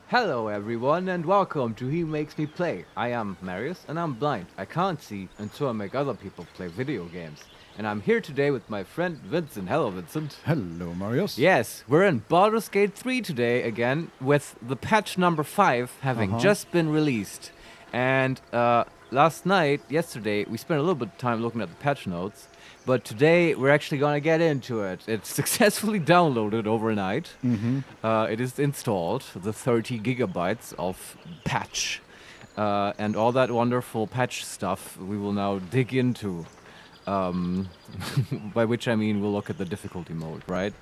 Hello everyone and welcome to He Makes Me Play. I am Marius and I'm blind. I can't see and so I make other people play video games. And I'm here today with my friend Vincent. Hello Vincent. Hello, Marius. Yes, we're in Baldur's Gate 3 today again with the patch number 5 having just been released. And yesterday, we spent a little bit of time looking at the patch notes. But today, we're actually going to get into it. It's successfully downloaded overnight. It is installed, the 30 gigabytes of patch. And all that wonderful patch stuff we will now dig into. By which I mean we'll look at the difficulty mode, right?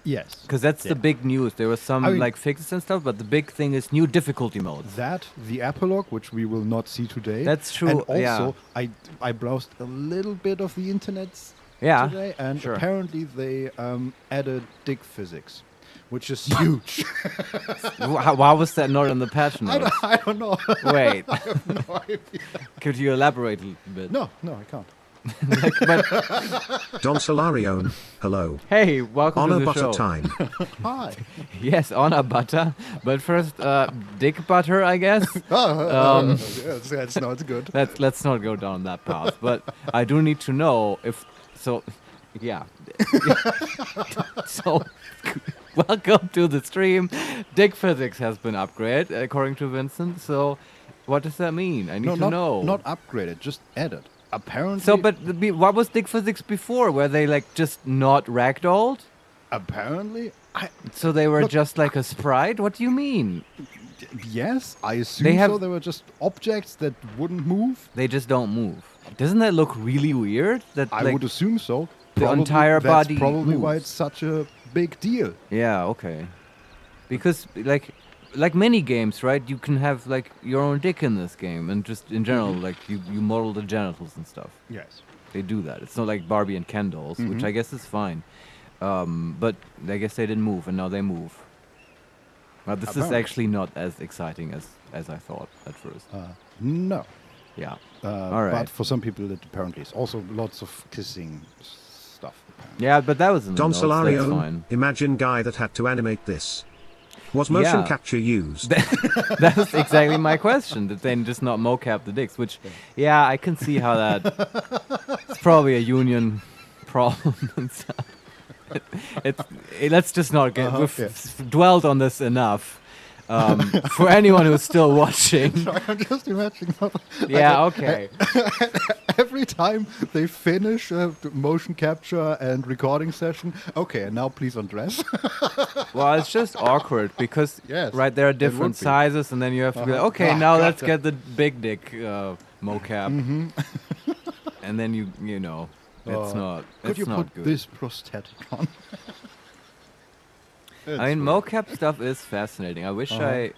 Yes. Because that's the big news. There was some fixes and stuff, but the big thing is new difficulty modes. That, the epilogue, which we will not see today. That's true. And also, I browsed a little bit of the internet today, and apparently they added dig physics, which is huge. Why was that not in the patch notes? I don't know. Wait. I have no idea. Could you elaborate a little bit? No, I can't. Don Solarion, hello. Hey, welcome Honor to the butter show. time. Hi. Yes, honor butter. But first, dick butter, I guess. That's not good. Let's not go down that path. But I do need to know if so. Yeah. So, welcome to the stream. Dick physics has been upgraded, according to Vincent. So, what does that mean? I need to know. Not upgraded, just added. Apparently. So, but what was dick physics before? Were they like just not ragdolled? Apparently, So they were just like a sprite? What do you mean? yes, I assume so. They were just objects that wouldn't move. They just don't move. Doesn't that look really weird? That I would assume so. The entire body That's probably why moves. it's such a big deal. Yeah, okay. Because like many games, right? You can have like your own dick in this game, and just in general, like you model the genitals and stuff. Yes. They do that. It's not like Barbie and Ken dolls, which I guess is fine. But I guess they didn't move, and now they move. Well, this is actually not as exciting as I thought at first. No. Yeah. All right. But for some people, it apparently is. Also, lots of kissing stuff. Apparently. Yeah, but that was in the Don notes, that's Solarion, fine. imagine guy that had to animate this. Was motion Yeah. capture used? That was exactly my question. Did they just not mocap the dicks? Which, yeah, I can see how that. It's probably a union problem and stuff. Let's just not get. We've dwelled on this enough. For anyone who's still watching. Sorry, I'm just imagining. Yeah, okay. Every time they finish a motion capture and recording session, okay, and now please undress. Well, it's just awkward because, Yes, right, there are it different would be. sizes, and then you have to be like, okay, now let's get the big dick mocap. And then you know, it's not. Could It's you not put good. this prosthetic on? I mean, mocap stuff is fascinating. I wish I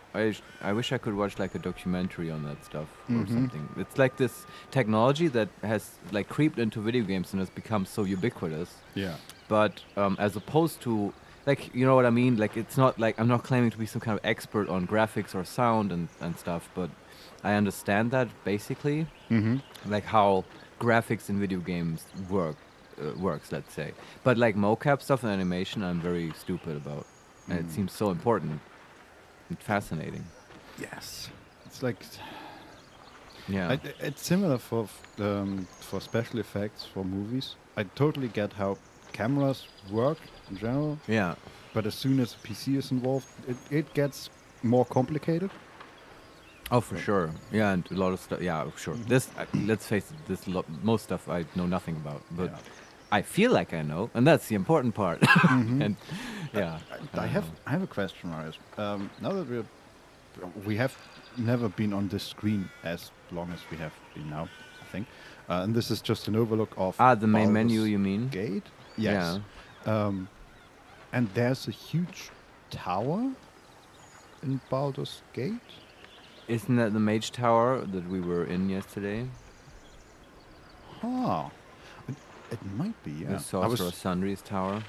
wish I could watch like a documentary on that stuff or something. It's like this technology that has like creeped into video games and has become so ubiquitous. Yeah. But as opposed to like, you know what I mean? Like, it's not like I'm not claiming to be some kind of expert on graphics or sound and stuff, but I understand that basically, like how graphics in video games works, let's say. But like mocap stuff and animation, I'm very stupid about. And it seems so important and fascinating. Yes. It's like Yeah. it's similar for special effects for movies. I totally get how cameras work in general, Yeah. but as soon as a PC is involved, it gets more complicated. Oh, for sure. Yeah, and a lot of stuff. Yeah, sure. This, let's face it, most stuff I know nothing about, but Yeah. I feel like I know, and that's the important part. And yeah, I have a question, Marius. Now that we have never been on this screen as long as we have been now, I think, and this is just an overlook of the main Baldur's menu, you mean? Gate. Yes. And there's a huge tower in Baldur's Gate. Isn't that the Mage Tower that we were in yesterday? Huh. It might be, yeah. The Sorcerer Sundry's Tower.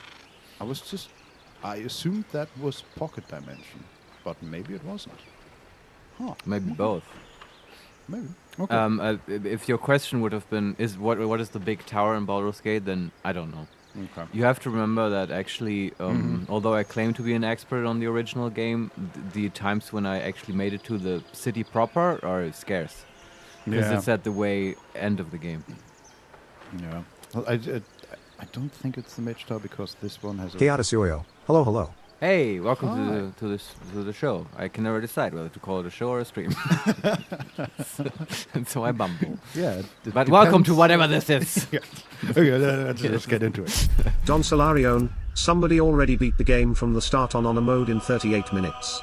I assumed that was Pocket Dimension, but maybe it wasn't. Huh. Maybe both. Maybe. Okay. If your question would have been, what is the big tower in Baldur's Gate, then I don't know. Okay. You have to remember that actually, although I claim to be an expert on the original game, the times when I actually made it to the city proper are scarce. Because it's at the way end of the game. Yeah. Well, I don't think it's the Mage Tower because this one has a... Kiata Hello, hello. Hey, welcome to the show. I can never decide whether to call it a show or a stream. And so I bumble. Yeah. But welcome to whatever this is. Yeah. Okay, let's get into it. Don Solarione, somebody already beat the game from the start on honor mode in 38 minutes.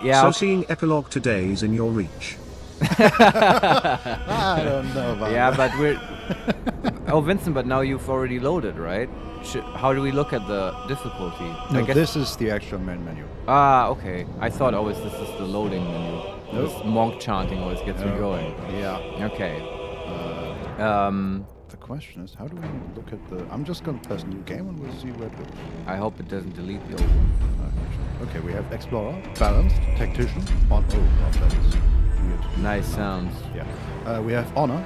Yeah. So Okay. seeing epilogue today is in your reach. I don't know about Yeah, that. but we're... Oh, Vincent, but now you've already loaded, right? How do we look at the difficulty? No, I guess this is the actual main menu. Ah, okay. I thought always this is the loading menu. Nope. This monk chanting always gets me going. Yeah. Okay. The question is, how do we look at the... I'm just going to press new game and we'll see where it goes. I hope it doesn't delete the old one. Okay, we have Explorer, Balanced, Tactician, on... Oh, that is weird. Nice sounds. Yeah. We have Honor.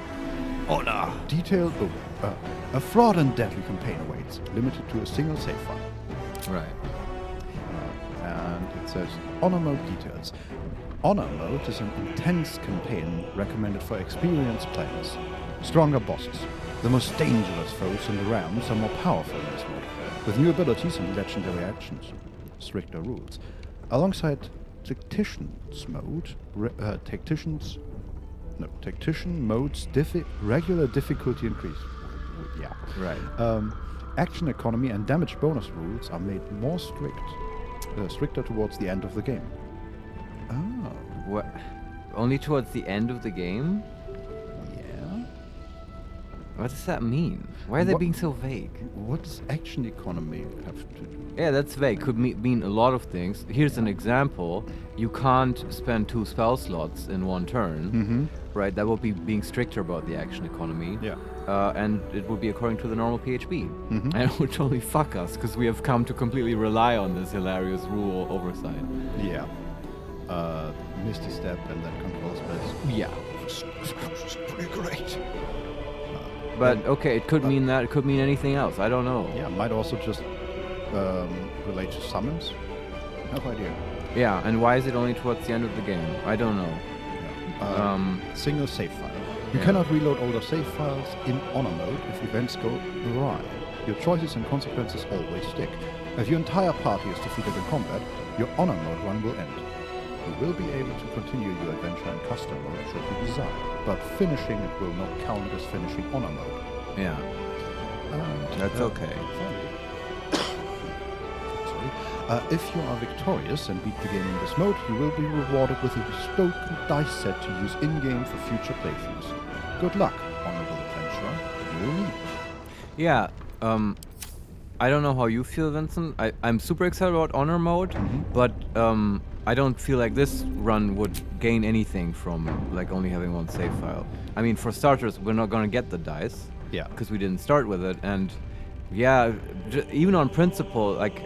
Honor! Detailed... Oh, a fraud and deadly campaign awaits, limited to a single save file. Right. And it says Honor Mode details. Honor Mode is an intense campaign recommended for experienced players. Stronger bosses. The most dangerous foes in the realms are more powerful in this mode, with new abilities and legendary actions. Stricter rules. Alongside Tactician's mode, Tactician mode's regular difficulty increase. Yeah. Right. Action economy and damage bonus rules are made more stricter towards the end of the game. Oh. What? Only towards the end of the game? Yeah. What does that mean? Why are they What- being so vague? What does action economy have to do? Yeah, that's vague. Could mean a lot of things. Here's an example. You can't spend 2 spell slots in one turn. Right? That will be being stricter about the action economy. Yeah. And it would be according to the normal PHP. And it would totally fuck us, because we have come to completely rely on this hilarious rule oversight. Yeah. Misty Step and then control space. Yeah. It's pretty great. But okay, it could mean that. It could mean anything else. I don't know. Yeah, might also just relate to summons. No idea. Yeah, and why is it only towards the end of the game? I don't know. Yeah. Single save file. You Yeah. cannot reload older save files in Honor mode if events go awry. Your choices and consequences always stick. If your entire party is defeated in combat, your Honor mode run will end. You will be able to continue your adventure in custom mode should you desire, but finishing it will not count as finishing Honor mode. Yeah. And, That's okay. Sorry. If you are victorious and beat the game in this mode, you will be rewarded with a bespoke dice set to use in-game for future playthroughs. Good luck, honorable adventurer. You will need it. Yeah. I don't know how you feel, Vincent. I'm super excited about Honor mode, but I don't feel like this run would gain anything from like only having one save file. I mean, for starters, we're not gonna get the dice. Yeah. Because we didn't start with it, and yeah, even on principle, like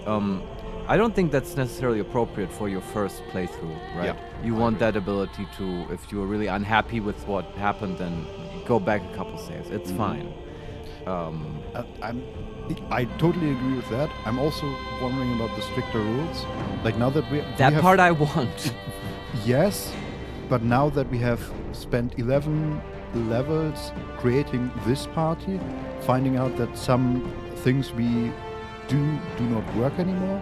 I don't think that's necessarily appropriate for your first playthrough, right? Yeah, You I want agree. that ability to, if you were really unhappy with what happened, then go back a couple saves. It's fine. I totally agree with that. I'm also wondering about the stricter rules. Like now that we That have, part I want. yes, but now that we have spent 11 levels creating this party, finding out that some things we do not work anymore.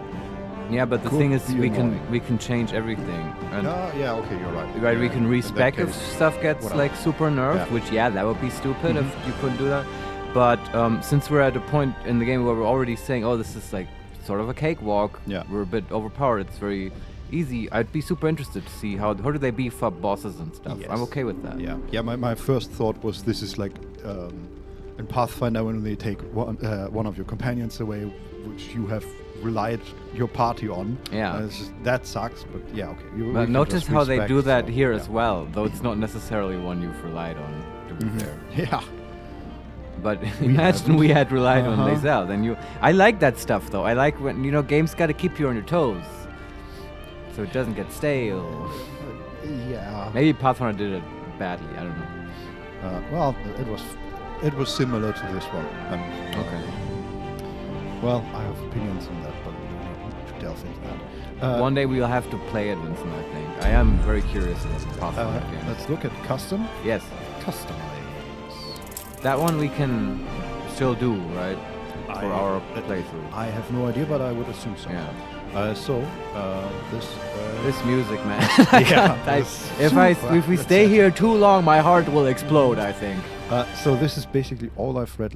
Yeah, but the Could thing is, be annoying. we can change everything, and Yeah, okay, you're right. right, we Yeah, can in respec that if case, stuff gets whatever. like super nerfed, Yeah. which that would be stupid if you couldn't do that. But since we're at a point in the game where we're already saying, oh, this is like sort of a cakewalk, Yeah. we're a bit overpowered, it's very easy, I'd be super interested to see how do they beef up bosses and stuff. Yes. I'm okay with that. Yeah. My first thought was this is like in Pathfinder when they take one of your companions away, which you have relied your party on. Yeah. It's just, that sucks, but yeah, okay. We But can notice just how they respect, do that so, here yeah. as well, though it's not necessarily one you've relied on, to be fair. Yeah. But imagine we had relied on Uh-huh. Lazel, then I like that stuff though. I like when games gotta keep you on your toes, so it doesn't get stale. Yeah. Maybe Pathfinder did it badly. I don't know. Well, it was similar to this one. Okay. Well, I have opinions on that, but we don't need to delve into that. One day we'll have to play it, Vincent, I think. I am very curious about the Pathfinder game. Let's look at custom. Yes. Custom lanes. That one we can still do, right? For our playthrough. I have no idea, but I would assume so. Yeah. This music, man. Yeah, If we stay here too long, my heart will explode, I think. so this is basically all I've read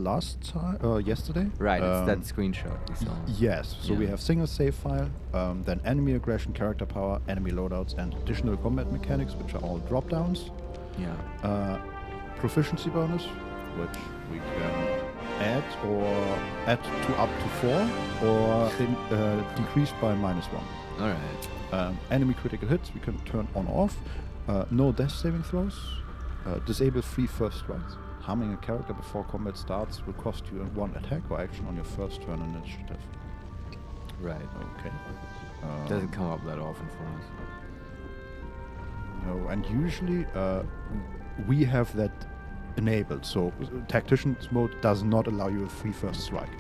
yesterday. Right, it's that screenshot we saw. Yes, so we have single save file, then enemy aggression, character power, enemy loadouts, and additional combat mechanics, which are all drop downs. Yeah. Proficiency bonus, which we can add to up to 4 or decrease by -1. Alright. Enemy critical hits we can turn on or off. No death saving throws. Disable free first strikes. Harming a character before combat starts will cost you 1 attack or action on your first turn on initiative. Right. Okay. Doesn't come up that often for us. No, and usually we have that enabled, so Tactician's mode does not allow you a free first strike.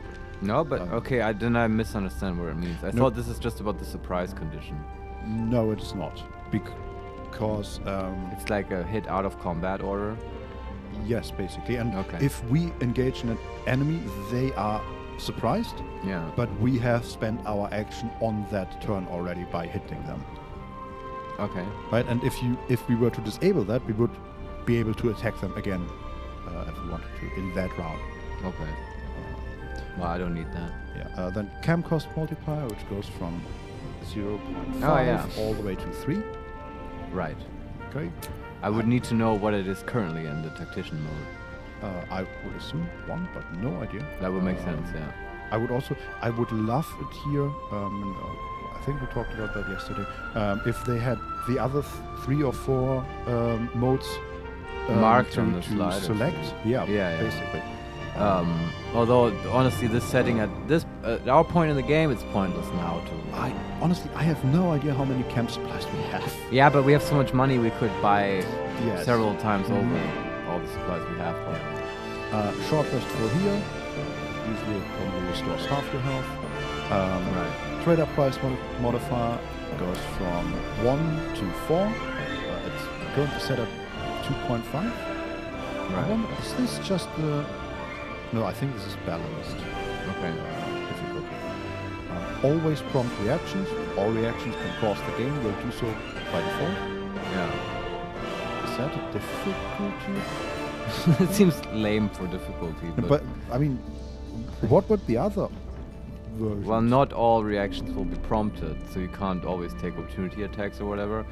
No, but okay, I misunderstand what it means. I thought this is just about the surprise condition. No, it is not. Because it's like a hit out of combat order. Yes, basically. And okay. if we engage an enemy, they are surprised. Yeah. But we have spent our action on that turn already by hitting them. Okay. Right, and if we were to disable that, we would be able to attack them again if we wanted to in that round. Okay. Well, I don't need that. Yeah. Then cam cost multiplier, which goes from 0.5 all the way to 3. Right. Okay. I would need to know what it is currently in the tactician mode. I would assume 1, but no idea. That would make sense, yeah. I would love it here. I think we talked about that yesterday. If they had the other 3 or 4 modes marked on the to slide. select. Yeah, basically. Although honestly, this setting at our point in the game, it's pointless now to. I have no idea how many camp supplies we have. Yeah, but we have so much money we could buy several times over all the supplies we have. Short rest for here. Usually it probably restores half your health. Right. Trader price modifier goes from 1 to 4. It's currently set at 2.5. Right. Is this just the... No, I think this is balanced. Okay. Difficulty. Always prompt reactions. All reactions can cross the game. Will do so by default. Yeah. Is that a difficulty? It seems lame for difficulty. But I mean, what would the other versions? Well, not all reactions will be prompted, so you can't always take opportunity attacks or whatever.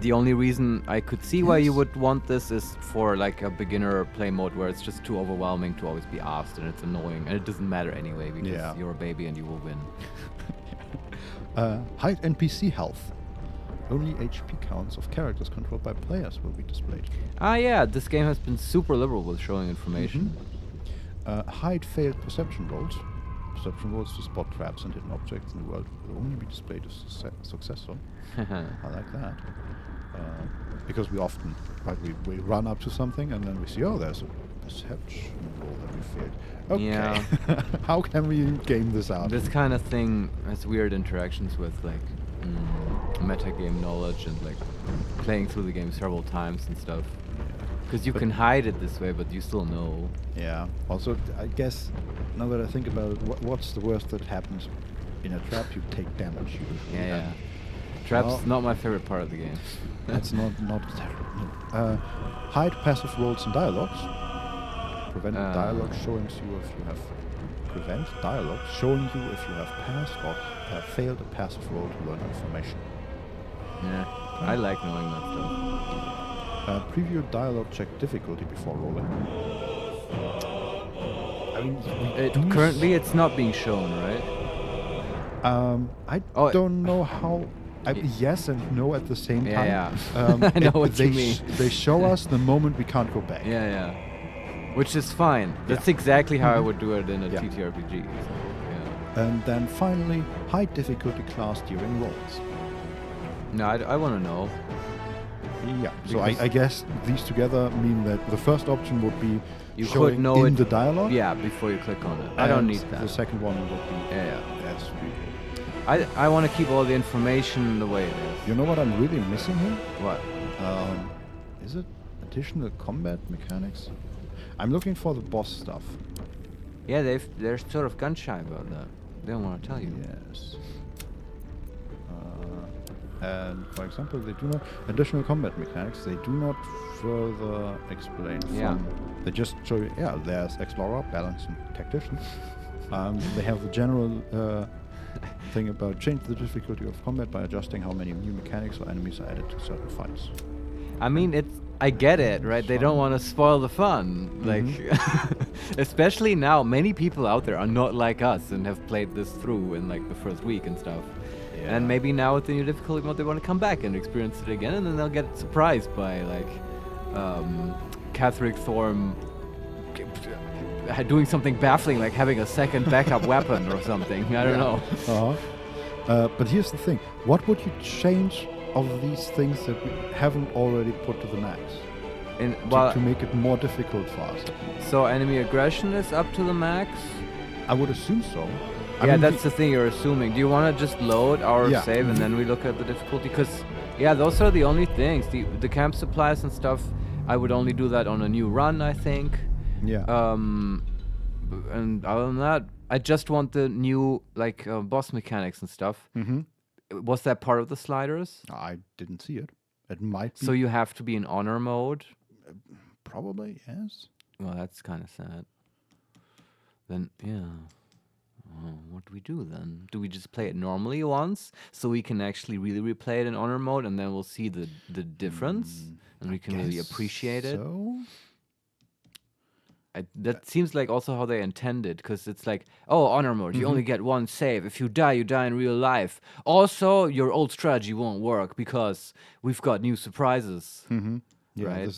The only reason I could see why you would want this is for like a beginner play mode where it's just too overwhelming to always be asked, and it's annoying, and it doesn't matter anyway because you're a baby and you will win. Hide NPC health. Only HP counts of characters controlled by players will be displayed. Yeah, this game has been super liberal with showing information. Hide failed perception rolls. Perception rolls to spot traps and hidden objects in the world will only be displayed if successful. I like that. Because we often, we run up to something and then we see, oh, there's a perception roll that we failed. Okay. Yeah. How can we game this out? This kind of thing has weird interactions with like metagame knowledge and like playing through the game several times and stuff. Because you can hide it this way, but you still know. Yeah. Also, I guess, now that I think about it, what's the worst that happens? In a trap, you take damage usually. Yeah. Traps not my favorite part of the game. That's not terrible. No. Hide passive roles and dialogues. Prevent dialogue showing you if you have passed or have failed a passive roll to learn information. Yeah. I like knowing that stuff. Preview dialogue check difficulty before rolling. I mean, currently it's not being shown, right? I don't know how. Yes and no at the same time. Yeah. I know what you mean. They show us the moment we can't go back. Yeah. Which is fine. That's exactly how I would do it in a TTRPG. So, yeah. And then finally, hide difficulty class during rolls. No, I want to know. Yeah. So I guess these together mean that the first option would be You showing could know in it. the dialogue. Yeah, before you click on it. I don't and need that. The second one would be Yeah. as people. I want to keep all the information the way it is. You know what I'm really missing here? What? Is it additional combat mechanics? I'm looking for the boss stuff. Yeah, they're sort of gun shy about that. They don't want to tell you. Yes. And for example, they do not additional combat mechanics. They do not further explain. Yeah. They just show you. Yeah, there's explorer, balance, and tactician. They have the general thing about change the difficulty of combat by adjusting how many new mechanics or enemies are added to certain fights. I mean, I get it, right? They don't want to spoil the fun. Like, especially now, many people out there are not like us and have played this through in like the first week and stuff. Yeah. And maybe now with the new difficulty mode, they want to come back and experience it again, and then they'll get surprised by like Catherick Thorm doing something baffling, like having a second backup weapon or something. I don't know. But here's the thing: what would you change of these things that we haven't already put to the max? To make it more difficult for us. So enemy aggression is up to the max? I would assume so. I mean, that's the thing you're assuming. Do you want to just load our save and then we look at the difficulty? Because, those are the only things. The camp supplies and stuff, I would only do that on a new run, I think. Yeah. And other than that, I just want the new, boss mechanics and stuff. Mm-hmm. Was that part of the sliders? I didn't see it. It might be. So you have to be in honor mode? Probably, yes. Well, that's kind of sad. Then, what do we do then? Do we just play it normally once so we can actually really replay it in honor mode, and then we'll see the difference and we can really appreciate it? That seems like also how they intended, because it's like, honor mode, you only get one save. If you die in real life. Also, your old strategy won't work because we've got new surprises. Mm-hmm. Yeah, right?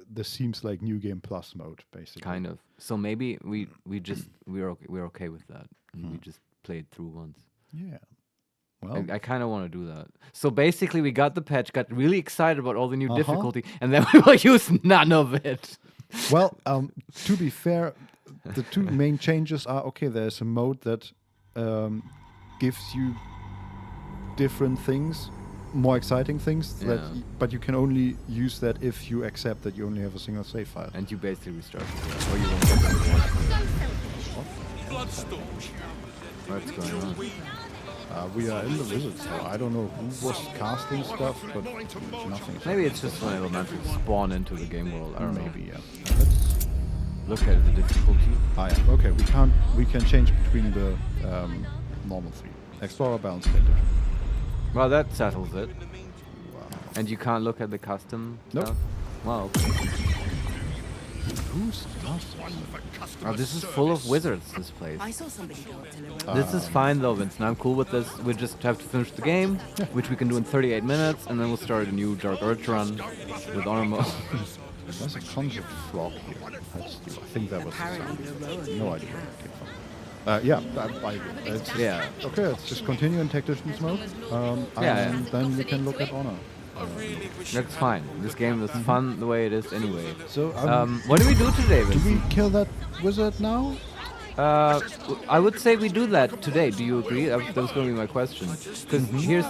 This seems like New Game Plus mode, basically. Kind of. So maybe we're okay with that, and we just play it through once. Yeah. Well, I kind of want to do that. So basically, we got the patch, got really excited about all the new difficulty, and then we will use none of it. Well, to be fair, the two main changes are, there's a mode that gives you different things, more exciting things, but you can only use that if you accept that you only have a single save file. And you basically restart it, or you won't get the What's going on? We are in the wizard store. I don't know who was casting stuff, but nothing. Maybe it's just when elementals spawn into the game world. I don't know. Maybe, yeah. Let's look at the difficulty. Okay, we can change between the normal three. Explorer, balance, tactician. Well, that settles it. Wow. And you can't look at the custom stuff? Wow. Who's does this is full of wizards, this place. I saw somebody go up to the This is fine though, Vincent. I'm cool with this. We just have to finish the game, which we can do in 38 minutes, and then we'll start a new Dark Urge run with honor mode. There's a concept frog here. I think that was no idea where it came from. Okay, let's just continue in Tactician's mode. And then we can look at honor. That's fine. This game is fun the way it is anyway. So, what do we do today, Vincent? Do we kill that wizard now? I would say we do that today. Do you agree? That was going to be my question. Because here's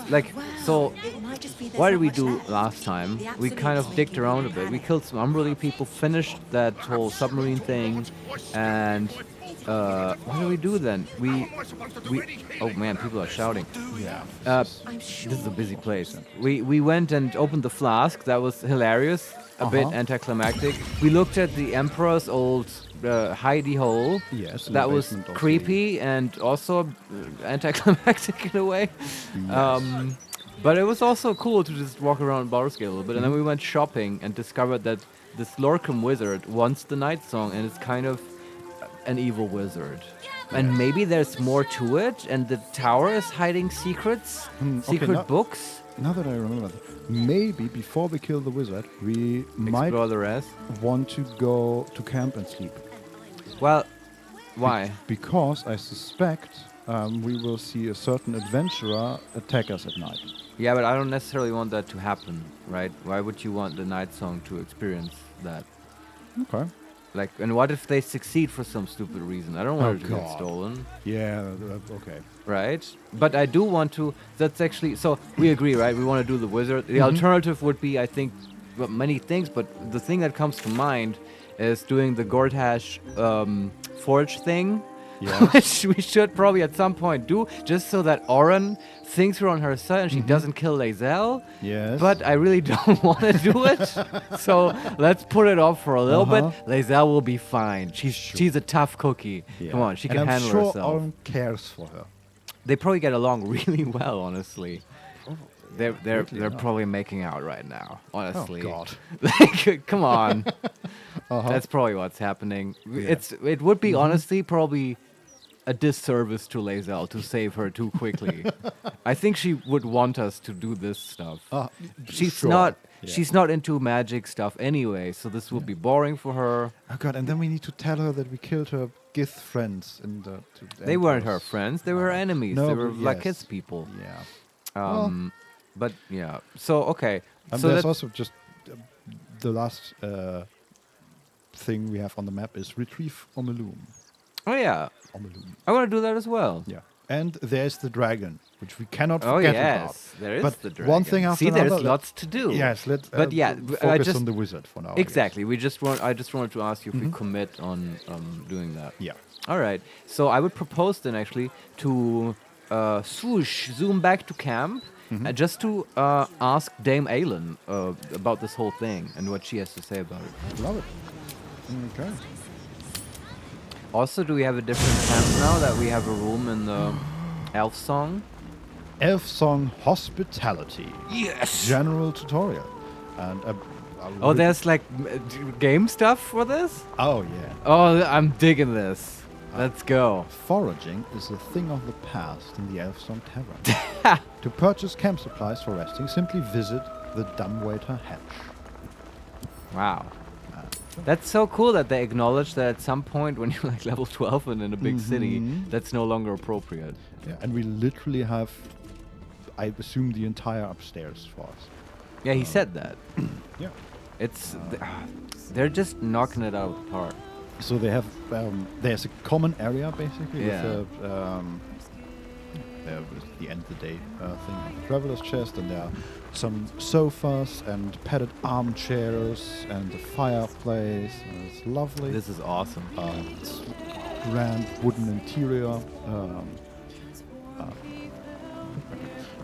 what did we do last time? We kind of dicked around a bit. We killed some Umberly people, finished that whole submarine thing, and what do we do then? Oh man, people are shouting. Yeah. This is a busy place. We went and opened the flask. That was hilarious. A bit anticlimactic. We looked at the Emperor's old hidey hole. Yes. That was creepy and also anticlimactic in a way. Yes. But it was also cool to just walk around Baldur's Gate a little bit. And then we went shopping and discovered that this Lorcam wizard wants the Night Song, and it's kind of an evil wizard. And maybe there's more to it, and the tower is hiding secrets, secret books. Now that I remember that, maybe before we kill the wizard, we might the rest. Want to go to camp and sleep. Well, why? Because I suspect we will see a certain adventurer attack us at night. Yeah, but I don't necessarily want that to happen, right? Why would you want the Night Song to experience that? Okay. Like, and what if they succeed for some stupid reason? I don't want it to get God. stolen, Yeah, okay. right? But I do want to. That's actually so. We agree, right? We want to do the wizard. The alternative would be, I think, well, many things. But the thing that comes to mind is doing the Gortash forge thing. Yes. Which we should probably at some point do, just so that Oren thinks we're on her side and she doesn't kill Lae'zel. Yes. But I really don't want to do it. So let's put it off for a little bit. Lae'zel will be fine. She's a tough cookie. Yeah. Come on, she can and I'm handle sure herself. Oren cares for her. They probably get along really well, honestly. They're Weirdly enough. probably making out right now, honestly. Oh God. Like, come on. That's probably what's happening. Yeah. It would be honestly probably a disservice to Lae'zel to save her too quickly. I think she would want us to do this stuff. She's sure. not. Yeah. She's not into magic stuff anyway, so this would be boring for her. Oh God! And then we need to tell her that we killed her Gith friends in the. They weren't her friends; they were her enemies. No, they were but like yes. his people. Yeah. But yeah. So okay. And so there's that- also just the last thing we have on the map is retrieve Omeluum. oh yeah, Omeluum. I want to do that as well. Yeah. And there's the dragon, which we cannot Oh forget yes, about. there is But the dragon. one thing after See, there's another, lots to do. Yes, let's. But yeah, I focus just on the wizard for now. I guess. exactly. I just wanted to ask you if we commit on doing that. Yeah. All right. So I would propose then actually to swoosh, zoom back to camp, just to ask Dame Aelin about this whole thing and what she has to say about it. Love it. Okay. Also, do we have a different camp now that we have a room in the Elf Song? Elf Song Hospitality. Yes. General tutorial. And Oh, there's like game stuff for this? Oh yeah. Oh, I'm digging this. Let's go. Foraging is a thing of the past in the Elfsong Tavern. To purchase camp supplies for resting, simply visit the Dumbwaiter Hatch. Wow. That's so cool that they acknowledge that at some point when you're like level 12 and in a big city, that's no longer appropriate. Yeah, and we literally have, I assume, the entire upstairs for us. Yeah, he said that. Yeah. It's they're just knocking it out of the park. So they have, there's a common area basically Yeah. with the end of the day thing, traveler's chest, and there are some sofas and padded armchairs and the fireplace. And it's lovely. This is awesome. It's grand wooden interior.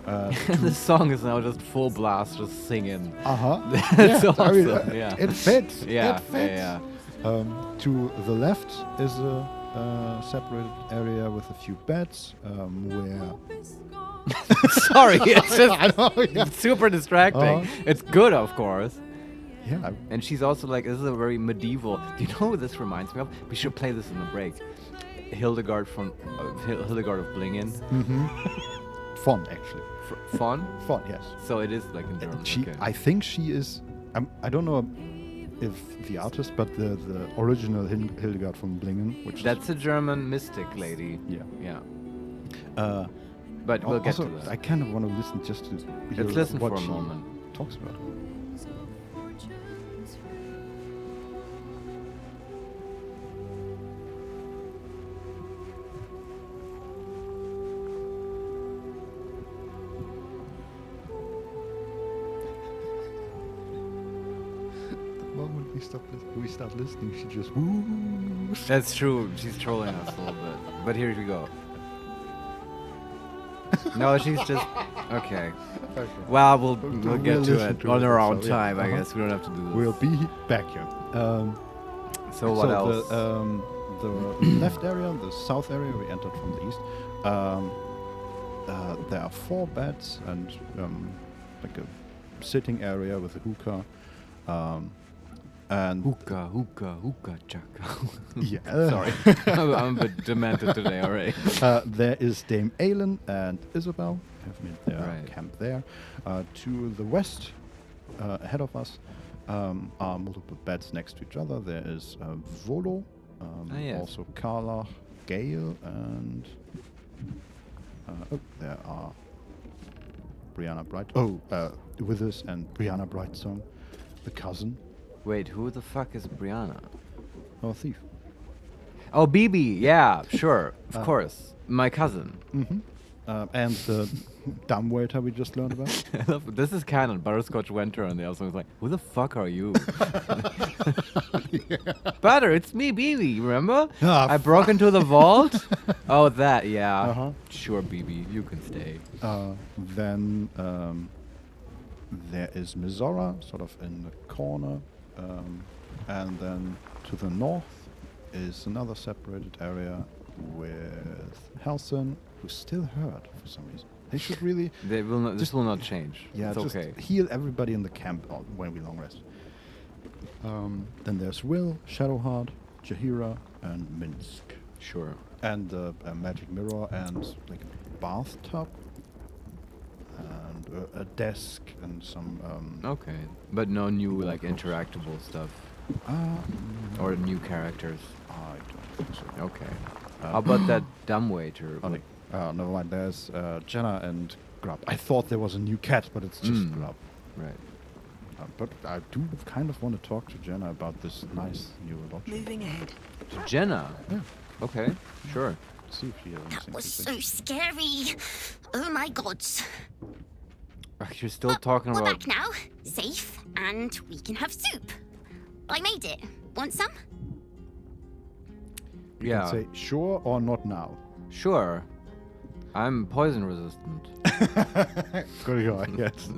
The song is now just full blast, just singing. Yeah, That's awesome. I mean, yeah. It fits. Yeah, It fits. yeah, To the left is a separated area with a few beds where. Sorry, it's just I know, yeah. it's super distracting. It's good, of course. Yeah. And she's also like, this is a very medieval. Do you know what this reminds me of? We should play this in the break. Hildegard from Hildegard of Blingen. Font, actually. Fun? Font, yes. So it is like in German. Okay. I think she is. I don't know if the artist, but the original Hildegard from Blingen, which That's a German mystic lady. is, Yeah. yeah. But we'll get Also, to that. I kind of want to listen just to hear Let's listen what for a she moment. talks about. The moment we start listening, she just woo. That's true. She's trolling us a little bit. But here we go. No, she's just okay. Okay. Well, we'll We'll get to listen it to on it our also, own yeah. time. I guess we don't have to do this. We'll be back here. So what else? The left area, the south area, we entered from the east. There are 4 beds and like a sitting area with a hookah. And Hookah, chaka. yeah, Sorry, I'm a bit demented today already. there is Dame Aelin and Isabel have made their Right. camp there. To the west, ahead of us, are multiple beds next to each other. There is Volo, Yes. also Karlach, Gale, and there are Brianna Bright. Oh, Withers and Brianna Bright song. The cousin. Wait, who the fuck is Brianna? Oh, thief. Oh, BB. Yeah, sure. Of course. My cousin. Mm-hmm. And the dumb waiter we just learned about. I love it. This is canon. Butterscotch went to her and the other was like, who the fuck are you? Butter, it's me, BB, remember? I broke into the vault? Oh, that, yeah. Uh-huh. Sure, BB, you can stay. Then there is Mizora, sort of in the corner. And then to the north is another separated area with Halcyon, who's still hurt for some reason. They should really... They will not, this will not change. Yeah, it's just okay. heal everybody in the camp when we long rest. Then there's Will, Shadowheart, Jaheira, and Minsk. Sure. And a magic mirror and like a bathtub. And a desk and some... Okay. But no new, like, interactable stuff. Or new characters. I don't think so. Okay. How about that dumbwaiter? Oh, never mind. There's Jenna and Grub. I thought there was a new cat, but it's just Grub. Right. But I do kind of want to talk to Jenna about this nice new lodge. Moving ahead. To Jenna? Yeah. Okay, sure. See if she has anything That was to say. so scary. Oh my gods. You're still talking We're about... back now. Safe, and we can have soup. I made it. Want some? You can say sure or not now. Sure. I'm poison resistant. Good guy, yes.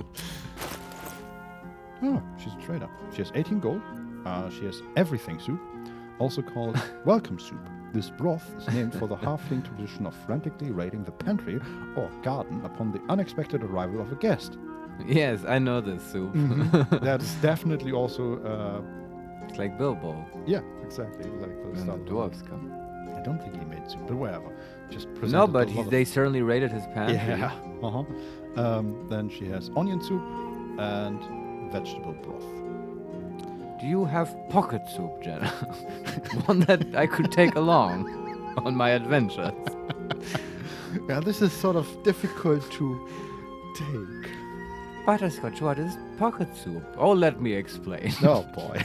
Oh, she's a trader. She has 18 gold. She has everything soup, also called welcome soup. This broth is named for the halfling tradition of frantically raiding the pantry or garden upon the unexpected arrival of a guest. Yes, I know this soup. That's definitely also... It's like Bilbo. yeah, exactly. Like the When the start dwarves come. I don't think he made soup, but whatever. Just presented No, but a lot of- they certainly raided his pantry. Yeah. Then she has onion soup and vegetable broth. Do you have pocket soup, Jenna? One that I could take along on my adventures. Yeah, this is sort of difficult to take. Butterscotch, what is pocket soup? Oh, let me explain. Oh boy.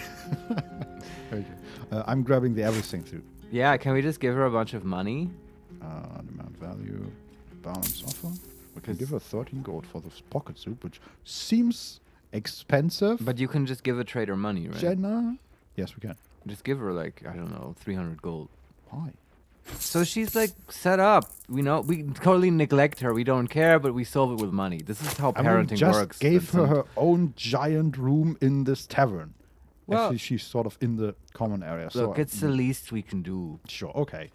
Okay. I'm grabbing the everything soup. Yeah, can we just give her a bunch of money? Amount value, balance offer. We can give her 13 gold for this pocket soup, which seems expensive. But you can just give a trader money, right? Jenna? Yes, we can. Just give her, like, I don't know, 300 gold. Why? So she's, like, set up. We totally neglect her. We don't care, but we solve it with money. This is how parenting just works. gave her Vincent. her own giant room in this tavern. Well- Actually, she's sort of in the common area. So Look, it's the least we can do. sure, okay.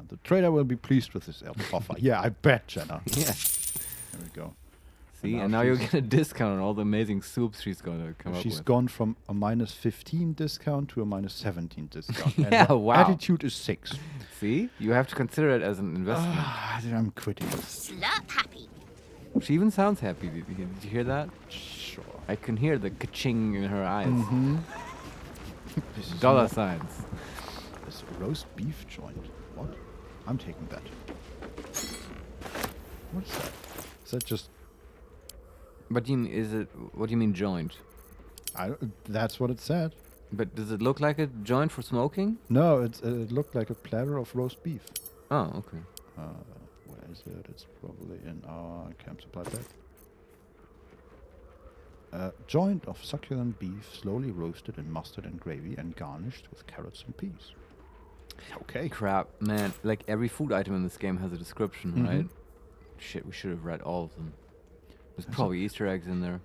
The trader will be pleased with this offer. Yeah, I bet, Jenna. Yeah. There we go. See, now and now you she's- get a discount on all the amazing soups she's going to come up She's with. gone from a minus 15 discount to a minus 17 discount. And Yeah, her wow. attitude is 6. See? You have to consider it as an investment. I'm quitting. Slurp happy. She even sounds happy. Did you hear that? Sure. I can hear the ka-ching in her eyes. Mm-hmm. This is Dollar not- signs. This roast beef joint. What? I'm taking that. What is that? Is that just... But what do you mean joint? That's what it said. But does it look like a joint for smoking? No, it looked like a platter of roast beef. Oh, okay. Where is it? It's probably in our camp supply bag. A joint of succulent beef, slowly roasted in mustard and gravy, and garnished with carrots and peas. Okay. Crap, man. Like every food item in this game has a description, Mhm. right? Shit, we should have read all of them. There's That's probably Easter eggs in there.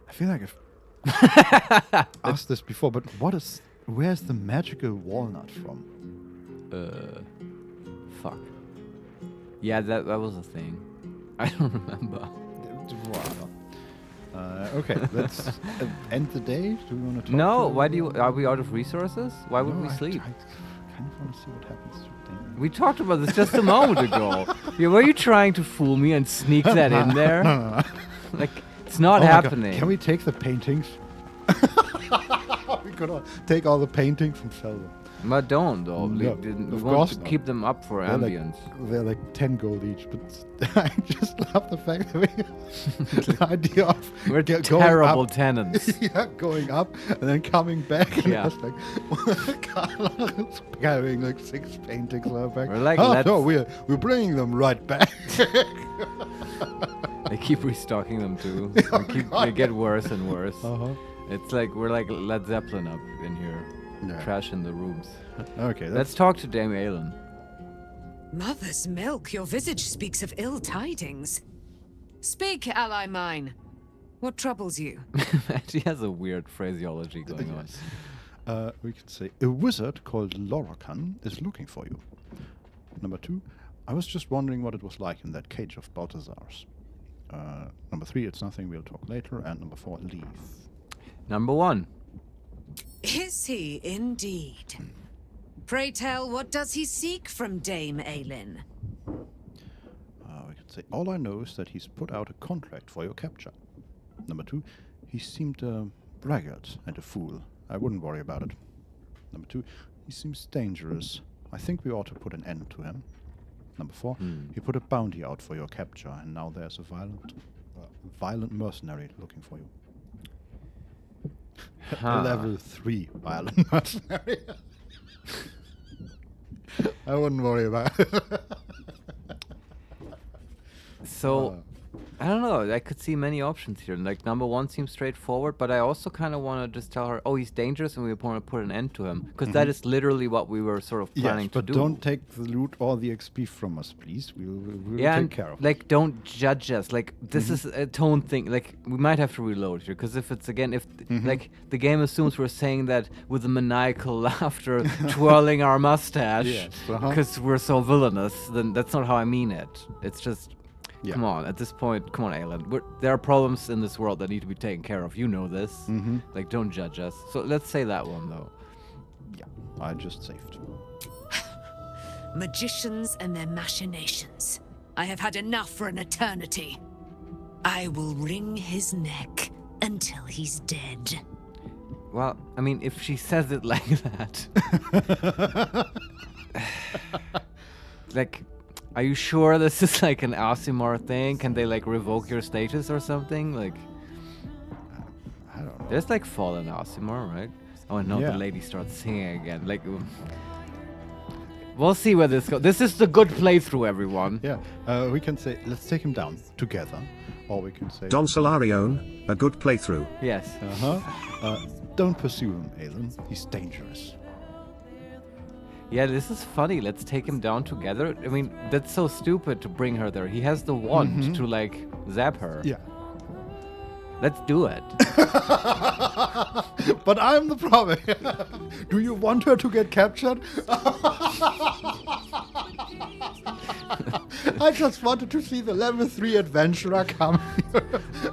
I feel like I've asked this before, but where's the magical walnut from? Fuck. Yeah, that was a thing. I don't remember. Okay, let's end the day. Do we want to talk? No, to are we out of resources? Why would No, we sleep? I kind of want to see what happens to them. We talked about this just a moment ago. Yeah, were you trying to fool me and sneak that in there? Like, it's not Oh my God, happening. can we take the paintings? We could take all the paintings and sell them. But don't though. No, We of want course to not. keep them up for ambience. They're like 10 gold each, but I just love the fact that the idea of We're going terrible up, tenants. yeah, going up and then coming back. And Yeah. it's like, Carlos carrying like 6 paintings back. We're like, oh, let's- no, we're bringing them right back. They keep restocking them too. They get worse and worse. Uh-huh. It's like we're like Led Zeppelin up in here, Yeah. trash in the rooms. Okay, Let's talk to Dame Aelin. Mother's milk, your visage speaks of ill tidings. Speak, ally mine. What troubles you? She has a weird phraseology going on. We can say a wizard called Lorican is looking for you. Number 2, I was just wondering what it was like in that cage of Balthazar's. Number 3, it's nothing, we'll talk later. And number 4, leave. Number 1. Is he indeed? Pray tell, what does he seek from Dame Aelin? We could say, all I know is that he's put out a contract for your capture. Number 2, he seemed a braggart and a fool. I wouldn't worry about it. Number 2, he seems dangerous. I think we ought to put an end to him. Number 4, he put a bounty out for your capture, and now there's a violent mercenary looking for you. A level 3 violent mercenary. I wouldn't worry about it. So, I don't know. I could see many options here. Like, number 1 seems straightforward, but I also kind of want to just tell her, oh, he's dangerous and we want to put an end to him. Because that is literally what we were sort of planning Yes, to but do. don't take the loot or the XP from us, please. We'll Yeah, take and care of it. like, don't judge us. Like, this is a tone thing. Like, we might have to reload here, because if it's again, like, the game assumes we're saying that with a maniacal laughter, twirling our mustache, Yes, because we're so villainous, then that's not how I mean it. It's just, Yeah. come on. At this point, come on, Aelin. There are problems in this world that need to be taken care of. You know this. Like, don't judge us. So let's say that one though. Yeah, I just saved. Magicians and their machinations. I have had enough for an eternity. I will wring his neck until he's dead. Well, I mean, if she says it like that, like, are you sure this is like an Asimar thing? Can they like revoke your status or something? Like, I don't know. there's like fallen Asimar, right? Oh no, Yeah. the lady starts singing again. Like, we'll see where this goes. This is the good playthrough, everyone. Yeah, we can say, let's take him down together. Or we can say... Don Solarione, a good playthrough. Yes. Don't pursue him, Aelin. He's dangerous. Yeah, this is funny. Let's take him down together. I mean, that's so stupid to bring her there. He has the wand to like zap her. Yeah. Let's do it. But I'm the problem. Do you want her to get captured? I just wanted to see the level 3 adventurer come here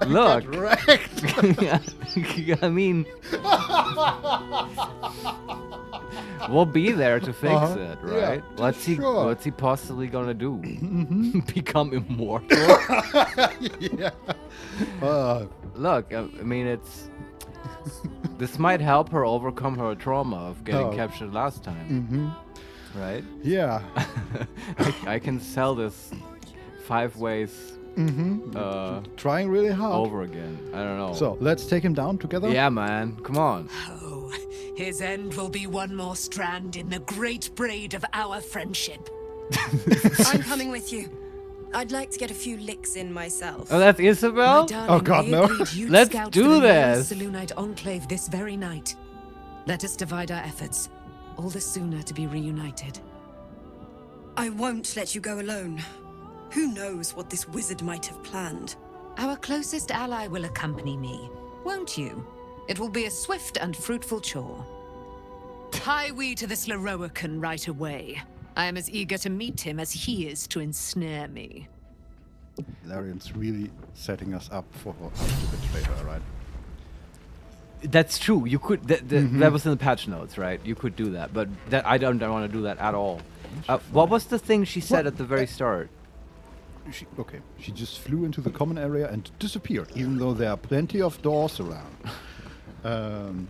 and Look. get wrecked. I mean, we'll be there to fix it, right? Yeah, sure. What's he possibly gonna do? Become immortal? Yeah. Look, I mean, this might help her overcome her trauma of getting captured last time, right? Yeah. I can sell this 5 ways Trying really hard. over again. I don't know. So, let's take him down together? Yeah, man. Come on. Oh, his end will be one more strand in the great braid of our friendship. I'm coming with you. I'd like to get a few licks in myself. Oh, that's Isabel? My darling, Oh, God, we no. agreed you'd Let's scout do for the this. Saloonite enclave this very night. Let us divide our efforts, all the sooner to be reunited. I won't let you go alone. Who knows what this wizard might have planned? Our closest ally will accompany me, won't you? It will be a swift and fruitful chore. Hie we to this Larian right away. I am as eager to meet him as he is to ensnare me. Larian's really setting us up for us to betray her, right? That's true. You could. That was in the patch notes, right? You could do that, but I don't want to do that at all. What was the thing she said at the very start? She just flew into the common area and disappeared, even though there are plenty of doors around. Who can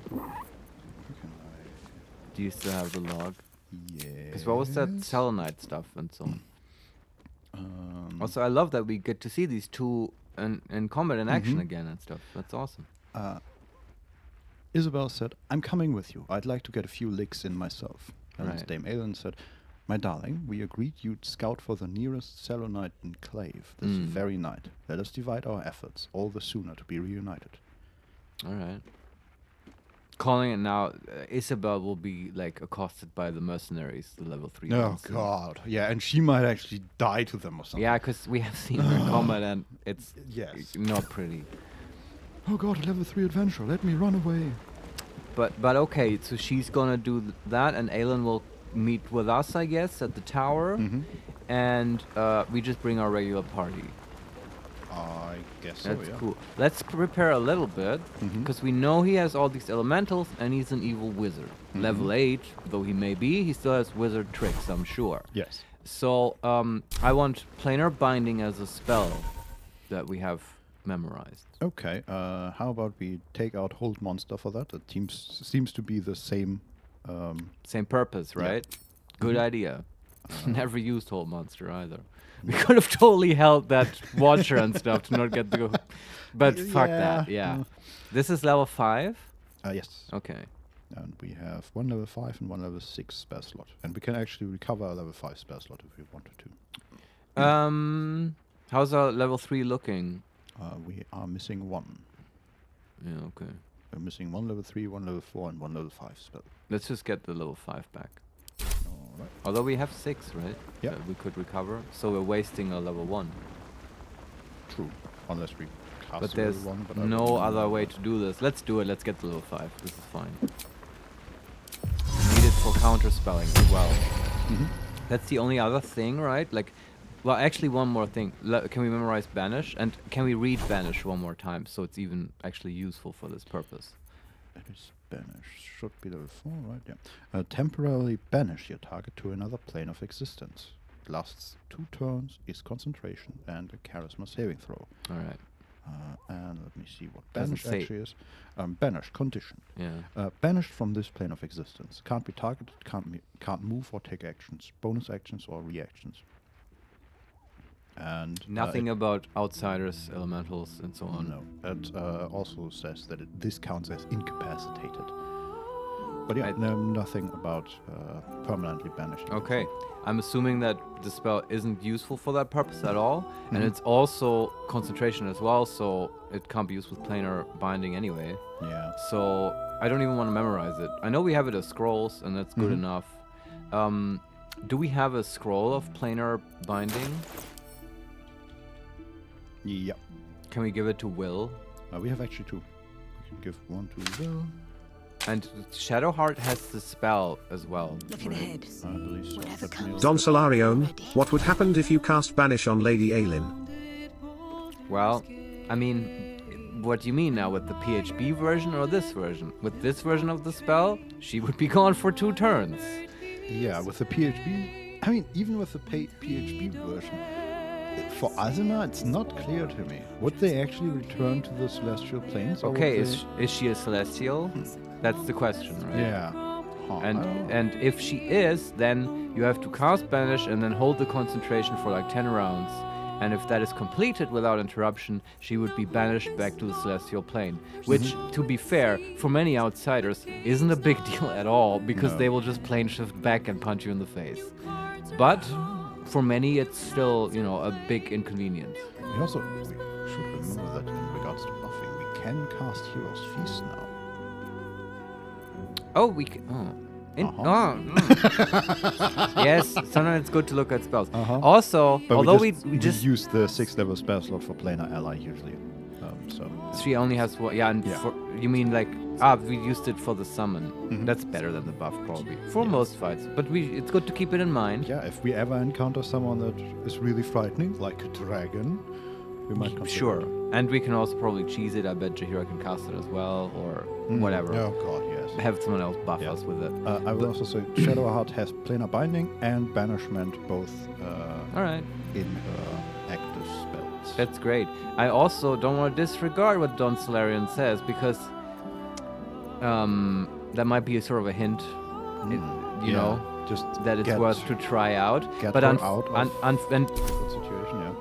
I Do you still have the log? Yeah. Because what was that selenite stuff and so on? Also, I love that we get to see these two in combat in action again and stuff. That's awesome. Isabel said, "I'm coming with you. I'd like to get a few licks in myself." And Right. Dame Aelin said, "My darling, we agreed you'd scout for the nearest selenite enclave this very night. Let us divide our efforts, all the sooner to be reunited." All right. Calling it now, Isabel will be like accosted by the mercenaries, the level 3 Oh, ones. God. Yeah, and she might actually die to them or something. Yeah, because we have seen her in combat and it's Yes. not pretty. Oh, God, level 3 adventure. Let me run away. But okay, so she's gonna do that, and Aelin will meet with us, I guess, at the tower, and we just bring our regular party. I guess so, That's yeah. cool. Let's prepare a little bit, because we know he has all these elementals, and he's an evil wizard. Level 8, though he may be, he still has wizard tricks, I'm sure. Yes. So I want planar binding as a spell that we have memorized. Okay, how about we take out Hold Monster for that? It seems to be the same... Same purpose, Yeah. right? Good idea. Never used Hold Monster either. We could have totally held that Watcher and stuff to not get the... But fuck that, yeah. This is level 5? Yes. Okay. And we have one level 5 and one level 6 spell slot. And we can actually recover a level 5 spell slot if we wanted to. How's our level 3 looking? We are missing one. Yeah, okay. We're missing one level 3, one level 4, and one level 5 spell. Let's just get the level 5 back. Alright. Although we have 6, right? Yeah. That we could recover. So we're wasting a level 1. True. Unless we cast But a there's level 1. But I no don't other know. way to do this. Let's do it. Let's get to level 5. This is fine. Need it for counter spelling as well. That's the only other thing, right? Like, well, actually, one more thing. Can we memorize Banish? And can we read Banish one more time so it's even actually useful for this purpose? That is banish. Should be level 4, right? Yeah. Temporarily banish your target to another plane of existence. Lasts 2 turns, is concentration, and a charisma saving throw. All right. And let me see what Doesn't banish say. actually is. Banish, condition. Yeah. Banished from this plane of existence. Can't be targeted, can't move or take actions, bonus actions or reactions. And Nothing about outsiders, elementals, and so on. no, it also says that this counts as incapacitated. But yeah, Right. no, nothing about permanently banishing. Okay. I'm assuming that the spell isn't useful for that purpose at all, and it's also concentration as well, so it can't be used with planar binding anyway. Yeah. So I don't even want to memorize it. I know we have it as scrolls, and that's good enough. Do we have a scroll of planar binding? Yeah. Can we give it to Will? We have actually 2. We can give one to Will. And Shadowheart has the spell as well. Looking ahead. I believe so. Whatever But comes. Don Solarion, what would happen if you cast Banish on Lady Aelin? Well, I mean, what do you mean now, with the PHB version or this version? With this version of the spell, she would be gone for 2 turns. Yeah, with the PHB, I mean, even with the PHB version, for Azima, it's not clear to me. Would they actually return to the celestial planes? Or Okay, would is she a celestial? That's the question, right? they... Yeah. Huh, I don't know. And if she is, then you have to cast Banish and then hold the concentration for like 10 rounds. And if that is completed without interruption, she would be banished back to the celestial plane. Which, to be fair, for many outsiders, isn't a big deal at all, because No. they will just plane shift back and punch you in the face. But for many, it's still, you know, a big inconvenience. We also should remember that in regards to buffing, we can cast Hero's Feast now. Oh, we can. Oh. Yes, sometimes it's good to look at spells. Also, But although we we just use the 6th level spell slot for planar ally usually. So she only has one. Yeah, and Yeah. For, you mean like we used it for the summon. That's better than the buff probably for most fights. But it's good to keep it in mind. yeah, if we ever encounter someone that is really frightening, like a dragon, we might consider Sure, it. and we can also probably cheese it. I bet Jahira can cast it as well, or whatever. Oh god, yes. Have someone else buff Yeah. us with it. I will also say Shadowheart has planar binding and banishment both All right. in her active spells. That's great. I also don't want to disregard what Don Solarian says, because that might be a sort of a hint you know, just that it's get worth to try out. get But her out of and difficult situation. Yeah.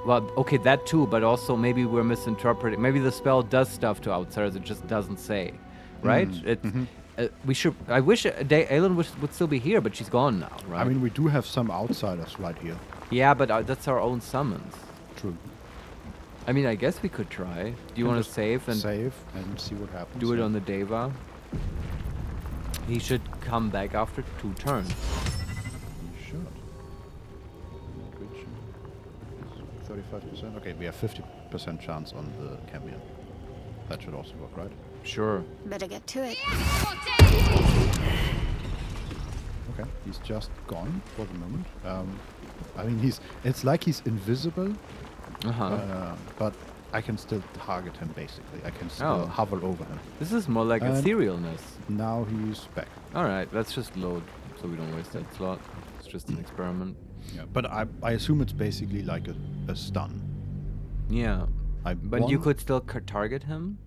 well, okay, that too. But also maybe we're misinterpreting. Maybe the spell does stuff to outsiders. It just doesn't say, right? We should. I wish Aelin would still be here, but she's gone now, right? I mean, we do have some outsiders right here. yeah, but that's our own summons. True. I mean, I guess we could try. Do you want to Just save and see what happens. do it on the Deva? He should come back after 2 turns. He should. 35%. Okay, we have 50% chance on the Cambion. That should also work, right? Sure. Better get to it. Okay, he's just gone for the moment. I mean, it's like he's invisible, but I can still target him, basically. I can still hover over him. This is more like And etherealness. Now he's back. Alright, let's just load so we don't waste that slot. It's just an experiment. Yeah, but I assume it's basically like a stun. Yeah. But you could still target him?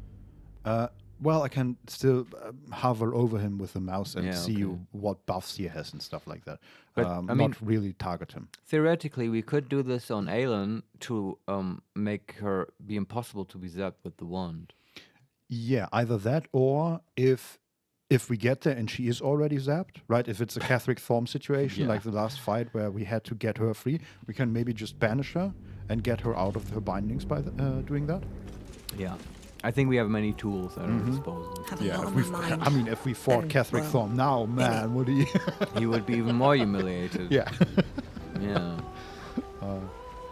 Well, I can still hover over him with the mouse and Yeah, see okay. what buffs he has and stuff like that. But, I mean, not really target him. Theoretically, we could do this on Aelin to make her be impossible to be zapped with the wand. Yeah, either that or if we get there and she is already zapped, right? If it's a Catheric Thorm situation, like the last fight where we had to get her free, we can maybe just banish her and get her out of her bindings by doing that. Yeah. I think we have many tools at our disposal. Have a lot on my mind. I mean, if we fought Very Catheric well. Thorm now, man, would he? He would be even more humiliated. Yeah. Yeah.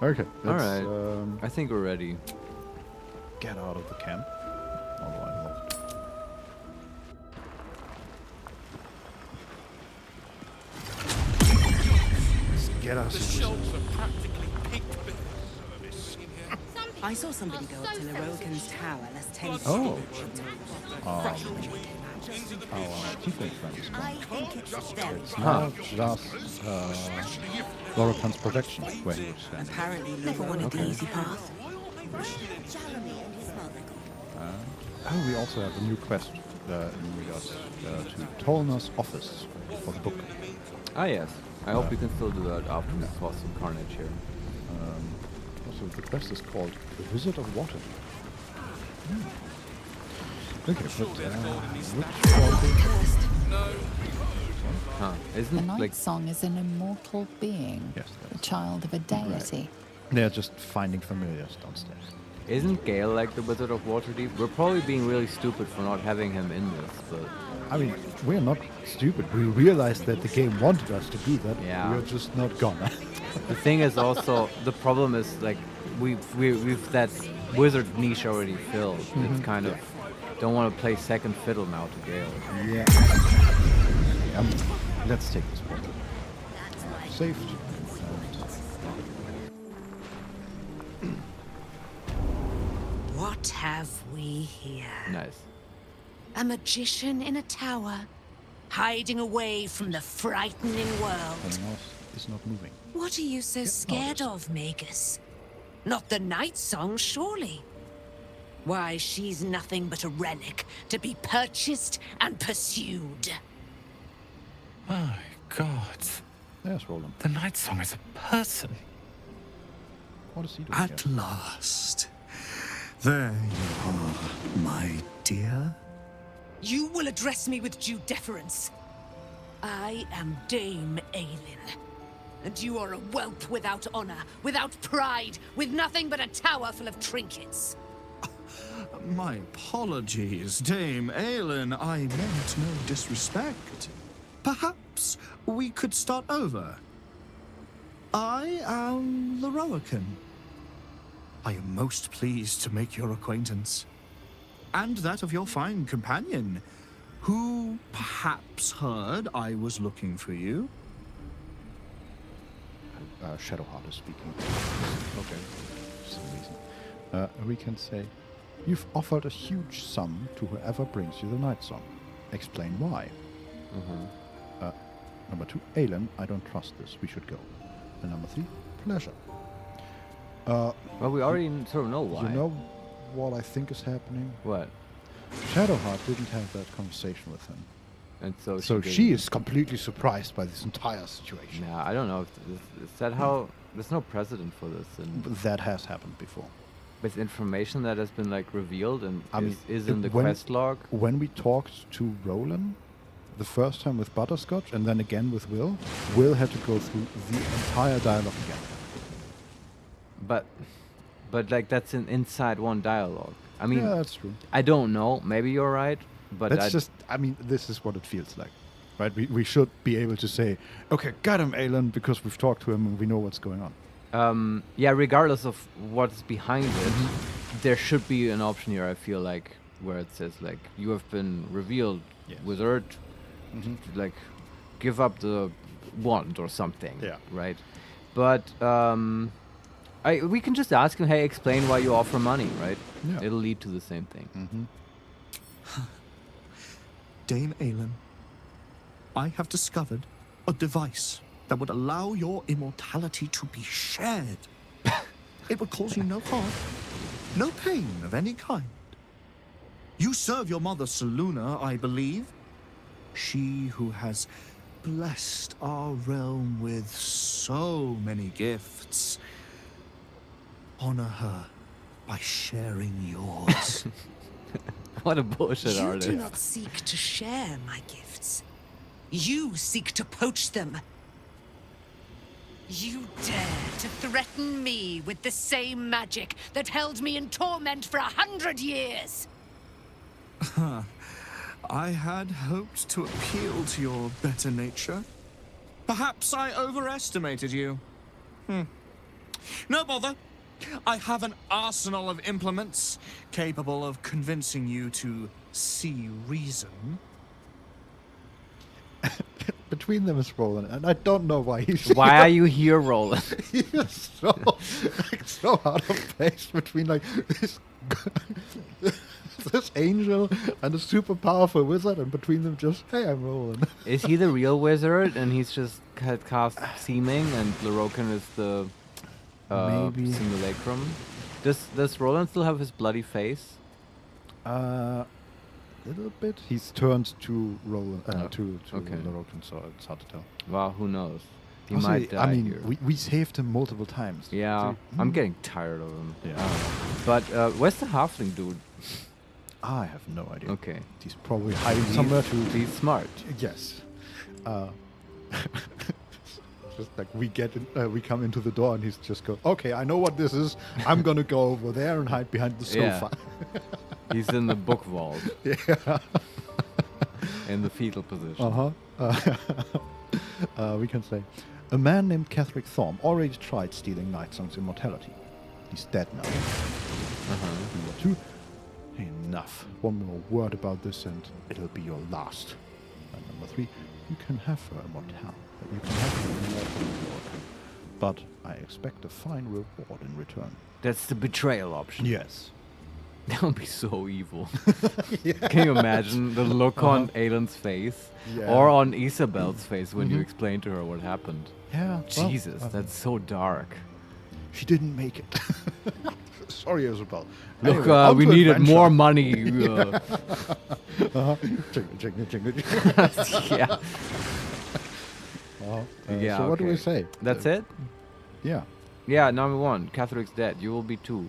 Okay. All let's, right. I think we're ready. Get out of the camp. Although I love it. Let's get us. The shelves are practically peaked service in here. I saw somebody go up to Leroican's tower less 10 Oh. Our Tiefling friends. I think it's them. It's not just Lorican's protection where he was standing. Apparently never wanted the easy path. Oh, we also have a new quest in regards to Tolna's office for the book. Ah, yes. I hope we can still do that after we cause some carnage here. Also, the quest is called The Wizard of Water. Okay, but Huh. The Isn't night like song is an immortal being, Yes, the child of a deity. they're just finding familiars downstairs. isn't Gale like the Wizard of Waterdeep? We're probably being really stupid for not having him in this, but I mean, we're not stupid. We realized that the game wanted us to do that. Yeah. We're just not gonna. the thing is also the problem is like we've that wizard niche already filled. It's kind of don't want to play second fiddle now to Gale. Yeah. Let's take this one. Saved. What have we here? Nice. A magician in a tower, hiding away from the frightening world. The mouse is not moving. What are you so scared of, Magus? Not the night song, surely. Why, she's nothing but a relic to be purchased and pursued. My God. There's Roland. The night song is a person. What is he doing At here? last. There you are, my dear. You will address me with due deference. I am Dame Aelin. And you are a whelp without honor, without pride, with nothing but a tower full of trinkets. My apologies, Dame Aelin. I meant no disrespect. Perhaps we could start over. I am Leroican. I am most pleased to make your acquaintance. And that of your fine companion, who perhaps heard I was looking for you. Shadowheart is speaking. Okay. For some reason. We can say, you've offered a huge sum to whoever brings you the night song. Explain why. Number 2, Aelin, I don't trust this. We should go. And number 3, pleasure. Well, we already sort of know why. You know what I think is happening? What? Shadowheart didn't have that conversation with him. And so she is completely surprised by this entire situation. Yeah, I don't know. Is that how? There's no precedent for this. And But that has happened before. with information that has been like revealed and is it- in the when- quest log. When we talked to Roland the first time with Butterscotch and then again with Will had to go through the entire dialogue again. But like that's inside one dialogue. I mean, Yeah, that's true. I don't know. Maybe you're right. But This is what it feels like. Right? We should be able to say, okay, got him, Aelin, because we've talked to him and we know what's going on. yeah, regardless of what's behind it, there should be an option here, I feel like, where it says, like, you have been revealed, Yes. wizard, like, give up the wand or something, Yeah. right? But we can just ask him, hey, explain why you offer money, right? Yeah. It'll lead to the same thing. Dame Aelin, I have discovered a device that would allow your immortality to be shared. It would cause you no harm, no pain of any kind. You serve your mother, Seluna, I believe. She who has blessed our realm with so many gifts. Honor her by sharing yours. What a bullshit You artist. do not seek to share my gifts. You seek to poach them. You dare to threaten me with the same magic that held me in torment for 100 years. I had hoped to appeal to your better nature. Perhaps I overestimated you. No bother. I have an arsenal of implements capable of convincing you to see reason. Between them is Roland, and I don't know why he's Why are you here, Roland? He's so out of place between like this angel and a super powerful wizard, and between them just, hey, I'm Roland. Is he the real wizard and he's just cast seeming and Larian is the Maybe. simulacrum? Does Roland still have his bloody face? Little bit. He's turned to Roland, to okay. Larian, so it's hard to tell. Well, who knows? He Also, might die I mean, here. we saved him multiple times. Yeah, So- I'm getting tired of him. Yeah. But where's the halfling dude? I have no idea. Okay. He's probably hiding somewhere to. He's smart. Yes. Just like we come into the door and he's just go, okay, I know what this is. I'm gonna go over there and hide behind the Yeah. sofa. He's in the book vault. Yeah. In the fetal position. We can say, a man named Catherick Thorm already tried stealing Nightsong's immortality. He's dead now. Number 2, enough. One more word about this and it'll be your last. And number 3, you can have her immortality. You can have her immortal reward. But I expect a fine reward in return. That's the betrayal option. Yes. That would be so evil. Can you imagine the look on Aelin's face? Yeah. Or on Isabel's face when you explain to her what happened? Yeah. well, Jesus, that's so dark. she didn't make it. Sorry, Isabel. Look, Anyway, on we to needed adventure. more money. Jingle, jingle. Yeah. Yeah, So what do we okay. say? That's it? Yeah. Yeah, number 1, Catherick's dead. You will be 2.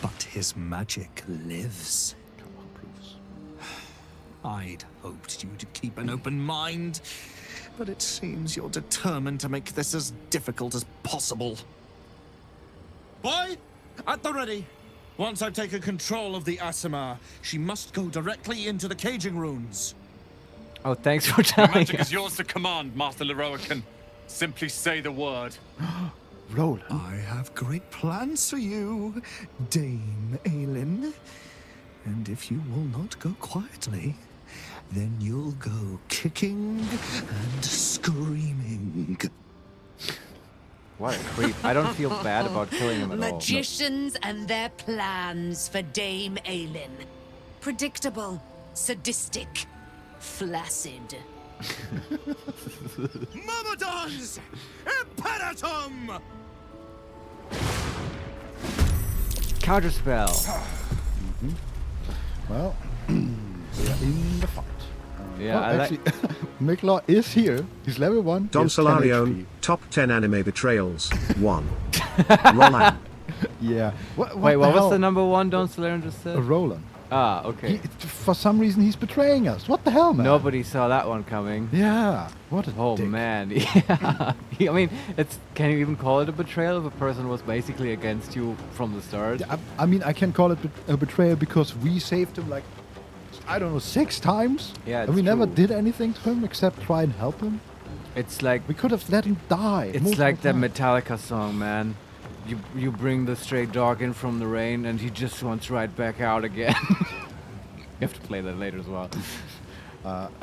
But his magic lives. Come on, proofs. I'd hoped you to keep an open mind, but it seems you're determined to make this as difficult as possible. Boy, at the ready. Once I've taken control of the Asimar, she must go directly into the caging runes. Oh, thanks for telling Magic us. is yours to command, Master Larian. Simply say the word. Roland. I have great plans for you, Dame Aelin. And if you will not go quietly, then you'll go kicking and screaming. What a creep. I don't feel bad about killing him at all. Magicians and their plans for Dame Aelin. Predictable, sadistic, flaccid. Myrmidons! Imperatum! Counterspell. Well, we are in the fight. Yeah, I actually, Mikla is here. He's level 1. Don he has 10 Solarione, HP. top 10 anime betrayals. 1. Roland. Yeah. Wait, what was hell? the number one Don Solarian just said? Roland. Ah, okay. For some reason, he's betraying us. What the hell, man? Nobody saw that one coming. Yeah. What a Oh dick. man, yeah. I mean, can you even call it a betrayal if a person was basically against you from the start? Yeah, I mean, I can call it a betrayal because we saved him like, I don't know, 6 times. Yeah, and we never true. did anything to him except try and help him. It's like We could have let him die. it's like that times. Metallica song, man. You bring the stray dog in from the rain, and he just wants right back out again. You have to play that later as well.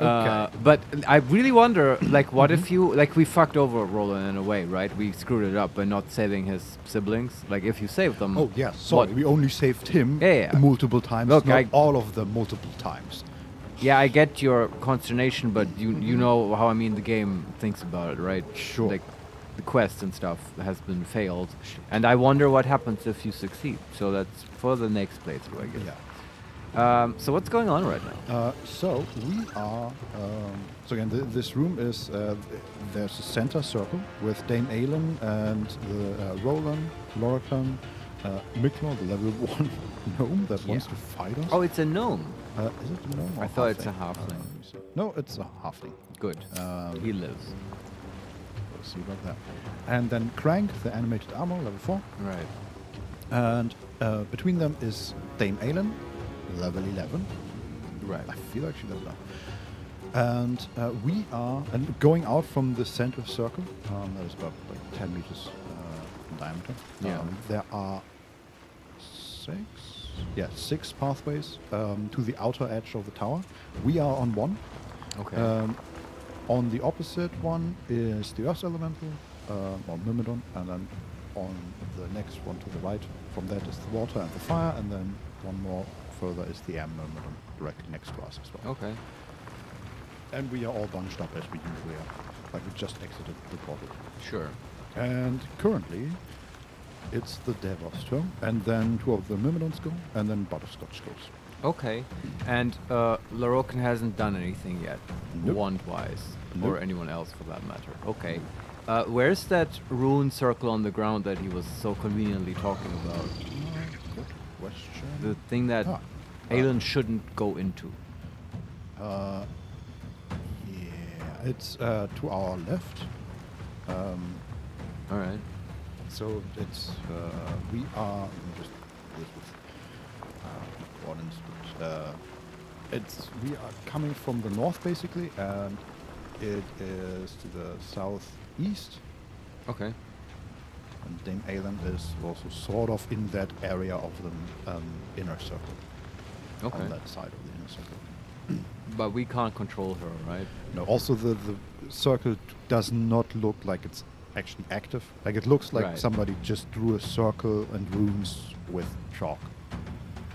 Okay. But I really wonder, like, what if you, like, we fucked over Roland in a way, right? We screwed it up by not saving his siblings. Like, if you saved them. Oh, yeah, sorry. We only saved him Yeah. multiple times, Look, not all of them multiple times. Yeah, I get your consternation, but you know how I mean the game thinks about it, right? Sure. Like, the quest and stuff has been failed, and I wonder what happens if you succeed. So that's for the next playthrough, I guess. Yeah. So what's going on right now? So we are. So again, this room is. There's a center circle with Dame Aelin and the Roland, Lorican, Mikla, the level 1 gnome that wants to fight us. Oh, it's a gnome. Is it a gnome? Or I thought it's a halfling? halfling. Let me see. No, it's a halfling. Good. He lives. We'll see about that. And then Crank, the animated armor, level 4. Right. And between them is Dame Aelin, level 11. Right. I feel like she level 11. And we are going out from the center circle. That is about like 10 meters in diameter. Yeah. There are 6 pathways to the outer edge of the tower. We are on one. Okay. On the opposite one is the Earth Elemental, or Myrmidon, and then on the next one to the right from that is the Water and the Fire, and then one more further is the Air Myrmidon directly next to us as well. Okay. And we are all bunched up as we usually are, like we just exited the portal. Sure. And currently, it's the Devos turn, and then 2 of the Myrmidons go, and then Butterscotch goes. Okay. And Larian hasn't done anything yet, Nope. wand-wise, Nope. or anyone else for that matter. Okay. Where's that rune circle on the ground that he was so conveniently talking about? Good question. The thing that Aelin shouldn't go into. Yeah, it's to our left. All right. So it's we are. Let me just do this with coordinates, but it's we are coming from the north basically, and it is to the southeast. Okay. And Dame Aelin is also sort of in that area of the inner circle. Okay. On that side of the inner circle. But we can't control her, right? No. Also, the circle does not look like it's actually active. Like it looks like Right. somebody just drew a circle and runes with chalk.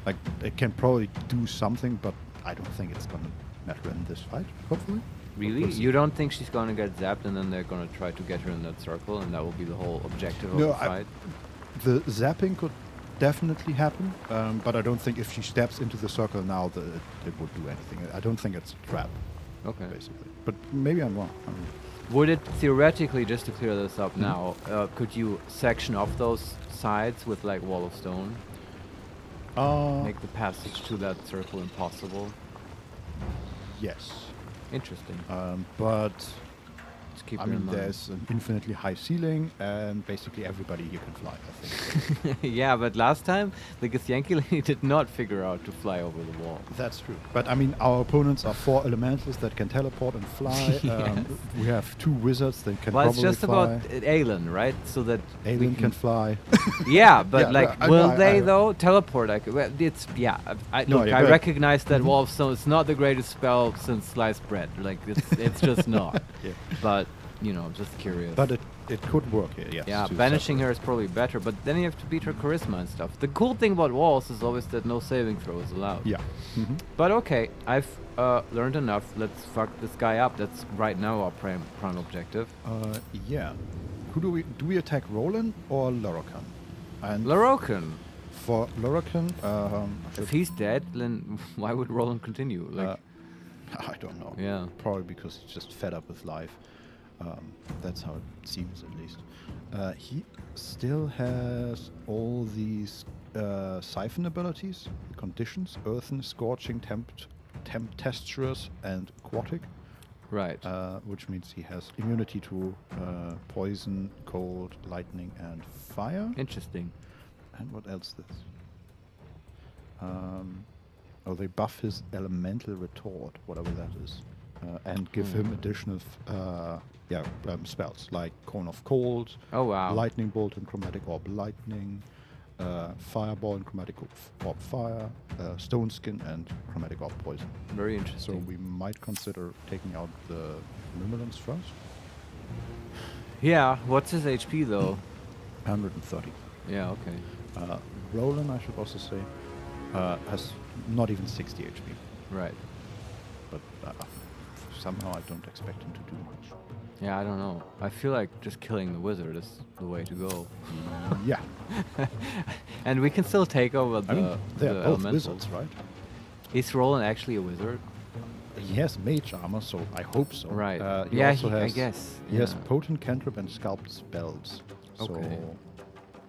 Like it can probably do something, but I don't think it's gonna matter in this fight. Hopefully. Really? We'll see. You don't think she's gonna get zapped and then they're gonna try to get her in that circle and that will be the whole objective of the fight? The zapping could definitely happen, but I don't think if she steps into the circle now that it would do anything. I don't think it's a trap, Okay. basically. But maybe I'm wrong. Would it theoretically, just to clear this up now, could you section off those sides with like wall of stone? Make the passage to that circle impossible? Yes. Interesting. But Just keep I it in mean, mind. there's an infinitely high ceiling, and basically everybody here can fly, I think. Yeah, but last time the Githyanki lady did not figure out to fly over the wall. That's true. But I mean, our opponents are 4 elementals that can teleport and fly. Yes. We have 2 wizards that can Well, it's probably just fly. about Aelin, right? So that we Aelin can fly. Yeah, but Yeah, like, I- will I- they I- though teleport? Like, well, it's I No, look, yeah, I but- recognize that Wall of Stone is not the greatest spell since sliced bread. Like, it's just not. Yeah. But you know, just curious. But it could work here, yes. yeah, to banishing separate. her is probably better. But then you have to beat her charisma and stuff. The cool thing about walls is always that no saving throw is allowed. Yeah. Mhm. But okay, I've learned enough. Let's fuck this guy up. That's right now our prime objective. Yeah. Who do we attack Roland or Lorican? And Larian. for Lorican, If he's dead, then why would Roland continue? Like, I don't know. Yeah. Probably because he's just fed up with life. That's how it seems, at least. He still has all these siphon abilities, conditions: earthen, scorching, tempestuous, and aquatic. Right. Which means he has immunity to poison, cold, lightning, and fire. Interesting. And what else this? They buff his elemental retort, whatever that is, and give him additional spells like Cone of Cold, Oh, wow. Lightning Bolt and Chromatic Orb Lightning, Fireball and Chromatic Orb Fire, Stone Skin and Chromatic Orb Poison. Very So interesting. we might consider taking out the Myrmidons first. Yeah, what's his HP, though? 130. Yeah, okay. Roland, I should also say, has not even 60 HP. Right. But somehow I don't expect him to do much. Yeah, I don't know. I feel like just killing the wizard is the way to go. Yeah. And we can still take over the, I mean, they're the both elementals. wizards, right? Is Roland actually a wizard? He has mage armor, so I hope so. Right. He Yeah, also I has, guess, He has yeah. potent cantrip and sculpt spells. Okay.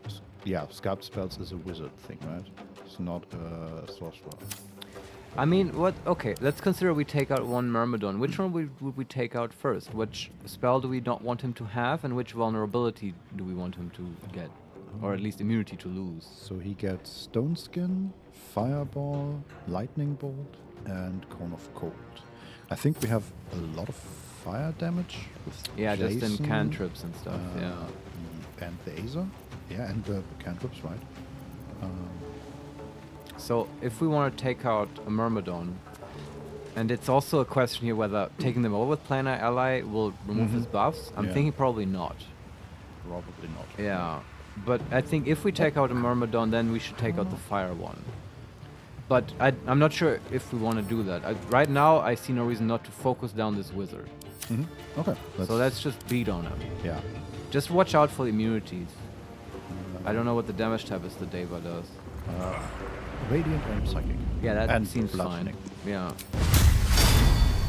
So, yeah, sculpt spells is a wizard thing, right? It's not a sorcerer. I mean, what? Okay, let's consider we take out one Myrmidon. Which one would we take out first? Which spell do we not want him to have, and which vulnerability do we want him to get? Or at least immunity to lose? So he gets Stone Skin, Fireball, Lightning Bolt, and Cone of Cold. I think we have a lot of fire damage with Yeah, just in Jason, cantrips and stuff, yeah. And the Azer. Yeah, and the cantrips, right? So if we want to take out a Myrmidon, and it's also a question here whether taking them over with Planar Ally will remove his buffs. I'm Yeah. thinking probably not. Probably not. Yeah, but I think if we take out a Myrmidon, then we should take out the fire one. But I'm not sure if we want to do that. Right now, I see no reason not to focus down this wizard. Okay. So let's just beat on him. Yeah. Just watch out for the immunities. I don't know what the damage type is the Deva does. Radiant and Psychic. Yeah, that and seems fine. bludgeoning. Yeah.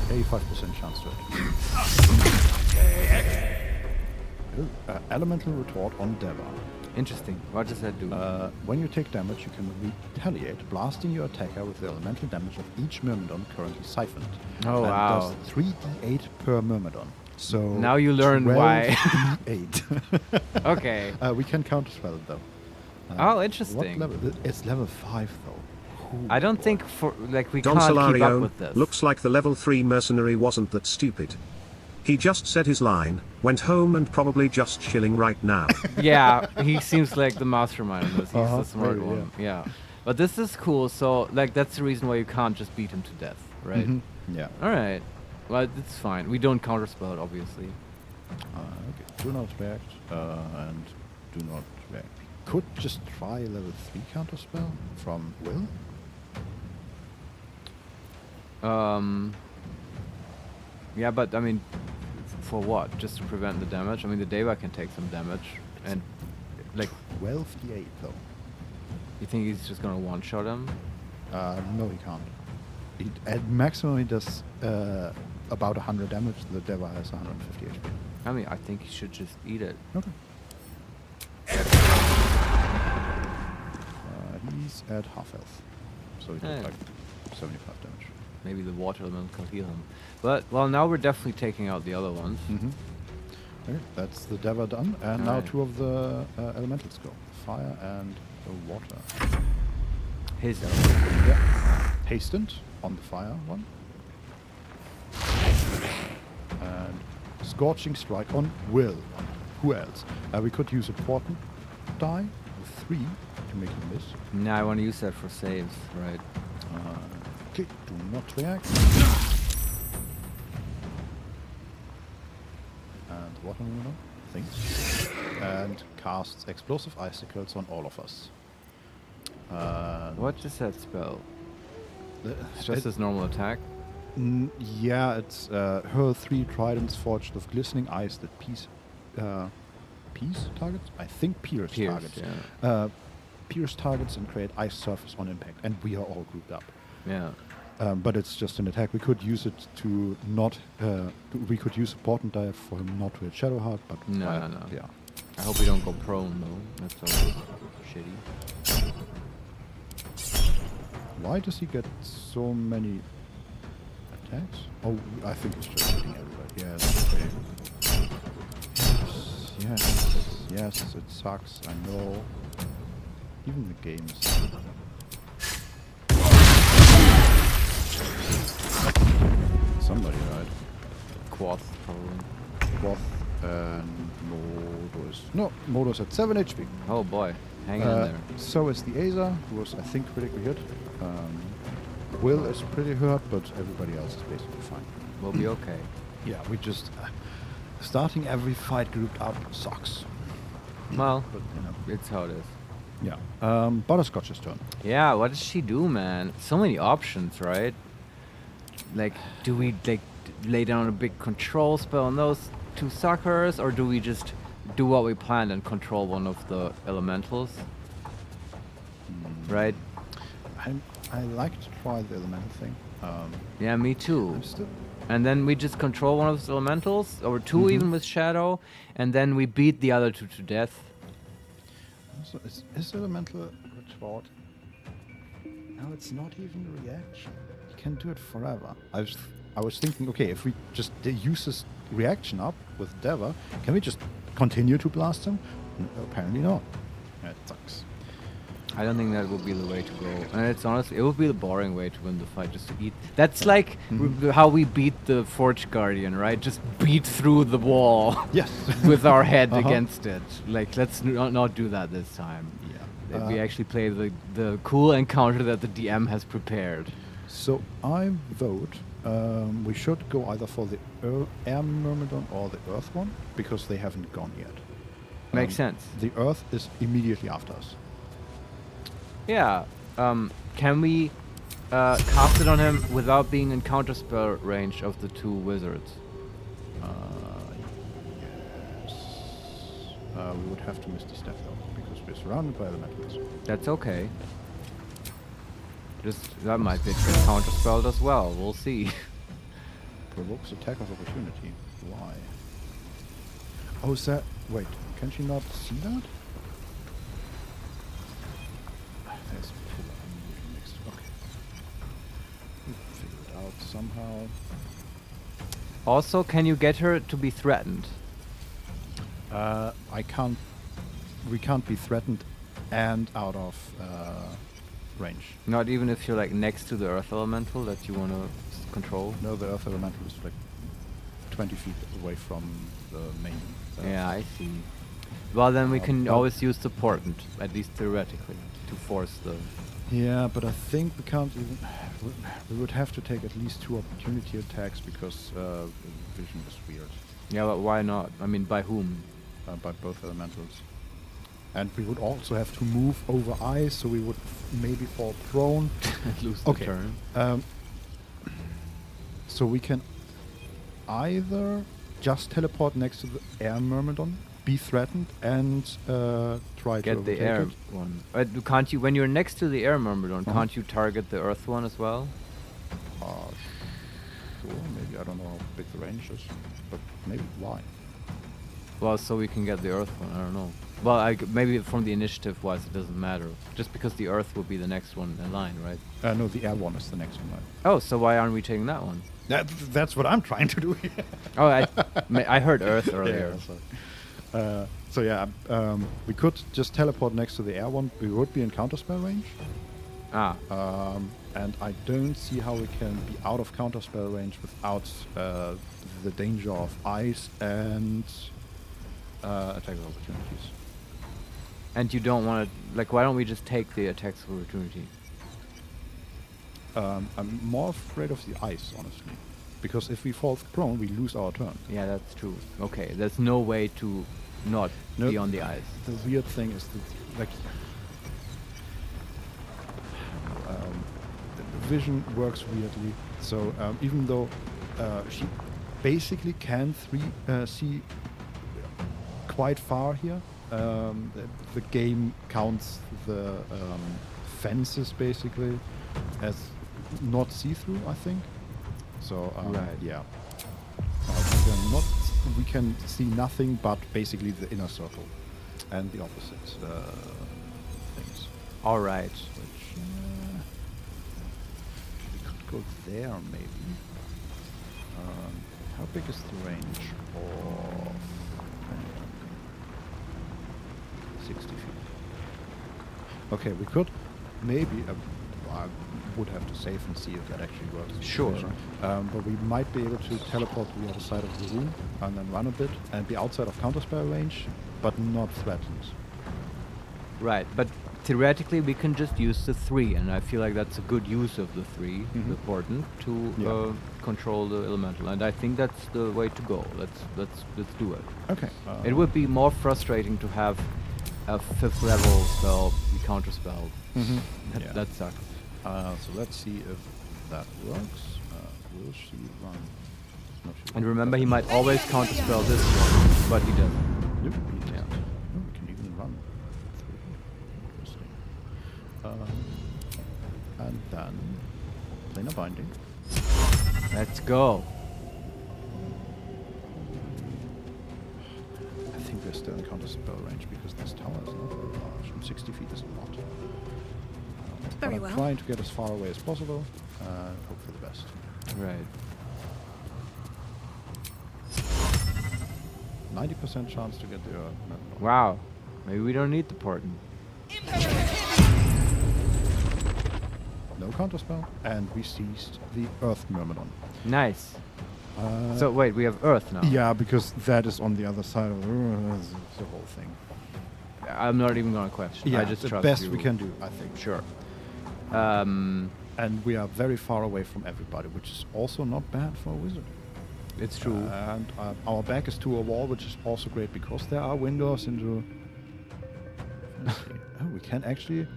85% chance to hit. Elemental Retort on Deva. Interesting. What does that do? When you take damage, you can retaliate, blasting your attacker with the elemental damage of each Myrmidon currently siphoned. Oh, and wow. does 3d8 per Myrmidon. So Now you learn why. 8. Okay. We can counterspell it though. Oh, interesting. What level? It's level 5 though. Ooh, I don't boy. think we Don can't keep up Solarion, with this. looks like the level 3 mercenary wasn't that stupid. He just said his line, went home and probably just chilling right now. Yeah, he seems like the mastermind in this. He's the smart maybe, one. Yeah. But this is cool, so like that's the reason why you can't just beat him to death, right? Yeah. Alright. Well, it's fine. We don't counterspell it, obviously. Okay. Do not react and do not react. We could just try level 3 counterspell from Will. Yeah, but I mean, for what? Just to prevent the damage? I mean, the Deva can take some damage. And, like, 12d8 though. you think he's just gonna one-shot him? No, he can't. At maximum, he does about 100 damage. The Deva has 150 HP. I mean, I think he should just eat it. Okay. He's at half health, so he does Yeah. like 75 damage. Maybe the water element can heal him. But, well, now we're definitely taking out the other ones. Okay, that's the Deva done, and now Alright. 2 of the elementals go: fire and the water. His Yeah. Hastened on the fire one. And Scorching Strike on Will. Who else? We could use a portent die with 3 to make him miss. Now I want to use that for saves, right? Okay, do not react. And what am I Things. And casts Explosive Icicles on all of us. What is that spell? the- It's just his normal attack? Yeah, it's hurl 3 tridents forged of glistening ice that pierce targets? I think pierce targets. Yeah. Pierce targets and create ice surface on impact, and we are all grouped up. Yeah. But it's just an attack. We could use it to not. We could use a portent dive for him not to hit Shadowheart, but No. Yeah. I hope we don't go prone though. That's always shitty. Why does he get so many attacks? Oh, I think he's just hitting everybody. Yes. Okay. Yes. It sucks. I know. Even the games. Somebody died. Quoth, probably. Quoth and Modus. No, Modus at 7 HP. Oh boy, hang in there. So is the Aza, who was, I think, critically hit. Will is pretty hurt, but everybody else is basically fine. We'll be okay. Yeah, we just... starting every fight grouped up sucks. Well, But, you know. it's how it is. Yeah. Butterscotch's turn. Yeah, what does she do, man? So many options, right? Like, do we lay down a big control spell on those two suckers, or do we just do what we planned and control one of the elementals? Right? I like to try the elemental thing. Yeah, me too. I'm still... And then we just control one of those elementals, or two even with Shadow, and then we beat the other two to death. So is elemental retort? No, it's not even a reaction. You can do it forever. I was thinking, okay, if we just use this reaction up with Deva, can we just continue to blast him? Apparently not. That sucks. I don't think that would be the way to go. And it's honestly, it would be the boring way to win the fight, just to eat. That's like how we beat the Forge Guardian, right? Just beat through the wall. Yes. with our head against it. Like, let's not do that this time. Yeah. We actually play the cool encounter that the DM has prepared. So I vote we should go either for the Air Myrmidon or the Earth one, because they haven't gone yet. Makes sense. The Earth is immediately after us. Yeah. Can we cast it on him without being in counterspell range of the two wizards? Yes. We would have to miss the step though, because we're surrounded by elementals. That's okay. That might be counterspelled as well. We'll see. Provokes attack of opportunity. Why? Oh, is that... Wait, can she not see that? There's next. Okay. We'll figure it out somehow. Also, can you get her to be threatened? I can't... We can't be threatened and out of range. Not even if you're like next to the earth elemental that you want to control? No, the earth elemental is like 20 feet away from the main. Yeah, I see. Well, then we can but always use the portent, at least theoretically, to force the... Yeah, but I think we can't even... We would have to take at least 2 opportunity attacks because vision is weird. Yeah, but why not? I mean, by whom? By both elementals. And we would also have to move over ice, so we would maybe fall prone. Lose the turn. So we can either just teleport next to the air myrmidon, be threatened, and try to get the air one. Can't you, when you're next to the air myrmidon, can't you target the earth one as well? Sure, maybe. I don't know how big the range is, but maybe. Why? Well, so we can get the earth one, I don't know. Well, maybe from the initiative wise it doesn't matter. Just because the earth will be the next one in line, right? No, the air one is the next one. Right? Oh, so why aren't we taking that one? That's what I'm trying to do here. Oh, I heard earth earlier. Yeah, we could just teleport next to the air one. We would be in counterspell range. And I don't see how we can be out of counterspell range without the danger of ice and attack of opportunities. And you don't want to, like, why don't we just take the attacks of opportunity? I'm more afraid of the ice, honestly. Because if we fall prone, we lose our turn. Yeah, that's true. Okay, there's no way to not be on the ice. The weird thing is that, like, the vision works weirdly. So even though she basically can see quite far here, the game counts the fences basically as not see-through, I think. So Right. yeah, we can see nothing but basically the inner circle and the opposite things. All right. Which we could go there maybe. How big is the range of 60 feet? Okay, we could maybe. I would have to save and see if that actually works. Sure. But we might be able to teleport to the other side of the room and then run a bit and be outside of counterspell range, but not threatened. Right, but theoretically we can just use the 3, and I feel like that's a good use of the 3, the portent, to control the elemental, and I think that's the way to go. Let's do it. Okay. It would be more frustrating to have a 5th level spell be counterspelled. That sucks. So let's see if that works. Will she run? No, she And won't. remember, he might always counterspell this one, but he doesn't. Nope, he doesn't. Oh, we can even run through. Interesting. And then planar binding. Let's go. I think we're still in counter spell range because this tower is not very large. And 60 feet is a lot. Very but well. I'm trying to get as far away as possible and hope for the best. Right. 90% chance to get the Wow. Maybe we don't need the portent. no counterspell, and we seized the Earth Myrmidon. Nice. So wait, we have Earth now. Yeah, because that is on the other side of the whole thing. I'm not even gonna question. Yeah, I just the trust best you. we can do, I think. Sure. And we are very far away from everybody, which is also not bad for a wizard. It's true. And our back is to a wall, which is also great because there are windows into. Let's see. Oh, we can actually.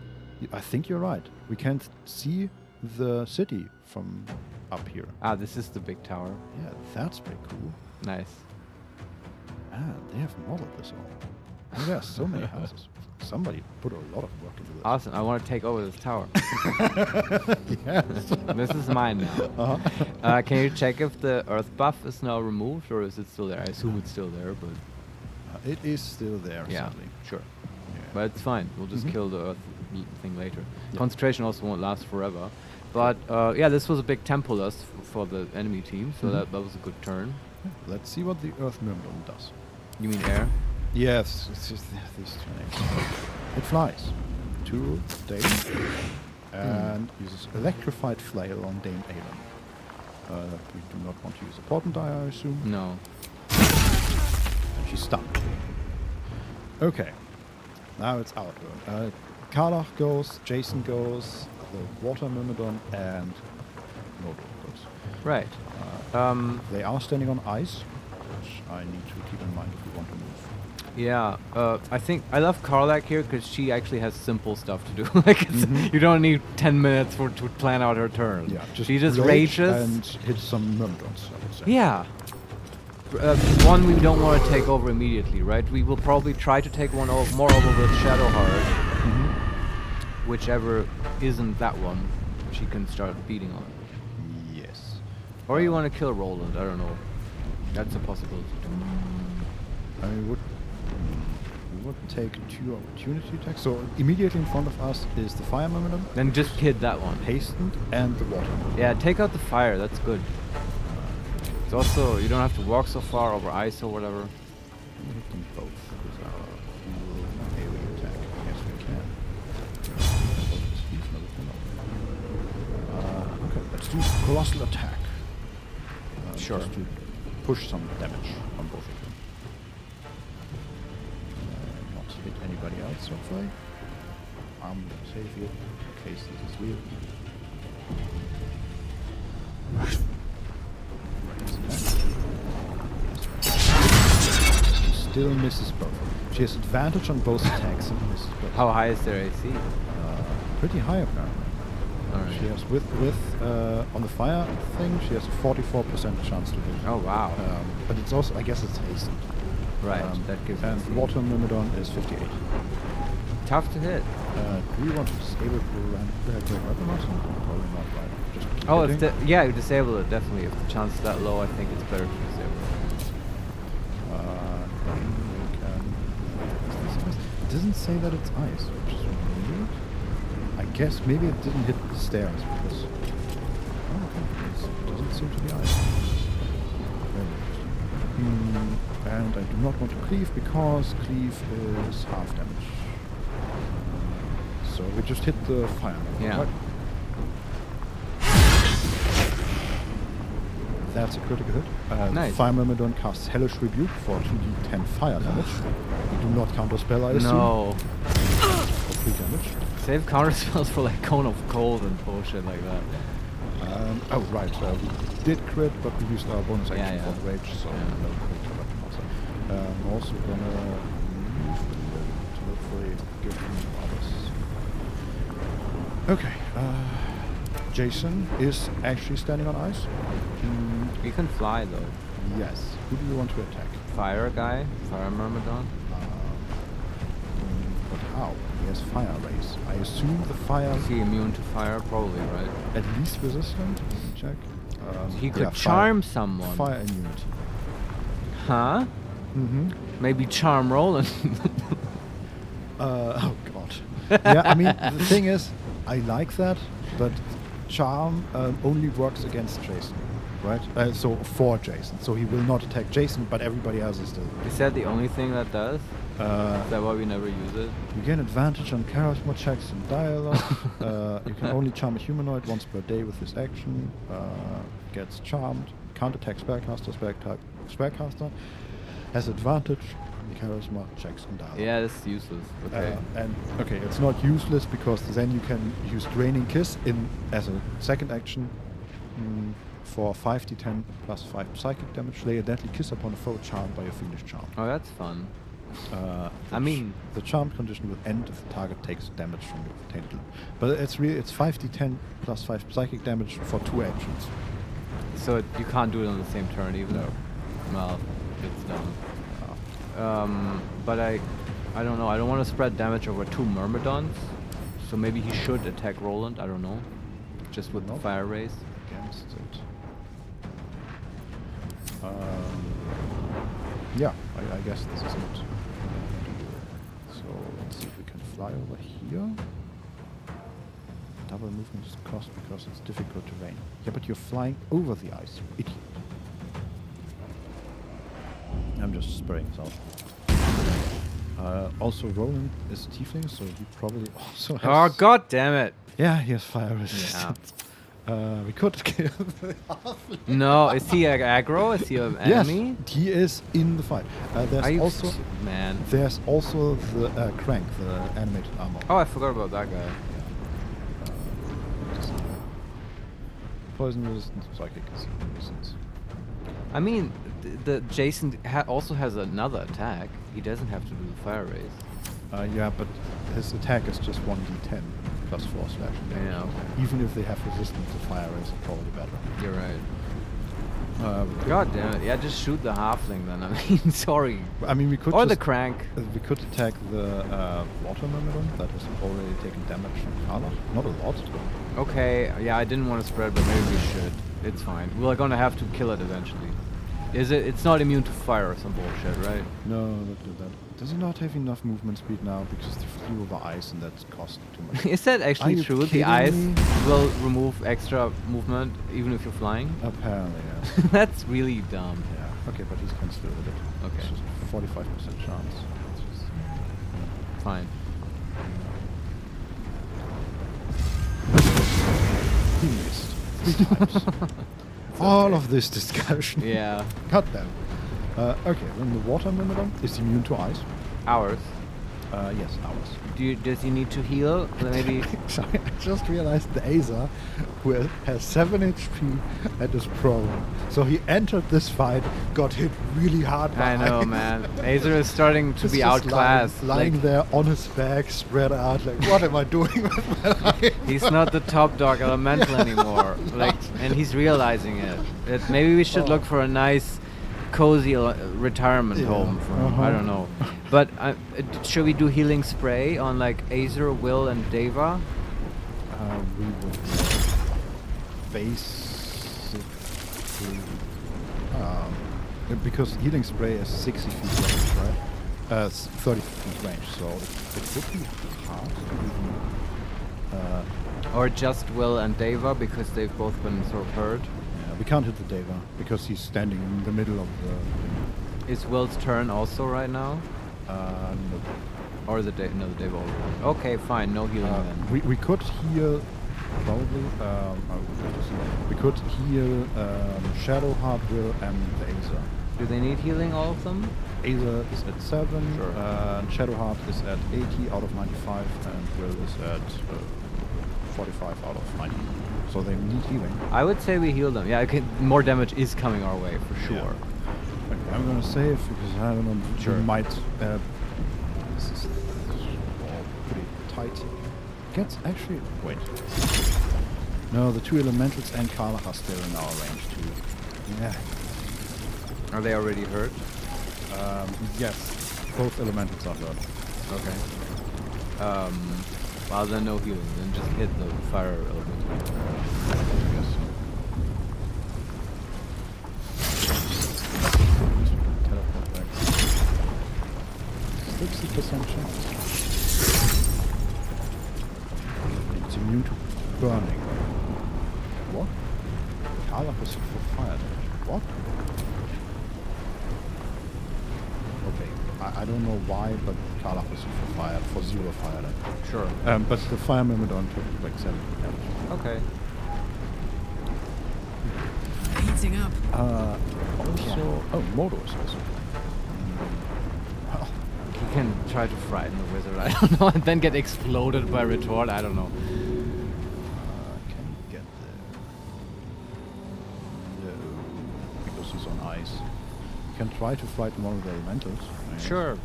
I think you're right. We can see the city from up here. This is the big tower. Yeah, that's pretty cool. Nice. They have modeled this all. There are so many houses. Somebody put a lot of work into this. Awesome. I want to take over this tower. Yes. This is mine now. Can you check if the Earth buff is now removed, or is it still there? I assume it's still there, but It is still there, yeah, sadly. sure. Yeah. But it's fine. We'll just kill the Earth thing later. Yeah. Concentration also won't last forever. But yeah, this was a big Tempulus for the enemy team, so that was a good turn. Let's see what the Earth Myrmidon does. You mean air? Yes, it's just these two names. It flies to Dane and uses electrified flail on Dame Aelin. We do not want to use a portent die, I assume. No. And she's stunned. Okay. Now it's our turn. Karlach goes, Jason goes, the Water Myrmidon, and Noble goes. Right. They are standing on ice, which I need to keep in mind if we want to move. Yeah, I think I love Karlach here because she actually has simple stuff to do. Like you don't need 10 minutes to plan out her turn. Yeah, she just rage rages and hit some Myrmidons, I would say. Yeah. One we don't want to take over immediately, right? We will probably try to take one more over with Shadowheart. Whichever isn't that one, she can start beating on. Yes. Or you want to kill Roland, I don't know. That's a possibility too. I mean, we would take 2 opportunity attacks. So immediately in front of us is the Fire Myrmidon, Then just hit that one. Hastened, and the Water Myrmidon. Yeah, take out the fire, that's good. It's also, you don't have to walk so far over ice or whatever. We hit them both with our melee attack. Yes, we can. Okay, let's do Colossal Attack. Sure. Just to push some damage on both of them. Not hit anybody else, hopefully. Save you in case this is real. She still misses both. She has advantage on both attacks and misses both. How high is their AC? Pretty high apparently. Alright. She has with on the fire thing, she has a 44% chance to hit. Oh wow. But it's also, I guess it's hastened. Right, that gives And AC. Water Myrmidon is 58. Tough to hit. Do we want to disable Great Weapon or something? Probably not, right? Just Oh, if hitting. yeah, you disable it definitely. If the chance is that low, I think it's better to disable it. Then we can. Is this ice? It doesn't say that it's ice, which is weird. I guess maybe it didn't hit the stairs because. Oh, okay. It doesn't seem to be ice. Very interesting. And I do not want to cleave because cleave is half damage. So we just hit the fire. Yeah. Right? That's a critical hit. Nice. Fire Myrmidon casts Hellish Rebuke for 2d10 fire damage. We do not counter spell, I assume. No. For 3 damage. Save counter spells for like Cone of Cold and bullshit like that. Oh, right. We did crit, but we used our bonus action Yeah, for the rage, so no crit to weapon also. I'm also gonna move to hopefully give him others. Okay. Jason is actually standing on ice. You can fly though. Yes. Who do you want to attack? Fire guy, Fire Myrmidon. But how? He has fire rays. I assume the fire Is he immune to fire? Probably, right? at least resistant. Let me check. He could yeah, charm someone. Fire immunity. Huh? Mm-hmm. Maybe charm Roland. Oh god. Yeah, I mean the thing is, I like that, but charm only works against Jason, right? So for Jason, so he will not attack Jason, but everybody else is still. Is that the only thing that does? Is that why we never use it? You gain advantage on charisma checks and dialogue. You can only charm a humanoid once per day with this action. Gets charmed. Can't attack spellcaster. Spellcaster has advantage on charisma checks and dialogue. Yeah, that's useless. Okay. Okay, it's not useless because then you can use Draining Kiss as a second action for 5d10 plus 5 psychic damage. Lay a deadly kiss upon a foe charmed by a fiendish charm. Oh, that's fun. I mean, the charmed condition will end if the target takes damage from your tentacle. But it's 5d10 plus 5 psychic damage for 2 actions. So you can't do it on the same turn even? No. Well, it's dumb. But I don't know. I don't want to spread damage over 2 Myrmidons. So maybe he should attack Roland. I don't know. Just with the fire rays. Against it. Yeah, I guess this is it. So let's see if we can fly over here. Double movement is cost because it's difficult terrain. Yeah, but you're flying over the ice, you idiot. I'm just spraying this out. Also, Roland is a tiefling, so he probably also has... Oh, god damn it. Yeah, he has fire resistance. We could kill the halfling. No, is he aggro? Is he an enemy? Yes, he is in the fight. There's also man. There's also the Crank, the animated armor. Oh, I forgot about that guy. Poison resistance, psychic resistance. I mean, the Jason also has another attack. He doesn't have to do the fire rays. Yeah, but his attack is just 1d10 plus 4 slashing damage. Yeah, okay. Even if they have resistance to fire rays, it's probably better. You're right. God damn it! Yeah, just shoot the halfling then. I mean, sorry. I mean, we could. Or just the crank. We could attack the water myrmidon that has already taken damage from Carla. Not a lot. Okay. Yeah, I didn't want to spread, but maybe we should. It's fine. We're gonna have to kill it eventually. Is it? It's not immune to fire or some bullshit, right? No, don't do that. Does it not have enough movement speed now because they flew over ice and that's cost too much? Is that actually true? The ice me? will remove extra movement even if you're flying? Apparently, yes. That's really dumb. Yeah. Okay, but he's can still hit it. Okay. It's just 45% chance. It's just fine. He missed 3 times. All of this discussion. Yeah. Cut them. Okay, then the water myrmidon is immune to ice. Ours. Yes, ours. Does he need to heal? Maybe. Sorry, I just realized the Azer, who has 7 HP and is prone. So he entered this fight, got hit really hard by I know, ice. man. Azer is starting to be just outclassed. Lying like, there on his back, spread out, like, what am I doing with my life? He's not the top dog elemental anymore. Like, and he's realizing it. Maybe we should look for a nice, cozy retirement home for him. I don't know. But should we do healing spray on like Azer, Will, and Deva? We would. basically, because healing spray is 60 feet range, right? 30 feet range, so it would be hard to even. Or just Will and Deva, because they've both been sort of hurt. Yeah, we can't hit the Deva because he's standing in the middle of the. Is Will's turn also right now? No. Or the Deva? No, the Deva. Okay, fine. No healing then. We could heal. Probably. We could heal Shadowheart, Will, and Aza. Do they need healing, all of them? Aza is at 7, Sure. Shadowheart is at 80 out of 95, and Will is at 45 out of 90. So they need healing. I would say we heal them. Yeah, more damage is coming our way, for sure. Yeah. Okay, I'm gonna save, because I don't know, Sure. you might... this is all pretty tight. Gets actually... Wait. No, the 2 elementals and Karlach are still in our range too. Yeah. Are they already hurt? Yes. Both elementals are hurt. Okay. Well, then no healing. Then just hit the fire element. Yes. Teleport back. 60% chance. It's immune to burning. What? Karlach is for fire damage. What? Okay, I don't know why, but Karlach is for 0 fire damage. Sure. But the fire myrmidon took like 70 damage. Okay. Heating up. Also, oh, Modo is also. Well, He can try to frighten the wizard, I don't know, and then get exploded by retort, I don't know. can he get there? No, because he's on ice. You can try to frighten one of the elementals. I guess. Sure.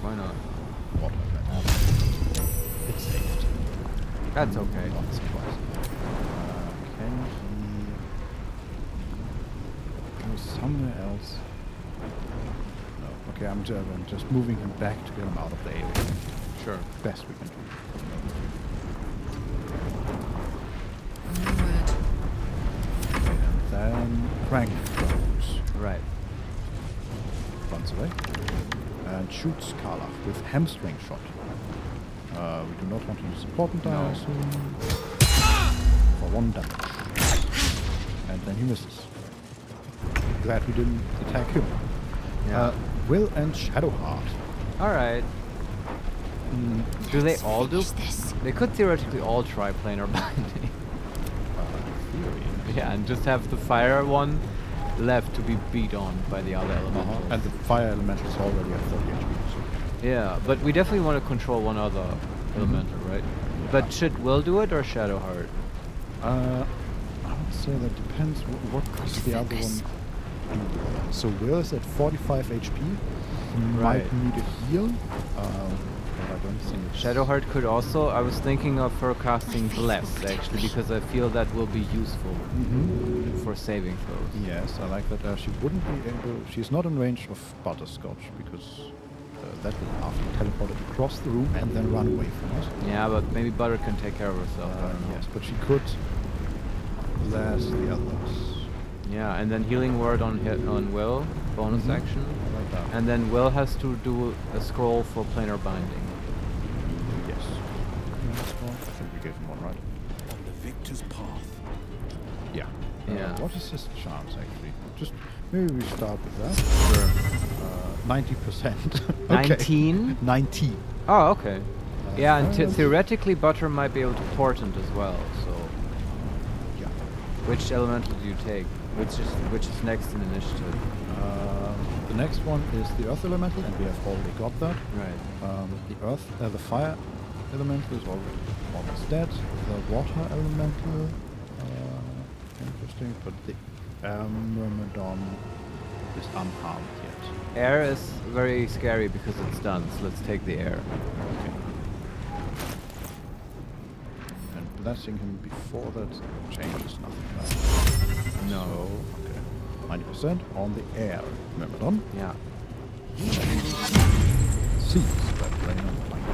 Why not? Water elemental. It's saved. That's okay. Not surprised. Can he go somewhere else? No. Okay, I'm just moving him back to get him out of the area. Sure. Best we can do. Okay, and then Crank goes. Right. Runs away. And shoots Karlach with hamstring shot. We do not want to use important die, I assume. For 1 damage. And then he misses. Glad we didn't attack him. Yeah. Will and Shadowheart. Alright. Do they all do? Finish this. They could theoretically all try planar binding. Theory. Yeah, and just have the fire one left to be beat on by the other elementals. And the fire elemental is already at 30 HP. So. Yeah, but we definitely want to control one other elemental, right? Yeah. But should Will do it or Shadowheart? I would say that depends what is the other one. So Will is at 45 HP. He might need a heal. But I don't think it's... Shadowheart could also. I was thinking of her casting Bless, actually, because I feel that will be useful for saving throws. Yes, I like that. She wouldn't be able... She's not in range of Butterscotch, because that will have to teleport it across the room and then run away from us. Yeah, but maybe Butter can take care of herself. I don't know. Yes, but she could blast the others. Yeah, and then healing word on Will, bonus action. Like that. And then Will has to do a scroll for planar binding. Yes. I think we gave him one, right? On the victor's path. Yeah. Yeah. What is his chance, actually? Just maybe we start with that. Sure. 90%. 19? 19. Oh, okay. Yeah, and theoretically Butter might be able to portent as well, so... Yeah. Which elemental do you take? Which is next in initiative? The next one is the Earth Elemental, and we have already got that. Right. The Fire Elemental is already almost dead. The Water Elemental, interesting, but the Myrmidon is unharmed yet. Air is very scary because it's done, so let's take the air. Okay. And blessing him before that changes nothing, right? No. So, okay. 90% on the air. Myrmidon. Yeah. Sees that rain on flank.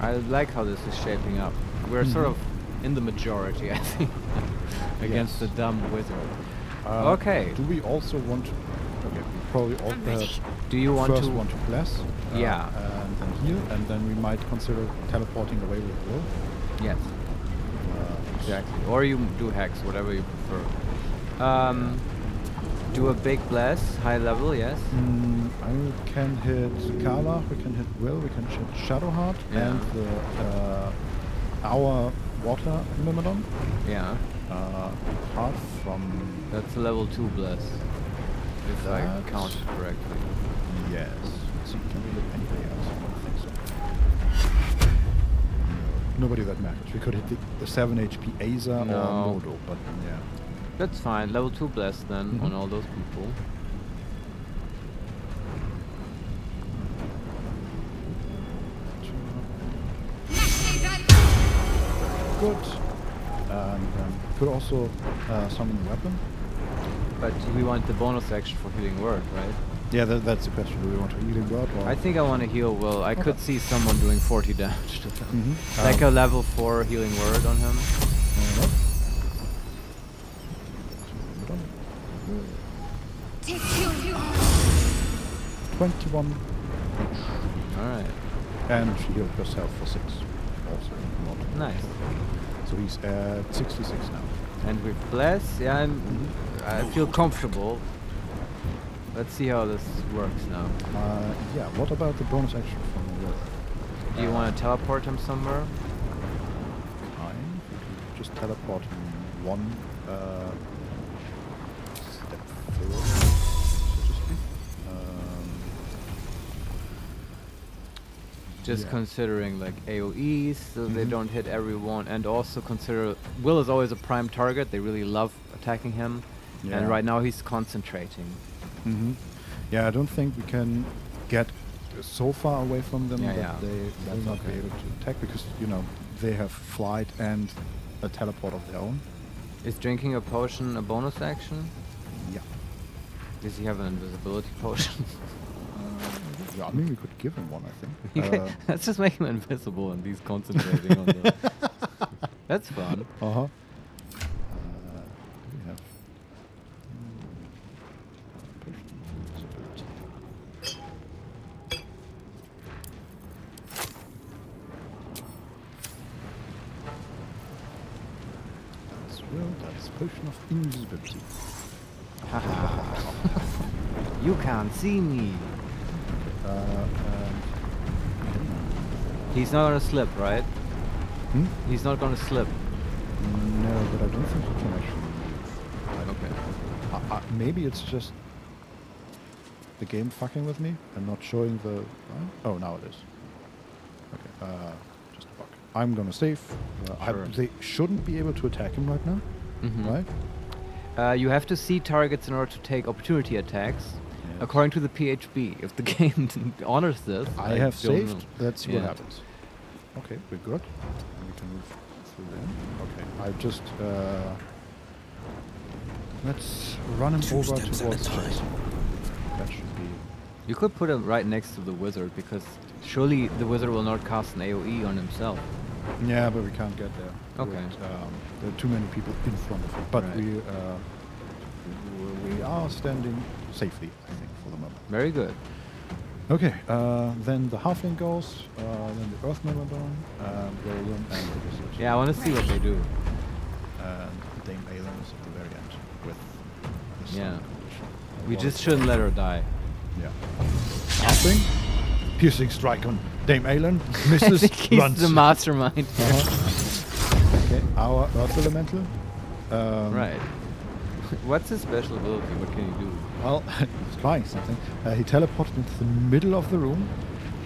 I like how this is shaping up. We're sort of in the majority, I think. against Yes. the dumb wizard. Okay. Do we also want to... Okay, we probably I'm ready. Do you want first to? want to bless. Yeah. And then heal, and then we might consider teleporting away with will. Yes. Exactly. Or you do hex, whatever you prefer. Do a big bless, high level, yes. I can hit Kala, we can hit Will, we can hit Shadowheart, Yeah. and our water Myrmidon. Yeah. Apart from... That's a level 2 bless. If I That- counted correctly. Yes. Let's see, can we hit anybody else? I don't think so. No, nobody that matters. We could hit the 7 HP Aza No. or Modo, but yeah. That's fine. Level 2 bless then on all those people. Good. And could also summon a weapon. But we want the bonus action for healing word, right? Yeah, that's the question. Do we want to healing word or... I think I want to heal Will. I could see someone doing 40 damage to him. Mhm. Like a level 4 healing word on him. 21. Alright. And she healed herself for 6. Also not. Nice. So he's at 66 now. And with bless, yeah, I feel comfortable. Let's see how this works now. Yeah, what about the bonus action from Will? Do you want to teleport him somewhere? Kind. We can just teleport him one step forward, so to speak. Just Yeah. considering like AoEs, so they don't hit everyone, and also consider Will is always a prime target. They really love attacking him, Yeah. and right now he's concentrating. Yeah, I don't think we can get so far away from them Yeah, that yeah. they will not be able to attack because, you know, they have flight and a teleport of their own. Is drinking a potion a bonus action? Yeah. Does he have an invisibility potion? Yeah, I mean, we could give him one, I You think. can- Let's just make him invisible and he's concentrating on the... That's fun. Uh-huh. We have... potion of invisibility. That's will, that's potion of invisibility. You can't see me. And He's not gonna slip, right? He's not gonna slip. no, but I don't think he can actually move. Okay. Maybe it's just the game fucking with me and not showing the... Oh, now it is. Okay, just a bug. I'm gonna save. Sure. They shouldn't be able to attack him right now, right? You have to see targets in order to take opportunity attacks. Yes. According to the PHP, if the game honors this, I have don't saved. know. Let's see what Yeah. happens. Okay, we're good. We can move through there. Okay, I just... let's run him over steps at a towards time. Jason. That should be... You could put him right next to the wizard because surely the wizard will not cast an AoE on himself. Yeah, but we can't get there. Okay. There are too many people in front of him. But Right. we are standing safely, I think, for the moment. Very good. Okay, then the Halfling goes, then the Earth Myrmidon, Roland, and the Wizard. Yeah, I want to see what they do. And Dame Aelin is at the very end with the Yeah. sun condition. We Or- just shouldn't let her die. Yeah. Halfling, piercing strike on Dame Aelin, I misses, think he's runs. the mastermind. Okay, our Earth Elemental. Right. What's his special ability? What can he do? Well, he's trying something. He teleported into the middle of the room.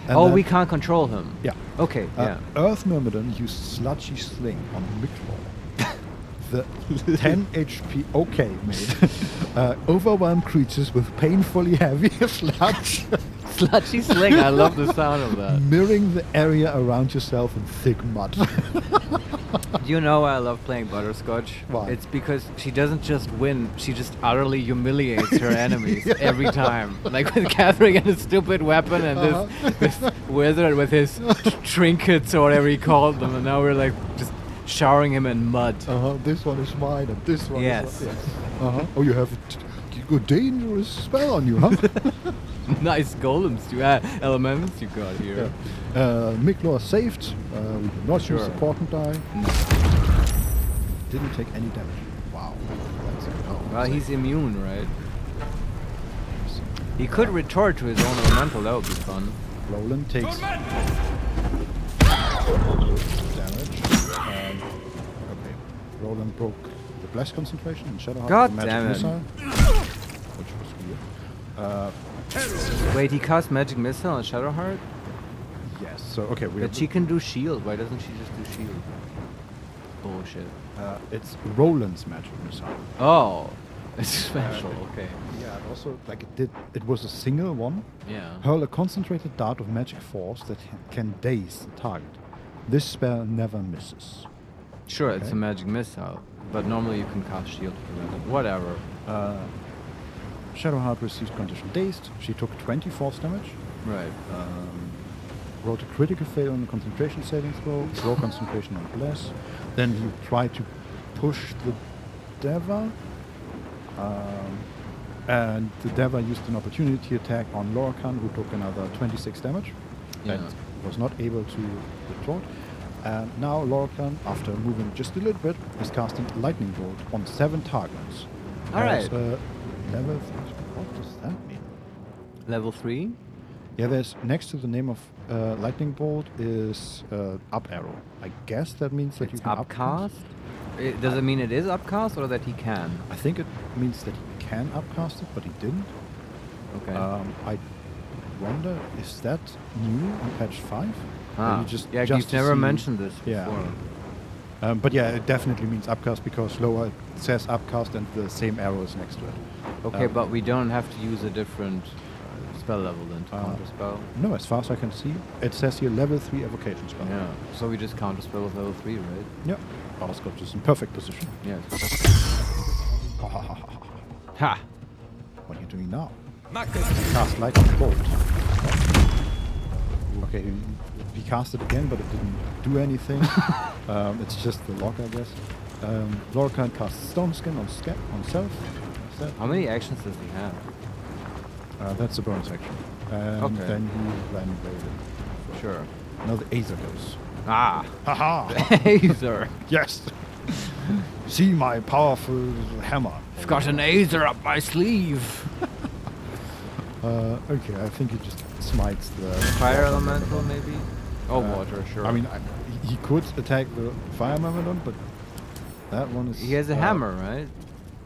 and Oh, then- we can't control him. Yeah. Okay, yeah. Earth Myrmidon used Sludgy Sling on Mictol. The 10 HP OK made. Overwhelm creatures with painfully heavy sludge. Sludgy Sling, I love the sound of that. Mirroring the area around yourself in thick mud. Do you know why I love playing Butterscotch? Why? It's because she doesn't just win, she just utterly humiliates her enemies every time. Like with Catherine and his stupid weapon and this wizard with his trinkets or whatever he called them, and now we're like just showering him in mud. This one is mine, and this one Yes. is mine. Oh, you have a dangerous spell on you, huh? Nice golems, elements you got here. Miklor saved. We did not use the portent die. Didn't take any damage. Wow. Well, he's immune, right? He could retort to his own elemental, that would be fun. Roland takes damage. Okay. Roland broke the blast concentration and Shadowheart. God magic damn it. missile, which was weird. Wait, he cast magic missile on Shadowheart? Yes. So okay, But she can do shield. Why doesn't she just do shield? Bullshit. It's Roland's magic missile. Oh, it's special. Okay. Yeah. Also, like it was a single one. Yeah. Hurl a concentrated dart of magic force that can daze the target. This spell never misses. Sure, it's Okay. a magic missile, but normally you can cast shield to prevent it. Whatever. Shadowheart received condition dazed. She took 20 force damage. Right. Rolled a critical fail on the concentration saving throw. Low concentration on bless. Then he tried to push the Deva. And the Deva used an opportunity attack on Lorcan, who took another 26 damage. Yeah. And was not able to retort. And now Lorcan, after moving just a little bit, is casting Lightning Bolt on 7 targets. Alright. Level 3. What does that mean? Level 3? Yeah, there's next to the name of Lightning Bolt is up arrow. I guess that means that It's you can upcast? Does it mean it is upcast or that he can? I think it means that he can upcast it, but he didn't. Okay. I wonder, is that new in patch 5? Ah, yeah, just you've to never see- mentioned this Yeah. before. But yeah, it definitely means upcast because lower it says upcast and the same arrow is next to it. Okay, but we don't have to use a different spell level then to counter spell. No, as far as I can see, it says here level 3 evocation spell. Yeah, so we just counter spell with level 3, right? Yep. Butterscotch is in perfect position. Yes. Ha ha ha ha. Ha! What are you doing now? Cast Lightning Bolt. Okay, he cast it again, but it didn't do anything. It's just the lock, I guess. Lorcan casts Stone Skin on self. What's that? How many actions does he have? That's the bonus action. And Okay. then he ran away. Sure. Now the Aether goes. Ah! Haha! Aether! Yes! See my powerful hammer. I've got an Aether up my sleeve! Okay, I think he just smites the Fire water elemental, myrmidon. maybe? Oh, water, sure. I mean, he could attack the fire myrmidon, but that one is... he has a hammer, right?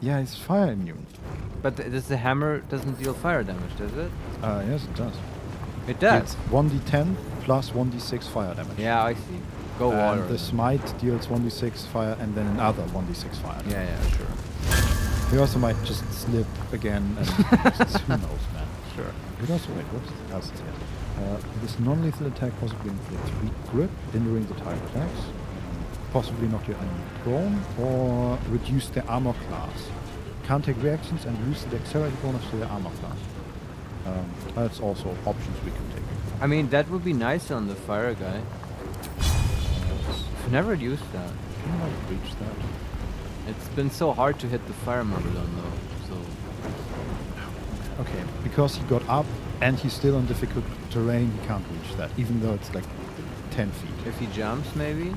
Yeah, he's fire immune. But does the hammer doesn't deal fire damage, does it? Yes, it does. It does. It's 1d10 plus 1d6 fire damage. Yeah, I see. Go And water. the then. smite deals 1d6 fire and then another 1d6 fire damage. Yeah, sure. He also might just slip again and who knows, man. Sure. But also, wait, what else is here? This non-lethal attack possibly inflicts weak grip, hindering the target attacks, possibly knock your enemy prone, or reduce their armor class. Can't take reactions and lose the dexterity bonus to their armor class. That's also options we can take. I mean, that would be nice on the fire guy. I've never used that. Can I reach that? It's been so hard to hit the fire myrmidon though, so... Okay, because he got up and he's still on difficult terrain, he can't reach that, even though it's like 10 feet. If he jumps, maybe?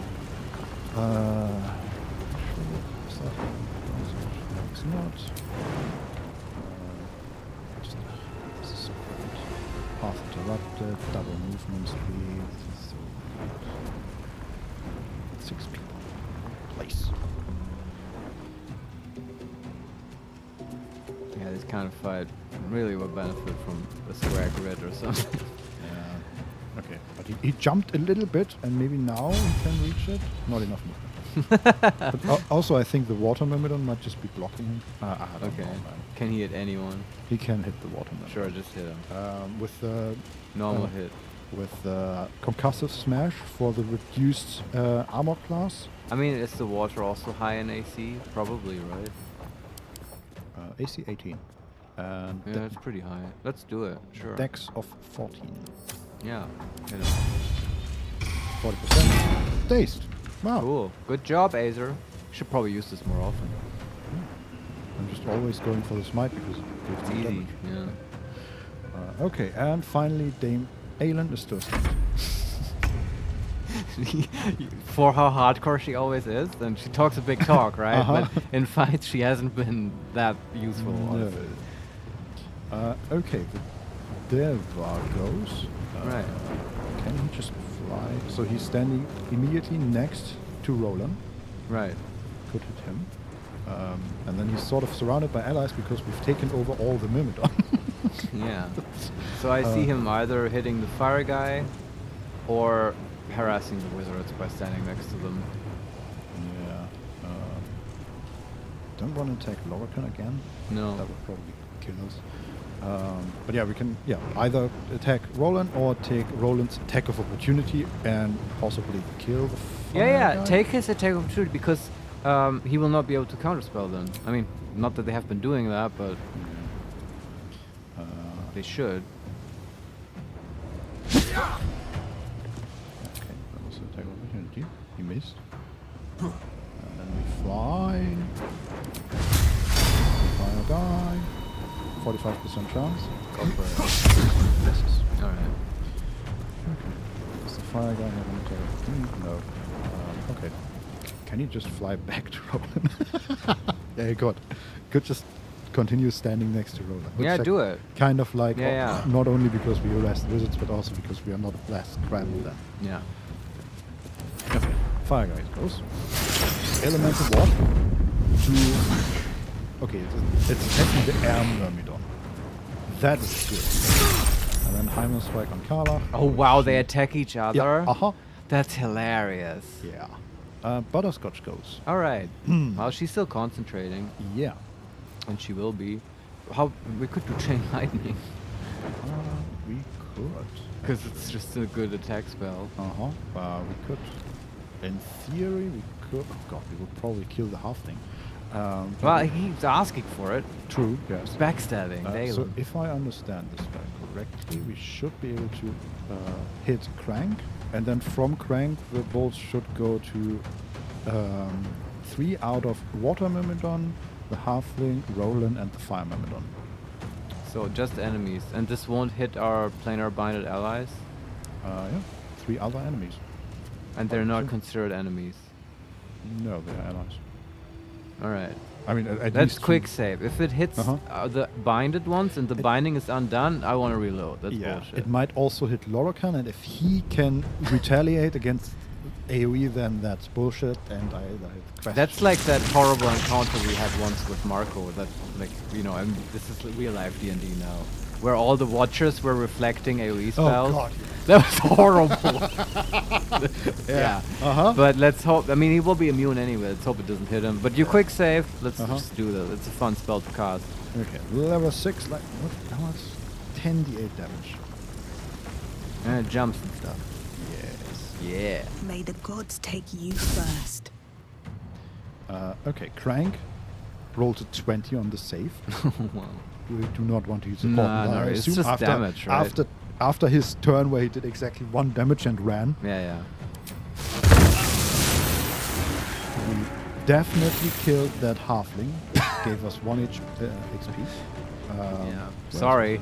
It's not. This is so good. Path interrupted, double movement speed. This is so good. 6 people. Place. Yeah, this kind of fight really would benefit from a square grid or something. Yeah. Okay, but he jumped a little bit, and maybe now he can reach it. Not enough movement. But also, I think the water myrmidon might just be blocking him. I don't Okay. know, man. Can he hit anyone? He can hit the water myrmidon. Sure, just hit him. With the Normal hit. with concussive smash for the reduced armor class. I mean, is the water also high in AC? Probably, right? AC 18. And Yeah, it's pretty high. Let's do it. Sure. dex of 14. Yeah. Hit him. 40%. Dazed. Wow. Cool. Good job, Azer. Should probably use this more often. I'm just always going for the smite because it gives It's me easy. damage. Yeah. Okay, and finally Dame Aelin is thirsty. For how hardcore she always is, and she talks a big talk, right? But in fights, she hasn't been that useful. No. Okay, the Deva goes. Right. Can he just fly? So he's standing immediately next to Roland. Right. Could hit him. And then he's sort of surrounded by allies because we've taken over all the Myrmidon. Yeah. So I see him either hitting the fire guy or harassing the wizards by standing next to them. Yeah. Don't want to attack Lorican again. No. That would probably kill us. But yeah, we can either attack Roland or take Roland's attack of opportunity and possibly kill the fire guy. Take his attack of opportunity because he will not be able to counterspell then. I mean, not that they have been doing that, but they should. Okay, that was the attack of opportunity. He missed. And then we fly. Fire guy. 45% chance. Go for it. Misses. Alright. Okay. Does the fire guy have an attack of opportunity? No. Okay. Can he just fly back to Roland? Yeah, he could. Could just continue standing next to Roland. Yeah, do it. Kind of like, Yeah. not only because we arrest wizards, but also because we are not less crammed then. Yeah. Okay. Fire guy goes. Elemental what? Okay, it's attacking the air Myrmidon. That is good. And then Hymen strike on Carla. Oh wow, they attack each other? Yeah. That's hilarious. Yeah. Butterscotch goes. Alright. Well, she's still concentrating. Yeah. And she will be. How we could do chain lightning. We could. Because it's just a good attack spell. We could. In theory, we could. Oh god, we would probably kill the halfling. Well, he's asking for it. True, yes. Backstabbing. So if I understand this spell correctly, we should be able to hit Crank, and then from Crank the bolts should go to 3 out of Water Myrmidon, the Halfling, Roland, and the Fire Myrmidon. So just enemies. And this won't hit our planar binded allies? Yeah, 3 other enemies. And they're not considered enemies? No, they are allies. Alright. I mean, at That's least quick save. If it hits the binded ones and the binding is undone, I want to reload. That's bullshit. It might also hit Lorican, and if he can retaliate against AoE, then that's bullshit, and I question. That's like that horrible encounter we had once with Marco, that, like, you know, and this is real life D&D now, where all the watchers were reflecting AoE spells. Oh god. That was horrible. Yeah. But let's hope, I mean, he will be immune anyway, let's hope it doesn't hit him. But you quick save, let's just do that. It's a fun spell to cast. Okay, level 6, like, what? How much? 10d8 damage. And it jumps and stuff. Yeah. May the gods take you first. Okay, Crank rolled a 20 on the save. Wow. We do not want to use the No, I it's assume just damage, right? After his turn where he did exactly 1 damage and ran. Yeah. We definitely killed that halfling. Gave us 1 XP. Sorry.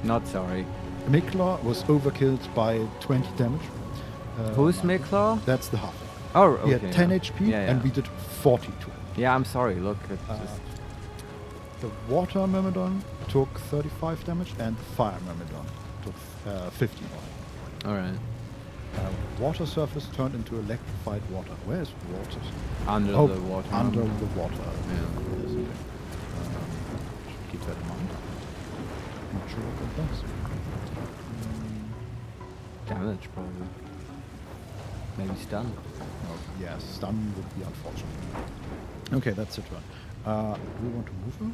Not sorry. Mikla was overkilled by 20 damage. Who's Mikla? That's the halfling. Oh, okay. He had 10 HP and we did 42. Yeah, I'm sorry. Look, it's just... The Water Myrmidon took 35 damage and the Fire Myrmidon took 15. Alright. Water surface turned into electrified water. Where is water? Under the water. Under the water. Yeah. Yes, okay. Should keep that in mind. Not sure what that does. Damage, probably. Maybe stun. Oh, yeah, stun would be unfortunate. Okay, that's it. Do we want to move her?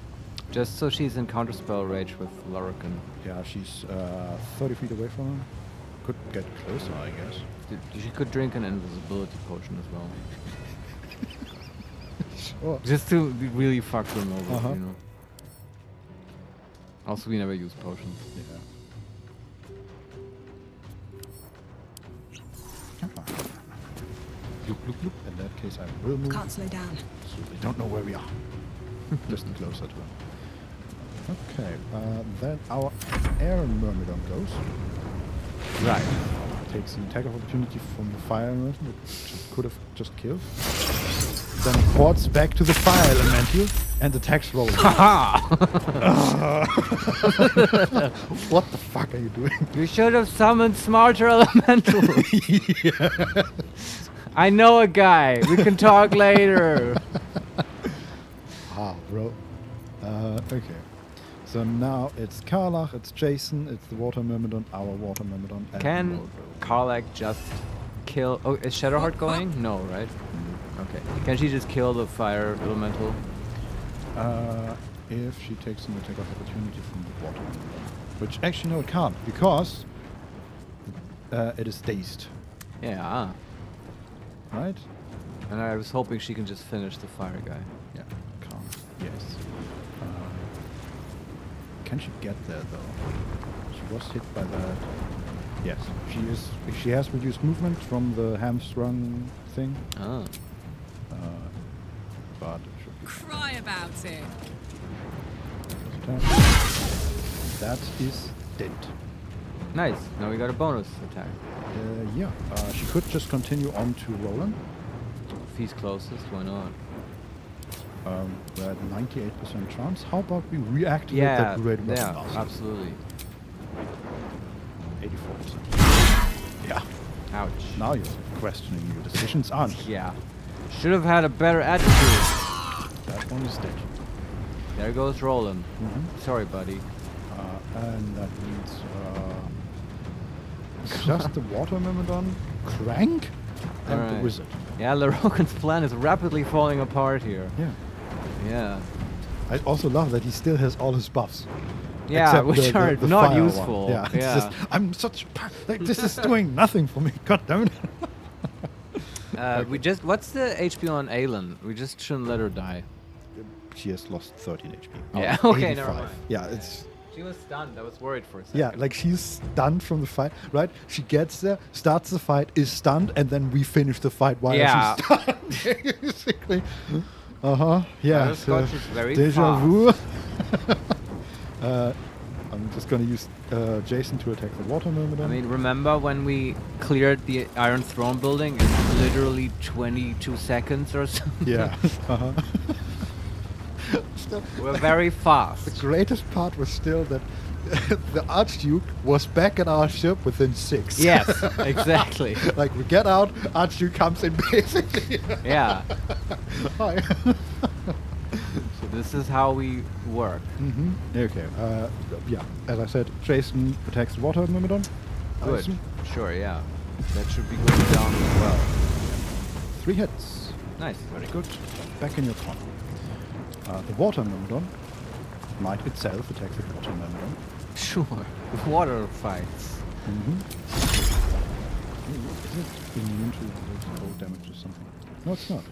Just so she's in counterspell range with Lorican. Yeah, she's 30 feet away from him. Could get closer, I guess. She could drink an invisibility potion as well. Sure. Just to really fuck them over, you know. Also, we never use potions. Yeah. Look, look, look. In that case, I will move. Can't slow down. So they don't know where we are. Just closer to them. Okay, then our air myrmidon goes. Right. Takes an attack of opportunity from the fire elemental, which it could have just killed. Then ports back to the fire elemental and attacks Roland. What the fuck are you doing? You should have summoned smarter elemental. Yeah. I know a guy. We can talk later. Bro. Okay. So now it's Karlach, it's Jason, it's the Water Myrmidon, our Water Myrmidon, and Can Modo. Karlach just kill... Oh, is Shadowheart going? No, right? Okay. Can she just kill the fire elemental? If she takes an attack of opportunity from the Water Myrmidon. Which actually no, it can't, because it is dazed. Yeah. Right? And I was hoping she can just finish the fire guy. Yeah, can't. Yes. Can she get there though? She was hit by that. Yes, she is. She has reduced movement from the hamstrung thing. Ah. But it should be. Cry about it. That is dead. Nice. Now we got a bonus attack. Yeah. She could just continue on to Roland. If he's closest, why not? We're at 98% chance. How about we reactivate Yeah, that red weapon yeah, blast? absolutely. 84%. Yeah. Ouch. Now you're questioning your decisions, aren't you? Yeah. Should have had a better attitude. That one is dead. There goes Roland. Mm-hmm. Sorry, buddy. And that means just the Water Myrmidon, Crank, and the Alright. Wizard. Yeah, Larokan's plan is rapidly falling apart here. Yeah. Yeah. I also love that he still has all his buffs. Yeah, except which the are the not fire one. useful. Yeah. It's Yeah. just, I'm such like this is doing nothing for me. God damn it. We just... What's the HP on Aelin? We just shouldn't let her die. She has lost 13 HP. Yeah, Oh, okay, 85. never mind. Yeah, it's... She was stunned. I was worried for a second. Yeah, like she's stunned from the fight, right? She gets there, starts the fight, is stunned, and then we finish the fight while Yeah. she's stunned. Basically. Yeah. Butterscotch is very Deja vu. I'm just gonna use Jason to attack the Water Myrmidon. I mean, remember when we cleared the Iron Throne building in literally 22 seconds or something? yeah. Still, We're very fast. the greatest part was still that the Archduke was back at our ship within 6. Yes, exactly. Like we get out, Archduke comes in basically. Yeah. Hi. So this is how we work. Mm-hmm. Okay. Yeah. As I said, Jason attacks the Water Myrmidon. Good. Sure, yeah. That should be going down as well. 3 hits. Nice. Very good. Back in your corner. The Water Myrmidon might itself attack the Water Myrmidon. Sure. Water fights. Mm-hmm. Is it immune to cold damage or something? No, it's not.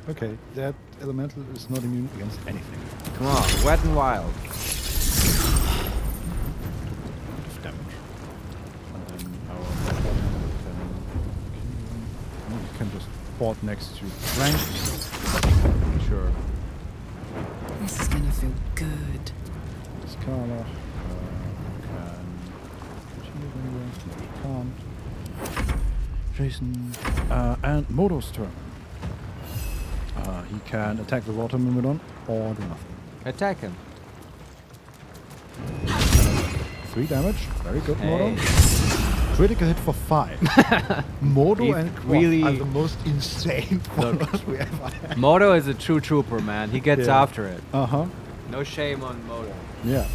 Okay, that elemental is not immune against anything. Come on, wet and wild. Damage. And then our we can just port next to Frank. Sure. This is gonna feel good. Scala can continue anywhere. No, he can't. Jason and Modo's turn. He can attack the Water Myrmidon or do nothing. Attack him. 3 damage. Very good, Hey. Modo. Critical hit for 5. Modo He's and Quad really- are the most insane Look. followers we ever had. Modo is a true trooper, man. He gets Yeah. after it. Uh-huh. No shame on Modo. Yeah.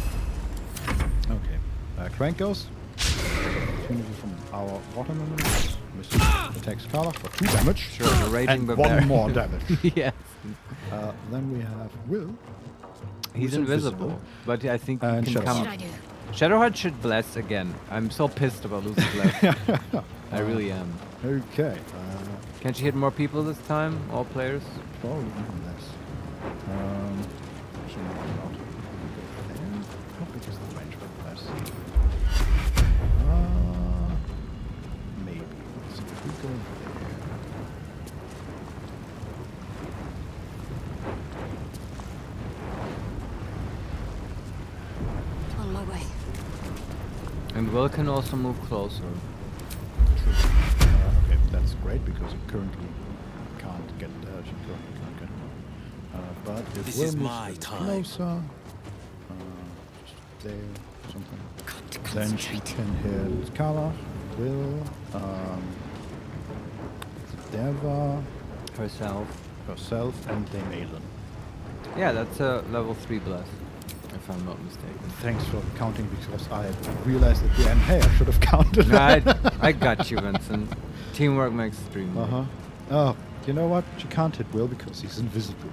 Okay. Crank goes. Opportunity from our Water Myrmidon. Attacks Carla for 2 damage. Sure, the raging and barbarian. 1 more damage. Yes. Then we have Will. He's who's invisible, but I think he And can Shadowheart. come. What should I do? Shadowheart should bless again. I'm so pissed about losing bless. I really am. Okay. Can she hit more people this time? All players? Probably even less. Actually, not a lot. Go there. How big is the range with less? Maybe. So if we go And Will can also move closer. Okay, that's great because he currently can't get there. She currently can't get but if This Will is moves my a bit time. closer, just there, something, then she can hit Kala, Will, Deva, herself, and Dame Aelin. Yeah, that's a level 3 bless, if I'm not mistaken. Thanks for counting because I realized at the end, hey, I should have counted. No, I got you, Vincent. Teamwork makes the dream work. Oh, you know what? She can't hit Will because he's invisible.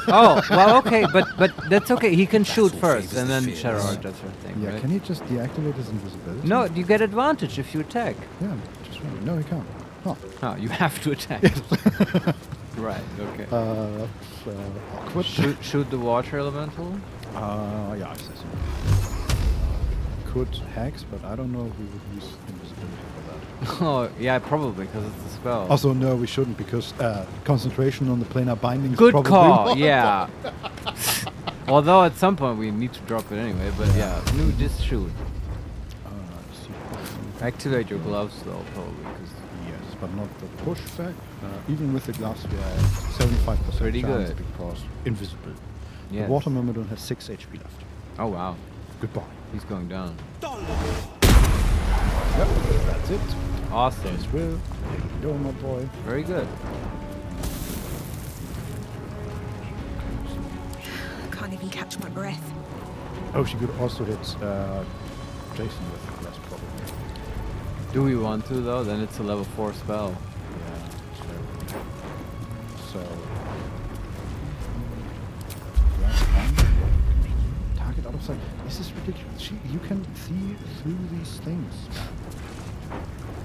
Oh, well, okay, but that's okay. He can shoot first, and then Sherrod does her thing, Yeah, right? can he just deactivate his invisibility? No, you get advantage if you attack. Yeah, just wondering. No, he can't. Oh. Oh, you have to attack. Right, okay. Awkward. Shoot the water elemental? Yeah, I see. Could hex, but I don't know if we would use invisibility for that. Oh, yeah, probably, because it's a spell. Also, no, we shouldn't, because concentration on the planar binding is Good probably call, more yeah. Although at some point we need to drop it anyway, but yeah, no, just shoot. Activate your gloves though, probably, because yes, but not the pushback. Even with the gloves, we are at 75% Pretty chance good. because invisible. yes. The water myrmidon has 6 HP left. Oh wow, Goodbye. he's going down. Yep, that's it. Awesome. There's Will. There you go, my boy. Very good. I can't even catch my breath. Oh, she could also hit Jason with the glass, probably. Do we want to though? Then it's a level 4 spell. Yeah, so last one. Target out of sight. This is ridiculous. You can see through these things.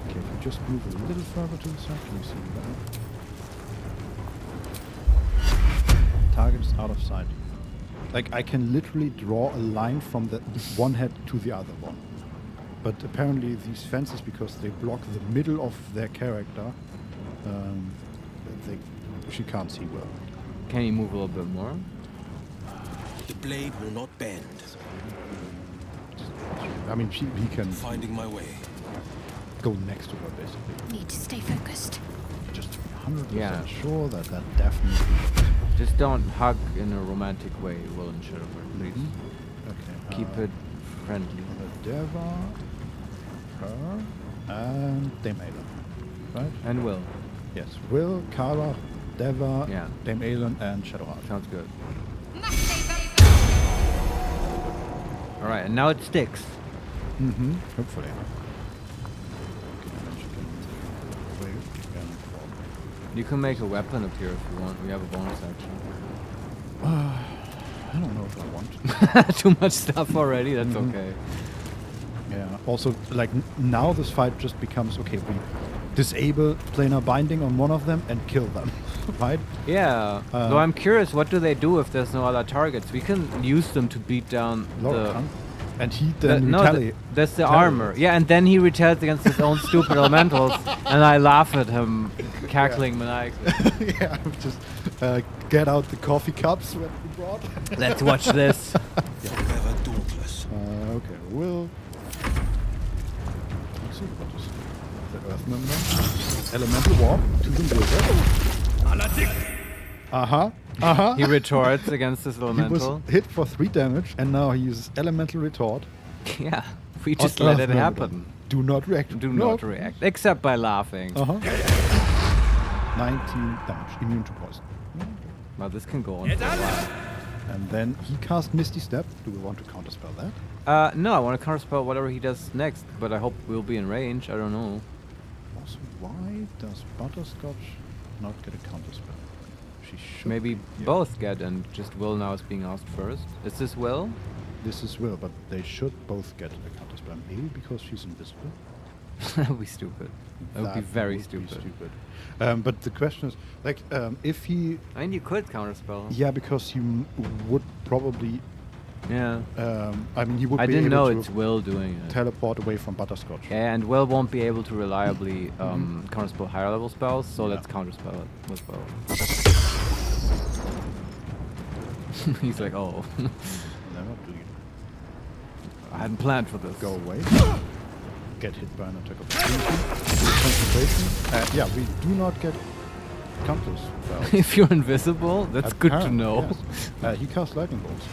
Okay, if you just move a little further to the side, can you see that? Target is out of sight. Like, I can literally draw a line from the one head to the other one. But apparently these fences, because they block the middle of their character, she can't see well. Can you move a little bit more? The blade will not bend. I mean, he can Finding my way. go next to her, basically. Need to stay focused. Just to be 100% Yeah. sure that definitely works. Just don't hug in a romantic way, Will and Sherrod, please. Okay. Keep it friendly. Deva, her, and Dame Aelin. Right? And Will. Yes. Will, Kara, Deva, Yeah. Dame Aelin, and Shadowheart. Sounds good. Alright, and now it sticks. Mm-hmm. Hopefully. Okay, then she can wave and You can make a weapon appear if you want. We have a bonus action. I don't know if I want. Too much stuff already? That's Mhm. okay. Yeah. Also, like now this fight just becomes okay. We disable planar binding on one of them and kill them, right? Yeah. Though I'm curious, what do they do if there's no other targets? We can use them to beat down Larian. And he then no, retaliates. that's the armor. Yeah, and then he retaliates against his own stupid elementals, and I laugh at him, cackling maniacally. Yeah, just get out the coffee cups that we brought. Let's watch this. Forever dauntless. Okay, Will. Let's see what is the Earth member. Elemental warp to the wizard. He retorts against his He elemental. was hit for 3 damage, and now he uses elemental retort. Yeah, we on just let Earth it member. happen. Do not react. Do No. not react, except by laughing. 19 damage, immune to poison. Well, this can go on for a while. And then he cast Misty Step. Do we want to counterspell that? No, I want to counterspell whatever he does next, but I hope we'll be in range. I don't know. Also, why does Butterscotch not get a counterspell? She should. Maybe Yeah. both get, and just Will now is being asked first. Is this Will? This is Will, but they should both get a counterspell. Maybe because she's invisible. That would be stupid. That would be very would be stupid. But the question is, like, if he... I mean, you could counterspell. Yeah, because he would probably... Yeah. I mean, he would I be didn't able know to it's Will doing it. teleport away from Butterscotch. Yeah, and Will won't be able to reliably counterspell higher level spells, so Yeah. let's counterspell it with Will. He's like, oh. Never do you I hadn't planned for this. go away. get hit by an attack of opportunity. Concentration. Yeah, we do not get counters. If you're invisible, that's good to know. Yes. He cast lightning bolts.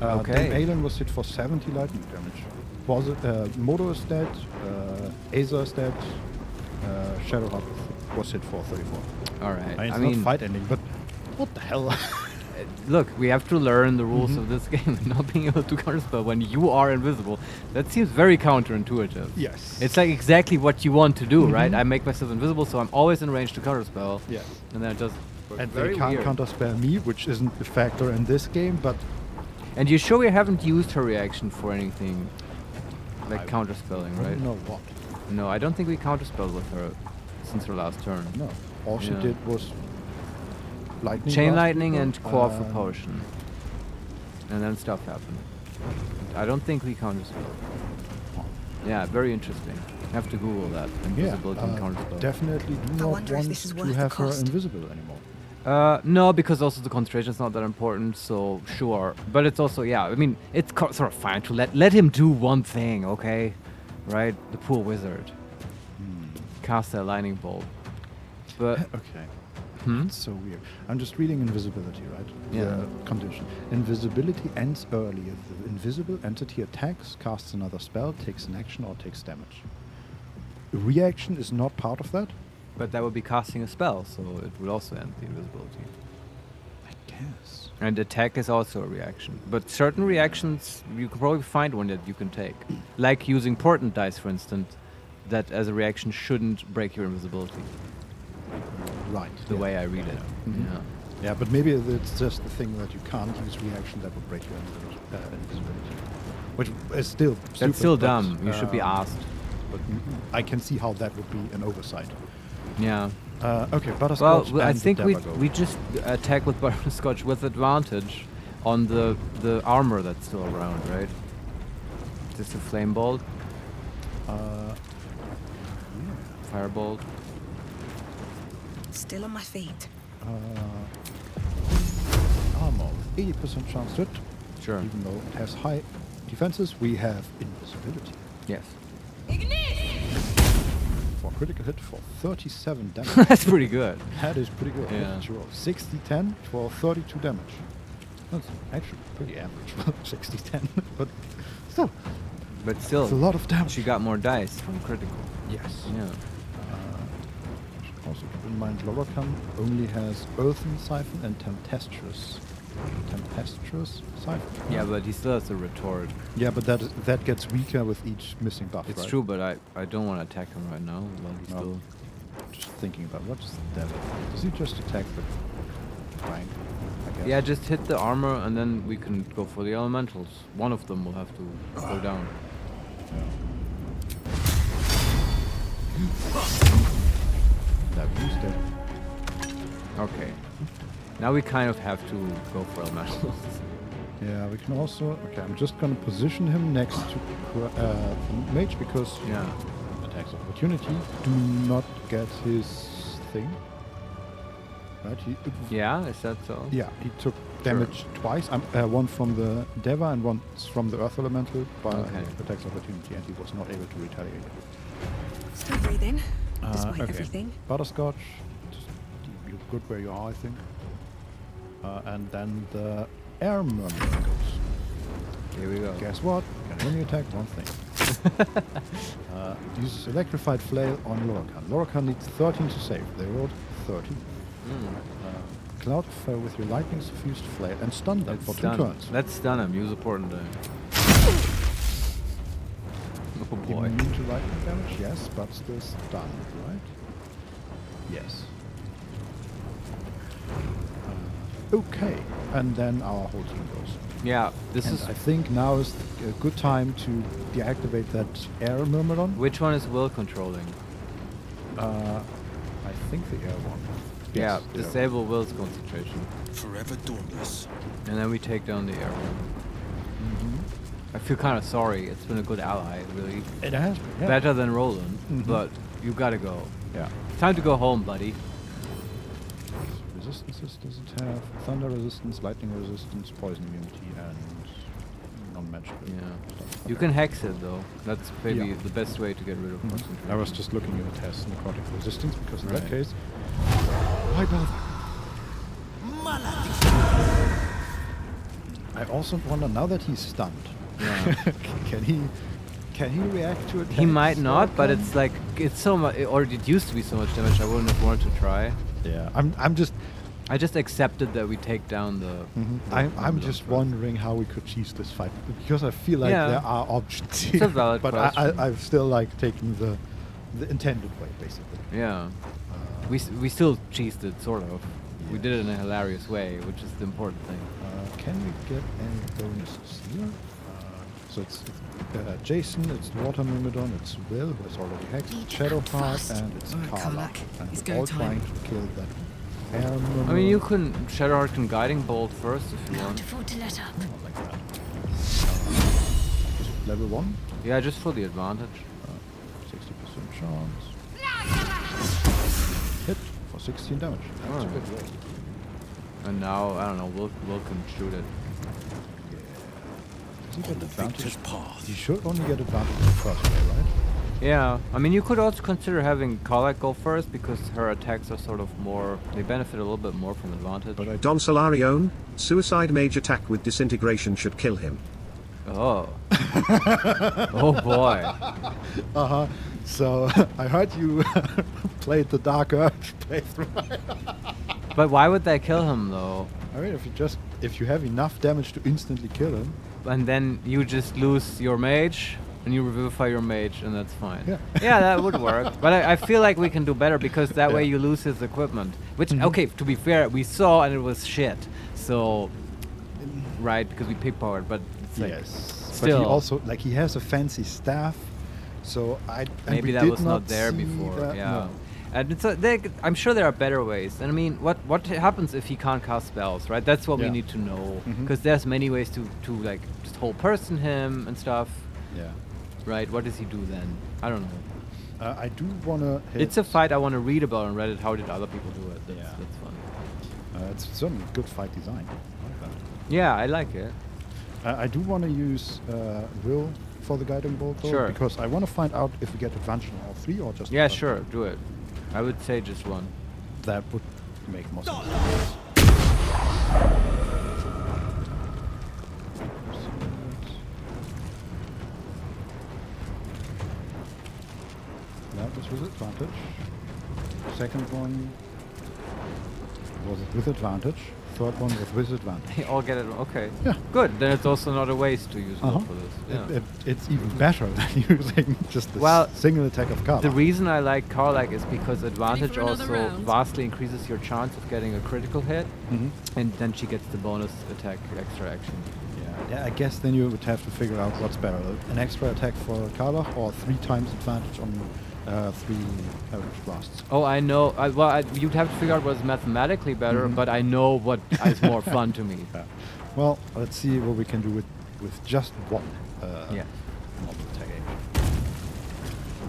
Okay. Then Aelin was hit for 70 lightning damage. Modo is dead. Aza is dead. Shadowheart was hit for 34. All right. It's I not mean, fight ending, but what the hell? look, we have to learn the rules of this game. Not being able to counterspell when you are invisible. That seems very counterintuitive. Yes. It's like exactly what you want to do, right? I make myself invisible, so I'm always in range to counterspell. Yes. And then it just And very they can't weird. counterspell me, which isn't a factor in this game, but And you sure we haven't used her reaction for anything like counterspelling, I right? don't know what. No, I don't think we counterspelled with her since her last turn. No. All she Yeah. did was lightning. Chain blast lightning people, and core for potion. And then stuff happened. I don't think we counterspelled. Yeah, very interesting. Have to Google that. Invisibility and counterspell. Definitely do not wonder if want this is to worth the have her cost. invisible anymore. No, because also the concentration is not that important, so sure. But it's also, yeah, I mean, it's sort of fine to let him do one thing, okay? Right? The poor wizard. Cast a lightning bolt. But, Okay. hmm? It's so weird. I'm just reading invisibility, right? Yeah. The condition. Invisibility ends early if the invisible entity attacks, casts another spell, takes an action, or takes damage. Reaction is not part of that? But that would be casting a spell, so it would also end the invisibility. I guess. And attack is also a reaction. But certain reactions, you can probably find one that you can take. Like using portent dice, for instance, that as a reaction shouldn't break your invisibility. Right. The yeah. way I read it. Mhm. Yeah. Yeah, but maybe it's just the thing that you can't use reaction that would break your invisibility. Which is still stupid, That's still but, dumb. You should be asked. But I can see how that would be an oversight. Yeah. Okay, Well, Butterscotch I and think the Dagger go. we just attack with Butterscotch with advantage on the armor that's still around, right? Just a flame bolt, firebolt. Still on my feet. Armor, 80% chance to hit. Sure. Even though it has high defenses, we have invisibility. Yes. For critical hit for 37 damage. That's pretty good. That is pretty good. Yeah. Let's roll 60-10 for 32 damage. That's actually pretty average for 60-10, but still, But still, it's a lot of damage. she got more dice from critical. Yes. Yeah. Should also keep in mind, Lorican only has Earthen Siphon and Tempestuous Siphon. Yeah, but he still has a retort. Yeah, but that gets weaker with each missing buff. It's right? true, but I don't want to attack him right now. While he's No. still. Just thinking about what's the devil. Does he just attack the rank? I guess. Yeah, just hit the armor and then we can go for the elementals. One of them will have to go down. That used it. Okay. Now we kind of have to go for elementals. Yeah, we can also. Okay, I'm just gonna position him next to Mage because Yeah. attacks of opportunity do not get his thing. Right? Yeah, is that so? Yeah, he took damage twice. One from the Deva and one from the Earth Elemental by attacks of opportunity, and he was not able to retaliate. Still breathing, despite okay. everything. Butterscotch, just you're good where you are, I think. And then the Air Mermaid goes. Here we go. Guess what? Can only attack one thing. Uses Electrified Flail on Lorican. Lorican needs 13 to save. They rolled 30. Cloud of Fire with your lightning suffused flail and stun them for 2 turns. Let's stun him. Use a portent die. Oh boy. Immune to lightning damage, yes, but still stunned, right? Yes. Okay, and then our whole team goes. Yeah, this And is. I think now is a good time to deactivate that air myrmidon. Which one is will controlling? I think the air one. Yeah, Yes, the air disable will's concentration. Forever dauntless. And then we take down the air one. I feel kind of sorry. It's been a good ally, really. one. It has been, yeah. Better than Roland, but you gotta go. Yeah. Time to go home, buddy. Resistances does it have? Thunder resistance, lightning resistance, poison immunity, and non-magical. Yeah. stuff. You can hex it though. That's maybe Yeah. the best way to get rid of concentration. I was just looking at it as necrotic resistance because in that Right. case, why bother? I also wonder now that he's stunned. Yeah. Can he react to it? He might not, but it's like it's so much, or it used to be so much damage. I wouldn't have wanted to try. Yeah, I just accepted that we take down the. I'm just first. wondering how we could cheese this fight because I feel like Yeah. there are options It's a valid but question. I've still like taken the intended way basically. Yeah. We still cheesed it, sort of. We did it in a hilarious way, which is the important thing. Can we get any bonuses here? So it's Jason, it's Water Myrmidon, it's Will, who has already hexed, Shadowheart, and it's Carla. And It's we're go all time. trying to kill that air I mean, you can Shadowheart can guiding bolt first if you want. afford to let up. Like that. Just level 1, Yeah, just for the advantage. 60% chance. Hit for 16 damage. That's a Oh. good roll. And now I don't know. Will can shoot it. Does he get advantage? Victor's path. He should only get advantage the first way, right? Yeah, I mean, you could also consider having Karlak go first because her attacks are sort of more. They benefit a little bit more from advantage. But Don Solarione, suicide mage attack with disintegration should kill him. Oh. Oh boy. Uh-huh. So I heard you played the Dark Urge playthrough. But why would that kill him though? I mean, if you have enough damage to instantly kill him, And then you just lose your mage and you revivify your mage, and that's fine. Yeah. Yeah, that would work. But I feel like we can do better because that way Yeah. you lose his equipment. Which, okay, to be fair, we saw and it was shit. So, right, because we pickpocket, but it's like yes. still. But he also he has a fancy staff, so and Maybe we that did was not there see before. that, Yeah. no. And it's I'm sure there are better ways. And I mean, what happens if he can't cast spells, right? That's what we Yeah. need to know. Mhm. Because there's many ways to like just whole person him and stuff, Yeah. right? What does he do then? I don't know. I do want to hit... It's a fight I want to read about on Reddit. How did other people do it? That's fun. It's certainly good fight design. I like that. Yeah, I like it. I do want to use Will for the guiding bolt, though, Sure. because I want to find out if we get advantage on all three or just... Yeah, one. sure, do it. I would say just one. That would make more sense. That was with advantage. Second one was with advantage. Third one was with advantage. They all get it. Okay. Yeah. Good. Then it's also not a waste to use Uh-huh. Will for this. Yeah. It's even better than using just the Well, single attack of Karla. The reason I like Karlak is because advantage for another also round? vastly increases your chance of getting a critical hit, Mhm. and then she gets the bonus attack extra action. Yeah, I guess then you would have to figure out what's better. An extra attack for Karla or 3 times advantage on 3 average blasts. Oh, I know. You'd have to figure out what's mathematically better, Mhm. but I know what is more fun to me. Yeah. Well, let's see what we can do with just one Yeah. normal attack action.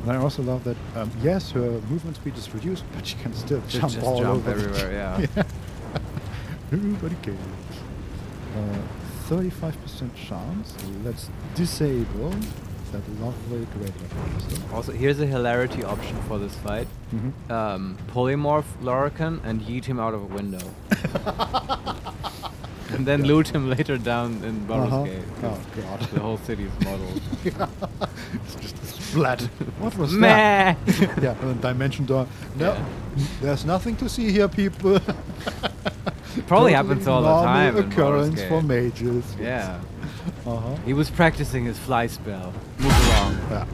And I also love that, yes, her movement speed is reduced, but she can still jump Just all jump over. everywhere. Yeah. Nobody cares. 35% chance. Let's disable that lovely great weapon. Also, here's a hilarity option for this fight. Polymorph Larian and yeet him out of a window. And then loot him later down in Butterscotch. Oh god. The whole city is modeled. It's just a splat. What was Meh! that? Yeah, and then dimension door. No, Yeah. there's nothing to see here, people. Probably happens all the normal time in occurrence for Butterscotch. mages. Yeah. Uh-huh. He was practicing his fly spell. Move along. Yeah.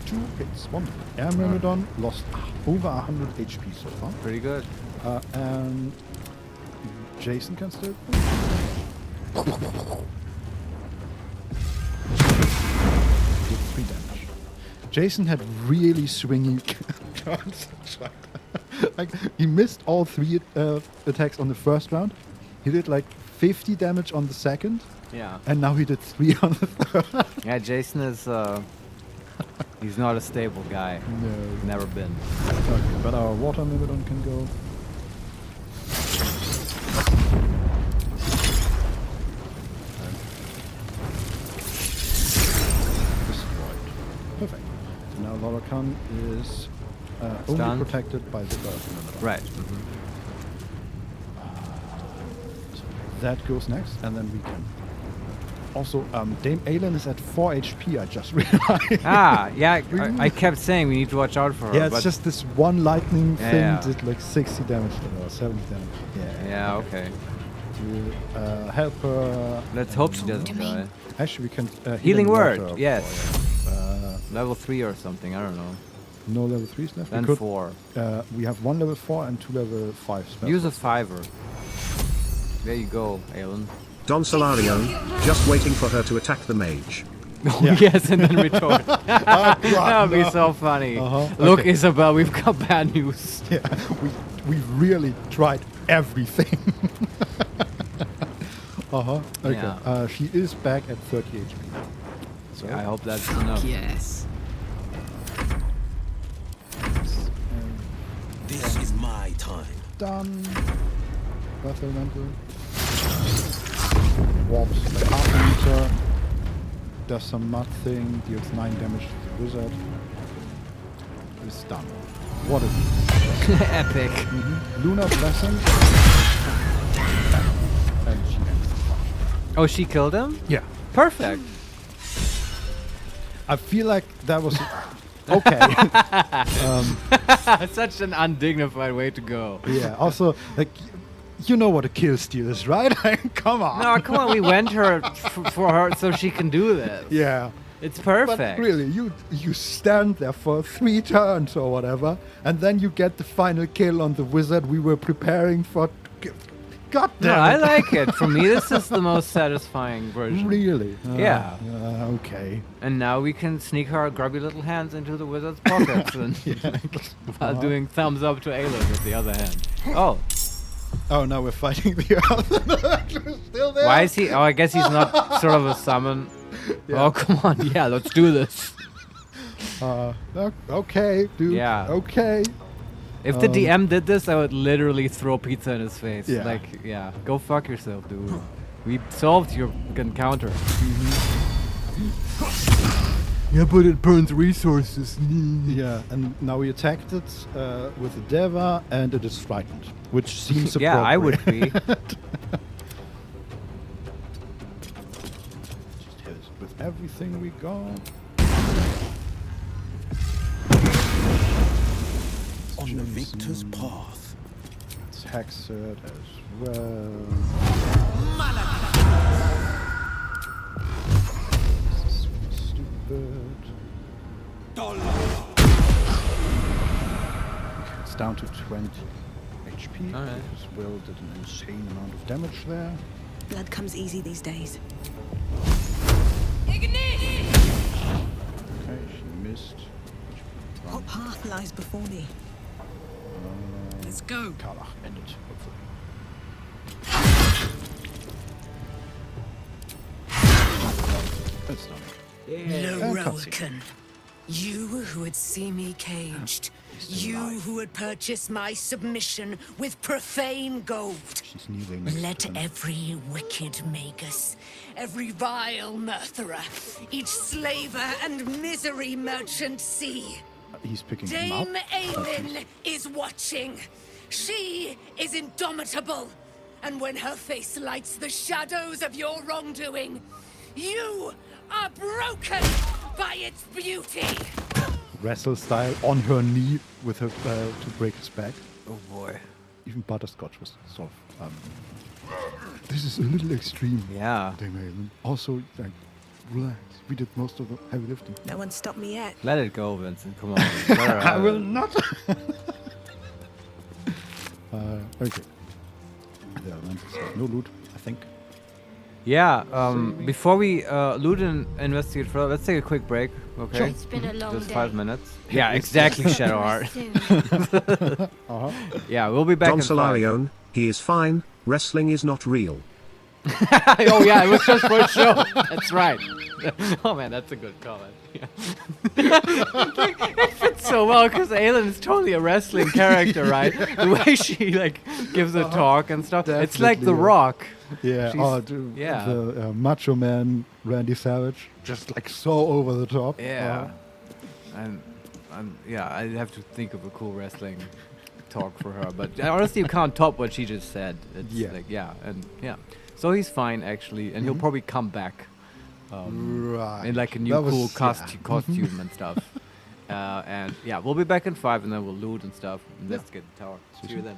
2 hits. 1 Air Myrmidon lost over 100 HP so far. Pretty good. And Jason can still. Did 3 damage. Jason had really swingy turns. Like he missed all 3 attacks on the first round. He did like 50 damage on the second, Yeah. and now he did 3 on the third. Yeah, Jason is, he's not a stable guy. No. Never been. Okay, but our water Myrmidon can go. icon is only Stunned. protected by the earth element. Right. So that goes next, and then we can. Also, Dame Aelin is at 4 HP, I just realized. Yeah, I kept saying we need to watch out for her. Yeah, it's but just this one lightning thing Yeah. did like 60 damage to her, or 70 damage. Yeah, okay. We'll help her. Let's hope she doesn't die. Actually, we can. Healing word, water yes. for her. Level 3 or something, I don't know. No level 3s left. Then we could, 4. We have 1 level 4 and 2 level 5 spells. Use a 5er. There you go, Aelin. Don Solarion, just waiting for her to attack the mage. Yes, and then retort. That would be so funny. Look, okay. Isabel, we've got bad news. Yeah, we really tried everything. Okay. Yeah. She is back at 30 HP. So I hope that's enough. Yes. This is my time. done. Earth Elemental. Warps like half a meter. Does some mud thing. Deals 9 damage to the wizard. It's done. What is it? Epic. Lunar Blessing. And she ends the fight. Oh, she killed him? Yeah. Perfect. I feel like that was okay. Such an undignified way to go. Yeah. Also, like, you know what a kill steal is, right? Come on. No, come on. We went her for her so she can do this. Yeah. It's perfect. But really, you stand there for 3 turns or whatever, and then you get the final kill on the wizard we were preparing for. God damn No, I it. like it. For me, this is the most satisfying version. Really? Yeah. Okay. And now we can sneak our grubby little hands into the wizard's pockets and while doing thumbs up to Aelin with the other hand. Oh, Oh, now we're fighting the other. Still there? why is he? Oh, I guess he's not sort of a summon. Yeah. Oh, come on. Yeah, let's do this. Okay, dude. Yeah. Okay. If the DM did this, I would literally throw pizza in his face. Yeah. Like, yeah, go fuck yourself, dude. We solved your encounter. Yeah, but it burns resources. Yeah, and now we attacked it with a Deva, and it is frightened, which seems appropriate. Yeah, I would be. Just hit it with everything we got. On the victor's path. Let's hex it as well. This is stupid. It's down to 20 HP. All right. Because Will did an insane amount of damage there. Blood comes easy these days. Okay, she missed. What path lies before me? Let's go. Karlach ended, hopefully. That's done. Larian, you who would see me caged, you who would purchase my submission with profane gold. She's kneeling next Let to him. every wicked magus, every vile murtherer, each slaver and misery merchant see. He's picking him up. Dame Aelin is watching. She is indomitable. And when her face lights the shadows of your wrongdoing, you are broken by its beauty. Wrestle style on her knee with her to break his back. Oh boy. Even Butterscotch was sort of. This is a little extreme. Yeah. Dame Aelin. Also, like, relax. We did most of the heavy lifting. No one stopped me yet. Let it go, Vincent. Come on. Let her I have will it. not. Okay. The elementals have no loot, I think. Yeah, before we loot and investigate further, let's take a quick break, okay? It's been a long Just day. 5 minutes. Yeah, exactly, Shadowheart. Soon. Yeah, we'll be back Don in 5. Solarion, he is fine, wrestling is not real. Oh yeah, it was just for a show. That's right. Oh man, that's a good comment. Yeah. It fits so well because Aelin is totally a wrestling character, right? The way she like gives a talk and stuff. It's like The Definitely, yeah. Rock. Yeah, She's- dude, yeah. the Macho Man Randy Savage, just like so over the top. Yeah. And I have to think of a cool wrestling talk for her. But honestly, you can't top what she just said. It's So he's fine actually, and he'll probably come back Right. in like a new cool costume and stuff. And yeah, we'll be back in 5, and then we'll loot and stuff. Investigate the tower. See you then.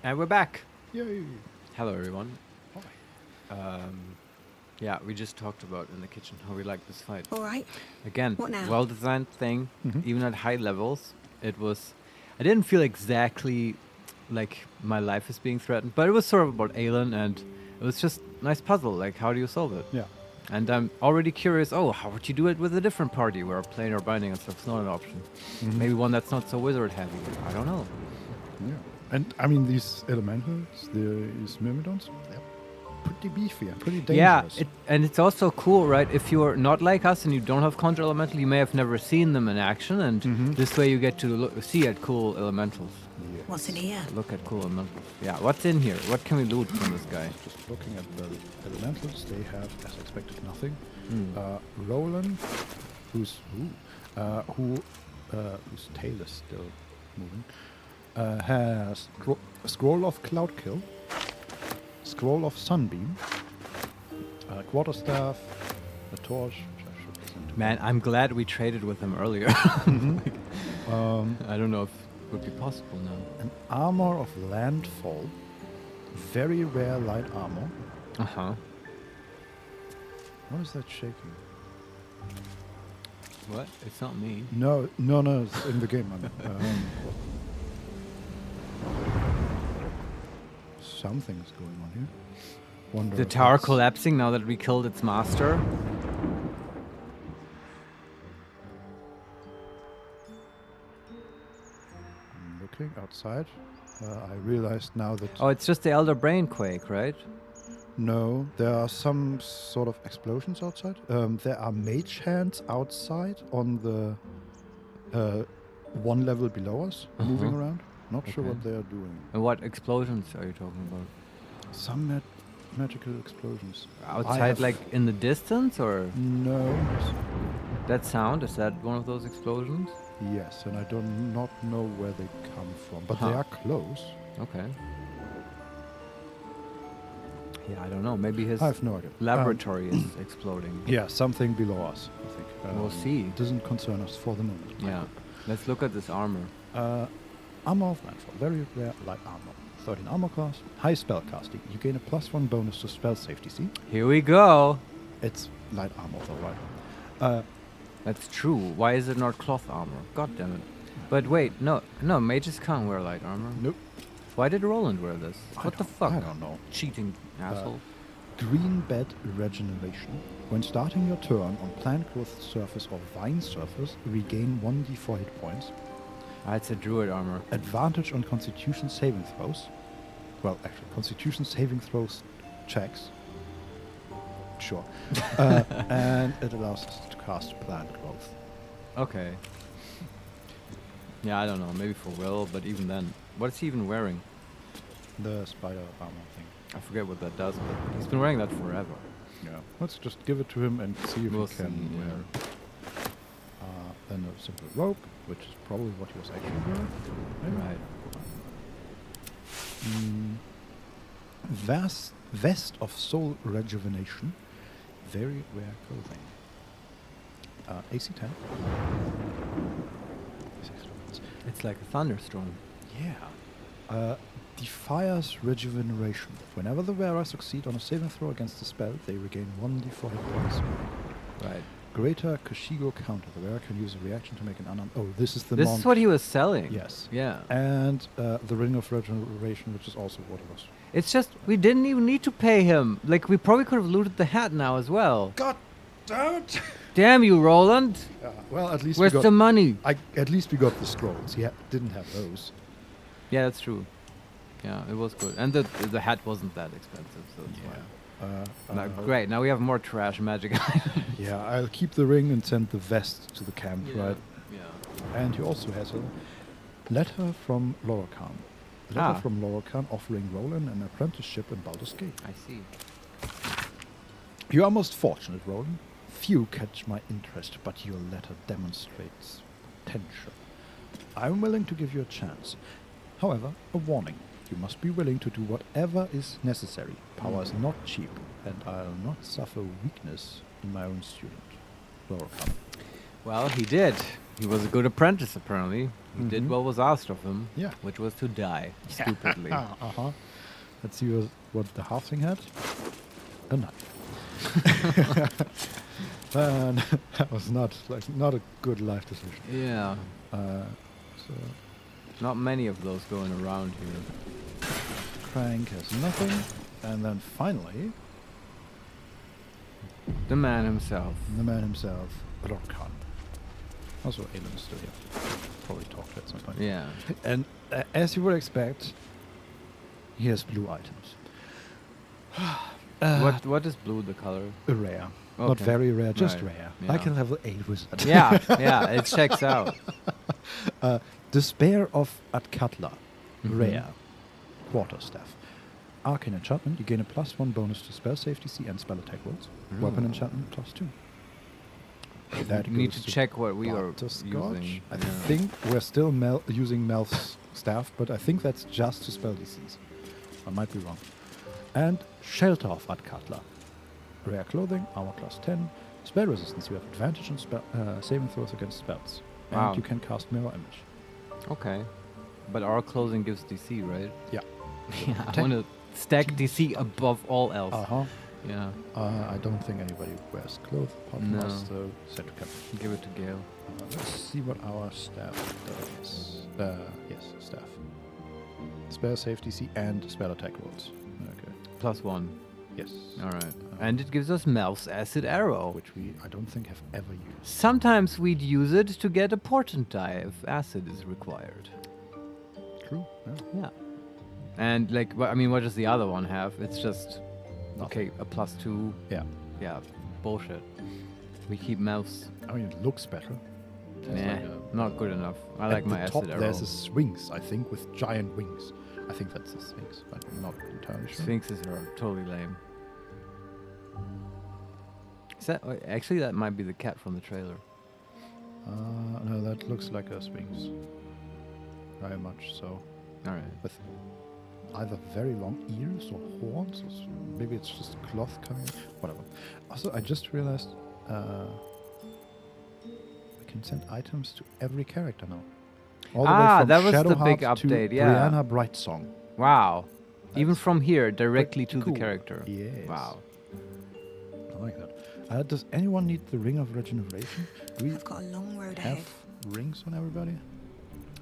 And we're back. Yay! Hello, everyone. Hi. Yeah, we just talked about in the kitchen how we like this fight. All right. Again, What now? well-designed thing, Mhm. even at high levels. It was... I didn't feel exactly like my life is being threatened, but it was sort of about Aelin, and it was just nice puzzle. Like, how do you solve it? Yeah. And I'm already curious, how would you do it with a different party where planar binding and stuff's not an option? Maybe one that's not so wizard heavy. I don't know. Yeah. And I mean, these elementals, these myrmidons, they're pretty beefy and pretty dangerous. Yeah, and it's also cool, right? If you're not like us and you don't have conjure elemental, you may have never seen them in action, and this way you get to see at cool elementals. Yes. What's in here? Look at cool elementals. Yeah, what's in here? What can we loot from this guy? Just looking at the elementals, they have, as expected, nothing. Roland, whose tail is still moving, has a scroll of cloud kill, scroll of sunbeam, a quarterstaff, a torch. Which I should listen to. Man, I'm glad we traded with him earlier. I don't know if it would be possible now. An armor of landfall, very rare light armor. Uh-huh. What is that shaking? What? It's not me. No, it's in the game. Something's going on here. Wonder The if tower that's- collapsing now that we killed its master. I'm looking outside. I realized now that Oh, it's just the Elder Brain Quake, right? no, there are some sort of explosions outside. There are mage hands outside on the one level below us, moving around. Not sure Okay. what they are doing. And what explosions are you talking about? Some magical explosions. I Outside, have- like in the distance, or No. that sound? Is that one of those explosions? Yes, and I do not know where they come from, but they Huh. are close. Okay. Yeah, I don't know. Maybe his I have no idea. laboratory is exploding. Yeah, something below us, I think. We'll see. Doesn't concern us for the moment. Yeah. Let's look at this armor. Armor of Landfall. Very rare light armor. 13 armor class. High spell casting. You gain a +1 bonus to spell safety. See? Here we go. It's light armor, though, right? That's true. Why is it not cloth armor? God damn it. But wait, no, mages can't wear light armor. Nope. Why did Roland wear this? What the fuck? I don't know. Cheating asshole. Green Bed Regeneration. When starting your turn on plant growth surface or vine surface, regain 1d4 hit points. It's a druid armor. Advantage on Constitution saving throws. Well, actually, Constitution saving throws checks. Sure. And it allows us to cast plant growth. Okay. Yeah, I don't know. Maybe for Will, but even then. What is he even wearing? The spider armor thing. I forget what that does, but he's been wearing that forever. Yeah. Let's just give it to him and see if We'll he can see, yeah. wear. Then a simple rope, which is probably what he was actually wearing. Maybe? Right. Vest of Soul Rejuvenation. Very rare clothing. AC 10. It's like a thunderstorm. Yeah. Defier's Rejuvenation. Whenever the wearer succeed on a saving throw against the spell, they regain 1d4 hit points. Right. Greater Kashigo counter. The wearer can use a reaction to make an unarmed. Oh, this is the This monk. is what he was selling. Yes. Yeah. And the Ring of Regeneration, which is also what it was. It's just, we didn't even need to pay him. Like, we probably could have looted the hat now as well. God damn it! Damn you, Roland. Well, at least Where's we got the money? at least we got the scrolls. Yeah, didn't have those. Yeah, that's true. Yeah, it was good. And the hat wasn't that expensive, so it's fine. Now, great, now we have more trash magic items. Yeah, I'll keep the ring and send the vest to the camp, right? Yeah. And he also has a letter from Lorokan. A letter from Lorokan offering Roland an apprenticeship in Baldur's Gate. I see. You are most fortunate, Roland. Few catch my interest, but your letter demonstrates potential. I'm willing to give you a chance. However, a warning. You must be willing to do whatever is necessary. Power is not cheap, and I'll not suffer weakness in my own student. Lorokan. Well, he did. He was a good apprentice, apparently. He did what was asked of him. Yeah. Which was to die, stupidly. Uh-huh. Let's see what the halfling had. A knife. And that was not a good life decision. Yeah. So Not many of those going around here. Crank has nothing. And then finally, The man himself. the man himself, Rokan. Also, Aelin's still here. Probably talked at some point. Yeah. And as you would expect, he has blue items. What is blue, the color? Rare. Not Okay. very rare, just Right. rare. Yeah. Like a level 8 wizard. Yeah, it checks out. Despair of Atkatla. Mhm. Rare. Quarterstaff. Arcane enchantment. You gain a +1 bonus to spell safety C and spell attack rolls. Weapon enchantment +2. That We need goes to check what we are Butterscotch. using. I Yeah. think we're still using Melf's staff, but I think that's just to spell DCs. I might be wrong. And Shelter of Atkatla. Rare clothing, armor +10. Spell resistance. You have advantage on saving throws against spells. Wow. And you can cast Mirror Image. Okay. But our closing gives DC, right? Yeah. Yeah, I want to stack DC above all else. Uh-huh. Yeah. I don't think anybody wears clothes apart from No. us, so set to captain. Give it to Gale. Let's see what our staff does. Yes, staff. Spell save DC and spell attack rolls. Okay. +1. Yes. All right. And it gives us Mel's acid arrow. Which I don't think have ever used. Sometimes we'd use it to get a portent die if acid is required. True. Yeah. Yeah. And like, I mean, what does the other one have? It's just okay, a +2. Yeah. Yeah, bullshit. We keep Mel's. I mean, it looks better. Nah, not good enough. I like my At the top acid arrow. there's a Sphinx, I think, with giant wings. I think that's the Sphinx, but I'm not entirely sure. Sphinxes are totally lame. Is that actually that might be the cat from the trailer? No, that looks like a Sphinx. Very much so. All right. With either very long ears or horns, or maybe it's just cloth coming. Whatever. Also, I just realized we can send items to every character now. All the way from that was the Shadowheart big to update. Yeah. Brianna Brightsong. Wow. Even That's from here, directly to pretty the cool. character. Yes. Wow. I like that. Does anyone need the Ring of Regeneration? Do we I've got a long road have ahead. rings on everybody?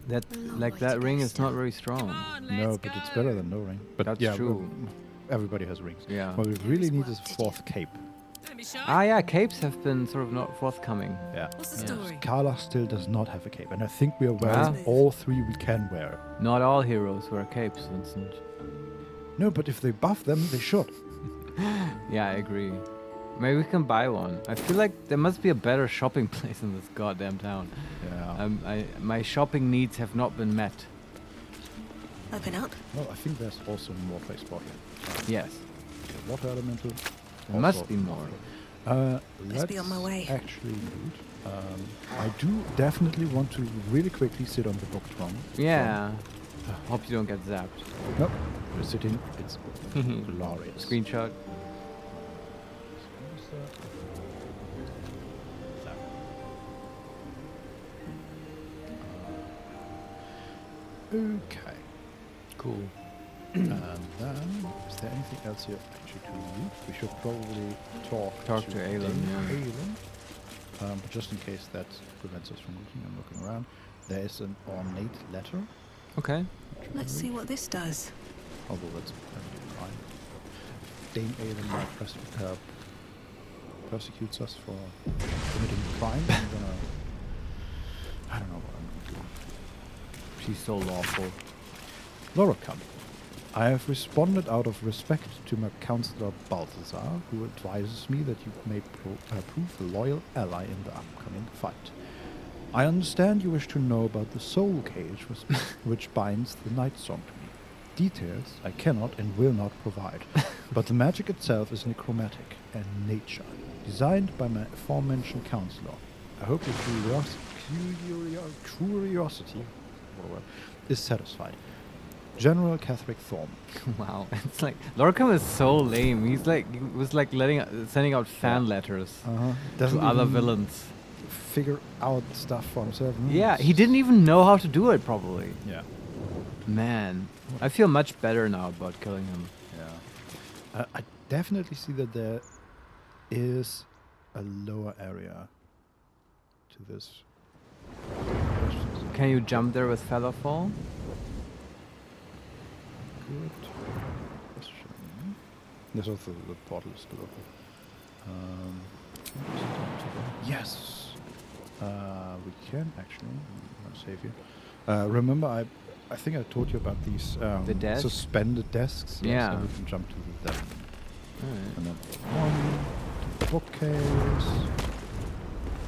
That Long like way that to ring go is not still. very strong. No, but it's better than no ring. But That's yeah, true. well, everybody has rings. Yeah. What we really need is a fourth cape. Yeah, capes have been sort of not forthcoming. Yeah. What's the story? Carla still does not have a cape, and I think we are wearing Ah. all three we can wear. Not all heroes wear capes, Vincent. No, but if they buff them, they should. Yeah, I agree. Maybe we can buy one. I feel like there must be a better shopping place in this goddamn town. Yeah. My shopping needs have not been met. Open up. Well, I think there's also more place for here. Yes. Water elemental. There must also be more. Let's be on my way. actually loot. I do definitely want to really quickly sit on the book throne. Yeah. Hope you don't get zapped. Nope. We're sitting. It's glorious. Screenshot. Okay. Cool. And then, is there anything else here actually to loot? We should probably talk to Aelin, yeah. Aelin. But just in case that prevents us from looking, I'm looking around. There is an ornate letter. Okay. Let's see what this does. Although that's fine. Dame Aelin persecutes us for committing crime. I don't know what I'm gonna do. She's so lawful. Loricum. I have responded out of respect to my counselor Balthazar, who advises me that you may prove a loyal ally in the upcoming fight. I understand you wish to know about the soul cage which binds the Night Song to me. Details I cannot and will not provide, but the magic itself is necromantic and nature, designed by my aforementioned counselor. I hope your curiosity is satisfied. General Catherick Thorm. Wow, it's like Loricum is so lame. He was like sending out fan letters to Doesn't other even villains. figure out stuff for himself. Yeah, he didn't even know how to do it properly. Yeah. Man, I feel much better now about killing him. Yeah. I definitely see that there is a lower area to this. Can you jump there with Featherfall? Good question. There's also the portal is still open. Yes. We can actually. I'm gonna save you. Remember, I think I told you about these The desk? suspended desks. Yes, Yeah. and we can jump to them. Alright. And then from one to the bookcase,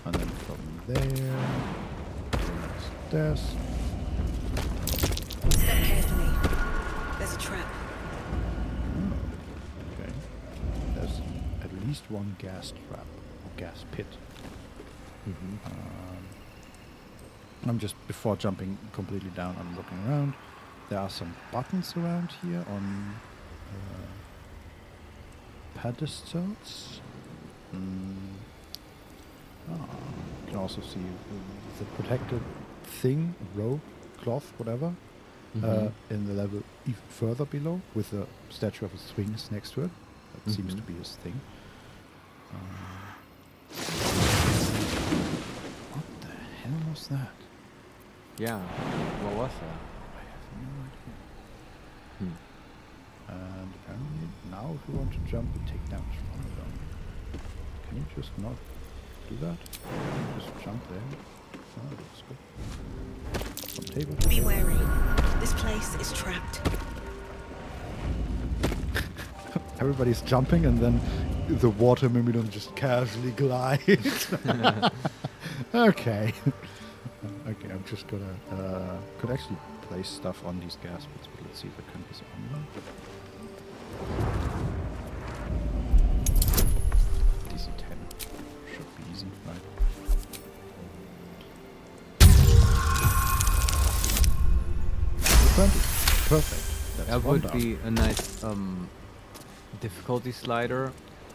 and then from there to the next desk. Step carefully. There's a trap. Okay. There's at least one gas trap or gas pit. I'm just, before jumping completely down, I'm looking around. There are some buttons around here on pedestals. You can also see the protected thing, robe, cloth, whatever, in the level even further below, with a statue of a sphinx next to it. That seems to be his thing. What the hell was that? Yeah. What was that? I have no idea. And apparently now if you want to jump, you take damage from it. Can you just not do that? Just jump there. Oh, that's good. Some table. Be wary. This place is trapped. Everybody's jumping and then the water myrmidon just casually glides. Okay. Okay, I'm just gonna... could actually place stuff on these gas bits, but let's see if I can this on them. DC 10. Should be easy, right? Perfect. That's That one would down. be a nice difficulty slider.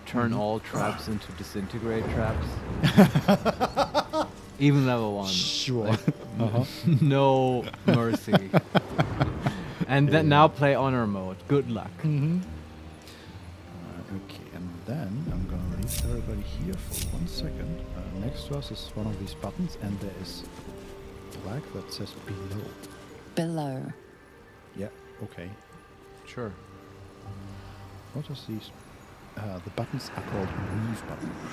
Turn all traps into disintegrate traps. Even level 1. Sure. No mercy. And then now play honor mode. Good luck. Okay, and then I'm gonna leave everybody here for 1 second. Next to us is one of these buttons, and there is flag that says below. Below. Yeah, okay. Sure. What are these? The buttons are called weave buttons.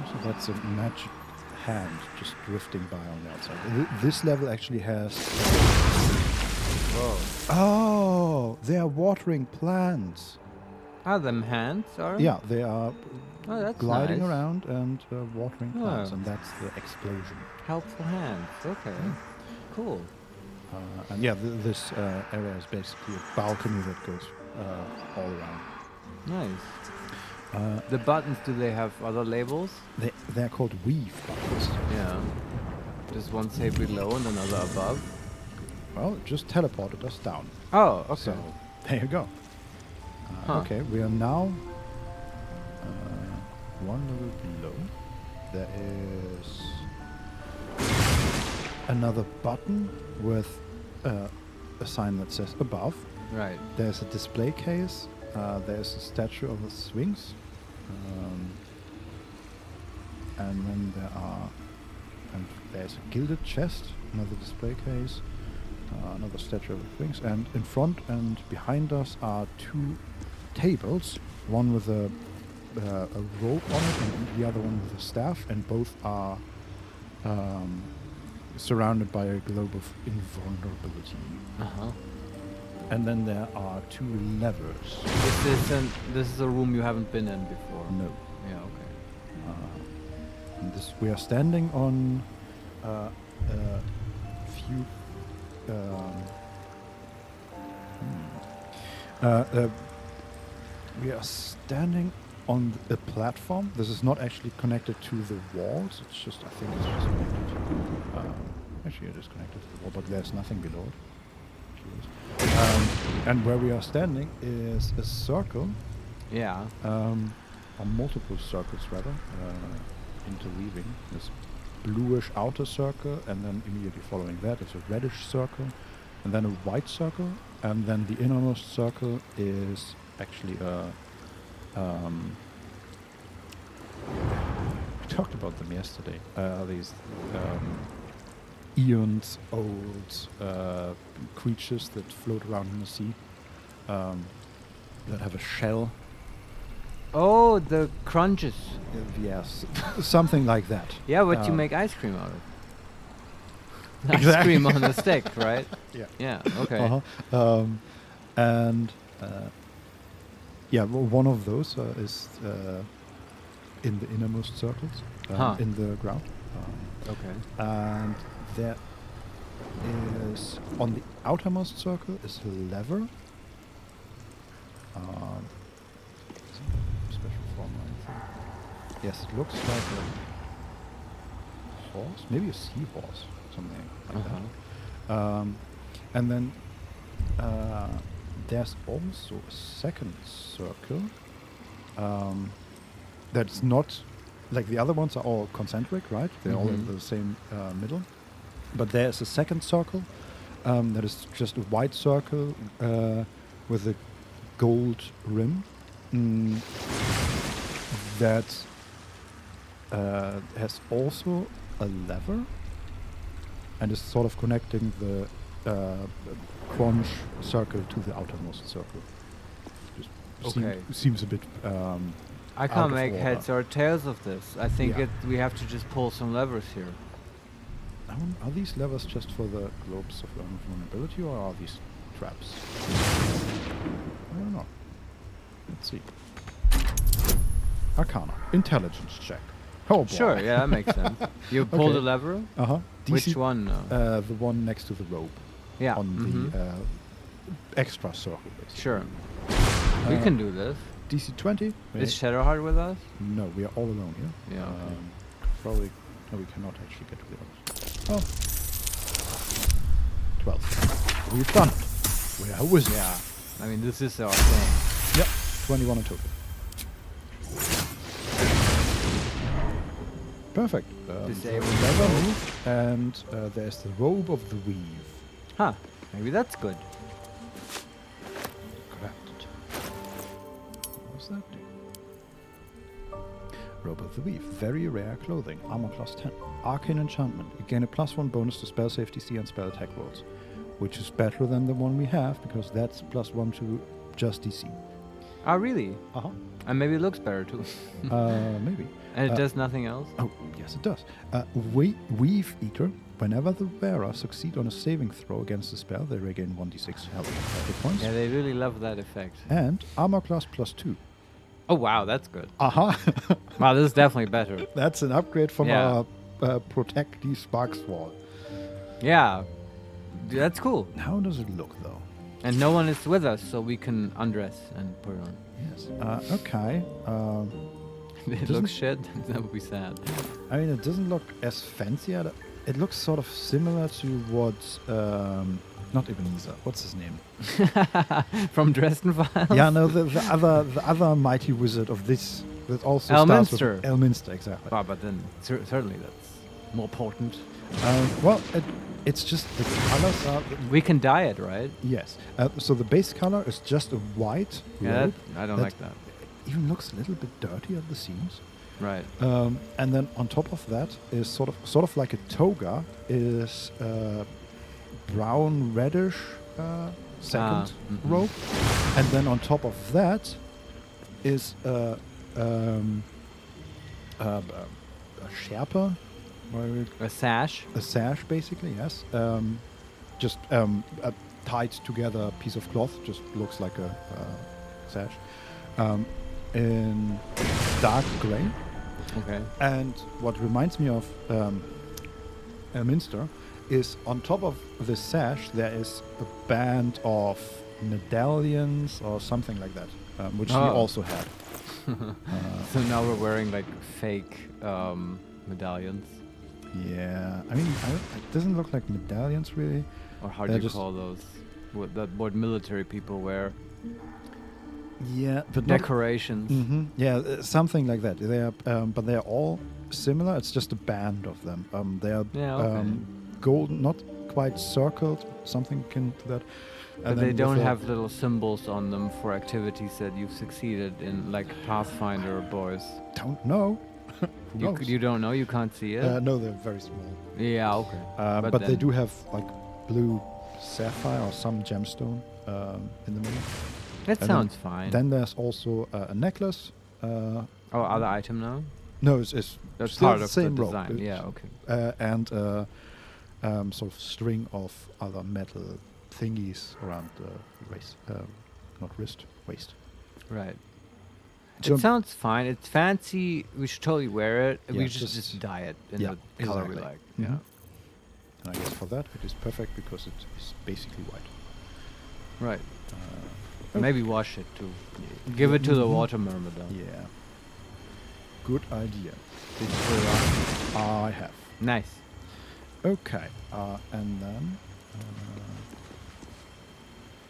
So that's a magic hand just drifting by on the outside. This level actually has... Whoa. Oh, they are watering plants. Ah, them hands are? Yeah, they are Oh, that's gliding nice. around and watering plants, Oh. and that's the explosion. Helpful hands. Okay. Cool. And yeah, this area is basically a balcony that goes all around. Nice. The buttons, do they have other labels? They're called weave buttons. Yeah. Does one say below and another above? Well, it just teleported us down. Oh, okay. So there you go. Huh. Okay, we are now one level below. There is another button with a sign that says above. Right. There's a display case. There's a statue of the Sphinx. And then there's a gilded chest, another display case, another statue of the Sphinx. And in front and behind us are 2 tables, one with a rope on it and the other one with a staff, and both are surrounded by a globe of invulnerability. Uh-huh. And then there are 2 levers. This is a room you haven't been in before? No. Yeah, okay. And we are standing on a few... we are standing on a platform. This is not actually connected to the walls. It's just, I think it's just connected. Actually, it is connected to the wall, but there's nothing below it. And where we are standing is a circle. Yeah. Or multiple circles, rather, interweaving. This bluish outer circle, and then immediately following that is a reddish circle, and then a white circle, and then the innermost circle is actually a... we talked about them yesterday. These eons old creatures that float around in the sea, that have a shell. Oh, the crunches. Yes, something like that. Yeah, what you make ice cream out of. Ice Exactly. cream on a stick, right? Yeah. Yeah, okay. And yeah, one of those is in the innermost circles, in the ground. Okay. And there is, on the outermost circle, is a lever. Special form, I think. Yes, it looks like a horse, maybe a seahorse, something like that. And then there's also a second circle that's not, like the other ones are all concentric, right? They're all in the same middle. But there's a second circle that is just a white circle with a gold rim that has also a lever and is sort of connecting the crunch circle to the outermost circle. Just seems a bit. I can't make heads or tails of this. I think we have to just pull some levers here. Are these levers just for the globes of vulnerability, or are these traps? I don't know. Let's see. Arcana. Intelligence check. Oh boy. Sure, yeah, that makes sense. You pull the lever? Uh-huh. Which one? The one next to the rope. Yeah. On the extra circle, basically. Sure. We can do this. DC 20. Is Shadowheart with us? No, we are all alone here. Yeah. Okay. Probably. No, we cannot actually get to the others. Oh. 12. We've done it. We are wizards. Yeah. I mean, this is our thing. Yep. 21 in total. Perfect. Disable lever move, and there's the robe of the weave. Huh. Maybe that's good. Correct. What's that do? Robe of the Weave. Very rare clothing. Armor class 10. Arcane enchantment. You gain a +1 bonus to spell save DC and spell attack rolls, which is better than the one we have because that's +1 to just DC. Oh, really? Uh-huh. And maybe it looks better too. Maybe. And it does nothing else? Oh, yes it does. Weave Eater. Whenever the wearer succeed on a saving throw against the spell, they regain 1d6 health hit points. Yeah, they really love that effect. And armor class +2. Oh wow, that's good. Wow, this is definitely better. That's an upgrade from our Protect These Sparks wall. Yeah, that's cool. How does it look though? And no one is with us, so we can undress and put it on. Yes. Okay. It looks shit. That would be sad. I mean, it doesn't look as fancy. It looks sort of similar to what, not Ebenezer. What's his name? From Dresden Files. Yeah, no, the other mighty wizard of this that also Elminster. starts with Elminster, exactly. But then certainly that's more potent. Well, it's just the colors are. We can dye it, right? Yes. So the base color is just a white robe. I don't like that. Even looks a little bit dirty at the seams. Right. And then on top of that is sort of like a toga is brown reddish second robe, and then on top of that is a sherpa, a sash. A sash, basically, yes. Just a tied together piece of cloth, just looks like a sash. In dark grey. Okay. And what reminds me of Elminster is on top of the sash there is a band of medallions or something like that, which he also had. So now we're wearing like fake medallions. Yeah, I mean, it doesn't look like medallions really. Or how do you call those? What military people wear? Yeah, but decorations. Yeah, something like that. They are, but they are all similar. It's just a band of them. They are golden, not quite circled. Something akin to that. But they don't have little symbols on them for activities that you've succeeded in, like Pathfinder boys. Don't know. You don't know? You can't see it? No, they're very small. Yeah, okay. But they do have like blue sapphire or some gemstone in the middle. That sounds fine. Then there's also a necklace. Other item now? No, it's that's still part the of same the rope. design. Yeah, okay. And sort of string of other metal thingies around the waist, waist. Right. It sounds fine. It's fancy. We should totally wear it. Yeah, We should just dye it in the color we like. Yeah. And I guess for that it is perfect because it is basically white. Right. Maybe wash it too. Give it to the water myrmidon. Yeah. Good idea. Did you put it on? I have. Nice. Okay. And then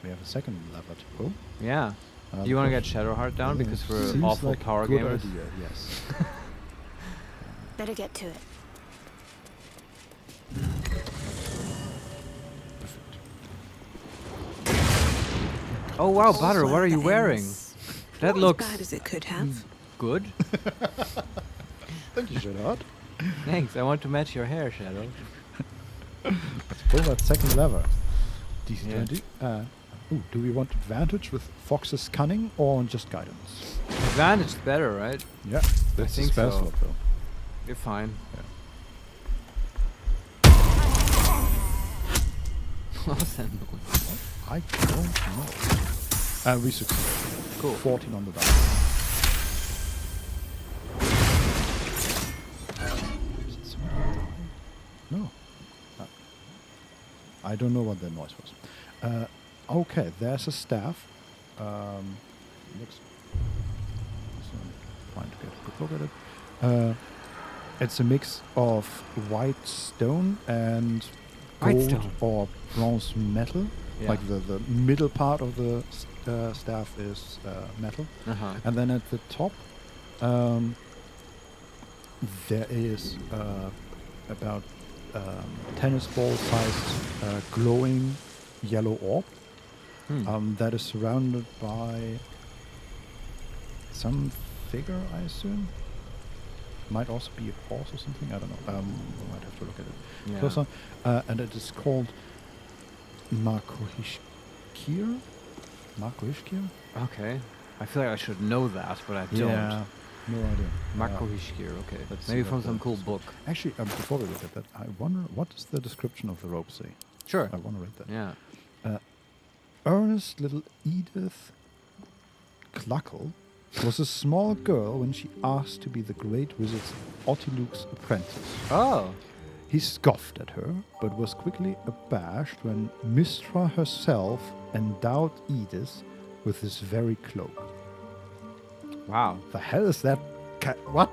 we have a second lever to go. Yeah. You want to get Shadowheart down because we're awful like power good gamers? Idea, yes. Better get to it. Oh wow, Butter, what are you wearing? That looks as bad as it could have. good. Thank you, Shadow. Thanks, I want to match your hair, Shadow. Let's pull that second lever. DC 20. Do we want advantage with Fox's cunning or just guidance? Advantage is better, right? Yeah, that's the think spell so. slot though. You're fine. What was that noise? I don't know. We succeed. Cool. 14 on the die. No. I don't know what that noise was. Okay, there's a staff. Looks. So I'm trying to get a good look at it. It's a mix of white stone and gold or bronze metal. Yeah. Like the middle part of the staff is metal. And then at the top, there is about tennis ball sized glowing yellow orb that is surrounded by some figure, I assume. Might also be a horse or something, I don't know. We might have to look at it closer. And it is called Markohishkir? Markohishkir? Okay. I feel like I should know that, but I don't. Yeah, no idea. Makohishkir, okay. Let's Maybe see from what some that cool is. book. Actually, before we look at that, I wonder, what does the description of the rope say? Sure. I want to read that. Yeah. Earnest little Edith Cluckle was a small girl when she asked to be the great wizard Otiluk's apprentice. Oh. He scoffed at her, but was quickly abashed when Mystra herself endowed Edith with this very cloak. Wow. The hell is that? What?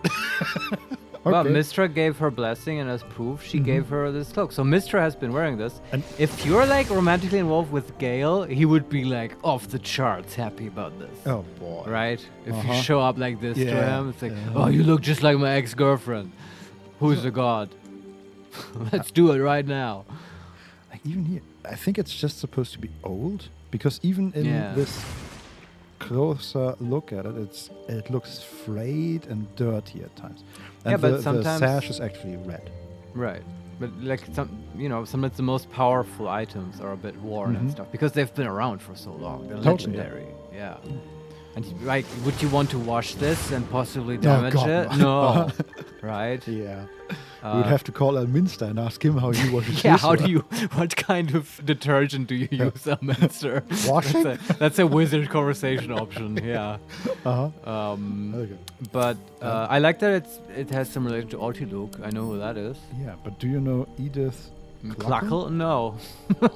Well, Mystra gave her blessing, and as proof, she gave her this cloak. So Mystra has been wearing this. And if you're like romantically involved with Gale, he would be like off the charts happy about this. Oh boy. Right? If you show up like this to Yeah. him, it's like, oh, you look just like my ex-girlfriend. Who's the god? Let's do it right now. Like even here, I think it's just supposed to be old, because even in this closer look at it, it looks frayed and dirty at times. And but the sometimes sash is actually red. Right. But like sometimes the most powerful items are a bit worn and stuff because they've been around for so long. They're Totally, legendary. Yeah. And like, would you want to wash this and possibly damage it? no. No. Right? Yeah. We'd have to call Elminster and ask him how he washes Yeah, his what kind of detergent do you use, Elminster? Washing? That's a wizard conversation option, yeah. Okay. But I like that it has some relation to Ortiluk. I know who that is. Yeah, but do you know Edith Cluckle? No.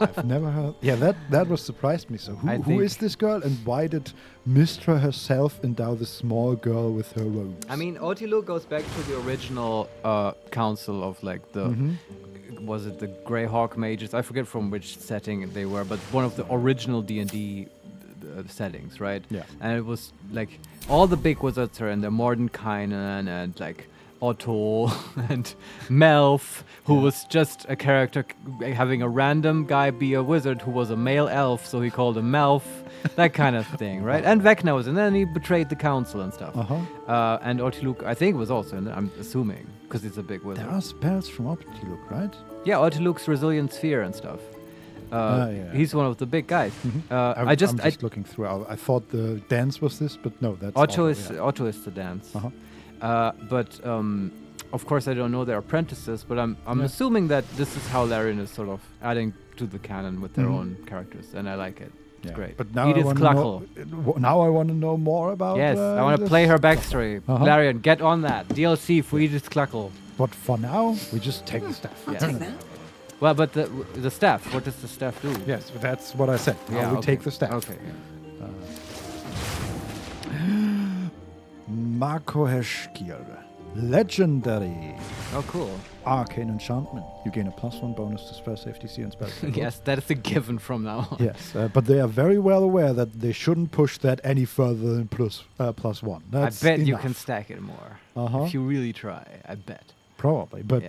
I've never heard. Yeah, that was surprised me. So who is this girl, and why did Mystra herself endow this small girl with her robes? I mean, Ortiluk goes back to the original council of like the was it the Greyhawk mages? I forget from which setting they were, but one of the original D&D settings, right? Yeah. And it was like all the big wizards are in there, Mordenkainen and like Otto and Melf, who was just a character having a random guy be a wizard who was a male elf, so he called him Melf, that kind of thing, right? And Vecna was, and then he betrayed the council and stuff. And Ortiluk, I think, was also in there, I'm assuming, because it's a big wizard. There are spells from Ortiluk, right? Yeah, Ortiluk's Resilient Sphere and stuff. He's one of the big guys. I'm just looking through. I thought the dance was this, but no, that's Otto is the dance. But of course, I don't know their apprentices, but I'm assuming that this is how Larian is sort of adding to the canon with their own characters, and I like it. It's great. But now Edith Cluckle. Now I want to know more about. Yes, I want to play her backstory. Larian, get on that DLC for Edith Cluckle. But for now, we just take the staff. I'll take that. Well, but the staff. What does the staff do? Yes, that's what I said. Yeah, we take the staff. Okay. Markoheshkir. Legendary. Oh, cool. Arcane enchantment. You gain a +1 bonus to spell save DC and spell save. Yes, that is a given from now on. Yes, but they are very well aware that they shouldn't push that any further than +1. That's I bet you enough. can stack it more. If you really try, I bet. Probably, but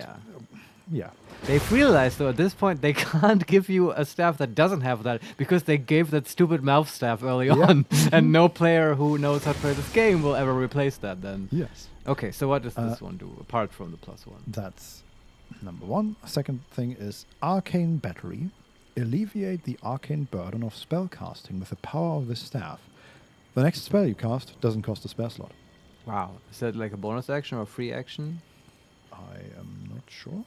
Yeah. They've realized, though, at this point, they can't give you a staff that doesn't have that because they gave that stupid mouth staff early on, and no player who knows how to play this game will ever replace that then. Yes. Okay, so what does this one do, apart from the +1? That's number one. Second thing is Arcane Battery. Alleviate the arcane burden of spellcasting with the power of the staff. The next spell you cast doesn't cost a spell slot. Wow. Is that like a bonus action or a free action? I am not sure.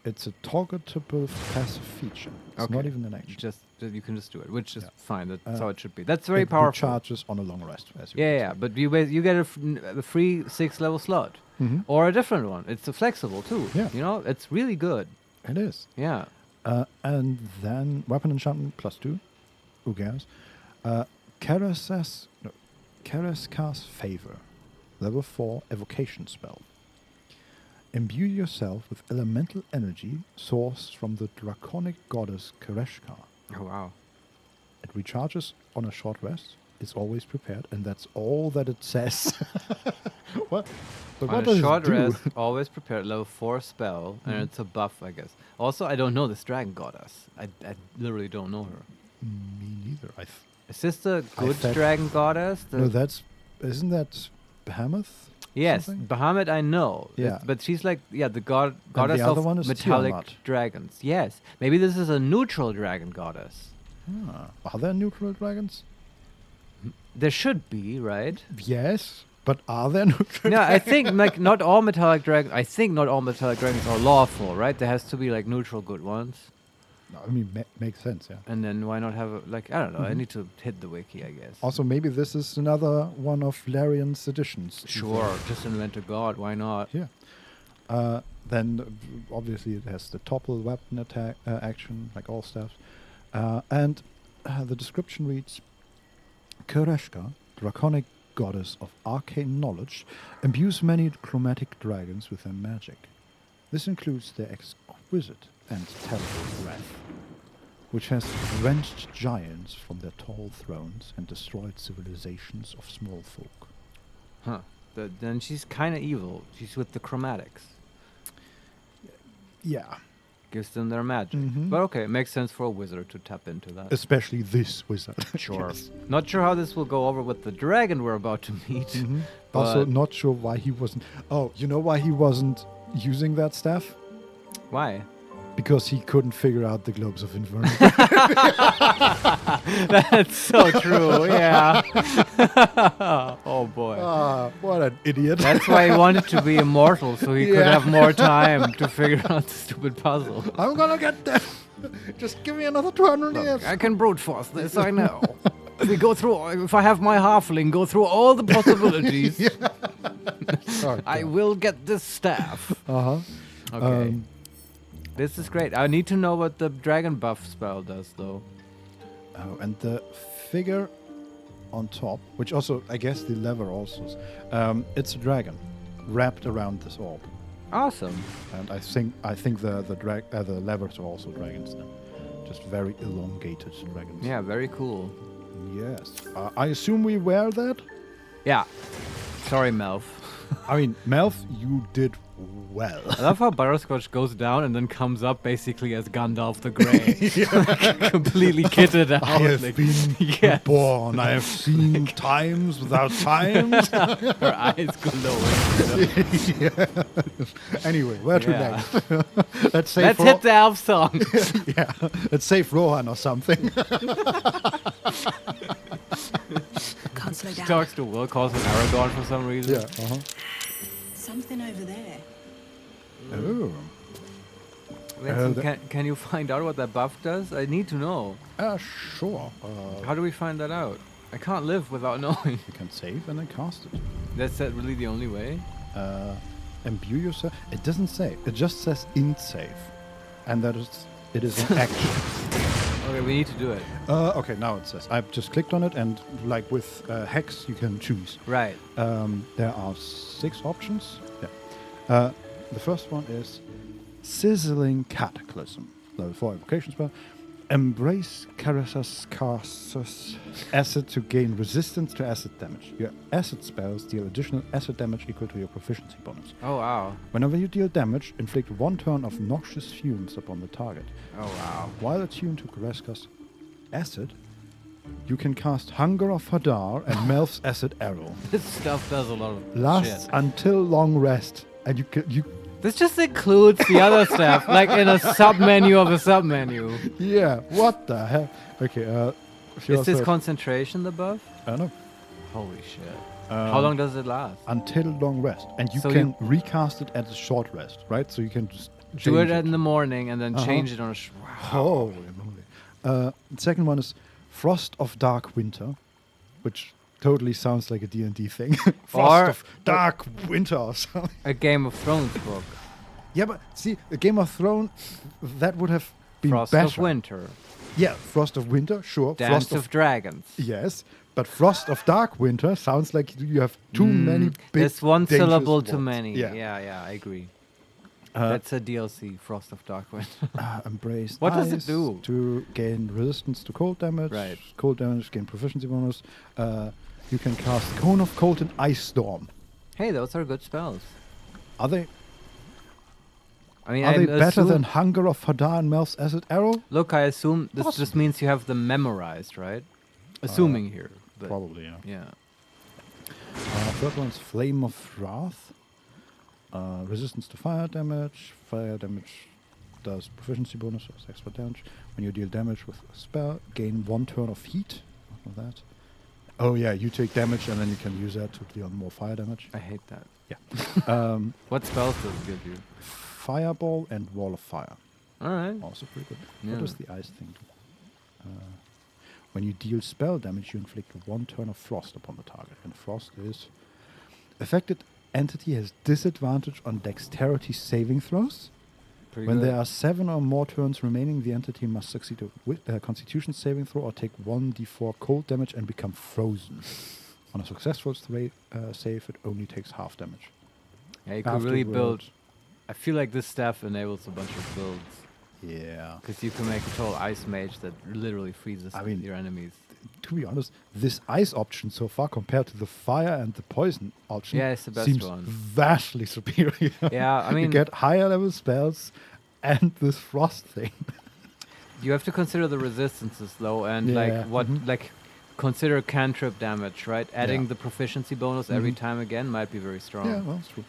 It's a targetable passive feature. It's not even an action. You can just do it, which is fine. That's how it should be. That's very powerful. Charges on a long rest. As you but you get a free 6th level slot. Or a different one. It's flexible too. Yeah. You know, it's really good. It is. Yeah. And then weapon enchantment +2. Who cares? Karaskas Favor. Level 4 evocation spell. Imbue yourself with elemental energy sourced from the draconic goddess Kareshka. Oh, wow. It recharges on a short rest. It's always prepared, and that's all that it says. What? But on what a does short it do? rest, always prepared, level 4 spell, and it's a buff, I guess. Also, I don't know this dragon goddess. I literally don't know her. Me neither. Is this the good thought- dragon goddess? No, isn't that Behemoth? Yes, something? Bahamut I know. Yeah. But she's like, the goddess other of one is metallic Tiamat. dragons. Yes. Maybe this is a neutral dragon goddess. Are there neutral dragons? There should be, right? Yes, but are there neutral No, I think like not all metallic dragons. I think not all metallic dragons are lawful, right? There has to be like neutral good ones. No, I mean, makes sense, yeah. And then why not have I don't know. I need to hit the wiki, I guess. Also, maybe this is another one of Larian's editions. Sure, just invent a god. Why not? Yeah. Then, obviously, it has the topple weapon attack action, like all staffs. And the description reads, Kareshka, draconic goddess of arcane knowledge, imbues many chromatic dragons with their magic. This includes their exquisite and terrible breath, which has wrenched giants from their tall thrones and destroyed civilizations of small folk. Huh. Then she's kind of evil. She's with the chromatics. Yeah. Gives them their magic. But okay, it makes sense for a wizard to tap into that. Especially this wizard. Sure. Yes. Not sure how this will go over with the dragon we're about to meet. Also, not sure why he wasn't... Oh, you know why he wasn't using that staff? Why? Because he couldn't figure out the globes of Inferno. That's so true, yeah. Oh boy. What an idiot. That's why he wanted to be immortal, so he could have more time to figure out the stupid puzzle. I'm gonna get there. Just give me another 200 years. I can brute force this, I know. If I have my halfling go through all the possibilities, I will get this staff. Okay. This is great. I need to know what the dragon buff spell does, though. Oh, and the figure on top, which also, I guess the lever also is, it's a dragon wrapped around this orb. Awesome. And I think the levers are also dragons then. Just very elongated dragons. Yeah, very cool. Yes. I assume we wear that? Yeah. Sorry, Melf. I mean, Melf, you did well. I love how Butterscotch goes down and then comes up basically as Gandalf the Grey. Completely kitted out. I have been born. I have seen times without times. Her eyes glowing. Anyway, where to next? Let's hit the elf song. Let's save Rohan or something. Can't slow down. Talks to Will, calls him Aragorn for some reason. Yeah. Something over there. Oh. Vincent, can you find out what that buff does? I need to know. Sure. How do we find that out? I can't live without knowing. You can save and then cast it. That's that really the only way? Imbue yourself. It doesn't say. It just says int save. And that it is an action. Okay, we need to do it. Okay, now it says. I've just clicked on it, and like with Hex, you can choose. Right. There are 6 options. Yeah. The first one is Sizzling Cataclysm. Level 4 evocation spell. Embrace casts acid to gain resistance to acid damage. Your acid spells deal additional acid damage equal to your proficiency bonus. Oh, wow. Whenever you deal damage, inflict 1 turn of noxious fumes upon the target. Oh, wow. While attuned to Kareska's acid, you can cast Hunger of Hadar and Melf's acid arrow. This stuff does a lot of Lasts shit. until long rest, and you This just includes the other stuff, like in a sub-menu of a sub-menu. yeah. What the hell? Okay. Is this concentration the buff? No. Holy shit. How long does it last? Until long rest, and you So can recast it at a short rest, right? So you can just Do it change in the morning and then change it on a... Holy moly. The second one is Frost of Dark Winter, which totally sounds like a D&D thing. Frost of Dark Winter or something. A Game of Thrones book. Yeah, but see, a Game of Thrones, that would have been Frost better. of Winter. Yeah, Frost of Winter, sure. Dance Frost of Dragons. Yes, but Frost of Dark Winter sounds like you have too many big There's one dangerous syllable too words. many. Yeah. Yeah, I agree. That's a DLC, Frost of Dark Winter. Embrace What does it ice do? To gain resistance to cold damage. Right. Cold damage, gain proficiency bonus. You can cast Cone of Cold and Ice Storm. Hey, those are good spells. Are they? I mean, Are they I better assume- than Hunger of Hadar and Melf's Acid Arrow? Look, I assume this just Possibly. means you have them memorized, right? Assuming here. But Probably, yeah. Yeah. Third one's Flame of Wrath. Resistance to fire damage. Fire damage does proficiency bonus, so it's extra damage. When you deal damage with a spell, gain 1 turn of heat. What was that? Oh yeah, you take damage and then you can use that to deal more fire damage. I hate that. Yeah. What spells does it give you? Fireball and Wall of Fire. Alright. Also pretty good. Yeah. What does the ice thing do? When you deal spell damage, you inflict 1 turn of frost upon the target. And frost is... Affected entity has disadvantage on dexterity saving throws. Pretty When good. there are 7 or more turns remaining, the entity must succeed a constitution saving throw or take 1d4 cold damage and become frozen. On a successful save, it only takes half damage. Yeah, you could really build... Afterwards- I feel like this staff enables a bunch of builds. Yeah. Because you can make a total ice mage that literally freezes I mean, your enemies. To be honest, this ice option so far compared to the fire and the poison option Yeah, it's the best seems one. vastly superior. Yeah, I you mean... get higher level spells and this frost thing. You have to consider the resistances though, and Yeah, like what like consider cantrip damage, right? Adding Yeah. the proficiency bonus every time again might be very strong. Yeah, well, that's true.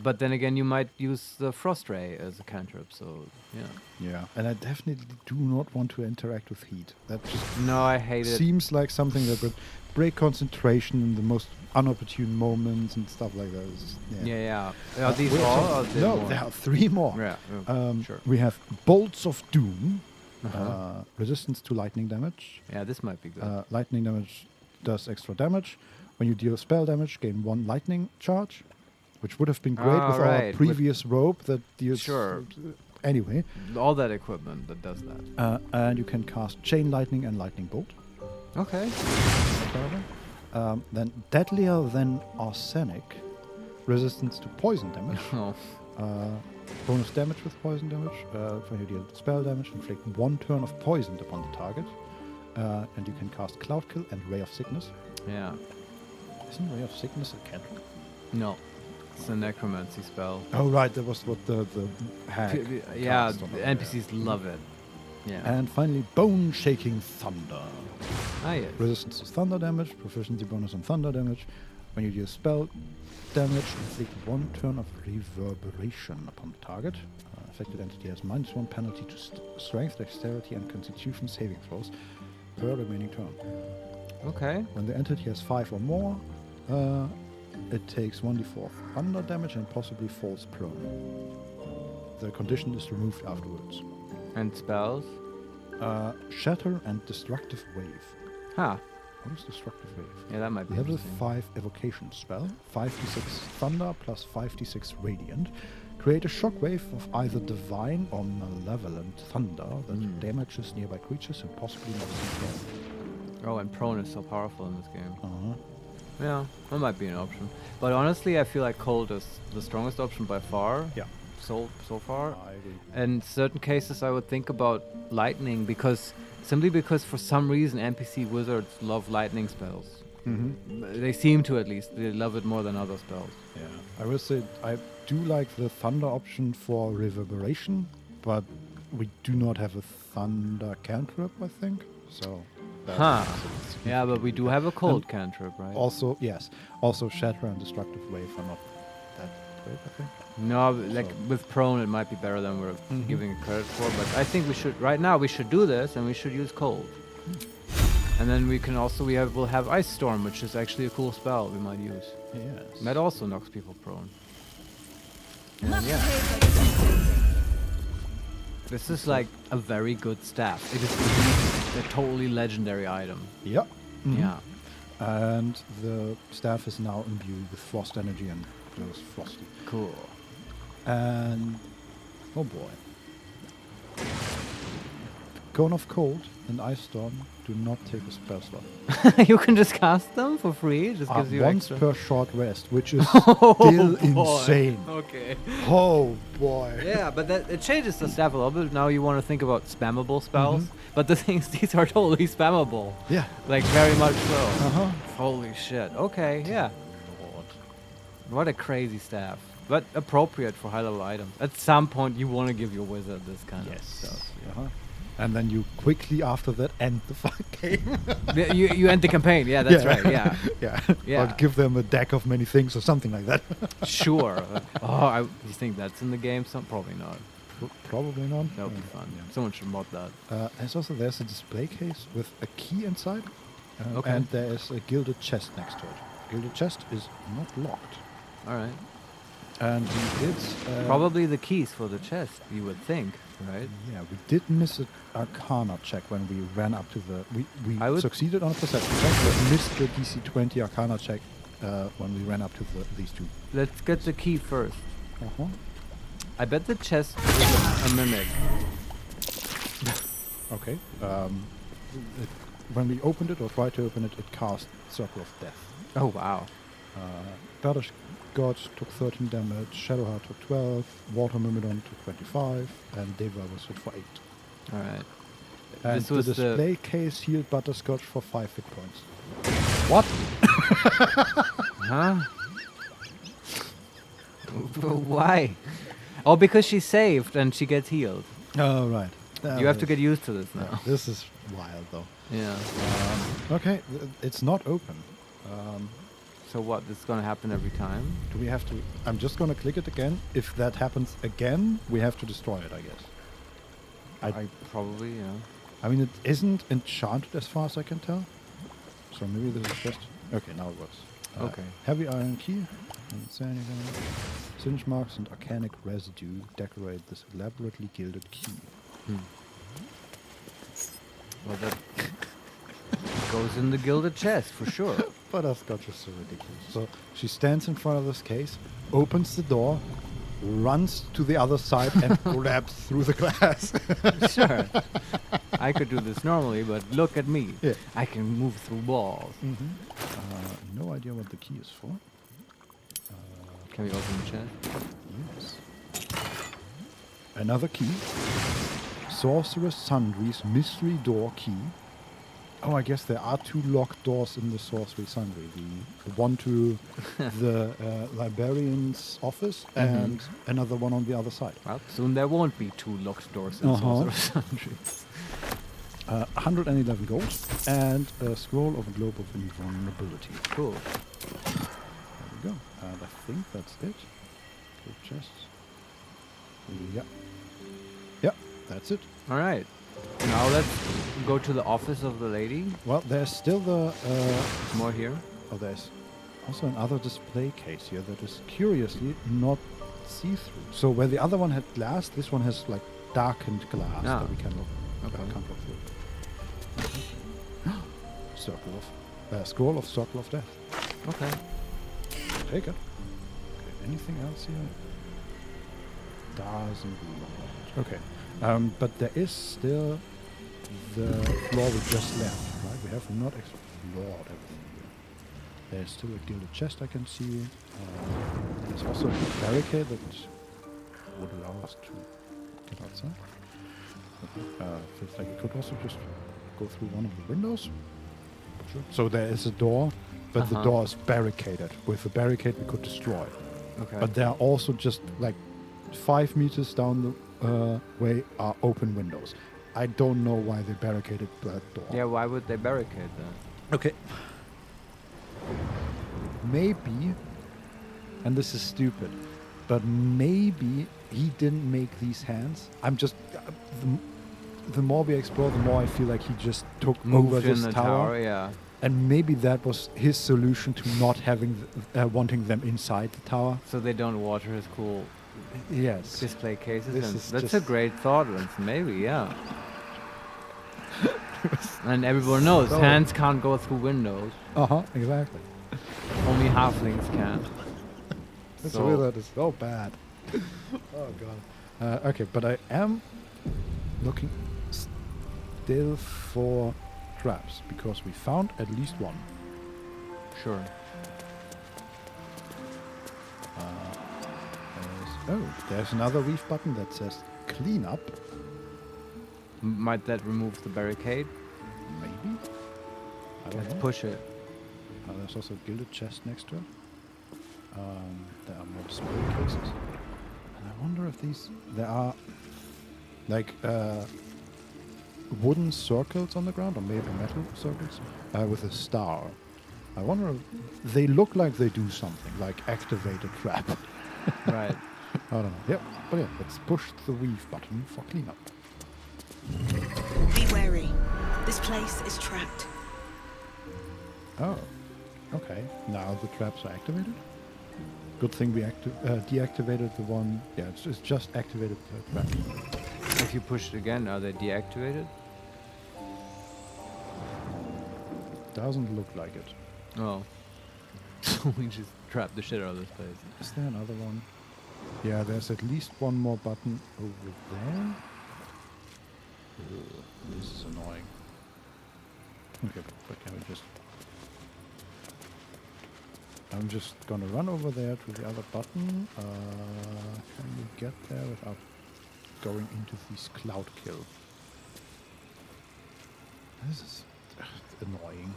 But then again, you might use the frost ray as a cantrip, so yeah. Yeah, and I definitely do not want to interact with heat. That just No, I hate it. seems like something that would break concentration in the most unopportune moments and stuff like that. It's just- Yeah. Are these we have all? some- Or are there no, more? there are 3 more. Yeah, sure. We have Bolts of Doom, Uh-huh. resistance to lightning damage. Yeah, this might be good. Lightning damage does extra damage. When you deal spell damage, gain 1 lightning charge, which would have been great with our right, with- previous rope that deals. Sure. Anyway, All that equipment that does that. and you can cast Chain Lightning and Lightning Bolt. Okay. Then Deadlier Than Arsenic, resistance to poison damage. Oh. Bonus damage with poison damage. When you deal spell damage, inflict 1 turn of poison upon the target. And you can cast Cloud Kill and Ray of Sickness. Yeah. Isn't Ray of Sickness a cantrip? No. It's a necromancy spell. Oh, right, that was what the hag Yeah, cast on the it, NPCs love it. Yeah. And finally, Bone Shaking Thunder. Yes. Resistance to thunder damage, proficiency bonus on thunder damage. When you deal spell damage, inflict 1 turn of reverberation upon the target. Affected entity has -1 penalty to strength, dexterity, and constitution saving throws per remaining turn. Okay. When the entity has 5 or more, it takes 1d4 thunder damage and possibly falls prone. The condition is removed afterwards. And spells? Shatter and Destructive Wave. Huh. What is Destructive Wave? Yeah, that might be Level interesting. 5 evocation spell, 5d6 thunder plus 5d6 radiant. Create a shockwave of either divine or malevolent thunder that damages nearby creatures and possibly knocks them prone. Oh, and prone is so powerful in this game. Uh-huh. Yeah, that might be an option. But honestly, I feel like cold is the strongest option by far. Yeah. so far. I agree. In certain cases, I would think about lightning simply because for some reason NPC wizards love lightning spells. They seem to, at least. They love it more than other spells. Yeah, I will say I do like the thunder option for reverberation, but we do not have a thunder cantrip, I think. So. Yeah, but we do have a cold And cantrip, right? Also, yes. Also, shatter and destructive wave are not that great, I think. No, like with prone, it might be better than we're giving it credit for. But I think right now we should do this, and we should use cold. And then we can also we'll have ice storm, which is actually a cool spell we might use. Yes. That also knocks people prone. And yeah. This is like a very good staff. It is a totally legendary item. Yep. Yeah. And the staff is now imbued with frost energy and glows frosty. Cool. And oh boy. Cone of Cold and Ice Storm do not take a spell slot. You can just cast them for free. It just gives you once extra. per short rest, which is still insane. Okay. Oh boy. Yeah, but it changes the staff a little bit. Now you want to think about spammable spells, but the thing is, these are totally spammable. Yeah. Like very much so. Uh-huh. Holy shit. Okay, yeah. Lord. What a crazy staff. But appropriate for high-level items. At some point, you want to give your wizard this kind of stuff. Uh-huh. And then you quickly after that end the game. Yeah, you end the campaign. Yeah, that's right. Yeah. Yeah. Or give them a deck of many things or something like that. Sure. You think that's in the game? Probably not. Probably not. That would be fun. Yeah. Someone should mod that. There's a display case with a key inside. Okay. And there is a gilded chest next to it. Gilded chest is not locked. All right. And we did... probably the keys for the chest, you would think, right? Yeah, we did miss an Arcana check when we ran up to the... We succeeded on a perception check, but missed the DC 20 Arcana check when we ran up to these two. Let's get the key first. Uh-huh. I bet the chest is a mimic. Okay. When we opened it, or tried to open it, it cast Circle of Death. Oh, wow. Butterscotch took 13 damage, Shadowheart took 12, Water Myrmidon took 25, and Deva was hit for 8. Alright. And This was the display case healed Butterscotch for 5 hit points. What? Huh? Why? Oh, because she saved and she gets healed. Oh, right. You have to get used to this now. Yeah, this is wild, though. Yeah. Okay, it's not open. So what? This is going to happen every time? Do we have to... I'm just going to click it again. If that happens again, we have to destroy it, I guess. I probably, yeah. I mean, it isn't enchanted as far as I can tell. So maybe this is just... Okay, now it works. Okay. Heavy iron key. Doesn't say anything. Singe marks and arcanic residue decorate this elaborately gilded key. Well, that goes in the gilded chest, for sure. Butterscotch is so ridiculous. So she stands in front of this case, opens the door, runs to the other side and grabs through the glass. Sure. I could do this normally, but look at me. Yeah. I can move through walls. No idea what the key is for. Can we open the chest? Yes. Another key. Sorceress Sundry's mystery door key. Oh, I guess there are 2 locked doors in the Sorcery Sundry. The one to the librarian's office and another one on the other side. Well, soon there won't be 2 locked doors in Sorcerer's Sundry. 111 gold and a scroll of a globe of invulnerability. Cool. There we go. And I think that's it. 2 chests. Yeah. Yeah, that's it. All right. Now let's go to the office of the lady. Well, there's still the... More here. Oh, there's also another display case here that is curiously not see-through. So where the other one had glass, this one has like darkened glass that we can look. Okay. Can't look through. Scroll of Circle of Death. Okay. Take it. Okay, anything else here? Doesn't look. Okay. But there is still the floor we just left, right? We have not explored everything here. There's still a gilded chest I can see. There's also a barricade that would allow us to get outside. Feels like we could also just go through one of the windows. Sure. So there is a door, but the door is barricaded. With the barricade, we could destroy. Okay. But there are also just like 5 meters down the way are open windows. I don't know why they barricaded that door. Yeah, why would they barricade that? Okay. Maybe, and this is stupid, but maybe he didn't make these hands. I'm just... the more we explore, the more I feel like he just took over this tower. Yeah. And maybe that was his solution to not having wanting them inside the tower. So they don't water his cool Yes. display cases. This And is that's just a great thought, Vincent. Maybe, yeah. And everyone knows hands can't go through windows. Exactly. Only halflings can. That's really, that is so bad. Oh god. Okay, but I am looking still for traps because we found at least one. Sure. There's another reef button that says clean up. Might that remove the barricade? Maybe. I don't Let's know. push it. There's also a gilded chest next to it. There are more display cases. And I wonder if these... There are like wooden circles on the ground, or maybe metal circles, with a star. I wonder if they look like they do something, like activate a trap. Right. I don't know. Yep. But yeah, let's push the weave button for cleanup. Be wary. This place is trapped. Oh. Okay. Now the traps are activated. Good thing we deactivated the one. Yeah, it's just activated the trap. If you push it again, are they deactivated? Doesn't look like it. Oh. So we just trapped the shit out of this place. Is there another one? Yeah, there's at least one more button over there. Ugh, this is annoying. Okay, but can we just... I'm just gonna run over there to the other button. Can we get there without going into this cloud kill? This is annoying.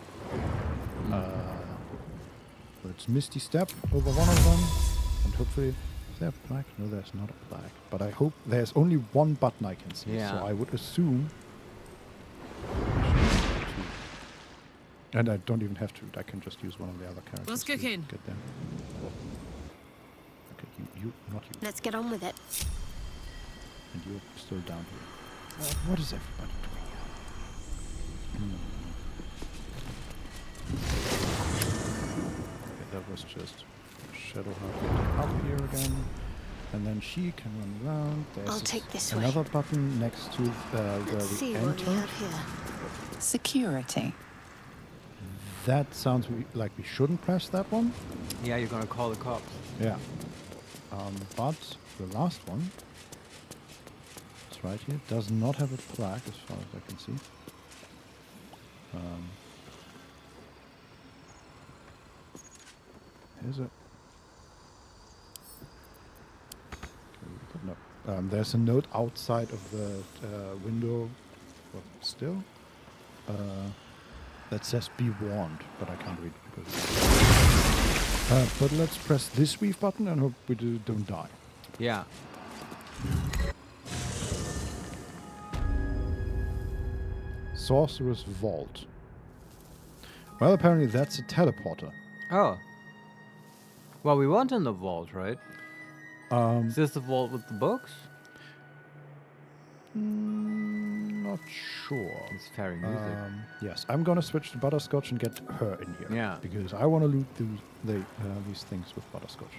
Let's Misty Step over one of them, and hopefully... Is there a plaque? No, there's not a plaque. But I hope there's only one button I can see, so I would assume... And I don't even have to. I can just use one of the other characters. Let's kick in. Get them. Okay, you, not you. Let's get on with it. And you're still down here. What is everybody doing here? Okay, that was just Shadowheart up here again. And then she can run around. There's I'll take this way. another button next to where Let's see we what we enter. have here. Security. That sounds like we shouldn't press that one. Yeah, you're gonna call the cops. Yeah. But the last one, it's right here, does not have a plaque as far as I can see. Here's a... No. There's a note outside of the window, still, that says "Be warned," but I can't read it because. But let's press this weave button and hope we don't die. Yeah. Sorcerer's Vault. Well, apparently that's a teleporter. Oh. Well, we weren't in the vault, right? Is this the vault with the books? Not sure. It's fairy music. Yes, I'm gonna switch to Butterscotch and get her in here. Yeah. Because I want to loot these things with Butterscotch.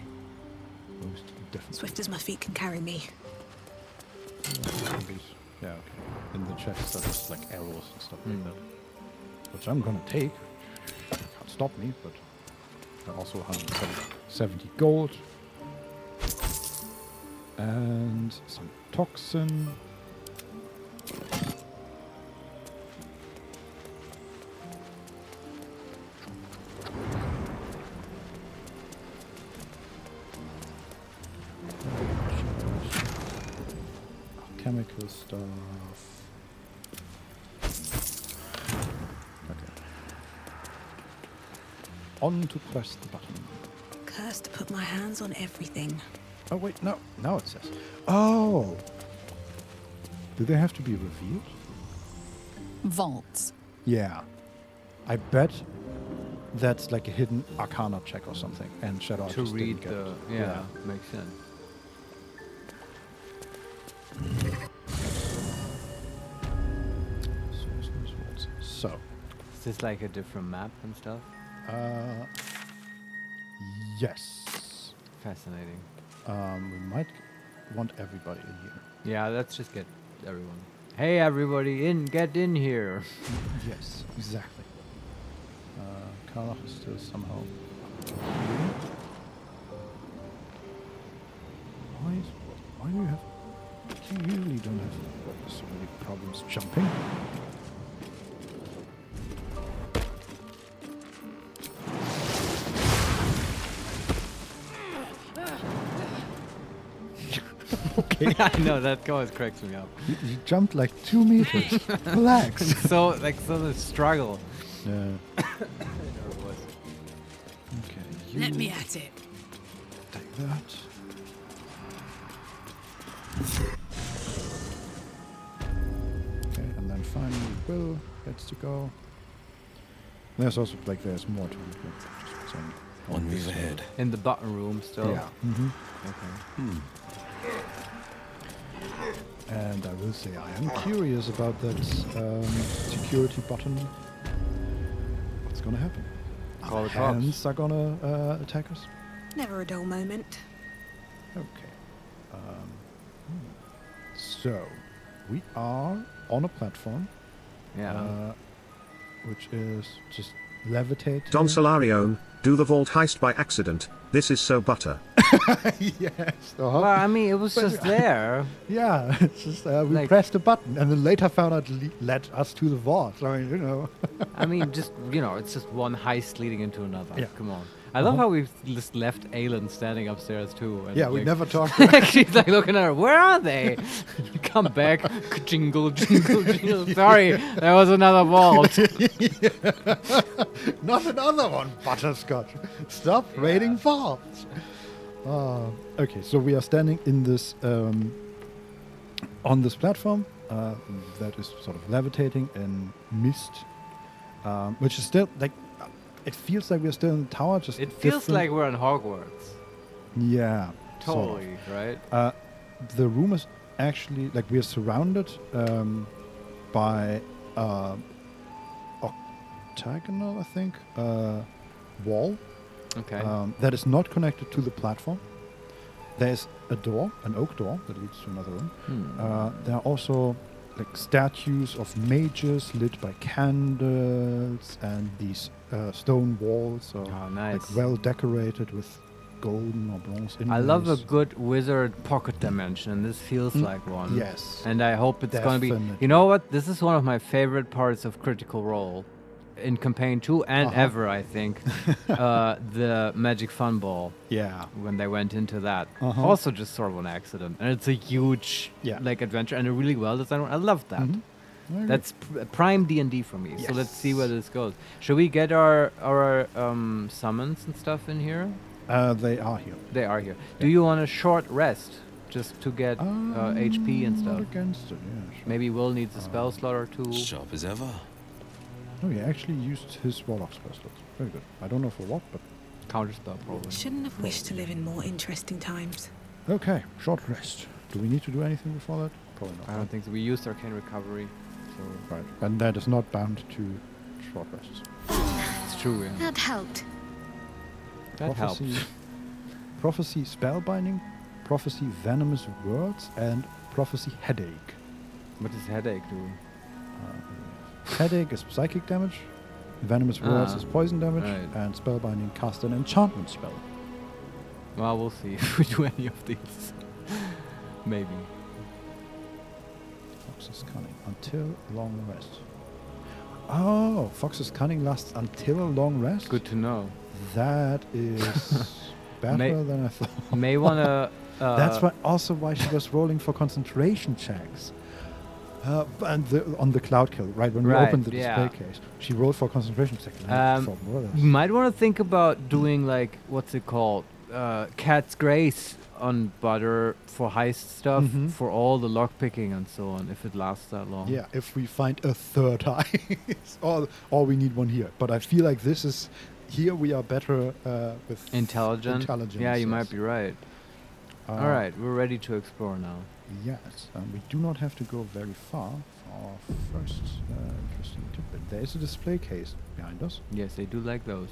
Most definitely. Swift as my feet can carry me. Yeah, okay. In the chests are just like arrows and stuff like that. Which I'm gonna take. Can't stop me, but also 170 gold. And some toxin. chemical stuff. Okay. On to press the button. Cursed to put my hands on everything. Oh wait, no. Now it says. Oh. Do they have to be revealed? Vaults. Yeah. I bet that's like a hidden arcana check or something. And Shadow To Artist read didn't get the... it. Yeah, makes sense. So. Is this like a different map and stuff? Yes. Fascinating. We might want everybody in here. Yeah, let's just get everyone. Hey, everybody, get in here. Yes, exactly. Karlach is still somehow. Why do you have? You usually don't have so many problems jumping. Okay. I know, that always cracks me up. You jumped like 2 meters. Relax. So the struggle. Yeah. Okay. Let me at it. Take that. Okay, and then finally Will gets to go. There's also there's more to it. Just some One move ahead. In the button room still. Yeah. Mm-hmm. Okay. And I will say I am curious about that security button. What's gonna happen? Call the cops. Hands are gonna attack us. Never a dull moment. Okay. So we are on a platform, Yeah. which is just levitating. Don Solarione, do the vault heist by accident. This is so butter. Yes. Well, I mean, it was just there. Yeah, it's just we Like- pressed a button and then later found out led us to the vault. I mean, you know. I mean, just, it's just one heist leading into another. Yeah. Come on. I love how we've just left Aelin standing upstairs too. And Yeah, we like- never talked. She's like looking at her. Where are they? Come back. Jingle, jingle, jingle. Sorry, there was another vault. Not another one, Butterscotch. Stop raiding vaults. Okay, so we are standing in this on this platform that is sort of levitating in mist, which is still like it feels like we're still in the tower. Just It feels different- like we're in Hogwarts. yeah, Totally, sort right? of. The room is actually like we are surrounded by octagonal, I think, wall. Okay. That is not connected to the platform. There's a door, an oak door that leads to another room. There are also like statues of mages lit by candles, and these stone walls are Oh, nice. like well decorated with golden or bronze inlays. I love a good wizard pocket dimension, and this feels like one. Yes. And I hope it's going to be... Definitely. You know what? This is one of my favorite parts of Critical Role. In campaign 2 and ever, I think. The Magic Fun Ball. Yeah. When they went into that. Also just sort of an accident. And it's a huge like adventure and a really well designed one. I love that. That's prime D&D for me. So let's see where this goes. Should we get our summons and stuff in here? They are here. They are here. Do you want a short rest? Just to get HP and Not stuff? against it, yeah, sure. Maybe Will needs a spell slot or two. Sharp as ever. Oh, he actually used his Warlock spell slots. Very good. I don't know for what, but... Counter spell, probably. Shouldn't have wished to live in more interesting times. Okay, short rest. Do we need to do anything before that? Probably not. I don't think so. We used Arcane Recovery. So Right. And that is not bound to short rests. it's true, yeah. That helped. That helps. Prophecy Spellbinding, Prophecy Venomous Words, and Prophecy Headache. What does headache do? Headache is psychic damage, Venomous Words is poison damage, right. and Spellbinding cast an enchantment spell. Well, we'll see if we do any of these. Maybe. Fox's Cunning, until long rest. Oh, Fox's Cunning lasts until a long rest? Good to know. That is better than I thought. May want to That's also why she was rolling for concentration checks. And on the cloud kill, right when we opened the display case, she rolled for concentration checks. You might want to think about doing like what's it called, Cat's Grace on Butter for heist stuff for all the lockpicking and so on. If it lasts that long. Yeah, if we find a third heist, or we need one here. But I feel like this is here we are better with intelligence. Yeah, you might be right. All right, we're ready to explore now. Yes, we do not have to go very far for our first interesting tidbit. There is a display case behind us. Yes, they do like those.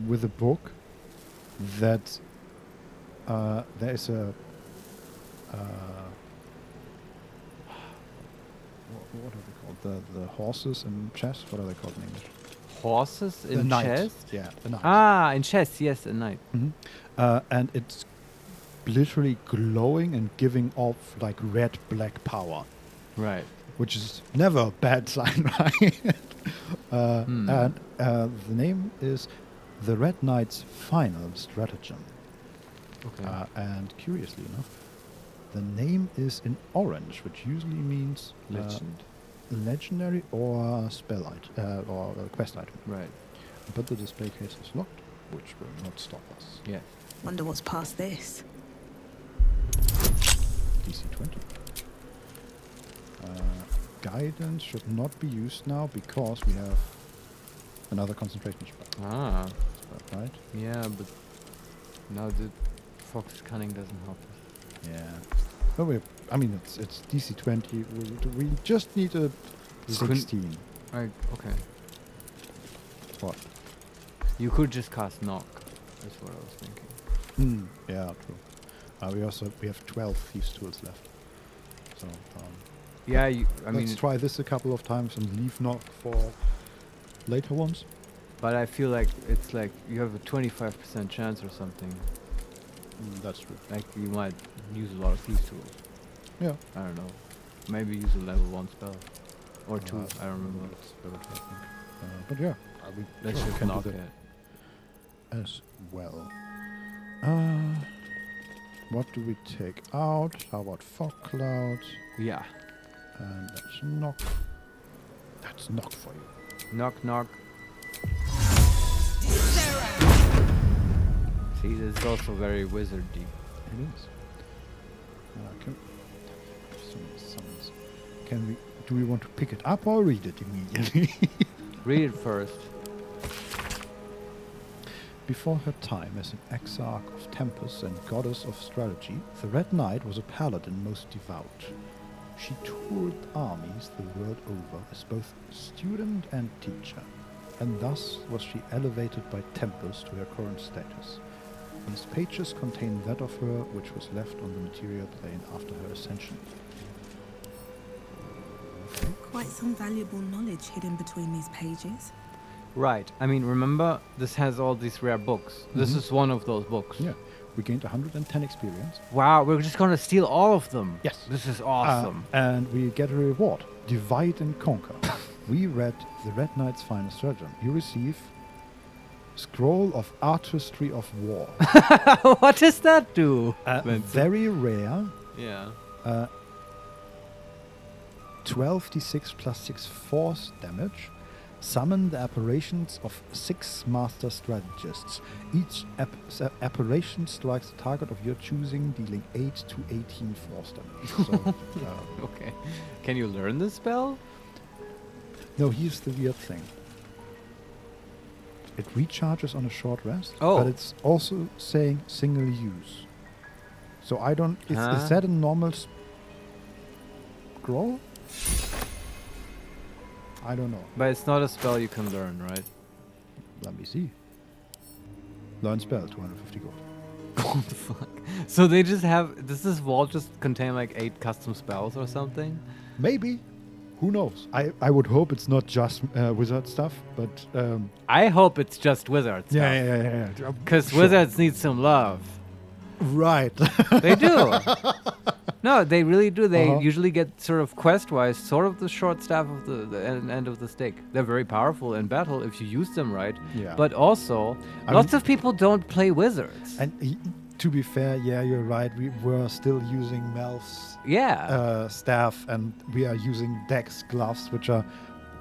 With a book that there is a what are they called? The horses in chess. What are they called in English? Horses in chess? Yeah, the knight. Ah, in chess, yes, a knight. And it's literally glowing and giving off like red-black power. Right. Which is never a bad sign, right? And the name is The Red Knight's Final Stratagem. Okay. And curiously enough, the name is in orange, which usually means legendary or spell item, or quest item. Right. But the display case is locked, which will not stop us. Yeah. Wonder what's past this. DC 20. Guidance should not be used now because we have another concentration spell. Ah. Spell, right? Yeah, but now the Fox Cunning doesn't help us. Yeah. But I mean, it's DC 20. We just need a 16. Okay. What? You could just cast Knock. That's what I was thinking. Yeah, true. We have 12 Thieves' Tools left. So, yeah, let's try this a couple of times and leave Knock for later ones. But I feel like it's like you have a 25% chance or something. That's true. Like you might use a lot of Thieves' Tools. Yeah. I don't know. Maybe use a level 1 spell. Or 2, I don't remember. But yeah, let's just Knock it. As well. What do we take out? How about Fog Cloud? Yeah. And that's Knock. That's Knock for you. Knock, knock. See, this is also very wizardy. It is. Do we want to pick it up or read it immediately? Read it first. Before her time as an exarch of Tempest and goddess of strategy, the Red Knight was a paladin most devout. She toured armies the world over as both student and teacher, and thus was she elevated by Tempest to her current status. These pages contain that of her which was left on the material plane after her ascension. Okay. Quite some valuable knowledge hidden between these pages. Right. I mean, remember, this has all these rare books. This is one of those books. Yeah. We gained 110 experience. Wow, we're just going to steal all of them. Yes. This is awesome. And we get a reward. Divide and conquer. We read the Red Knight's Final Stratagem. You receive Scroll of Artistry of War. What does that do? Very rare. Yeah. 12d6 plus 6 force damage. Summon the apparitions of 6 master strategists. Each apparition strikes a target of your choosing, dealing 8 to 18 force damage. So, okay. Can you learn this spell? No, here's the weird thing. It recharges on a short rest, Oh. but it's also saying single use. So I don't... Is that a normal scroll? I don't know. But it's not a spell you can learn, right? Let me see. Learn spell, 250 gold. What the fuck? So they just have... Does this wall just contain like 8 custom spells or something? Maybe. Who knows? I would hope it's not just wizard stuff, but... I hope it's just wizard stuff. Yeah. Because wizards need some love. Right. They do. No, they really do. They usually get sort of quest-wise, sort of the short staff of the end of the stick. They're very powerful in battle if you use them right. Yeah. But also, lots of people don't play wizards. And to be fair, yeah, you're right. We were still using Mel's Yeah. staff, and we are using Dex gloves, which are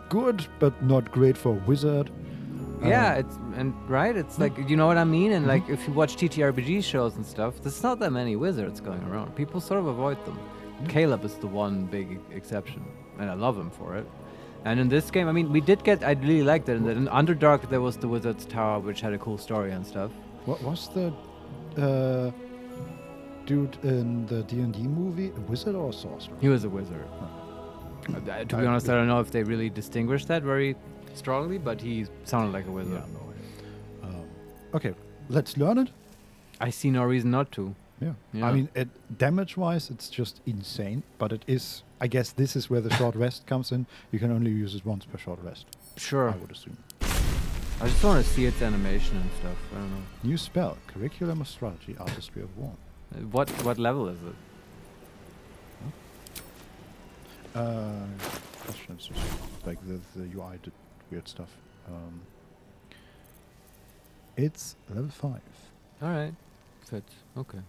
good but not great for a wizard. Yeah, it's like, you know what I mean? And like, if you watch TTRPG shows and stuff, there's not that many wizards going around. People sort of avoid them. Caleb is the one big exception, and I love him for it. And in this game, I mean, I really liked it. In Underdark, there was the Wizard's Tower, which had a cool story and stuff. What was the dude in the D&D movie? A wizard or a sorcerer? He was a wizard. To be honest, I don't know if they really distinguished that very strongly, but he sounded like a wizard. Yeah, no. Okay, let's learn it. I see no reason not to. Yeah. Yeah. I mean, damage-wise, it's just insane. But it is. I guess this is where the short rest comes in. You can only use it once per short rest. Sure. I would assume. I just want to see its animation and stuff. I don't know. New spell: Curriculum of Strategy, Artistry of War. What level is it? Questions. Like the UI did weird stuff. It's level 5. All right. Fits. Okay.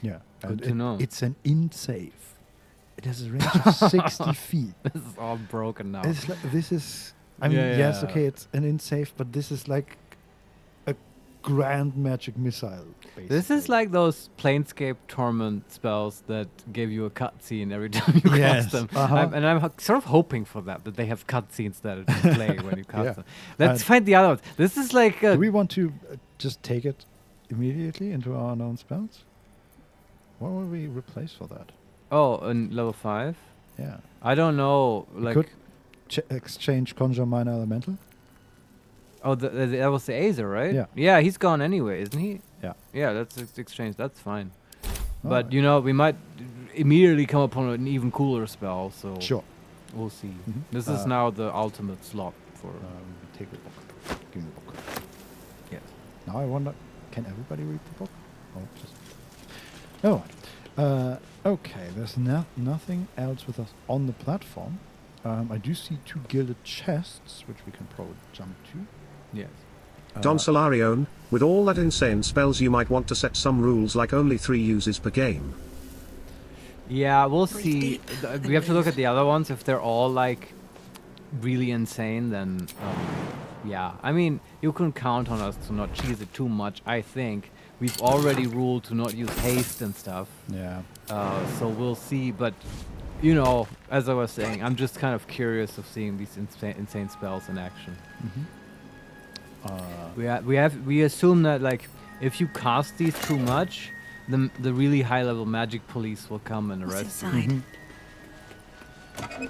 Yeah. Good to know. It's an int save. It has a range of 60 feet. This is all broken now. It's like, this is. I mean, yes, okay, it's an int save, but this is like a grand magic missile. Basically. This is like those Planescape Torment spells that give you a cutscene every time you cast them. And I'm sort of hoping for that they have cutscenes that it can play when you cast them. Let's find the other ones. This is like. Do we want to just take it immediately into our known spells? What will we replace for that? Oh, in level 5? Yeah. I don't know. We could exchange Conjure Minor Elemental. Oh, that was the Azer, right? Yeah. Yeah, he's gone anyway, isn't he? Yeah. Yeah, that's exchange. That's fine. All But, right. you know, we might immediately come upon an even cooler spell, so Sure. we'll see. Mhm. This is now the ultimate slot for... Take the book. Give me the book. Yes. Now I wonder, can everybody read the book? Or just... Oh, okay, there's nothing else with us on the platform. I do see 2 gilded chests, which we can probably jump to. Yes. Don Solarione, with all that insane spells you might want to set some rules like only 3 uses per game. Yeah, we'll see. We have to look at the other ones. If they're all, like, really insane, then, yeah. I mean, you can count on us to not cheese it too much, I think. We've already ruled to not use haste and stuff. Yeah. So we'll see, but, you know, as I was saying, I'm just kind of curious of seeing these insane spells in action. We assume that, like, if you cast these too much, the really high level magic police will come and arrest you. Okay.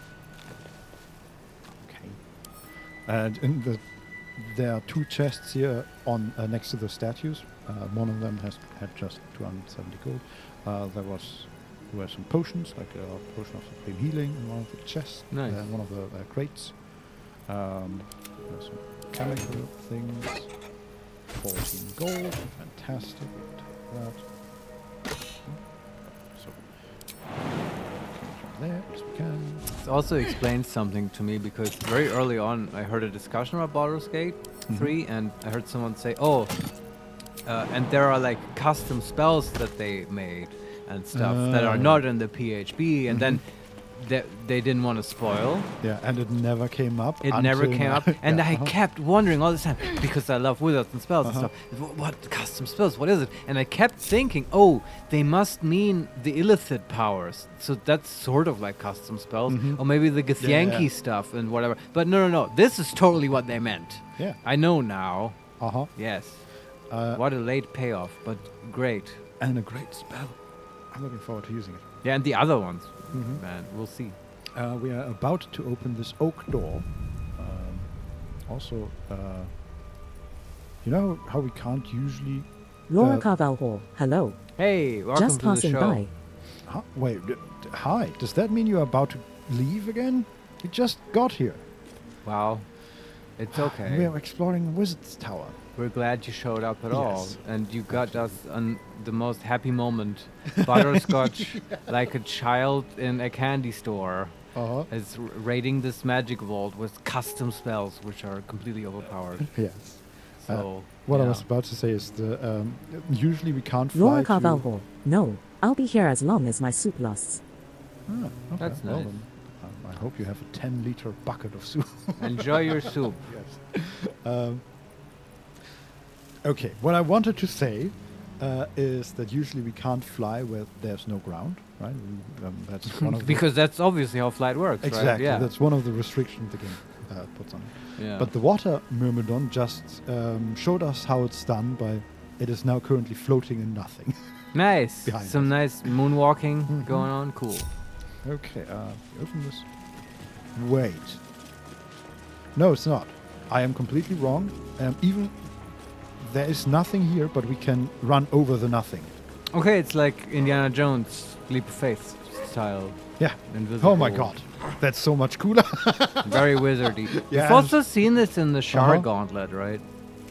And there are 2 chests here on next to the statues. One of them had just 270 gold. There were some potions, like a potion of supreme healing in one of the chests. Nice. One of the crates. There's some chemical things. 14 gold. Fantastic. We'll take that. So, there, yes we can. This also explains something to me, because very early on I heard a discussion about Baldur's Gate 3, and I heard someone say, and there are like custom spells that they made and stuff that are not in the PHB, and then they didn't want to spoil. Yeah, and it never came up. It never came up, and I kept wondering all the time, because I love wizards and spells and stuff. What custom spells? What is it? And I kept thinking, oh, they must mean the Illithid powers. So that's sort of like custom spells, or maybe the Githyanki stuff and whatever. But no. This is totally what they meant. Yeah. I know now. Yes. What a late payoff, but great. And a great spell. I'm looking forward to using it. Yeah, and the other ones, man, we'll see. We are about to open this oak door. Also, you know how we can't usually... Laura Carvalho, hello. Hey, welcome Just to the passing show. by. Wait, hi. Does that mean you're about to leave again? You just got here. Wow. It's okay. We are exploring the Wizard's Tower. We're glad you showed up at all, and you got us on the most happy moment. Butterscotch, like a child in a candy store, is raiding this magic vault with custom spells, which are completely overpowered. Yes. So what I yeah. was about to say is usually we can't fly Roar to... Carvalho. No, I'll be here as long as my soup lasts. Ah, okay. That's Well nice. then, I hope you have a 10-liter bucket of soup. Enjoy your soup. Yes. Okay, what I wanted to say is that usually we can't fly where there's no ground, right? That's one of the Because that's obviously how flight works, exactly. right? Yeah. That's one of the restrictions the game puts on it. Yeah. But the water myrmidon just showed us how it's done by it is now currently floating in nothing. Nice. behind Some us. nice moonwalking going on. Cool. Okay, open this. Wait. No, it's not. I am completely wrong. Even there is nothing here, but we can run over the nothing. Okay, it's like Indiana Jones, Leap of Faith style. Yeah. Invisible. Oh my god. That's so much cooler. Very wizardy. Yeah. You've also seen this in the Shard Gauntlet, right?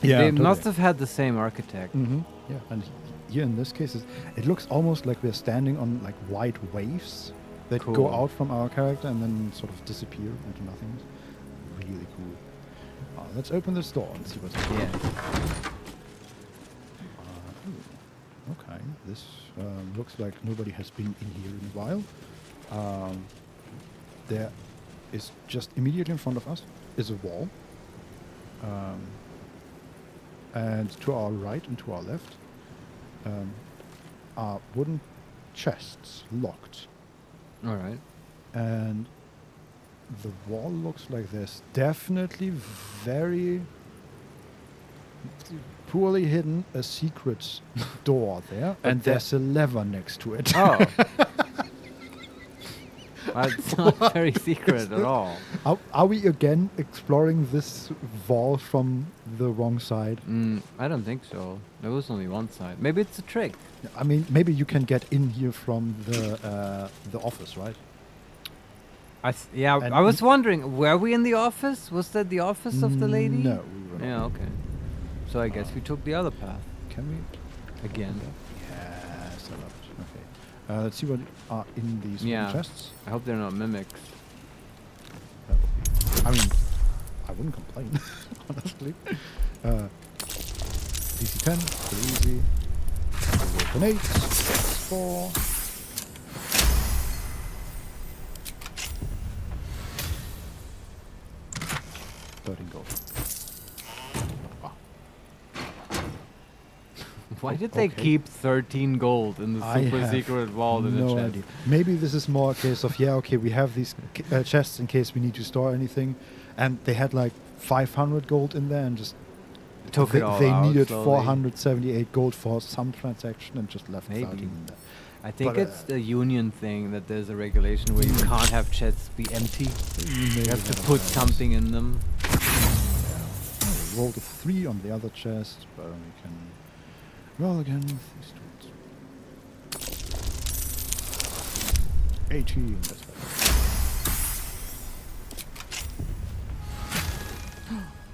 Yeah. They totally. must have had the same architect. Mm-hmm. Yeah, and here in this case, it looks almost like we're standing on like white waves that go Cool. out from our character and then sort of disappear into nothingness. Really cool. Let's open this door and see what's here. Yeah. Okay, this looks like nobody has been in here in a while. There is just immediately in front of us is a wall. And to our right and to our left are wooden chests locked. All right. And the wall looks like there's definitely very poorly hidden a secret door there, and there's a lever next to it. Oh. It's not very secret at all. Are we again exploring this wall from the wrong side? I don't think so. There was only one side. Maybe it's a trick. I mean, maybe you can get in here from the office, right? Yeah, And I was wondering, were we in the office? Was that the office of the lady? No, we were not. Yeah, okay. So I guess we took the other path. Can we? Again. Yes, I love it. Okay. Let's see what are in these Yeah. chests. I hope they're not mimics. That would be, I mean, I wouldn't complain, honestly. DC 10, pretty easy. Roll 8, 4. Gold. Wow. Why did they Okay. keep 13 gold in the I super have secret vault in the no chest? idea. Maybe this is more a case of, yeah, okay, we have these chests in case we need to store anything. And they had like 500 gold in there and just Took it all they out needed slowly. 478 gold for some transaction and just left Maybe. 13 in there. I think But, it's the union thing that there's a regulation where you can't have chests be empty. You have to put something in them. We rolled a 3 on the other chest, but we can roll again with these tools. 18, that's better.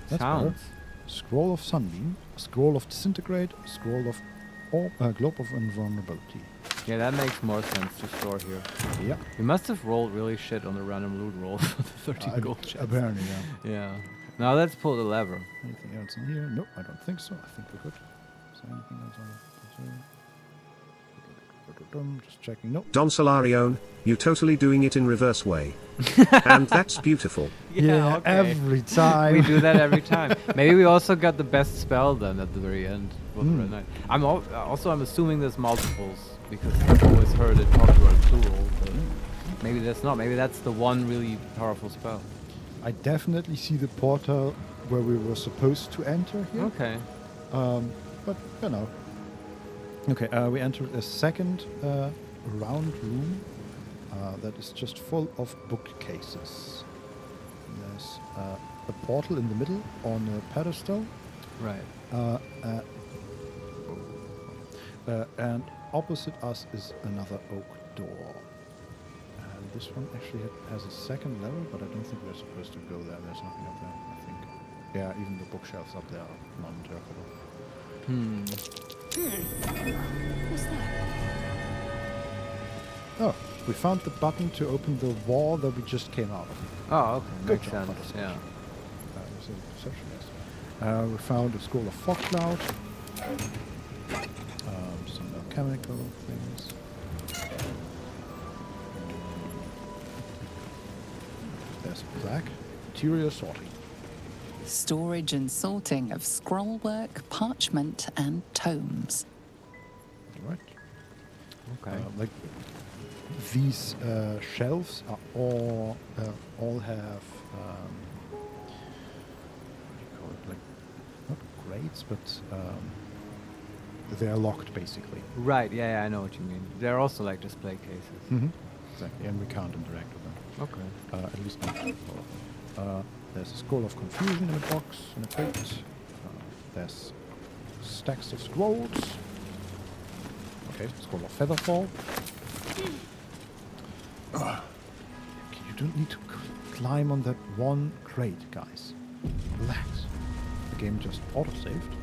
That's better. Sounds. Scroll of Sunbeam, Scroll of Disintegrate, Scroll of Globe of Invulnerability. Yeah, that makes more sense to store here. Yeah. We must have rolled really shit on the random loot roll for the 13 gold chest. Apparently, yeah. Yeah. Now let's pull the lever. Anything else in here? Nope, I don't think so. I think we're good. Is there anything else on just checking. Nope. Don Solarione, you totally doing it in reverse way. And that's beautiful. Yeah, okay. every time. We do that every time. Maybe we also got the best spell then at the very end. For the red knight. I'm assuming there's multiples because I've always heard it talked about plural. But maybe that's not. Maybe that's the one really powerful spell. I definitely see the portal where we were supposed to enter here. Okay. But, you know. Okay, we entered a second round room that is just full of bookcases. There's a portal in the middle on a pedestal. Right. And opposite us is another oak door. This one actually has a second level, but I don't think we're supposed to go there. There's nothing up there, I think. Yeah, even the bookshelves up there are non-interpretable. What's that? Oh, we found the button to open the wall that we just came out of. Oh, okay. Good Makes job, sense. Butterscotch. Yeah. There's a perception test. We found a scroll of fog cloud. Some alchemical things. There's black. Material sorting. Storage and sorting of scrollwork, parchment, and tomes. Right. Okay. Like these shelves are all have what do you call it? Like not grates, but they are locked basically. Right. Yeah, I know what you mean. They're also like display cases. Mm-hmm. Exactly, and we can't interact with them. Okay. At least not all of them. There's a scroll of confusion in a box, in a crate. There's stacks of scrolls. Okay, scroll of featherfall. Okay, you don't need to climb on that one crate, guys. Relax. The game just auto-saved.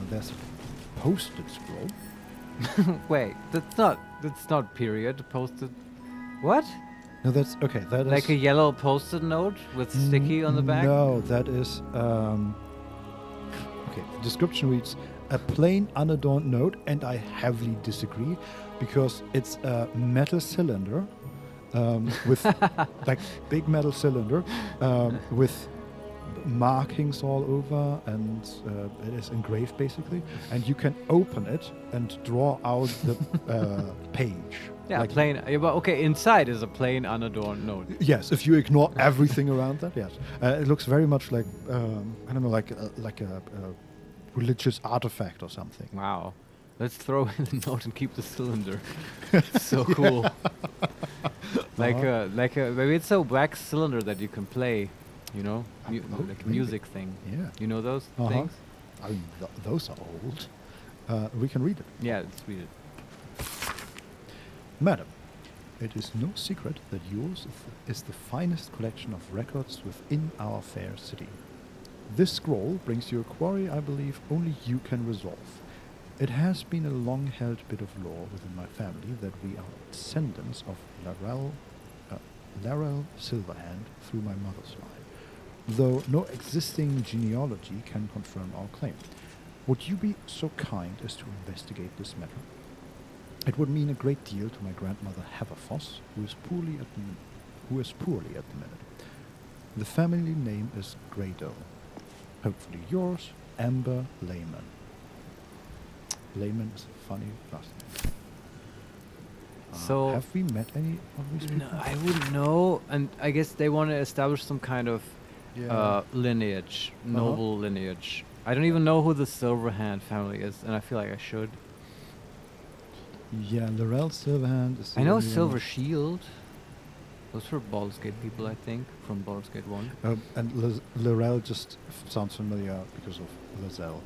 There's a posted scroll. Wait, that's not period posted. What? No, that's okay. That is like a yellow post-it note with sticky on the back. No, that is okay. The description reads a plain, unadorned note, and I heavily disagree because it's a metal cylinder with like big metal cylinder with markings all over, and it is engraved basically, and you can open it and draw out the page. Yeah, like plain. But okay, inside is a plain, unadorned note. Yes, if you ignore everything around that, yes, it looks very much like I don't know, like a religious artifact or something. Wow, let's throw in the note and keep the cylinder. So cool. Like maybe it's a wax cylinder that you can play. You know, like a music thing. Yeah. You know those things? I mean, those are old. We can read it. Yeah, let's read it. Madam, it is no secret that yours is the finest collection of records within our fair city. This scroll brings you a quarry I believe only you can resolve. It has been a long-held bit of lore within my family that we are descendants of Larian Silverhand through my mother's line, though no existing genealogy can confirm our claim. Would you be so kind as to investigate this matter? It would mean a great deal to my grandmother Haverfoss, who is poorly at the minute. The family name is Grado. Hopefully yours, Amber Lehman. Lehman is a funny last name. So have we met any of these people? No, I wouldn't know, and I guess they want to establish some kind of lineage, noble lineage. I don't even know who the Silverhand family is, and I feel like I should. Yeah, Larian Silverhand is... I know Silver Shield. Those were Baldur's Gate people, I think, from Baldur's Gate 1. And Larian just sounds familiar because of Lizelle.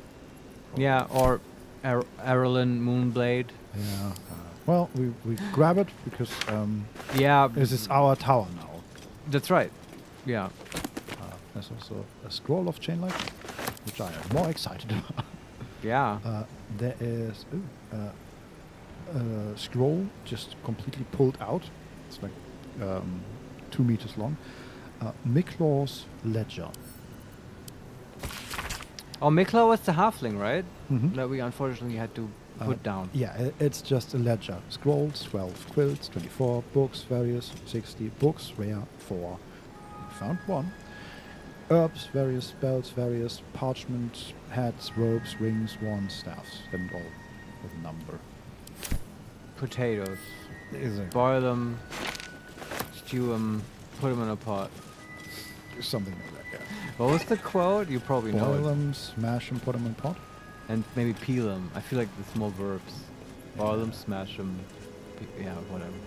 Yeah, or Arelyn Moonblade. Yeah. Well, we grab it because yeah, this is our tower now. That's right. Yeah. There's also a scroll of chain lightning, which I am more excited about. Yeah. There is a scroll just completely pulled out. It's like 2 meters long. Miklor's Ledger. Oh, Miklo was the halfling, right? Mm-hmm. That we unfortunately had to put down. Yeah, it's just a ledger. Scrolls, 12 quilts, 24 books, various 60 books, rare 4. We found 1. Herbs, various spells, various parchment, hats, robes, rings, wands, staffs, and all with a number. Potatoes. Exactly. Boil them, stew them, put them in a pot. Something like that, yeah. What was the quote? You probably know Boil it. them, smash them, put them in a pot. And maybe peel them. I feel like the small verbs. Boil them, smash them, yeah, whatever.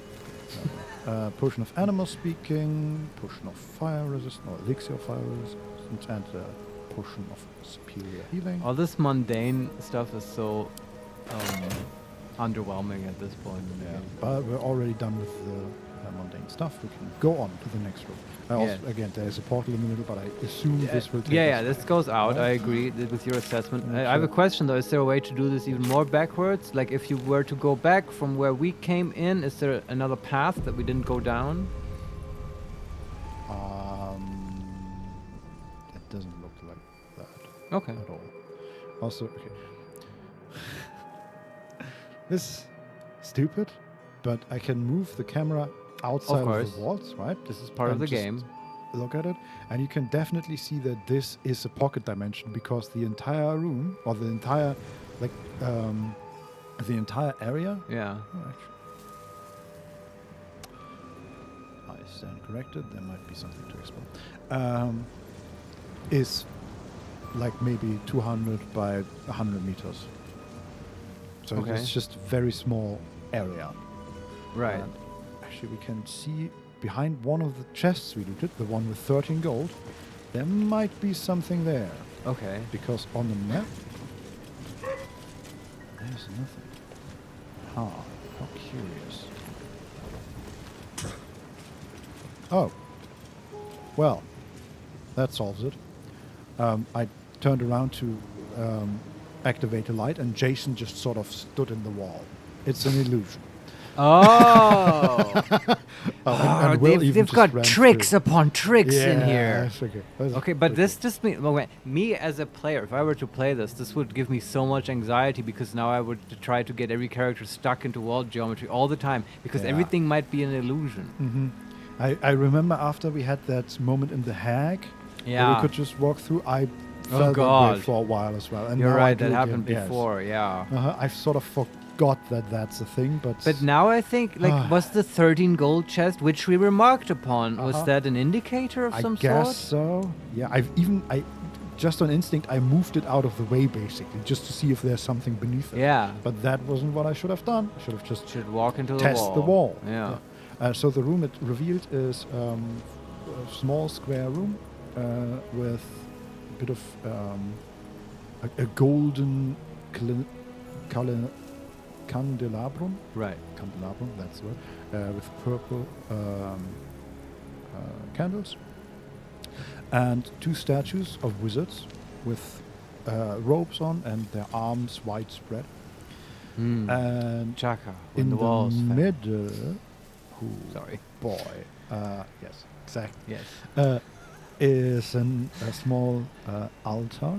Potion of animal speaking, potion of fire resistance, or elixir of fire resistance, and potion of superior healing. All this mundane stuff is so underwhelming at this point in the Yeah, game. but we're already done with the mundane stuff. We can go on to the next room. Also, again, there is a portal in the middle, but I assume this will take us this goes out. I agree with your assessment. I have a question though. Is there a way to do this even more backwards? Like if you were to go back from where we came in, is there another path that we didn't go down? It doesn't look Okay. At all. Also, okay. This is stupid, but I can move the camera outside of the walls, right? This is part of the game. Look at it, and you can definitely see that this is a pocket dimension because the entire room, or the entire, like, the entire area. Yeah. Oh, actually, I stand corrected. There might be something to explain. Is like maybe 200 by 100 meters. So it's just a very small area. Right. And actually, we can see behind one of the chests we looted, the one with 13 gold, there might be something there. Okay. Because on the map, there's nothing. How curious. Oh. Well, that solves it. I turned around to activate the light, and Jason just sort of stood in the wall. It's an illusion. Oh! And Will even they've just got ran tricks through. upon tricks in here. Okay. Okay, but this just means me as a player, if I were to play this would give me so much anxiety because now I would try to get every character stuck into wall geometry all the time because everything might be an illusion. Mm-hmm. I remember after we had that moment in the Hag, where we could just walk through, I felt that way for a while as well. And you're now right, I do that happened again. before, I've sort of forgot that that's a thing, but now I think, like, was the 13 gold chest, which we remarked upon, was that an indicator of some sort? I guess so. Yeah, I just on instinct, I moved it out of the way, basically, just to see if there's something beneath it. Yeah. But that wasn't what I should have done. I should have just walk into test the wall. Yeah. So the room it revealed is a small square room with a bit of a golden candelabrum. Right. Candelabrum, that's the word. With purple candles. And two statues of wizards with robes on and their arms widespread. And Chaka, in the walls middle, sorry, boy, yes, exactly. Yes, is a small altar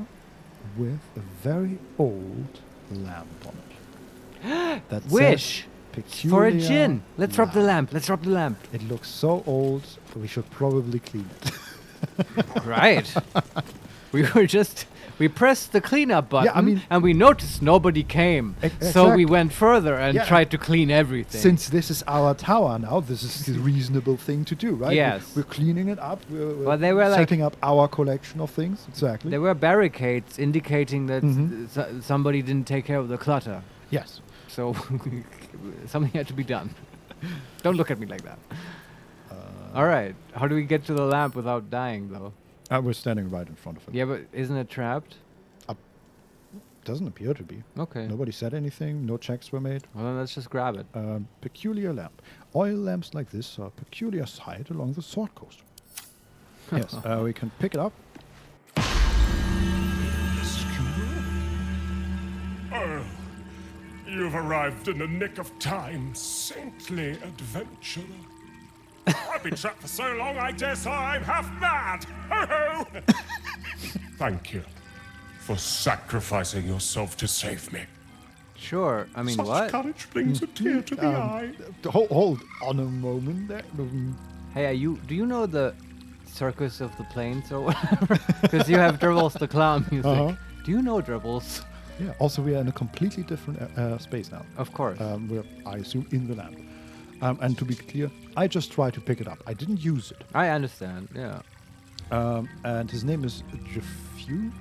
with a very old lamp on it. That wish peculiar for a djinn. Let's rub the lamp. Let's rub the lamp. It looks so old. We should probably clean it. Right. We pressed the cleanup button, and we noticed nobody came. So we went further and tried to clean everything. Since this is our tower now, this is the reasonable thing to do, right? Yes. We're cleaning it up. Well, they were setting up our collection of things. Exactly. There were barricades indicating that somebody didn't take care of the clutter. Yes. So something had to be done. Don't look at me like that. All right. How do we get to the lamp without dying, though? We're standing right in front of it. Yeah, but isn't it trapped? Doesn't appear to be. Okay. Nobody said anything. No checks were made. Well, then let's just grab it. Peculiar lamp. Oil lamps like this are a peculiar sight along the Sword Coast. Yes, we can pick it up. Oh, you've arrived in the nick of time, saintly adventurer. I've been trapped for so long, I dare say I'm half mad. Ho ho! Thank you for sacrificing yourself to save me. Sure. I mean, Such what? courage brings a tear to the eye. Hold on a moment there. Hey, do you know the Circus of the Plains or whatever? Because you have Dribbles the Clown music. Do you know Dribbles? Yeah. Also, we are in a completely different space now. Of course. We're, I assume, in the lamp. And to be clear, I just tried to pick it up. I didn't use it. I understand, yeah. And his name is Yafeu.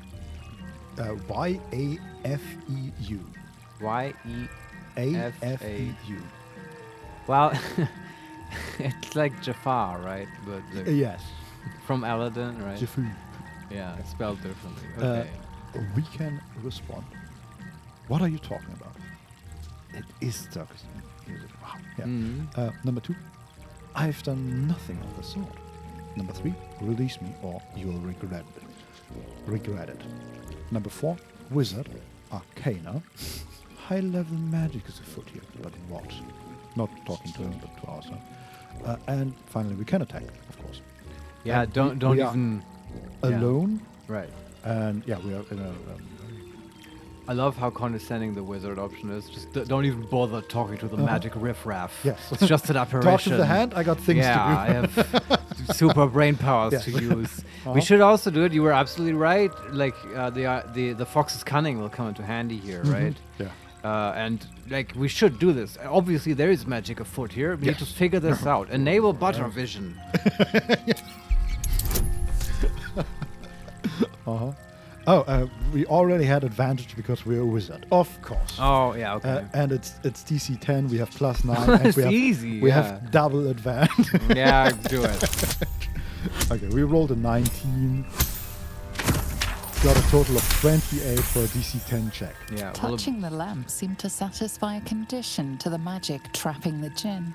Y-A-F-E-U. Y-E-F-E-U. Well, it's like Jafar, right? But yes. From Aladdin, right? Yafeu. Yeah, it's spelled differently. Okay. We can respond. What are you talking about? It is Turkish. Wow. Yeah. Number 2, I've done nothing of the sort. Number 3, release me or you'll regret it. Number 4, wizard, arcana, high-level magic is afoot here, but what? Not talking to him, but to ourselves. And finally, we can attack, of course. Yeah, and don't we even alone. Right. And yeah, we are in a. I love how condescending the wizard option is. Just don't even bother talking to the magic riffraff. Yes. It's just an apparition. Talk to the hand. I got things to do. I have super brain powers to use. We should also do it. You were absolutely right. Like the fox's cunning will come into handy here, right? Yeah. And like we should do this. Obviously, there is magic afoot here. We need to figure this out. Enable butter vision. We already had advantage because we're a wizard, of course. Oh yeah, okay. And it's DC 10. We have +9. It's easy. We have double advantage. Yeah, do it. Okay, we rolled a 19. Got a total of 28 for a DC 10 check. Yeah. Touching the lamp seemed to satisfy a condition to the magic trapping the djinn.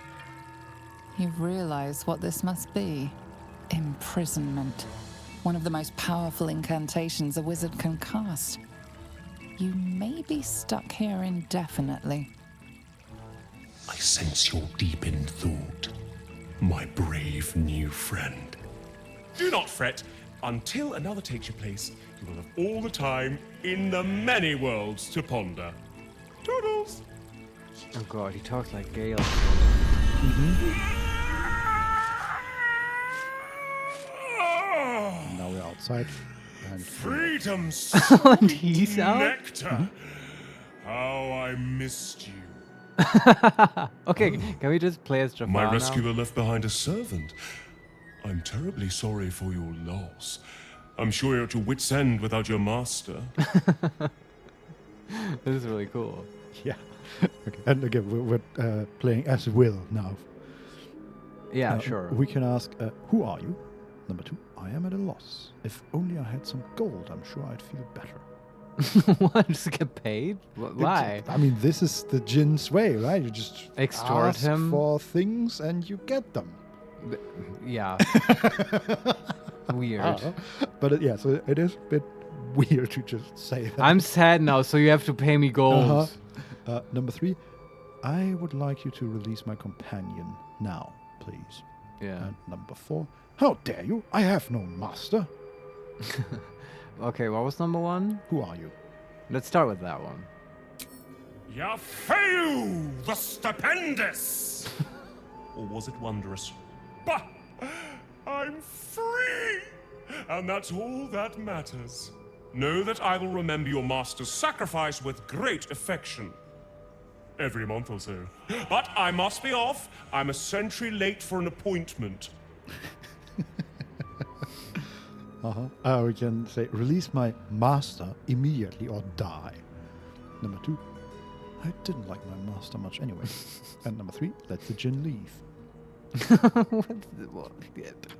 You realize what this must be. Imprisonment. One of the most powerful incantations a wizard can cast. You may be stuck here indefinitely. I sense you're deep in thought, my brave new friend. Do not fret. Until another takes your place, you will have all the time in the many worlds to ponder. Toodles! Oh god, he talks like Gale. Now we're outside. And Freedom's And he's out? nectar. How I missed you. Okay, can we just play as Jafar My now? rescuer left behind a servant. I'm terribly sorry for your loss. I'm sure you're at your wit's end without your master. This is really cool. yeah. Okay. And again, we're playing as Will now. Yeah, sure. We can ask, who are you? Number 2, I am at a loss. If only I had some gold, I'm sure I'd feel better. What? Just get paid? Why? I mean, this is the djinn's way, right? You just Extort ask him for things and you get them. Yeah. Weird. But yeah, so it is a bit weird to just say that. I'm sad now, so you have to pay me gold. Number 3, I would like you to release my companion now, please. Yeah. And number 4, how dare you? I have no master. Okay, what was number 1? Who are you? Let's start with that one. Yafeu the Stupendous! Or was it wondrous? Bah! I'm free! And that's all that matters. Know that I will remember your master's sacrifice with great affection. Every month or so. But I must be off. I'm a century late for an appointment. We can say, release my master immediately or die. Number 2, I didn't like my master much anyway. And number 3, let the djinn leave.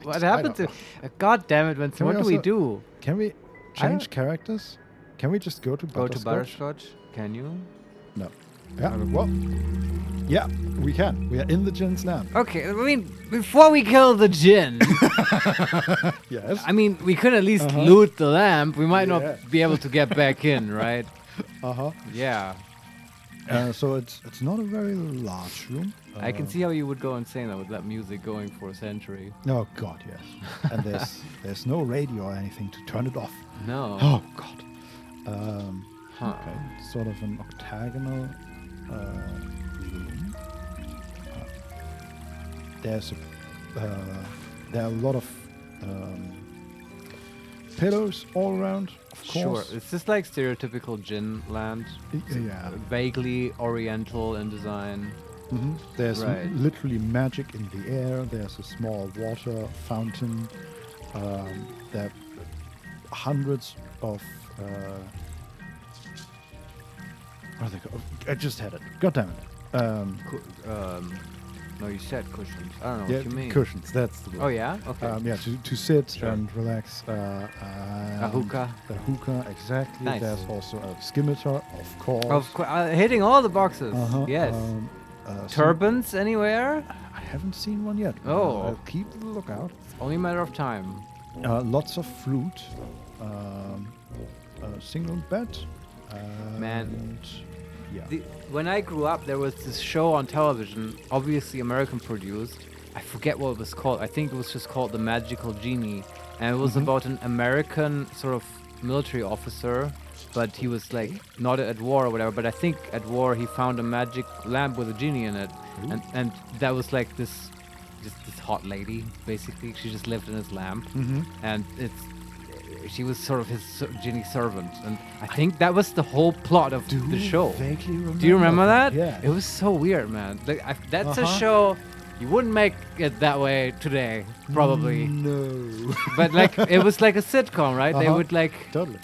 What happened to... God damn it, Vincent, what do we do? Can we change characters? Can we just go to Butterscotch? Go to Butterscotch? Can you? No. Yeah, well, yeah, we can. We are in the djinn's land. Okay, I mean, before we kill the djinn... Yes. I mean, we could at least loot the lamp. We might not be able to get back in, right? Yeah. So it's not a very large room. I can see how you would go insane though with that music going for a century. Oh God, yes. And there's no radio or anything to turn it off. No. Oh God. Okay, sort of an octagonal room. There are a lot of pillows all around. Of course. Sure, it's just like stereotypical djinn land. Yeah. Vaguely oriental in design. There's literally magic in the air. There's a small water fountain. There are hundreds of... where they go? I just had it. God damn it. No, you said cushions. I don't know what you mean. Cushions. That's the word. Oh yeah? Okay. Yeah, to sit and relax. A hookah. A hookah, exactly. Nice. There's also a scimitar, of course. Of course. Hitting all the boxes. Yes. Turbans anywhere? I haven't seen one yet. Oh. I'll keep the lookout. It's only a matter of time. Lots of fruit. A single bed. Man. Yeah. When I grew up, there was this show on television, obviously American produced. I forget what it was called. I think it was just called The Magical Genie. And it was about an American sort of military officer, but he was like not at war or whatever. But I think at war he found a magic lamp with a genie in it, and that was like this hot lady. Basically, she just lived in his lamp, and she was sort of his genie servant, and I think that was the whole plot of the show. Vaguely remember. Do you remember that? Yeah. It was so weird, man. Like, that's a show you wouldn't make it that way today, probably. No. But like, it was like a sitcom, right? They would like. Totally.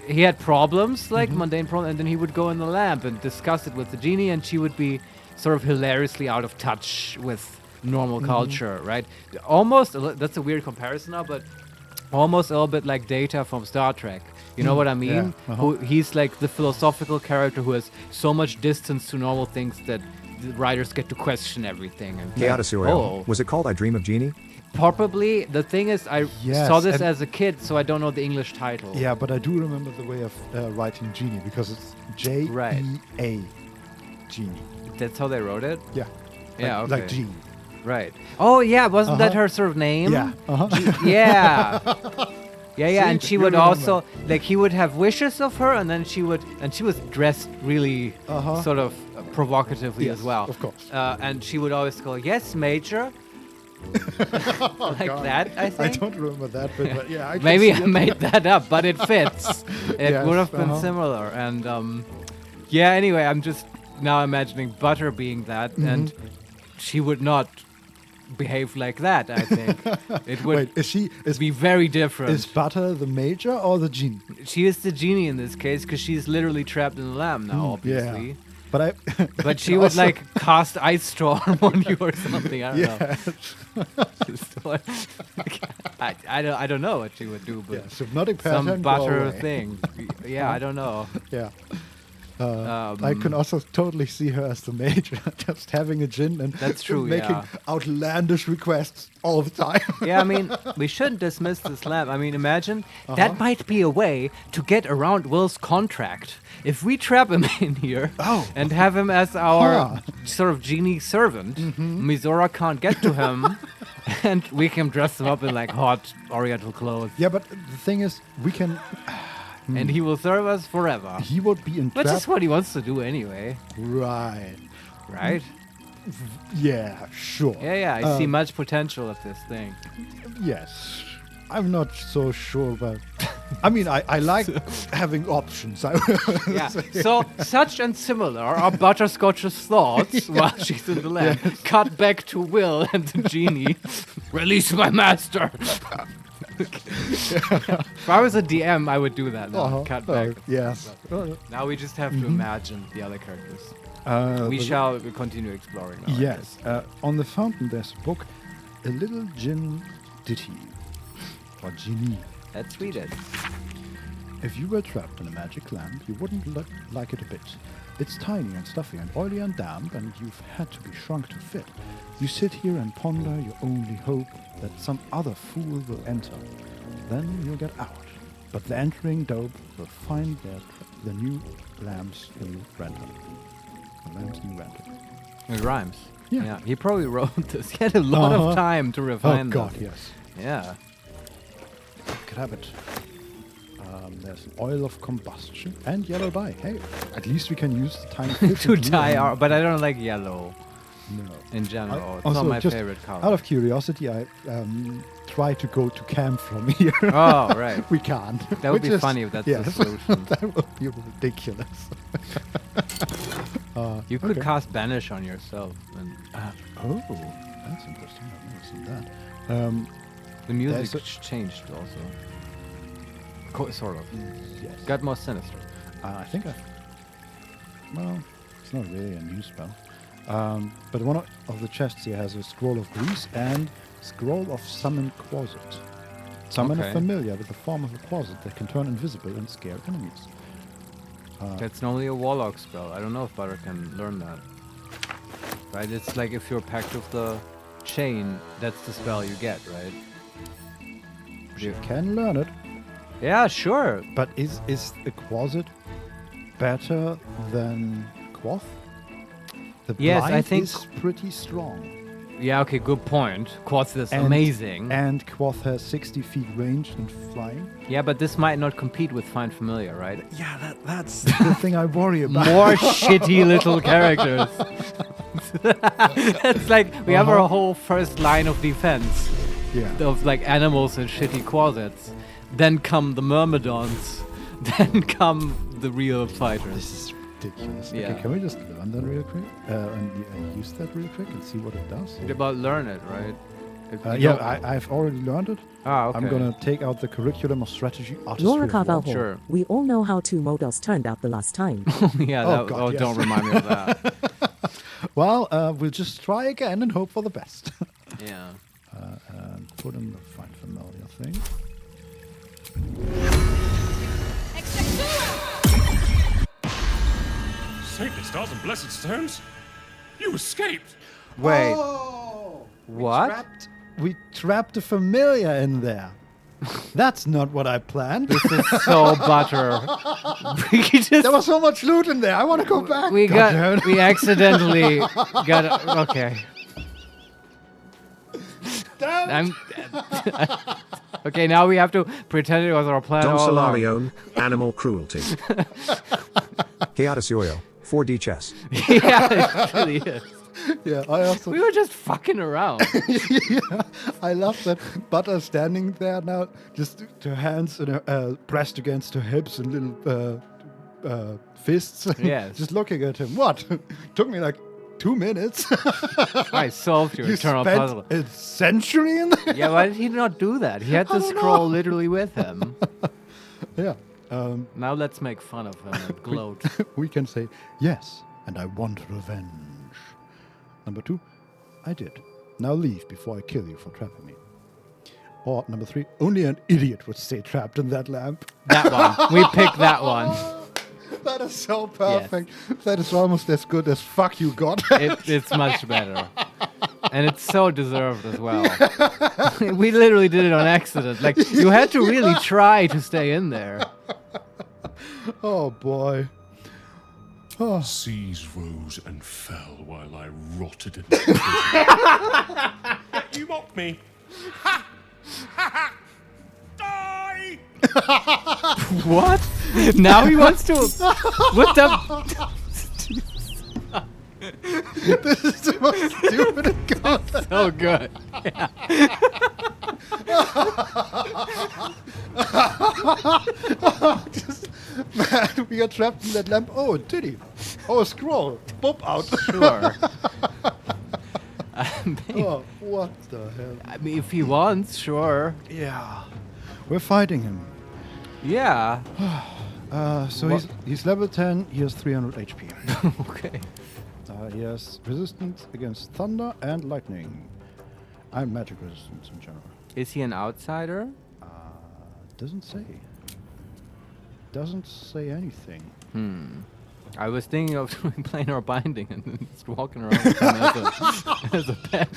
He had problems, like mundane problems, and then he would go in the lamp and discuss it with the genie, and she would be sort of hilariously out of touch with normal culture, right? Almost, that's a weird comparison now, but almost a little bit like Data from Star Trek. You know what I mean? Yeah. He's like the philosophical character who has so much distance to normal things that the writers get to question everything. And Was it called I Dream of Jeannie? Probably. The thing is, I saw this as a kid, so I don't know the English title. Yeah, but I do remember the way of writing Genie, because it's J-E-A, Genie. That's how they wrote it? Yeah. Yeah, okay. Like Genie. Right. Oh, yeah, wasn't that her sort of name? Yeah. Yeah. Yeah, See, and she would also, like, he would have wishes of her, and then she was dressed really sort of provocatively as well. Of course. And she would always go, "Yes, Major." Like that, I think. I don't remember that, but yeah. I Maybe I made that up, but it fits. It Yes, would have been similar. And yeah, anyway, I'm just now imagining Butter being that, and she would not behave like that, I think. It would be very different. Is Butter the Major or the Genie? She is the genie in this case, because she's literally trapped in the lamp now, obviously. Yeah. But she would like cast ice storm on you or something. I don't know. I don't know what she would do, but hypnotic some pattern, Butter thing. Yeah, I don't know. Yeah. I can also totally see her as the Major, just having a gin and that's true, making outlandish requests all the time. Yeah, I mean, we shouldn't dismiss this lamp. I mean, imagine that might be a way to get around Will's contract. If we trap him in here and have him as our sort of genie servant, Mizora can't get to him, and we can dress him up in like hot Oriental clothes. Yeah, but the thing is, we can... And he will serve us forever. He would be entrapped. Which is what he wants to do anyway. Right. Right? Yeah, sure. Yeah, I see much potential of this thing. Yes. I'm not so sure about... I mean, I like having options. Yeah. So, such and similar are Butterscotch's thoughts while she's in the lamp. Yes. Cut back to Will and the genie. Release my master! If I was a DM, I would do that now. Cut back. Yes. Now we just have to imagine the other characters. We shall continue exploring now. Yes. On the fountain, there's a book, A Little Gin Ditty. Or Genie. Let's read it. If you were trapped in a magic lamp, you wouldn't like it a bit. It's tiny and stuffy and oily and damp, and you've had to be shrunk to fit. You sit here and ponder your only hope that some other fool will enter. Then you'll get out. But the entering dope will find the new lamp's new rental. The lamp's new rental. It rhymes. Yeah. He probably wrote this. He had a lot of time to refine this. Oh, God, yes. Yeah. Grab it. There's an oil of combustion and yellow dye. Hey, at least we can use the time to dye our... But I don't like yellow. No. In general. It's not my favorite color. Out of curiosity, I try to go to camp from here. Oh, right. We can't. That would be funny if that's the solution. That would be ridiculous. You could cast Banish on yourself. And, that's interesting. I've never seen that. The music changed also. Sort of. Yes. Got more sinister. I think well, it's not really a new spell. But one of the chests here has a scroll of grease and scroll of summon quasit. Summon a familiar with the form of a quasit that can turn invisible and scare enemies. That's normally a warlock spell. I don't know if Butter can learn that. Right? It's like if you're packed with the chain, that's the spell you get, right? You can learn it. Yeah, sure. But is a quasit better than quoth? The blind I think is pretty strong. Yeah, okay, good point. Quoth is amazing. And Quoth has 60 feet range and flying. Yeah, but this might not compete with Find Familiar, right? Yeah, that's the thing I worry about. More shitty little characters. It's like we have our whole first line of defense. Yeah. Of like animals in shitty closets. Then come the myrmidons. Then come the real fighters. This is ridiculous. Yeah. Okay, can we just learn that real quick? And use that real quick and see what it does? It's about learn it, right? I've already learned it. Ah, okay. I'm gonna take out the curriculum of strategy artistry. Laura of war. Carvalho. Sure. We all know how 2 models turned out the last time. Yeah, God, yes. don't remind me of that. Well, we'll just try again and hope for the best. Yeah. And put in the Find Familiar thing. Saintly stars and blessed stones. You escaped. Wait. Oh, What? We trapped a familiar in there. That's not what I planned. This is so butter. There was so much loot in there. I want to go back. We accidentally got okay. Damn. Okay, now we have to pretend it was our plan Don all along. Solarione, animal cruelty. Chaotic 4D chess. Yeah, it really is. Yeah, I also. We were just fucking around. Yeah, I love that Butter standing there now, just her hands pressed against her hips and little fists. Yes. Just looking at him. What? Took me like 2 minutes. I solved your You eternal spent puzzle. a century in there. Yeah, why did he not do that? He had the scroll literally with him. Yeah. Now let's make fun of him and gloat. We can say, yes, and I want revenge. Number 2, I did. Now leave before I kill you for trapping me. Or number 3, only an idiot would stay trapped in that lamp. That one. We picked that one. That is so perfect. Yes. That is almost as good as fuck you got. It's much better. And it's so deserved as well. We literally did it on accident. Like, you had to really try to stay in there. Oh, boy. Oh. Seas rose and fell while I rotted in the prison. You mocked me. Ha! Ha ha! Die! What? Now he wants to... What the... This is the most stupid encounter. So good. Yeah. Man, we are trapped in that lamp. Oh, a titty. Oh, a scroll. Pop out. Sure. Oh, what the hell? I mean, if he wants, sure. Yeah. We're fighting him. Yeah. So he's level 10. He has 300 HP. Okay. He has resistance against thunder and lightning. And magic resistance in general. Is he an outsider? Doesn't say. Doesn't say anything. I was thinking of playing our binding and then just walking around with him as a pet.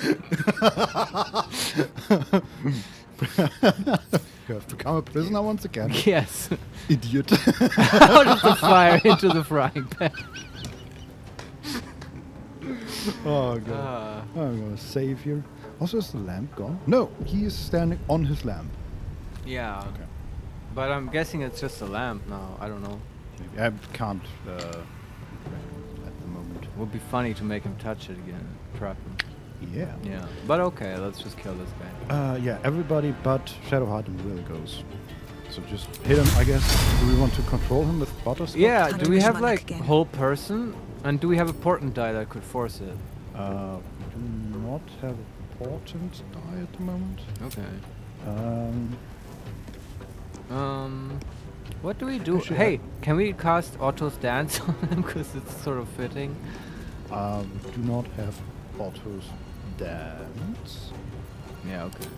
You have become a prisoner once again. Yes. Idiot. Out of the fire into the frying pan. Oh, God. I'm going to save here. Also, is the lamp gone? No, he is standing on his lamp. Yeah. Okay. But I'm guessing it's just a lamp now. I don't know. Maybe. I can't at the moment. It would be funny to make him touch it again. Trap him. Yeah. Yeah. But okay, let's just kill this guy. Yeah, everybody but Shadowheart and Will goes. So just hit him, I guess. Do we want to control him with Butterscotch? Yeah, do we have like whole person? And do we have a portent die that could force it? We do not have a portent die at the moment. Okay. What do we do? Actually, hey, can we cast Otto's Dance on him? Because it's sort of fitting. We do not have Otto's Dance. Yeah, okay.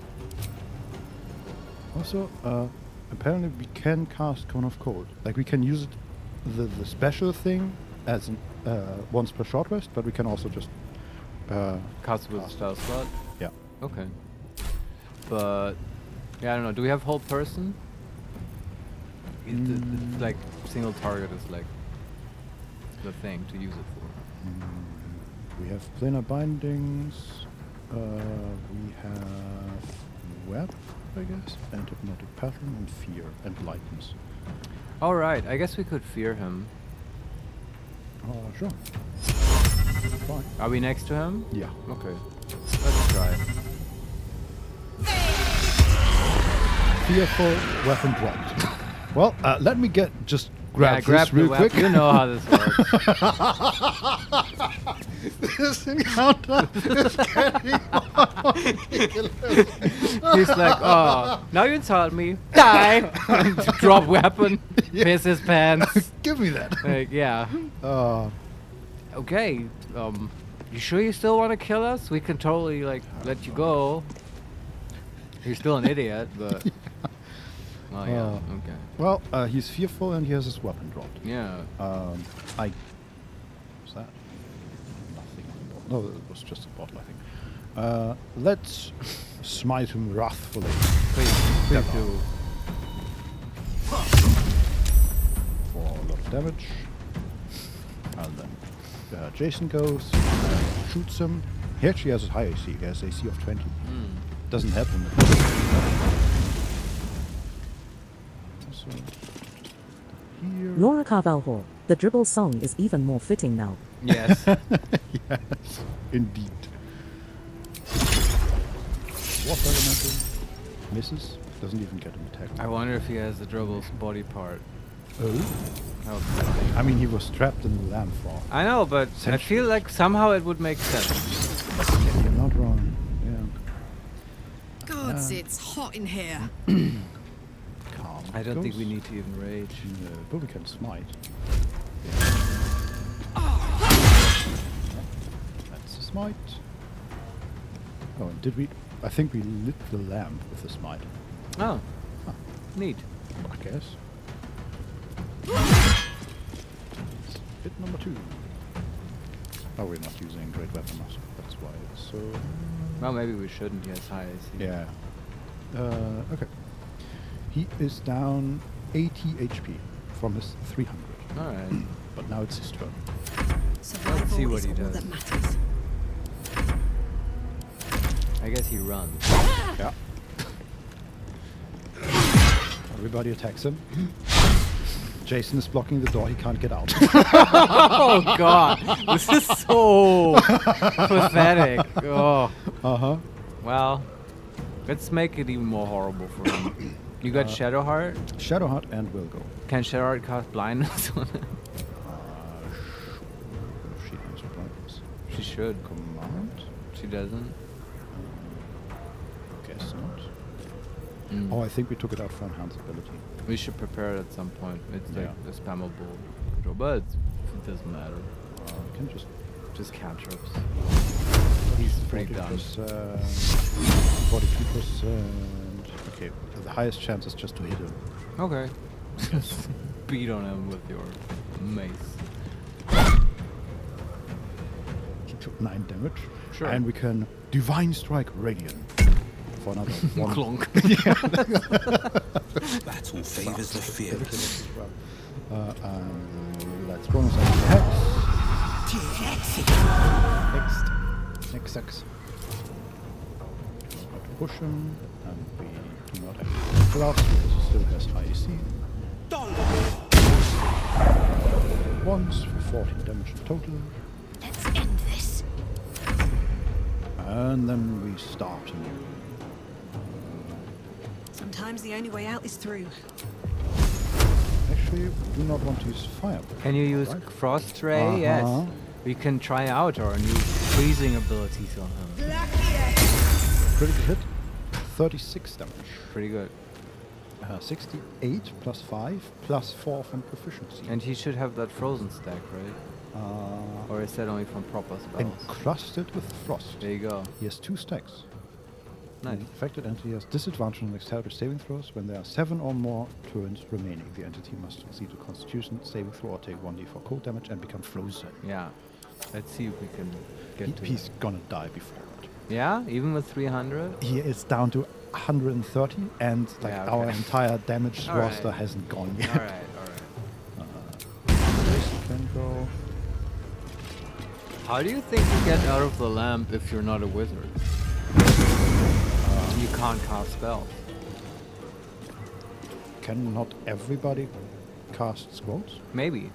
Also, apparently we can cast Cone of Cold. Like, we can use it, the special thing as an, once per short rest, but we can also just cast it with a spell slot? Yeah. Okay. But, yeah, I don't know. Do we have whole person? It's like single target is like the thing to use it for. We have planar bindings. We have web, I guess, and hypnotic pattern, and fear, and lightness. All right, I guess we could fear him. Sure. Fine. Are we next to him? Yeah. Okay. Let's try. Fearful, weapon dropped. Well, let me grab this real quick. You know how this works. This encounter is getting ridiculous. He's like, oh, now you insult me. Die! Drop weapon. Piss his pants. Give me that. Like, yeah. Okay. You sure you still want to kill us? We can totally, let you go. You're still an idiot, but... Oh, yeah. Okay. Well, he's fearful and he has his weapon dropped. Yeah. What's that? Nothing. No, it was just a bottle, I think. Let's smite him wrathfully. Please do. For a lot of damage. And then Jason goes, shoots him. He actually has a high AC. He has AC of 20. Doesn't help him. So, here. Laura Carvalho, the dribble song is even more fitting now. Yes. Yes, indeed. Water elemental misses. Doesn't even get an attack. I wonder if he has the dribble's body part. Oh? Oh, I mean, he was trapped in the lamp for. I know, but I feel like somehow it would make sense. You're not wrong. Yeah. Gods, it's hot in here. Calm. I don't think we need to even rage. No, but we can smite. That's a smite. Oh, and did we? I think we lit the lamp with the smite. Oh. Neat. I guess. Hit number 2. Oh, we're not using great weapon muscle. That's why it's so. Well, maybe we shouldn't. He has high AC. Yeah. Okay. He is down 80 HP from his 300. All right. But now it's his turn. Let's see what is he all does. that matters. I guess he runs. Yeah. Everybody attacks him. Jason is blocking the door. He can't get out. Oh God, this is so pathetic. Oh. Well, let's make it even more horrible for him. You got Shadowheart? Shadowheart and will go. Can Shadowheart cast blindness on him? She has blindness. She should. Command? She doesn't. Guess not. Oh, I think we took it out for enhanced ability. We should prepare it at some point. It's like a spammable control, but it doesn't matter. We can just cantrips. He's pretty done. 42%. Okay, the highest chance is just to hit him. Okay. Beat on him with your mace. He took 9 damage. Sure. And we can Divine Strike Radiant for another 1. Clonk. Battle favors the fearless. Let's bonus our Next sucks. Not push him, and we do not have gloves because he still has high AC. Once for 14 damage in total. Let's end this. And then we start anew. Sometimes the only way out is through. Actually, we do not want to use Fireball. Can you use Frost Ray? Yes. We can try out our new freezing abilities on him. Critical hit, 36 damage. Pretty good. 68 plus 5 plus 4 from proficiency. And he should have that frozen stack, right? Or is that only from proper spells? Encrusted with frost. There you go. He has 2 stacks. Nice. The affected entity has disadvantage on dexterity saving throws when there are 7 or more turns remaining. The entity must succeed a Constitution saving throw or take 1d4 cold damage and become frozen. Yeah. Let's see if we can get to He's gonna die before that. Yeah? Even with 300? He is down to 130 and our entire damage roster hasn't gone yet. Alright. Jason can go. How do you think you get out of the lamp if you're not a wizard? can't cast spells. Can not everybody cast scrolls? Maybe.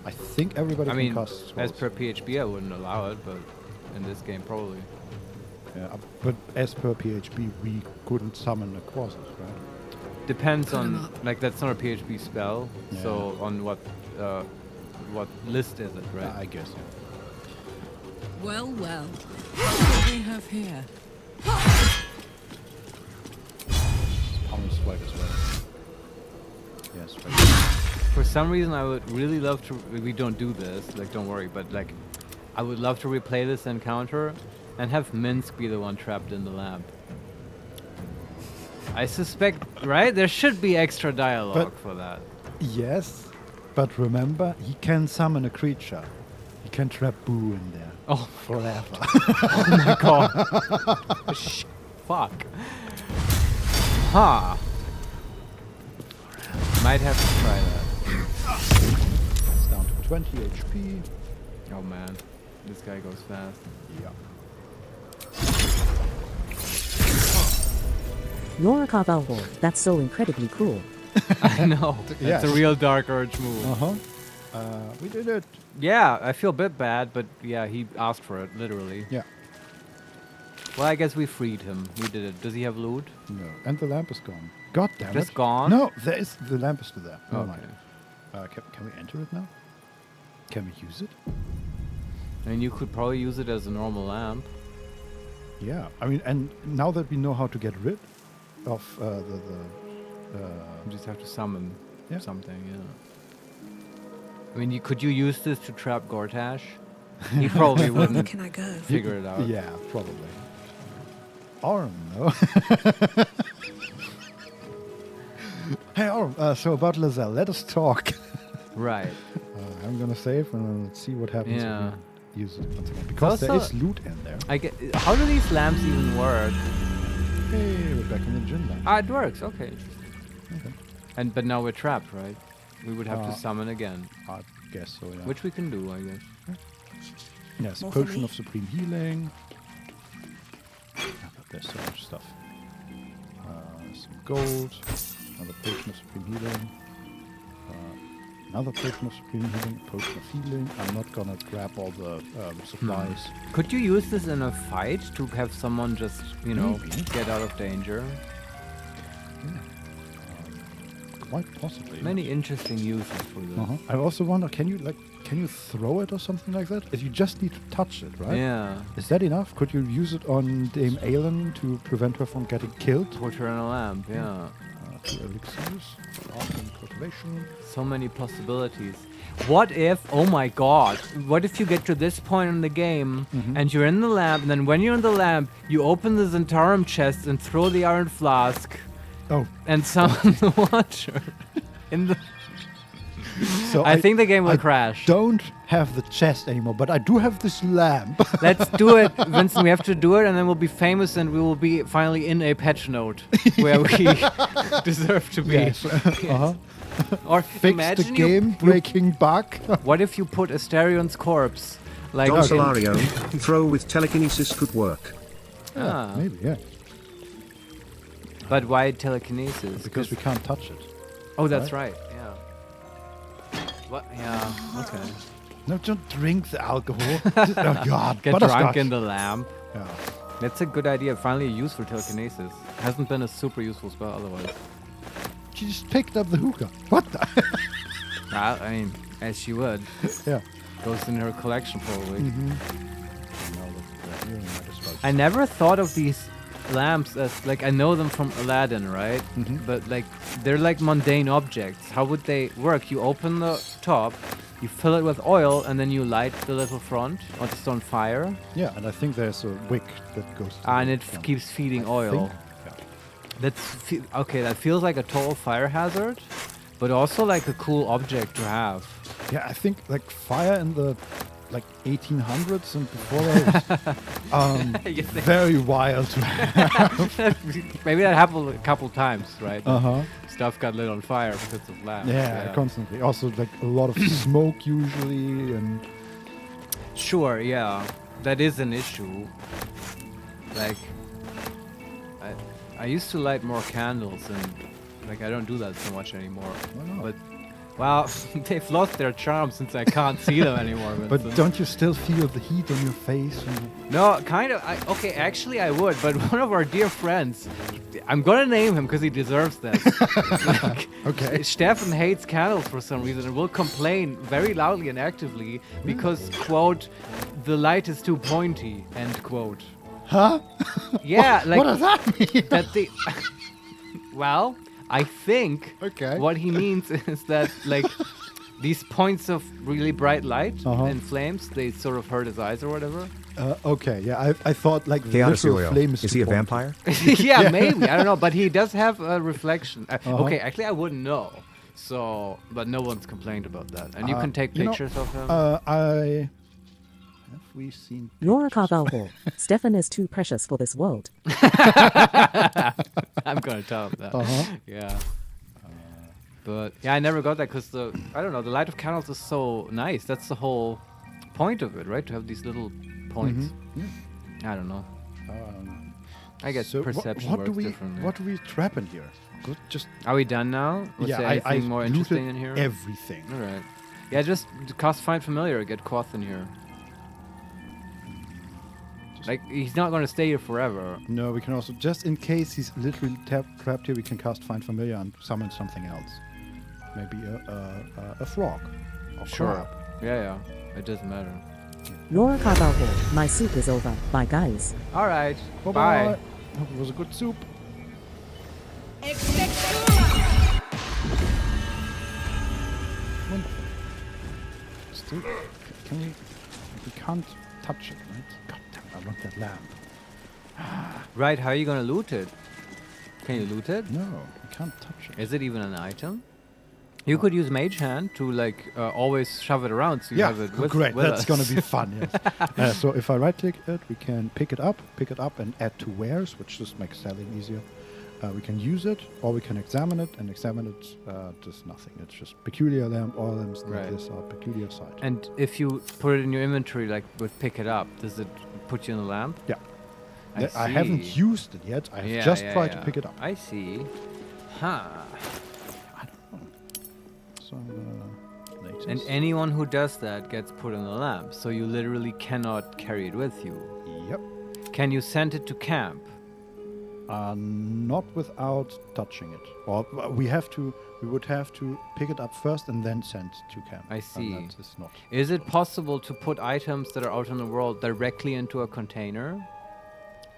I think everybody I can mean, cast scrolls. as per PHB, I wouldn't allow it, but in this game, probably. Yeah, but as per PHB, we couldn't summon a Quasis, right? Depends on, like, that's not a PHB spell, Yeah. so on what list is it, right? I guess, yeah. Well, well. What do we have here? Pound swipe as well. Yes, right. For some reason, I would really love to. We don't do this, like, don't worry, but like, I would love to replay this encounter and have Minsk be the one trapped in the lab. I suspect, right? There should be extra dialogue for that. Yes, but remember, he can summon a creature. He can trap Boo in there. Oh, forever. Oh my god. Fuck. Ha. Might have to try that. It's down to 20 HP. Oh man, this guy goes fast. Yeah. You're a Carvalho. That's so incredibly cruel. I know. That's a real Dark Urge move. Uh-huh. We did it. Yeah, I feel a bit bad, but yeah, he asked for it, literally. Yeah. Well, I guess we freed him. We did it. Does he have loot? No. And the lamp is gone. God damn it. Just gone? No, the lamp is still there. Never Okay. mind. Can we enter it now? Can we use it? I mean, you could probably use it as a normal lamp. Yeah. I mean, and now that we know how to get rid of you just have to summon Yeah. something, yeah. I mean, could you use this to trap Gortash? He probably wouldn't Can I go? figure it out. Yeah, probably. Orm, no. Hey, Orm, so about Lizelle, let us talk. Right. I'm gonna save and let's see what happens Yeah. if we use it once again. Because there Also- is loot in there. How do these lamps even work? Hey, we're back in the gym now. Ah, it works. Okay. Okay. But now we're trapped, right? We would have Ah. to summon again, I guess so, yeah. which we can do, I guess. Yes, More for potion me? of supreme healing. Yeah, but there's so much stuff. Some gold. Another potion of supreme healing. Another potion of supreme healing. Potion of healing. I'm not gonna grab all the supplies. Could you use this in a fight to have someone just, Maybe. get out of danger? Quite possibly. Many interesting uses for this. I also wonder, can you throw it or something like that? If you just need to touch it, right? Yeah. Is that enough? Could you use it on Dame Aelin to prevent her from getting killed? Put her in a lamp, yeah. 2 elixirs, art and cultivation. So many possibilities. What if, oh my god, what if you get to this point in the game and you're in the lamp, and then when you're in the lamp, you open the Zentarum chest and throw the iron flask and summon the Watcher in the... So I think the game will crash. Don't have the chest anymore, but I do have this lamp. Let's do it, Vincent. We have to do it, and then we'll be famous, and we will be finally in a patch note where we deserve to be. Yes. Or Fix imagine the game-breaking bug. What if you put Astarion's corpse, like Don Solario, throw with telekinesis could work. Maybe, yeah. But why telekinesis? Because we can't touch it. Oh, that's right. Yeah. What? Yeah. Okay. No, don't drink the alcohol. Oh God! Get Butterscotch. drunk in the lamp. Yeah. That's a good idea. Finally, a use for telekinesis. Hasn't been a super useful spell otherwise. She just picked up the hookah. What the? I mean, as she would. Yeah. Goes in her collection probably. I I never thought of these lamps as, like, I know them from Aladdin, right? But like, they're like mundane objects. How would they work? You open the top, you fill it with oil, and then you light the little front, or it's on fire. Yeah, and I think there's a wick that goes. To And the it front. keeps feeding I oil. think, yeah. That's okay. That feels like a total fire hazard, but also like a cool object to have. Yeah, I think like fire in the 1800s and before that was very wild to have. Maybe that happened a couple times, right? Uh-huh. Stuff got lit on fire because of lamps. Yeah, constantly. Also like a lot of smoke usually and. Sure, yeah, that is an issue. Like, I used to light more candles, and like I don't do that so much anymore. Why not? But well, they've lost their charm since I can't see them anymore. But Vincent. don't you still feel the heat on your face? No, kind of. Okay, actually I would, but one of our dear friends, I'm gonna name him because he deserves that. Like, Okay. Stefan hates candles for some reason and will complain very loudly and actively because, quote, the light is too pointy, end quote. Huh? Yeah, like What does that mean? that the well, I think Okay. what he means is that like these points of really bright light and flames, they sort of hurt his eyes or whatever. Okay, yeah, I thought like the Chaos literal Elio. flame Is he a too pointy. vampire? Yeah, maybe. I don't know, but he does have a reflection. Okay, actually I wouldn't know. So, but no one's complained about that. And you can take pictures of him. Have we seen Laura Carvalho. Stefan is too precious for this world. I'm gonna tell him that. Yeah. But yeah, I never got that because I don't know, the light of candles is so nice. That's the whole point of it, right? To have these little points. I don't know. I guess So perception what works do we differently. what do we trap in here? Good, just Are we done now? Was there I anything more looted interesting in here? everything. All right. Yeah, just cast Find Familiar, get Koth in here. Like, he's not going to stay here forever. No, we can also, just in case he's literally trapped here, we can cast Find Familiar and summon something else. Maybe a frog. Or Sure. crab. Yeah. It doesn't matter. Laura Carvalho. My soup is over. Bye, guys. All right. Bye-bye. Bye. Hope it was a good soup. Wonderful. Still, can we can't touch it, right? God damn, I want that lamp. Right, how are you going to loot it? Can you loot it? No, we can't touch it. Is it even an item? You could use Mage Hand to, like, always shove it around so you have it with great. with That's us. going to be fun, yes. So if I right-click it, we can pick it up and add to wares, which just makes selling easier. We can use it, or we can examine it, and examine it does nothing. It's just peculiar lamp. All lamps like this are peculiar sight. And if you put it in your inventory, like with pick it up, does it put you in the lamp? Yeah. I haven't see. used it yet. I have just tried to pick it up. I see. Huh. So latest. And anyone who does that gets put in the lamp, so you literally cannot carry it with you. Yep. Can you send it to camp? Not without touching it. Or we would have to pick it up first and then send to camp. I see. And that is not. Is it possible to put items that are out in the world directly into a container?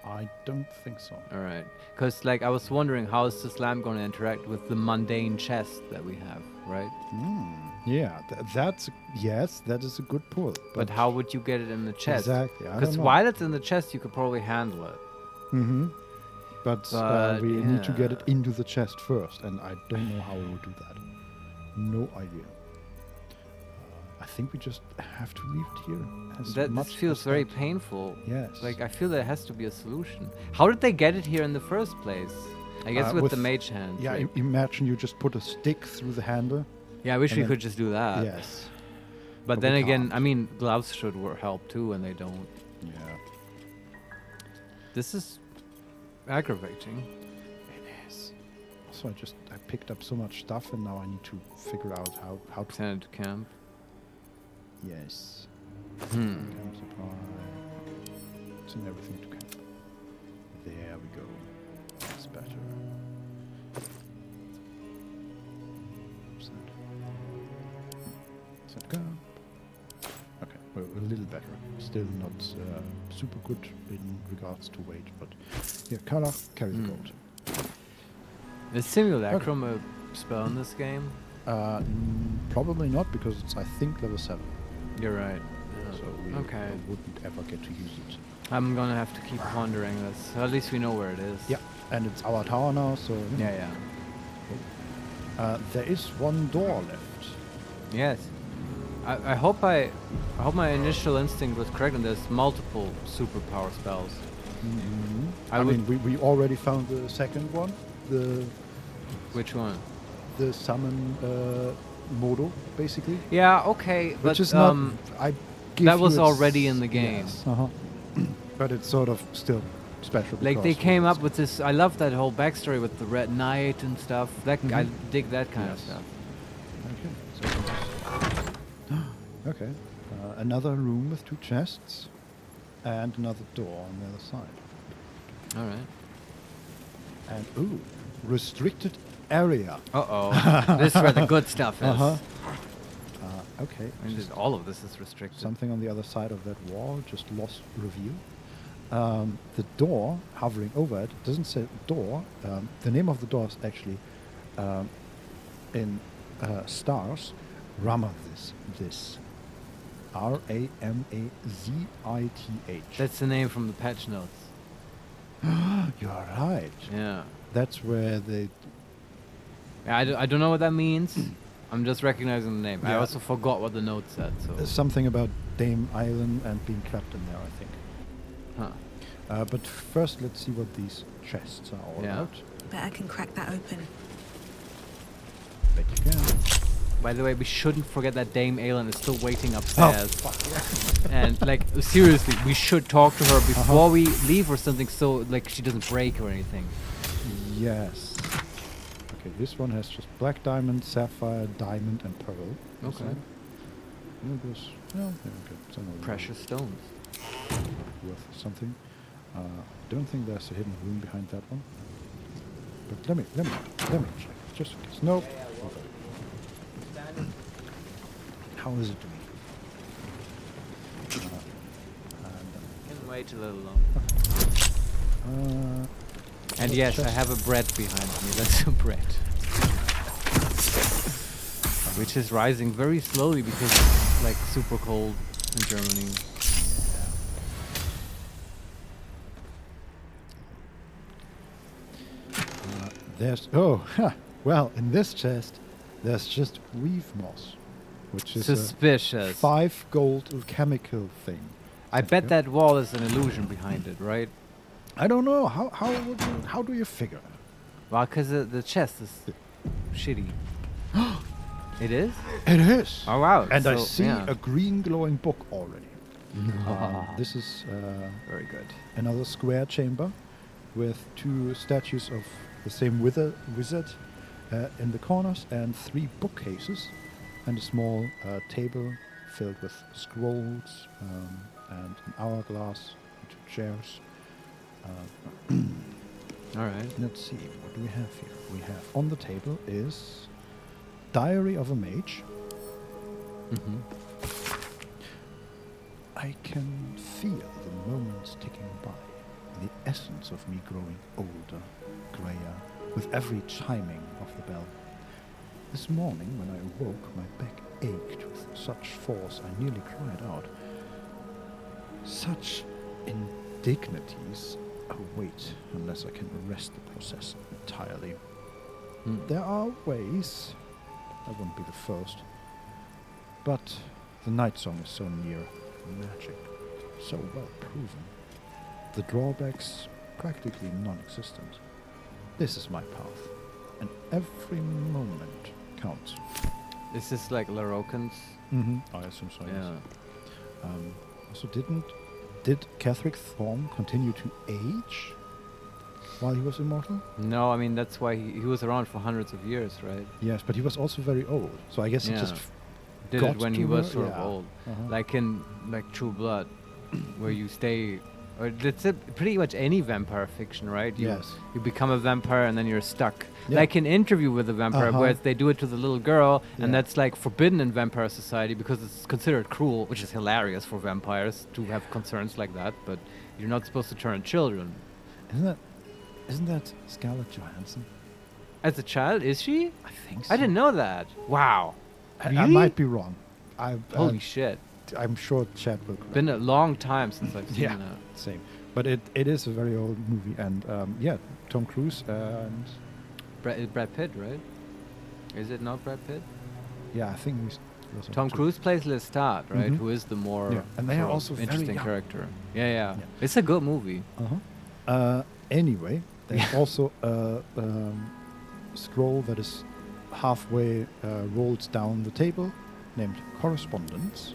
I don't think so. All right. Because, like, I was wondering, how is this lamp going to interact with the mundane chest that we have, right? Yeah, yes, that is a good pull. But how would you get it in the chest? Exactly. Because while it's in the chest, you could probably handle it. Mm-hmm. But we need to get it yeah. into the chest first, and I don't know how we would do that. No idea. I think we just have to leave it here. This feels very painful. Yes. Like, I feel there has to be a solution. How did they get it here in the first place? I guess with the mage hand. Yeah, right? imagine you just put a stick through the handle. Yeah, I wish and we then- could just do that. Yes. But But then we again, can't. I mean, gloves should help too, and they don't. Yeah. This is aggravating. It is. Also, I picked up so much stuff, and now I need to figure out how to Send it to camp. Yes. Hmm. Camp supply. Send everything to camp. There we go. That's better. Set camp. Okay, well, a little better. Still not super good in regards to weight, but yeah, color, carry the gold. Is Simulacrum a spell in this game? Probably not, because it's, I think, level 7. You're right. So we wouldn't ever get to use it. I'm gonna have to keep pondering this. At least we know where it is. Yeah, and it's our tower now, so... Yeah. there is one door left. Yes. I hope my initial instinct was correct, and there's multiple superpower spells. Mm-hmm. I mean, we already found the second one. Which one? The summon Modo, basically. Yeah, okay, but which is not. I give that you was its- already in the game. Yes, but it's sort of still special. Like they because came it's- up with this. I love that whole backstory with the Red Knight and stuff. That I dig that kind of Yes. stuff. Okay. Okay. Another room with 2 chests, and another door on the other side. All right. And ooh, restricted area. Uh-oh. This is where the good stuff is. Okay. I mean, just all of this is restricted. something on the other side of that wall, just lost review. The door, hovering over it, doesn't say door. The name of the door is actually in stars. Ramazith. Ramazith. That's the name from the patch notes. You're right. Yeah. That's where they. I don't know what that means. I'm just recognizing the name. I Yeah. also forgot what the note said. So. Something about Dame Island and being trapped in there, I think. Huh. But first, let's see what these chests are all about. Bet I can crack that open. Bet you can. By the way, we shouldn't forget that Dame Aelin is still waiting upstairs. Oh, fuck yeah. And like seriously, we should talk to her before we leave or something, so like she doesn't break or anything. Yes. Okay, this one has just black diamond, sapphire, diamond, and pearl. Okay. Precious stones. Worth something. Don't think there's a hidden room behind that one. But let me check, just in case. Nope. Okay. How is it doing? Can wait a little longer. And yes, I have a bread behind me. That's a bread. Which is rising very slowly because it's like super cold in Germany. Well, in this chest, there's just weave moss, which is suspicious. 5 gold chemical thing. I bet that wall is an illusion behind it, right? I don't know. How do you figure? Well, because the chest is shitty. It is? It is. Oh, wow. And I So, see yeah. a green glowing book already. This is very good. Another square chamber with 2 statues of the same wizard in the corners and 3 bookcases and a small table filled with scrolls and an hourglass, 2 chairs. All right. Let's see, what do we have here? We have on the table is Diary of a Mage. I can feel the moments ticking by, the essence of me growing older, grayer, with every chiming of the bell. This morning, when I awoke, my back ached with such force I nearly cried out. Such indignities await unless I can arrest the process entirely. There are ways. I won't be the first. But the night song is so near. Magic. So well proven. The drawbacks practically non-existent. This is my path. And every moment counts. Is this like Larokan's? I assume so, Yeah. yes. Also, did Catherick Thorm continue to age while he was immortal? No, I mean, that's why he was around for hundreds of years, right? Yes, but he was also very old. So I guess he just did got it when to he was her? sort Yeah. of old. Uh-huh. Like in True Blood, where you stay... Or that's pretty much any vampire fiction, right? Yes. You become a vampire and then you're stuck. Yeah. Like in Interview with a Vampire, where they do it to the little girl, and Yeah. that's like forbidden in vampire society because it's considered cruel, which is hilarious for vampires to have concerns like that, but you're not supposed to turn children. Isn't that Scarlett Johansson? As a child, is she? I think so. I didn't know that. Wow. I Really? might be wrong. Holy shit. I'm sure Chad will correct. Been a long time since I've seen that. Same. But it is a very old movie, and Tom Cruise and Brad Pitt, right? Is it not Brad Pitt? I think he's Tom Cruise plays Lestat, right? Mhm. Who is the more and they are sort of also very interesting young. character. Yeah. It's a good movie. Anyway, there's also a scroll that is halfway rolled down the table, named Correspondence.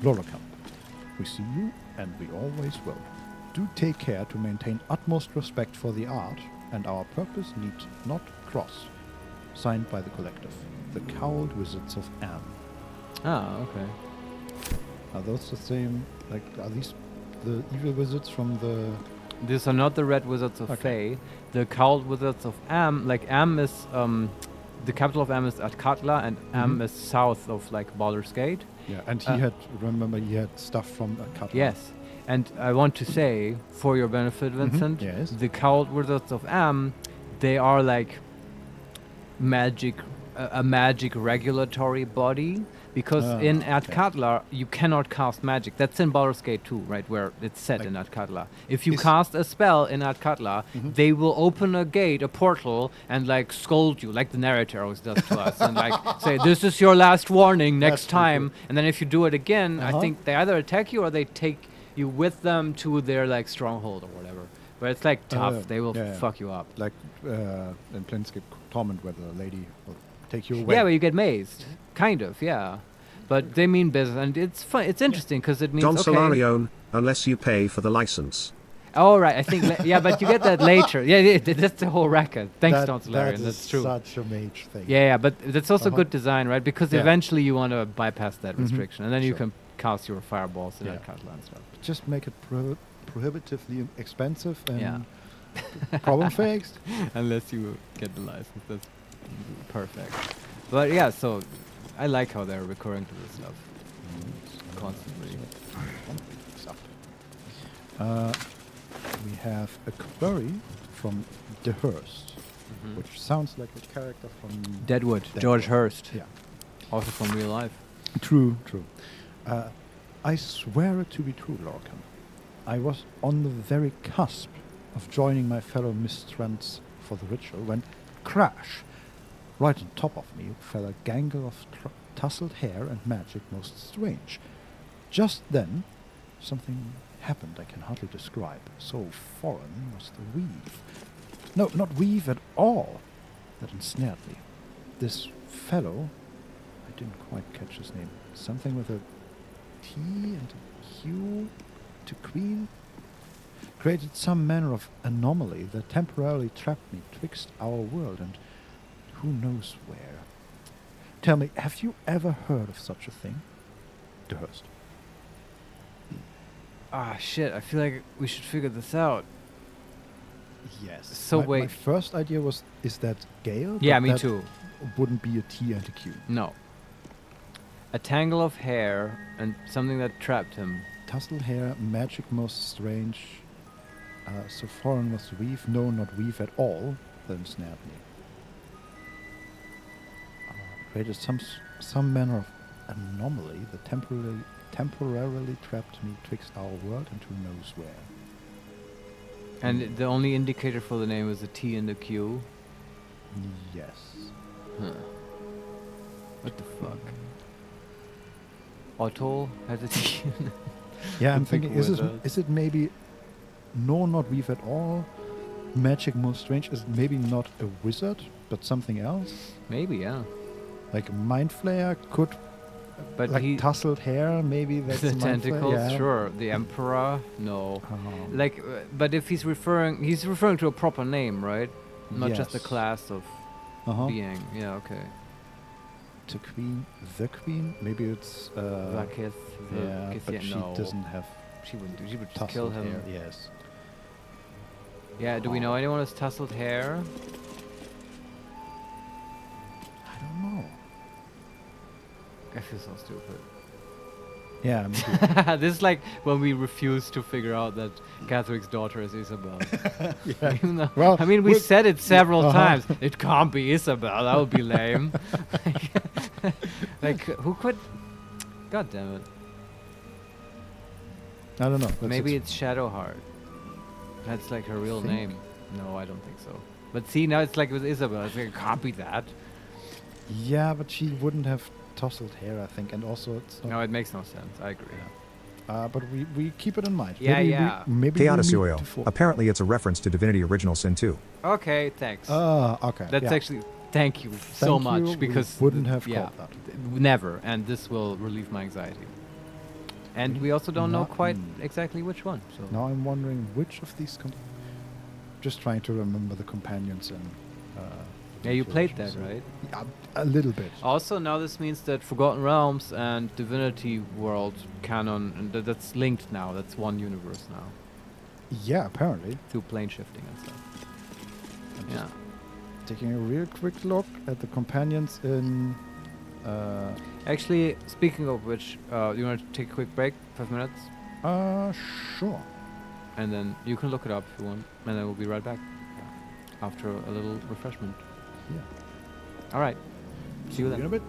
Loracamp. We see you, and we always will. Do take care to maintain utmost respect for the art, and our purpose need not cross. Signed by the collective, the Cowled Wizards of Am. Ah, okay. Are those the same? Like, are these the evil wizards from the? These are not the Red Wizards of Fae. The Cowled Wizards of Am. Like Am is the capital of Am is at Katla, and Am is south of like Baldur's Gate. Yeah, and he had stuff from Katla. Yes, and I want to say for your benefit, Vincent, Yes. the Cowled Wizards of Am, they are like a magic regulatory body. Because in Atkatla, you cannot cast magic. That's in Baldur's Gate 2, right, where it's set in Atkatla. If you cast a spell in Atkatla, they will open a gate, a portal, and like scold you, like the narrator always does to us, and like say, "This is your last warning. Next time." And then if you do it again, I think they either attack you or they take you with them to their like stronghold or whatever. But it's like tough. They will fuck you up. Like in Planescape Torment, where the lady will take you away. Yeah, where you get mazed. Kind of, yeah. But they mean business, and it's fun. It's interesting because it means Don Solarion, unless you pay for the license. Oh, right. I think, yeah, but you get that later. Yeah, that's the whole record. Thanks, Don Solarion. That's true. Such a mage thing. Yeah, but that's also good design, right? Because eventually you want to bypass that restriction, and then you can cast your fireballs in that Katla and stuff. Just make it prohibitively expensive and problem fixed. Unless you get the license. That's perfect. But yeah, so I like how they're recurring to this stuff constantly. We have a query from Dehurst, which sounds like a character from Deadwood. George Hurst. Yeah. Also from real life. True. I swear it to be true, Lorcan. I was on the very cusp of joining my fellow Mistrants for the ritual when, crash, right on top of me fell a gangle of tousled hair and magic most strange. Just then, something happened I can hardly describe. So foreign was the weave. No, not weave at all. That ensnared me. This fellow, I didn't quite catch his name. Something with a T and a Q to queen. Created some manner of anomaly that temporarily trapped me twixt our world and who knows where. Tell me, have you ever heard of such a thing? Dehurst. Ah, shit. I feel like we should figure this out. Yes. So wait. My first idea is that Gale? Yeah, but me that too. Wouldn't be a T and a Q. No. A tangle of hair and something that trapped him. Tousled hair, magic most strange. So foreign was the weave. No, not weave at all. That ensnared me. Created some manner of anomaly that temporarily trapped me twixt our world and who knows where. And the only indicator for the name is a T and a Q? Yes. Huh. What the fuck? Otto has a T. Yeah, I'm thinking, is it maybe no, not weave at all? Magic most strange is maybe not a wizard, but something else? Maybe, yeah. Like Mind Flayer could, but like tousled hair, maybe that's the Mind tentacles, Flayer, yeah. sure. The Emperor, no. Like, but if he's referring to a proper name, right? Not just a class of being. Yeah, okay. The queen, maybe it's Vakith, but she doesn't have. She wouldn't do. She would just kill him. Hair, yes. Yeah. Do we know anyone with tousled hair? I don't know. I feel so stupid. Yeah, me too. This is like when we refuse to figure out that Catheric's daughter is Isabel. Yeah. Well, I mean, we said it several times. It can't be Isabel. That would be lame. Like, who could? God damn it. I don't know. Maybe it's Shadowheart. That's like her real name. No, I don't think so. But see, now it's like with Isabel. It's like, it can't be that. Yeah, but she wouldn't have tousled hair, I think, and also it's not. No, it makes no sense. I agree. Yeah. But we keep it in mind. Yeah, Maybe Theodosiel. Apparently it's a reference to Divinity Original Sin 2. Okay, thanks. Okay. That's actually... Thank you so much, because... We wouldn't have caught that. Never, and this will relieve my anxiety. And we also don't know quite exactly which one. So Now I'm wondering which of these... Just trying to remember the companions in... yeah, you played that, Original Sin. right? Yeah, a little bit. Also, now this means that Forgotten Realms and Divinity World canon, and that's linked now. That's one universe now. Yeah, apparently. Through plane shifting and stuff. I'm Yeah. just taking a real quick look at the companions in... Actually, speaking of which, you want to take a quick break? 5 minutes? Sure. And then you can look it up if you want. And then we'll be right back. After a little refreshment. Yeah. Alright. See you then. In a bit.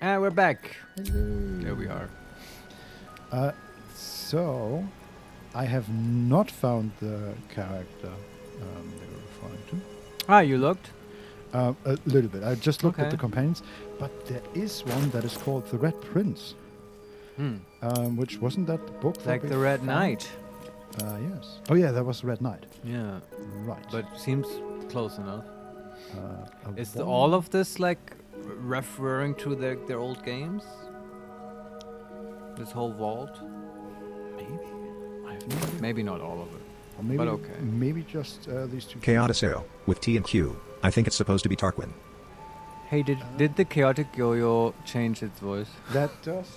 And we're back. There we are. So, I have not found the character they were referring to. Ah, you looked? A little bit. I just looked at Okay. the companions, but there is one that is called the Red Prince. Which wasn't that the book? Like that the we Red found? Knight. Yes. Oh yeah, that was Red Knight. Yeah. Right. But seems close enough. Is one- all of this like referring to their old games? This whole vault? Maybe. I have no idea. Maybe not all of it. Or maybe, but okay. Maybe just these two. Chaoticeo, with T and Q. I think it's supposed to be Tarquin. Hey, did the chaotic yo-yo change its voice? That does.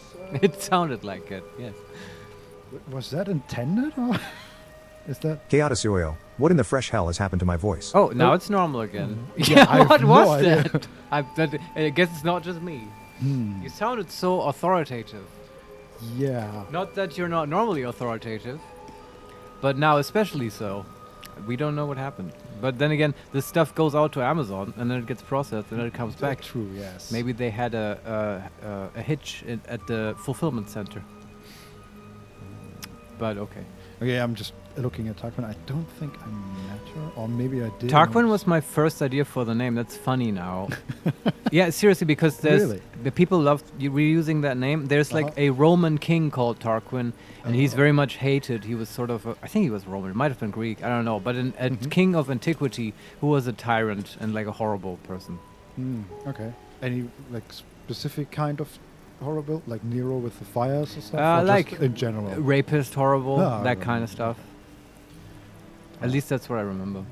It sounded like it. Yes. Was that intended, or is that? Chaoticeo, what in the fresh hell has happened to my voice? Oh, now it's normal again. Yeah, I have what no was idea. that? I guess it's not just me. You sounded so authoritative. Yeah. Not that you're not normally authoritative, but now especially so. We don't know what happened. But then again, this stuff goes out to Amazon, and then it gets processed, and then it comes back. True. Yes. Maybe they had a hitch at the fulfillment center. But okay. Okay, I'm just looking at Tarquin. I don't think I met her, or maybe I did. Tarquin was my first idea for the name. That's funny now. Yeah, seriously, because there's Really? the people love reusing that name. There's like a Roman king called Tarquin, and he's very much hated. He was sort of, I think he was Roman. It might have been Greek. I don't know, but a king of antiquity who was a tyrant and like a horrible person. Okay. Any like specific kind of horrible, like Nero with the fires or stuff? Or Like just in general. rapist, horrible, Ah, that kind of stuff. At least that's what I remember.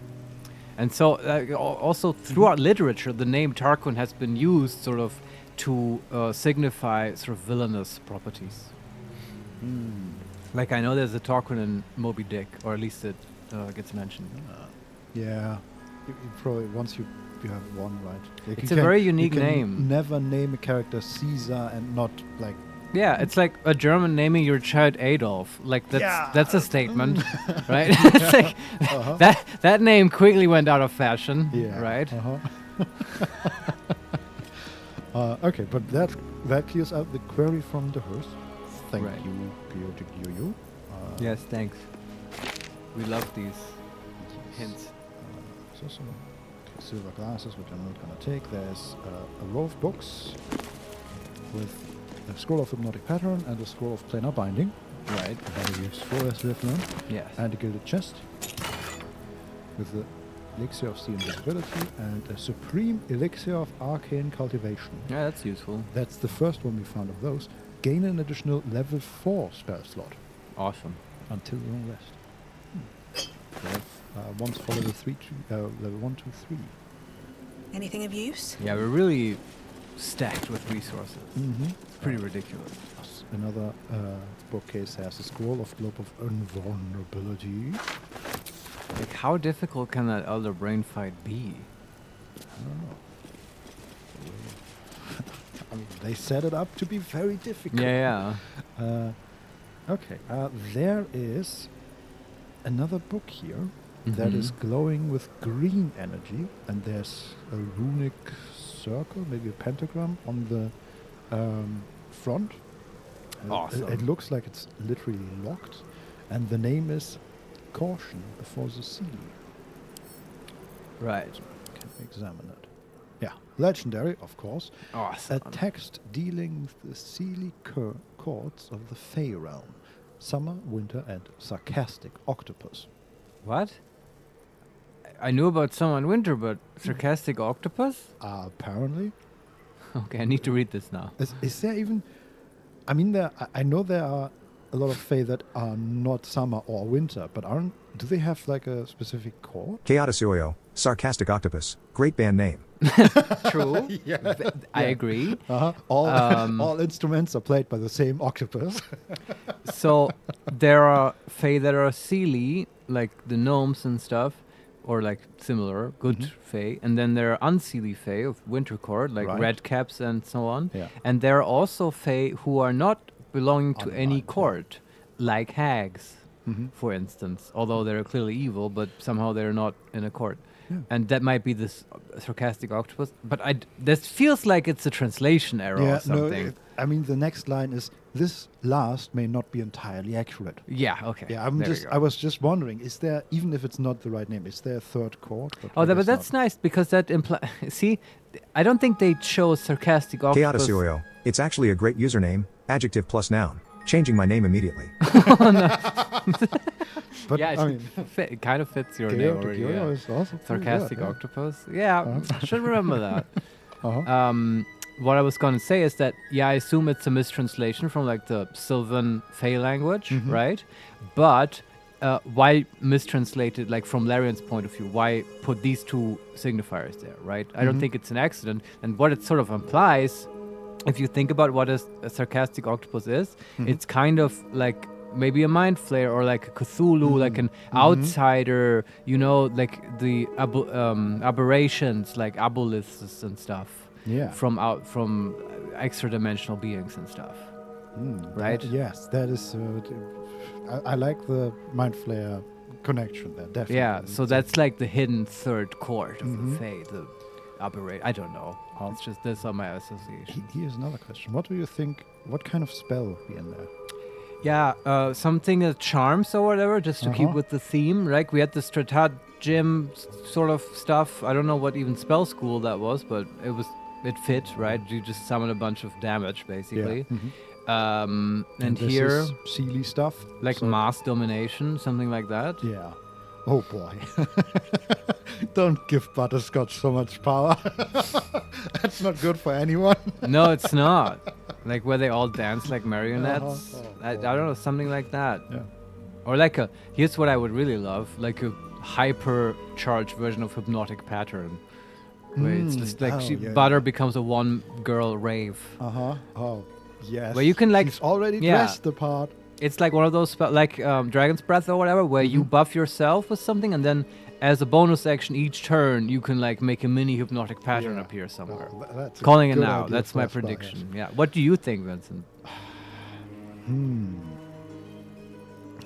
And so, also throughout literature, the name Tarquin has been used sort of to signify sort of villainous properties. Like I know there's a Tarquin in Moby Dick, or at least it gets mentioned. Yeah. You probably once you have one, right? Like It's you a can- very you unique can name. Never name a character Caesar and not like. Yeah, it's like a German naming your child Adolf. Like that's a statement, right? It's like that name quickly went out of fashion, Yeah. right? Okay, but that clears out the query from the host. Thank Right. you, Chaotic Yo-Yo. Yes, thanks. We love these hints. So silver glasses, which I'm not going to take. There's a row of books with a scroll of hypnotic pattern and a scroll of planar binding. Right. Very useful, as we have learned. Yes. And a gilded chest with the elixir of sea invisibility and a supreme elixir of arcane cultivation. Yeah, that's useful. That's the first one we found of those. Gain an additional level 4 spell slot Awesome. until long rest. We have once for level 1, 2, 3. Anything of use? Yeah, we're really stacked with resources. Mm-hmm. It's pretty ridiculous. Another bookcase has a scroll of Globe of Invulnerability. Like, how difficult can that Elder Brain fight be? I don't know. I mean, they set it up to be very difficult. Yeah. Okay, there is another book here that is glowing with green energy, and there's a runic circle, maybe a pentagram on the front. Awesome. It looks like it's literally locked, and the name is Caution Before the Sea. Right. Can examine it. Yeah, legendary, of course. Awesome. A text dealing with the sealy chords of the Fey realm. Summer, winter, and sarcastic octopus. What? I knew about summer and winter, but sarcastic octopus? Apparently. Okay, I need to read this now. Is there even... I mean, I know there are a lot of Fey that are not summer or winter, but do they have like a specific chord? Chaoticeo, Sarcastic Octopus. Great band name. True. I agree. All instruments are played by the same octopus. So there are Fey that are sealy, like the gnomes and stuff, or like similar, good Fey. And then there are unsealy Fey of winter court, like red caps and so on. Yeah. And there are also Fey who are not belonging to any Unbind, court, like hags. for instance. Although they're clearly evil, but somehow they're not in a court. Yeah. And that might be this sarcastic octopus. But this feels like it's a translation error or something. I mean, the next line is, this last may not be entirely accurate. Yeah, okay. Yeah, I was just wondering, is there, even if it's not the right name, is there a third chord? But that's nice because that implies. See, I don't think they chose sarcastic octopus. Chaotic. It's actually a great username, adjective plus noun. Changing my name immediately. But yeah, I mean, it kind of fits your name already. Yeah. Is also Sarcastic octopus. Yeah, I should remember that. What I was going to say is that, I assume it's a mistranslation from like the Sylvan Fey language, right? But why mistranslate it, like from Larian's point of view? Why put these two signifiers there, right? I don't think it's an accident. And what it sort of implies, if you think about what a sarcastic octopus is, it's kind of like maybe a Mind Flayer or like a Cthulhu, like an outsider, like the aberrations, like aboliths and stuff. Yeah. From extra dimensional beings and stuff. Right? Yes, that is. I like the Mind Flayer connection there, definitely. Yeah, so that's like the hidden third chord of the Fae, the aberrate. I don't know. It's just this on my association. Here's another question. What do you think? What kind of spell would be in there? Yeah, something that charms or whatever, just to keep with the theme. Right? We had the stratagem sort of stuff. I don't know what even spell school that was, but it fit, right? You just summon a bunch of damage, basically. Yeah. And here, is Sealy stuff, like mass domination, something like that. Yeah. Oh boy. Don't give Butterscotch so much power. That's not good for anyone. No, it's not. Like where they all dance like marionettes. I don't know, something like that. Yeah. Or like here's what I would really love, like a hyper-charged version of Hypnotic Pattern. Where it's just like Butter becomes a one-girl rave. Oh, yes. Where you can like... She's already dressed the part. It's like one of those, like Dragon's Breath or whatever, where you buff yourself with something, and then as a bonus action each turn, you can like make a mini Hypnotic Pattern appear somewhere. That's Calling it now. That's my prediction. Yeah. What do you think, Vincent? I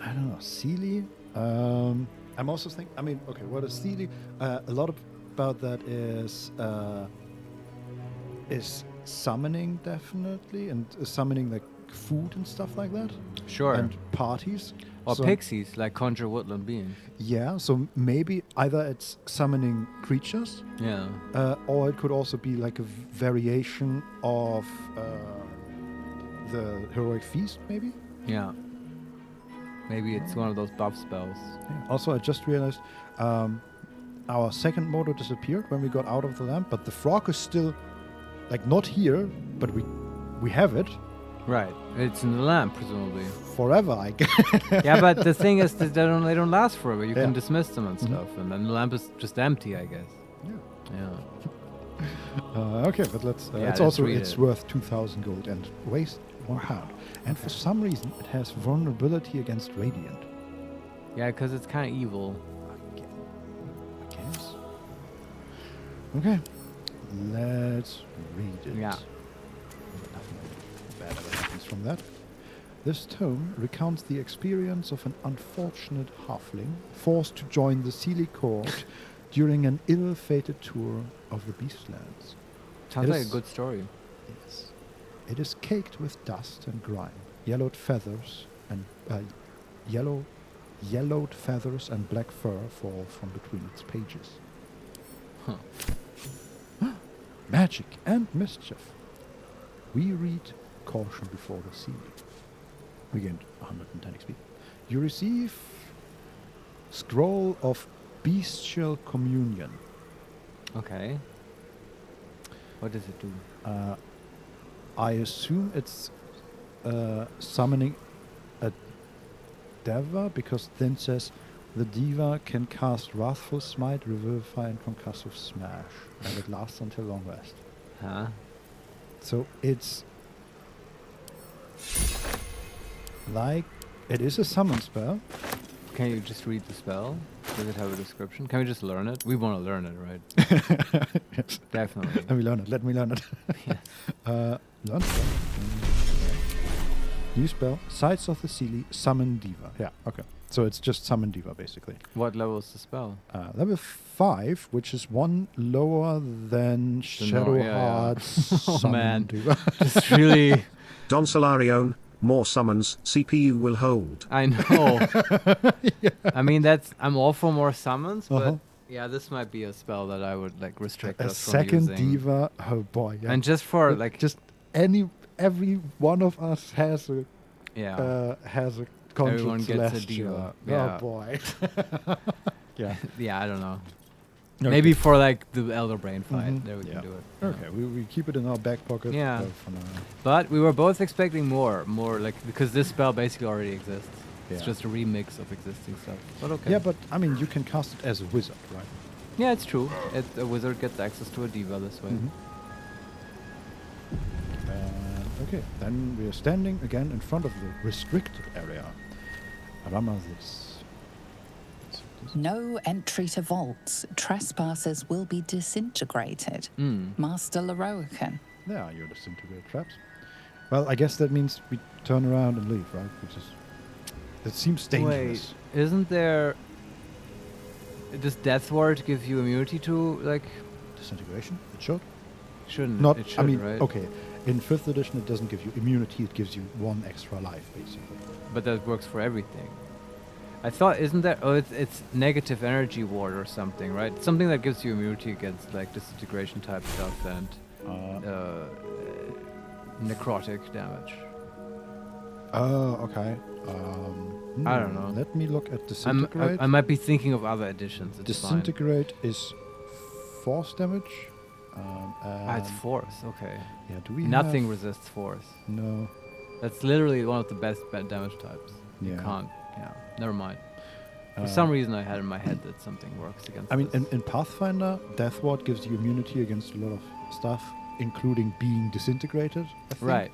don't know. Sealy? I'm also thinking... I mean, okay, what is Sealy? A lot about that is summoning, definitely, and summoning like food and stuff like that. Sure. And parties. Or pixies, like conjure woodland beings. Yeah, so maybe either it's summoning creatures, or it could also be like a variation of the heroic feast, maybe. Yeah. Maybe it's one of those buff spells. Yeah. Also, I just realized our second motor disappeared when we got out of the lamp, but the frog is still, like, not here, but we have it. Right. It's in the lamp, presumably. Forever, I guess. Yeah, but the thing is that they don't last forever. You can dismiss them and stuff, and then the lamp is just empty, I guess. Yeah. Okay, but let's... it's worth 2,000 gold and weighs 1 pound. And for some reason, it has vulnerability against radiant. Yeah, because it's kind of evil. I guess. Okay. Let's read it. Yeah. Nothing bad ever happens from that. This tome recounts the experience of an unfortunate halfling forced to join the Sealy court during an ill-fated tour of the Beastlands. Sounds like a good story. Yes. It is caked with dust and grime, yellowed feathers and yellowed feathers and black fur fall from between its pages. Magic and mischief. We read Caution Before the Sea. We gained 110 XP. You receive Scroll of Bestial Communion. Okay. What does it do? I assume it's summoning a Deva, because then says the Diva can cast Wrathful Smite, Revivify, and Concussive Smash, and it lasts until long rest. Huh? So it's like it is a summon spell. Can you just read the spell? Does it have a description? Can we just learn it? We want to learn it, right? Yes. Definitely. Let me learn it. Yes. Learn spell. New spell, Sides of the Sealy, Summon Diva. Yeah, okay. So it's just Summon Diva, basically. What level is the spell? Level 5, which is one lower than Shadowheart's Oh Summon man, Diva. just really... Don Solarione, more summons, CPU will hold. I know. I mean, I'm all for more summons, but yeah, this might be a spell that I would like restrict us from using. A second Diva, oh boy. Yeah. And just for like... Just every one of us has a Conscience Everyone gets Celestia. a Diva. Oh boy. Yeah. Yeah, I don't know. Okay. Maybe for like the Elder Brain fight, there we can do it. Okay, we keep it in our back pocket. Yeah. For now. But we were both expecting more like because this spell basically already exists. It's just a remix of existing stuff. But okay. Yeah, but I mean, you can cast it as a wizard, right? Yeah, it's true. A wizard gets access to a Diva this way. Okay, then we are standing again in front of the restricted area. No entry to vaults. Trespassers will be disintegrated. Master Laroican. There are your disintegrate traps. Well, I guess that means we turn around and leave, right? That seems dangerous. Wait, isn't there... Does Death Ward give you immunity to, like... Disintegration? It should. Shouldn't. Not, it should, I mean, right? okay. In 5th edition, it doesn't give you immunity. It gives you 1 extra life, basically. But that works for everything. I thought, isn't that... Oh, it's negative energy ward or something, right? Something that gives you immunity against, like, disintegration type stuff and necrotic damage. Oh, okay. I don't know. Let me look at Disintegrate. I might be thinking of other editions. Disintegrate is force damage. It's force, okay. Yeah, do we Nothing resists force. No. That's literally one of the best damage types. Yeah. You can't. Yeah, never mind. For some reason I had in my head that something works against I mean, this. in Pathfinder, Death Ward gives you immunity against a lot of stuff, including being disintegrated, I think. Right.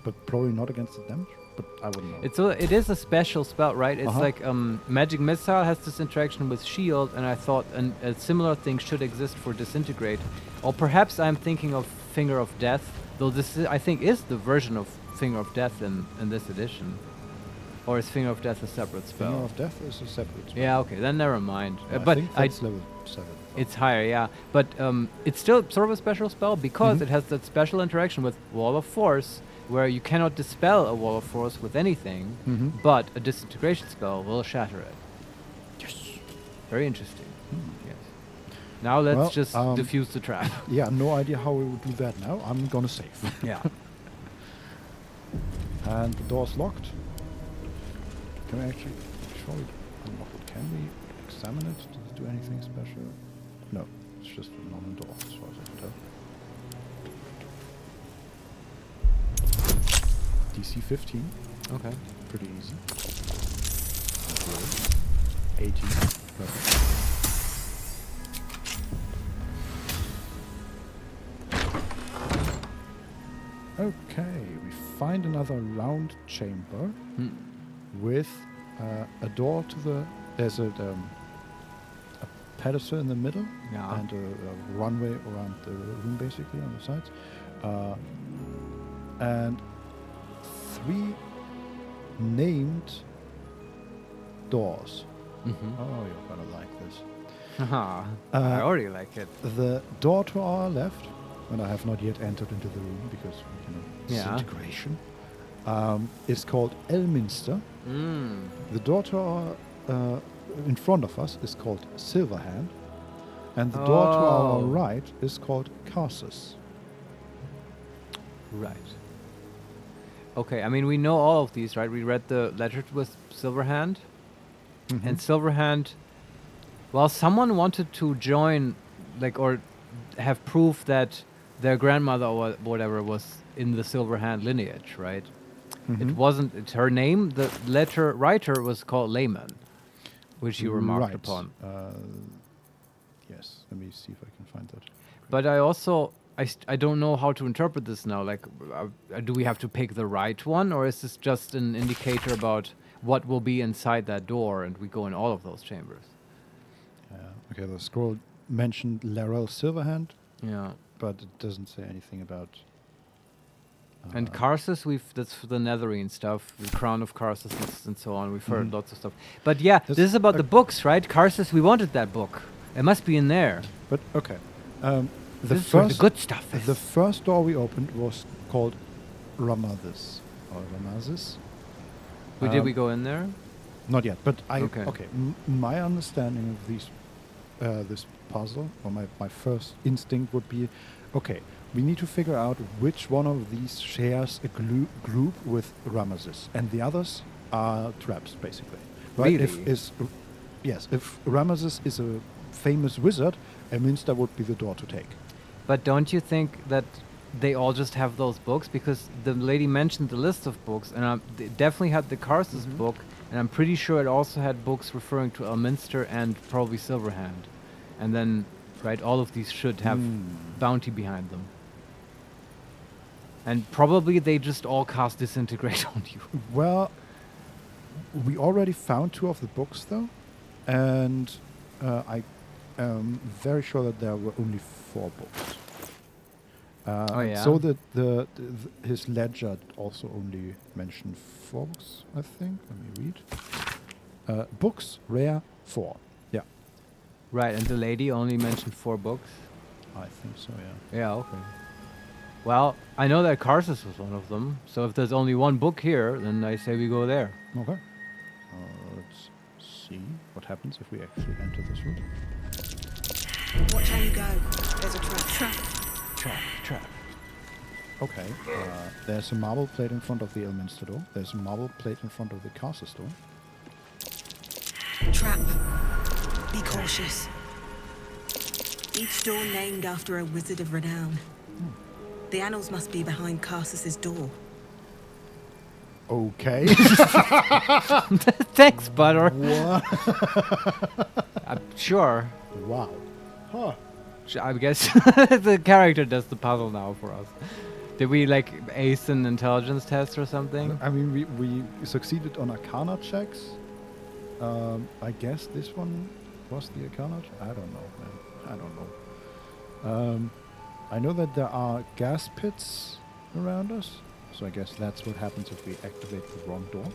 But probably not against the damage. But I wouldn't know. It is a special spell, right? It's like Magic Missile has this interaction with Shield, and I thought a similar thing should exist for Disintegrate. Or perhaps I'm thinking of Finger of Death, though this I think is the version of Finger of Death in this edition. Or is Finger of Death a separate spell? Finger of Death is a separate spell. Yeah, okay, then never mind. But I think that's level 7. It's higher, yeah. But it's still sort of a special spell because it has that special interaction with Wall of Force, where you cannot dispel a Wall of Force with anything, but a disintegration spell will shatter it. Yes. Very interesting. Yes. Now let's just defuse the trap. Yeah, no idea how we would do that now. I'm gonna save. Yeah. And the door's locked. Can we actually surely unlock it? Can we examine it? Does it do anything special? No, it's just a normal door as far as I can tell. DC 15. Okay. Pretty easy. 18. Perfect. Okay, we find another round chamber with a door to the... There's a pedestal in the middle and a runway around the room, basically, on the sides. And 3 named doors. Oh, you're gonna like this. I already like it. The door to our left, and I have not yet entered into the room because disintegration, is called Elminster. The door to our in front of us is called Silverhand, and the door to our right is called Carsus. Right. Okay, I mean, we know all of these, right? We read the letter with Silverhand. And Silverhand, well, someone wanted to join, like, or have proof that their grandmother or whatever was in the Silverhand lineage, right? It wasn't, it's her name. The letter writer was called Layman, which you remarked upon. Yes, let me see if I can find that. But I also... I don't know how to interpret this now. Like, do we have to pick the right one, or is this just an indicator about what will be inside that door, and we go in all of those chambers? Okay, the scroll mentioned Larel Silverhand. Yeah. But it doesn't say anything about And Karsus, that's the Netherine stuff, the Crown of Karsus and so on. We've heard lots of stuff. But yeah, this is about the books, right? Karsus, we wanted that book. It must be in there. But okay. This is where the good stuff is. The first door we opened was called Ramazis. Or Ramazis. Did we go in there? Not yet, but Okay. My understanding of this puzzle, or my first instinct would be, okay, we need to figure out which one of these shares a group with Ramazis, and the others are traps, basically. Right? Really? If Ramazis is a famous wizard, Elminster would be the door to take. But don't you think that they all just have those books? Because the lady mentioned the list of books, and they definitely had the Karsus book, and I'm pretty sure it also had books referring to Elminster and probably Silverhand. And then, right, all of these should have bounty behind them. And probably they just all cast Disintegrate on you. Well, we already found 2 of the books, though, and I am very sure that there were only 4 books. So his ledger also only mentioned 4 books, I think. Let me read. Books, rare, 4. Yeah. Right, and the lady only mentioned 4 books? I think so, yeah. Yeah, okay. Well, I know that Karsus was one of them, so if there's only 1 book here, then I say we go there. Okay. Let's see what happens if we actually enter this room. Watch how you go. There's a trap. Trap. Okay. There's a marble plate in front of the Elminster door. There's a marble plate in front of the Karsus door. Trap. Be cautious. Each door named after a wizard of renown. The annals must be behind Karsus's door. Okay. Thanks, Butter. What? Sure. Wow. Huh. I guess the character does the puzzle now for us. Did we ace an intelligence test or something? I mean, we succeeded on Arcana checks. I guess this one was the Arcana. I don't know, man. I don't know. I know that there are gas pits around us, so I guess that's what happens if we activate the wrong door.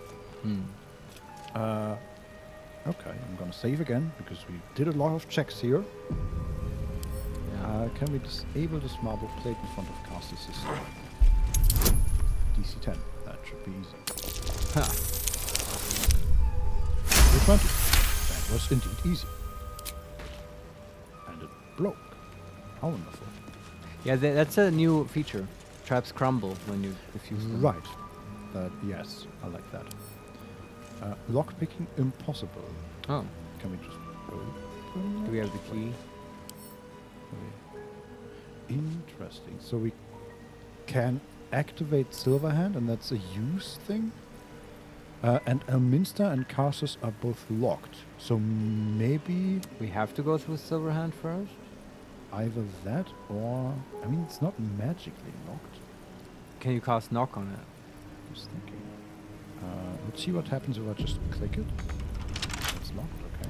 Okay, I'm gonna save again because we did a lot of checks here. Can we disable this marble plate in front of Karsus' DC 10? That should be easy. Huh. 20. That was indeed easy. And it broke. How wonderful. Yeah, that's a new feature. Traps crumble when you defuse them. Right. Yes, I like that. Lockpicking impossible. Oh. Can we just open? Do we have the key? Interesting. So we can activate Silverhand, and that's a use thing. And Elminster and Karsus are both locked. So maybe we have to go through Silverhand first? Either that or... I mean, it's not magically locked. Can you cast knock on it? Just thinking. Let's see what happens if I just click it. It's locked, okay.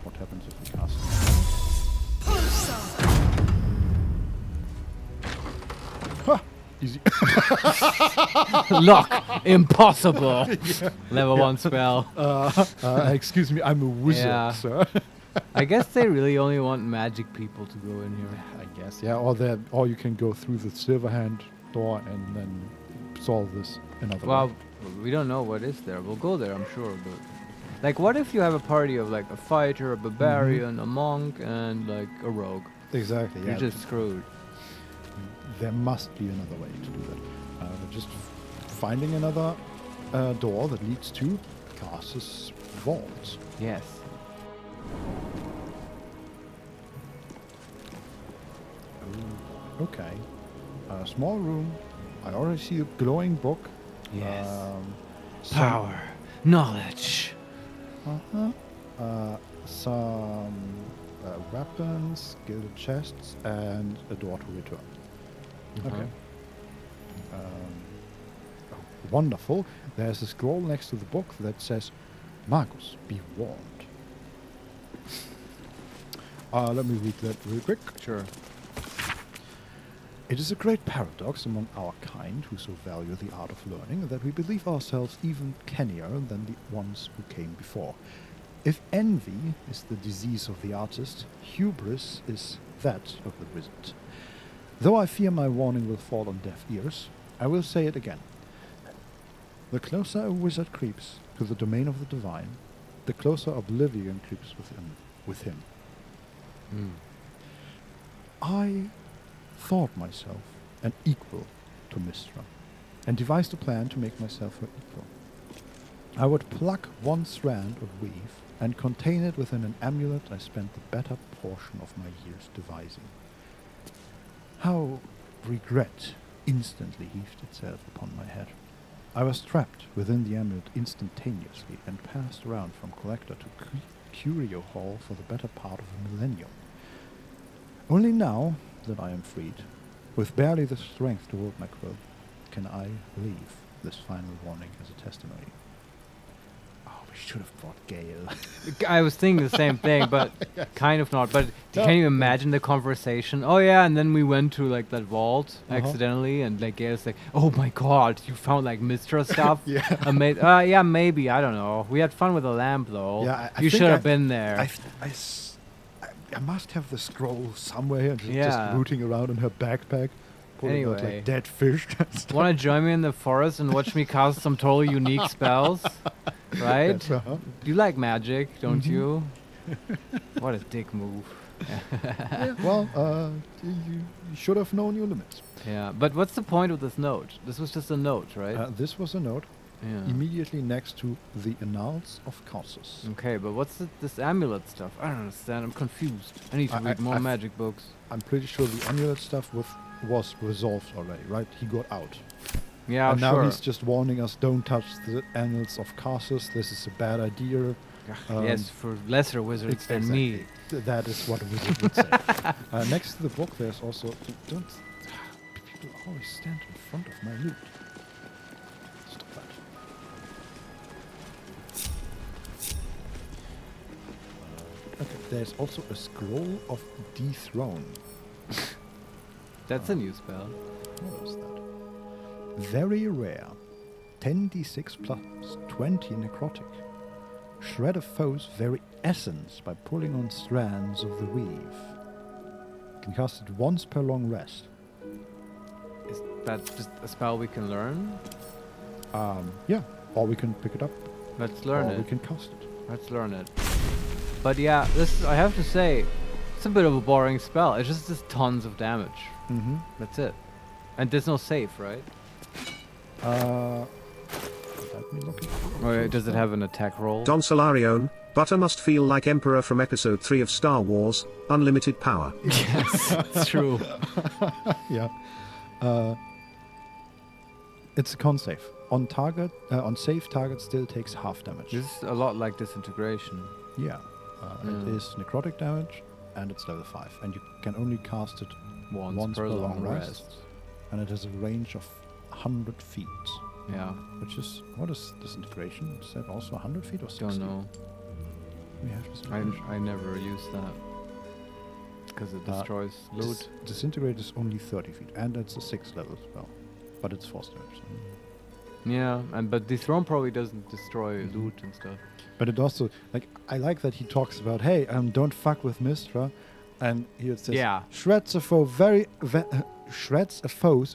What happens if we cast Ha! Easy. Lock! Impossible! Yeah. Level 1 spell. Excuse me, I'm a wizard, sir. I guess they really only want magic people to go in here. I guess, yeah. Or you can go through the Silverhand door and then solve this another way. Well, we don't know what is there. We'll go there, I'm sure. But what if you have a party of a fighter, a barbarian, a monk, and a rogue? Exactly. You're just screwed. There must be another way to do that. Just finding another door that leads to Karsus' vault. Yes. Okay. A small room. I already see a glowing book. Yes. Power. Knowledge. Some weapons, gilded chests, and a door to return. Okay. Wonderful. There's a scroll next to the book that says, Magus, be warned. Let me read that real quick. Sure. It is a great paradox among our kind who so value the art of learning that we believe ourselves even cannier than the ones who came before. If envy is the disease of the artist, hubris is that of the wizard. Though I fear my warning will fall on deaf ears, I will say it again. The closer a wizard creeps to the domain of the divine, the closer oblivion creeps with him. I thought myself an equal to Mystra, and devised a plan to make myself her equal. I would pluck one strand of weave and contain it within an amulet I spent the better portion of my years devising. How regret instantly heaved itself upon my head. I was trapped within the amulet instantaneously and passed around from collector to curio hall for the better part of a millennium. Only now that I am freed, with barely the strength to hold my quill, can I leave this final warning as a testimony. Oh, we should have brought Gale. I was thinking the same thing, but kind of not. But can you imagine the conversation? Oh yeah, and then we went to like that vault accidentally, and like Gale's like, "Oh my God, you found like Mystra stuff." Yeah, maybe, I don't know. We had fun with the lamp though. Yeah, you should have been there. I must have the scroll somewhere, and just rooting around in her backpack, pulling out like dead fish. Want to join me in the forest and watch me cast some totally unique spells? Right? Yes, You like magic, don't you? What a dick move. Well, you should have known your limits. Yeah, but what's the point of this note? This was just a note, right? This was a note immediately next to the Annals of Causus. Okay, but what's this amulet stuff? I don't understand. I'm confused. I need to read more magic books. I'm pretty sure the amulet stuff was resolved already, right? He got out. Yeah, and now he's just warning us, don't touch the Annals of Causus. This is a bad idea. Yes, for lesser wizards than me. That is what a wizard would say. Next to the book, there's also... Don't... People always stand in front of my loot. Stop that. Okay, there's also a scroll of dethrone. That's a new spell. What is that? Very rare. 10d6 plus 20 necrotic. Shred a foe's very essence by pulling on strands of the weave. Can cast it once per long rest. Is that just a spell we can learn? Yeah, or we can pick it up. Let's learn it. Or we can cast it. Let's learn it. But yeah, this, I have to say, it's a bit of a boring spell. It just does tons of damage. That's it. And there's no save, right? Let me look or does it have an attack roll? Don Solarione, Butter must feel like Emperor from Episode 3 of Star Wars, unlimited power. Yes, it's true. Yeah. It's a con save. On target, on save, target still takes half damage. This is a lot like Disintegration. Yeah. It is necrotic damage, and it's level 5. And you can only cast it once per long rest. And it has a range of 100 feet. Yeah. Which is, what is Disintegration? Is that also 100 feet or 60? Don't know. We have Disintegration. I never use that. Because it destroys loot. Disintegrate is only 30 feet, and it's a 6th level spell. But it's force damage. So. Yeah, but Dethrone probably doesn't destroy loot and stuff. But it also, like, I like that he talks about, hey, don't fuck with Mystra. And here it says, shreds a foe's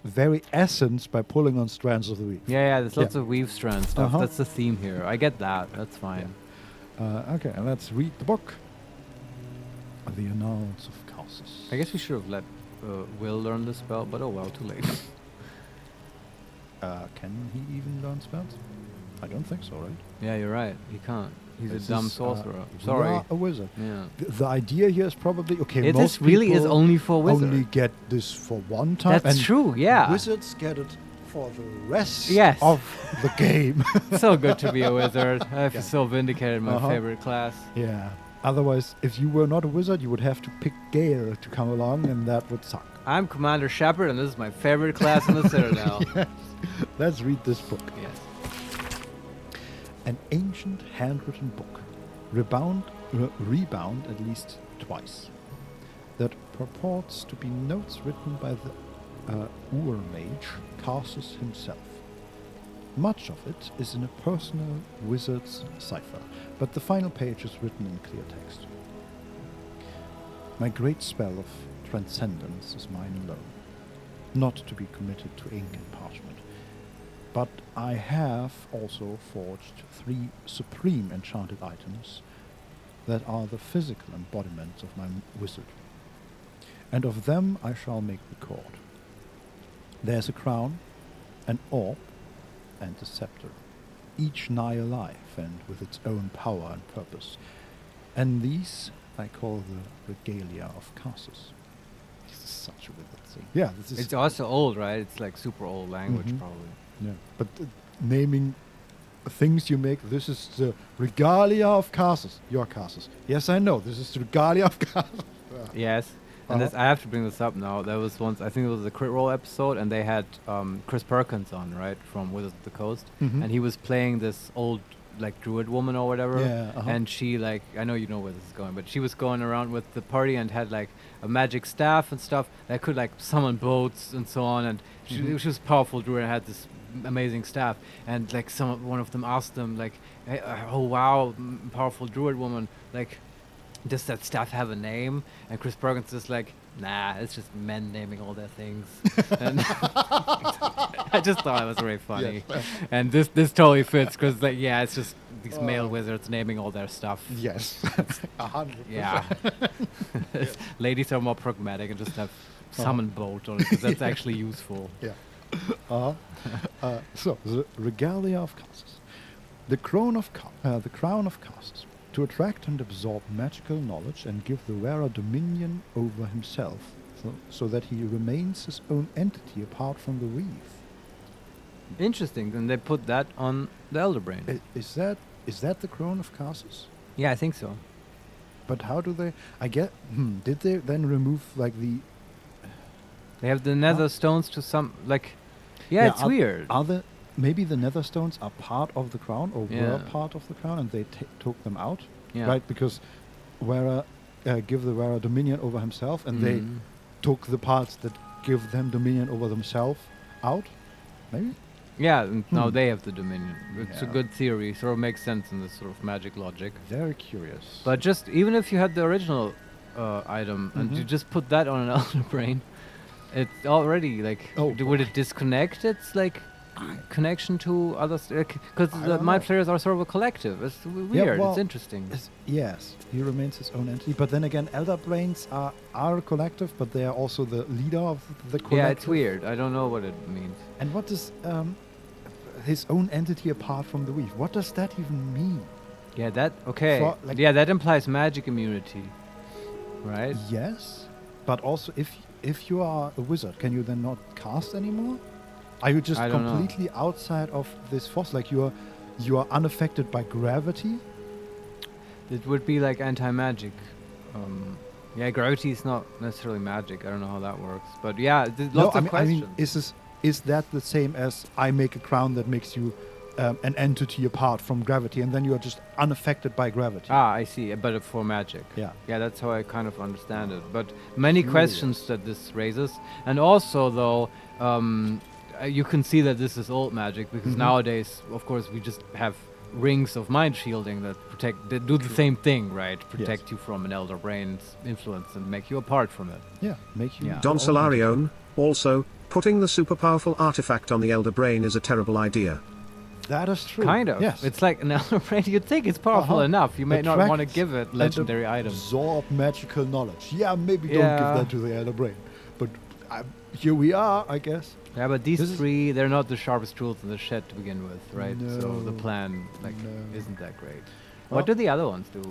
very essence by pulling on strands of the weave. Yeah, there's lots of weave strand stuff. That's the theme here. I get that. That's fine. Okay, and let's read the book. The Annals of Causus. I guess we should have let Will learn the spell, but oh well, too late. Can he even learn spells? I don't think so, right? Yeah, you're right. He can't. He's a dumb sorcerer. Sorry. You are a wizard. Yeah. The idea here is probably, okay, most this really is only for wizards. Only get this for one time. That's true, yeah. Wizards get it for the rest of the game. So good to be a wizard. I feel so vindicated, my favorite class. Yeah. Otherwise, if you were not a wizard, you would have to pick Gale to come along, and that would suck. I'm Commander Shepard, and this is my favorite class in the Citadel. Yes. Let's read this book. Yes. An ancient handwritten book, rebound at least twice, that purports to be notes written by the Ur-mage Karsus himself. Much of it is in a personal wizard's cipher, but the final page is written in clear text. My great spell of transcendence is mine alone, not to be committed to ink and parchment. But I have also forged 3 supreme enchanted items that are the physical embodiments of my wizardry. And of them I shall make record. There's a crown, an orb, and a scepter, each nigh alive and with its own power and purpose. And these I call the regalia of Karsus. This is such a withered thing. Yeah, this is... It's also old, right? It's like super old language, probably. Yeah, but naming things you make, this is the regalia of Karsus. Your Karsus. Yes, I know, this is the regalia of Karsus. Yes. And I have to bring this up now. There was once, I think it was a Crit Roll episode, and they had Chris Perkins on, right, from Wizards of the Coast, and he was playing this old, like, druid woman or whatever, and she, like, I know you know where this is going, but she was going around with the party and had, like, a magic staff and stuff that could, like, summon boats and so on, and she was a powerful druid and had this amazing staff, and, like, one of them asked them, like, hey, oh wow, powerful druid woman, like, does that staff have a name? And Chris Perkins is like, nah, it's just men naming all their things. And I just thought it was very funny. Yes. And this totally fits because, like, yeah, it's just these male wizards naming all their stuff. Yes, 100%. Yeah. Ladies are more pragmatic and just have summon bolt on it because that's actually useful. Yeah. So the regalia of Karsus, the crown of Karsus. To attract and absorb magical knowledge and give the wearer dominion over himself, so that he remains his own entity apart from the weave. Interesting. Then they put that on the Elder Brain. Is that the crown of Karsus? Yeah, I think so. But how do they? Did they then remove like the? They have the nether stones to some like. Yeah, it's weird. Are the maybe the nether stones are part of the crown or were part of the crown and they took them out, right? Because wearer give the wearer dominion over himself and they took the parts that give them dominion over themselves out, maybe? Yeah, and now they have the dominion. It's a good theory, sort of makes sense in this sort of magic logic. Very curious. But just, even if you had the original item and you just put that on an Elder Brain, it's already like, would it disconnect its like connection to others? Because the Mind Flayers are sort of a collective. It's weird. It's interesting. Yes, he remains his own entity. But then again, Elder Brains are a collective, but they are also the leader of the collective. Yeah, it's weird. I don't know what it means. And what does his own entity apart from the weave? What does that even mean? Yeah, that that implies magic immunity, right? Yes, but also if you are a wizard, can you then not cast anymore? Are you just completely outside of this force? Like you are unaffected by gravity? It would be like anti-magic. Yeah, gravity is not necessarily magic. I don't know how that works, but yeah, lots of questions. I mean, is that the same as I make a crown that makes you an entity apart from gravity, and then you are just unaffected by gravity? Ah, I see. But for magic. Yeah. Yeah, that's how I kind of understand it. But many questions that this raises, and also though, you can see that this is old magic because nowadays, of course, we just have rings of mind shielding that do the same thing, right? Protect you from an Elder Brain's influence and make you apart from it. Yeah, make you. Don Solarion, also, putting the super powerful artifact on the Elder Brain is a terrible idea. That is true. Kind of. Yes. It's like an Elder Brain. You'd think it's powerful enough. You may not want to give it legendary items. Absorb magical knowledge. Yeah, maybe don't give that to the Elder Brain. But here we are, I guess. Yeah, but these three, they're not the sharpest tools in the shed to begin with, right? No, so the plan isn't that great. Well, what do the other ones do?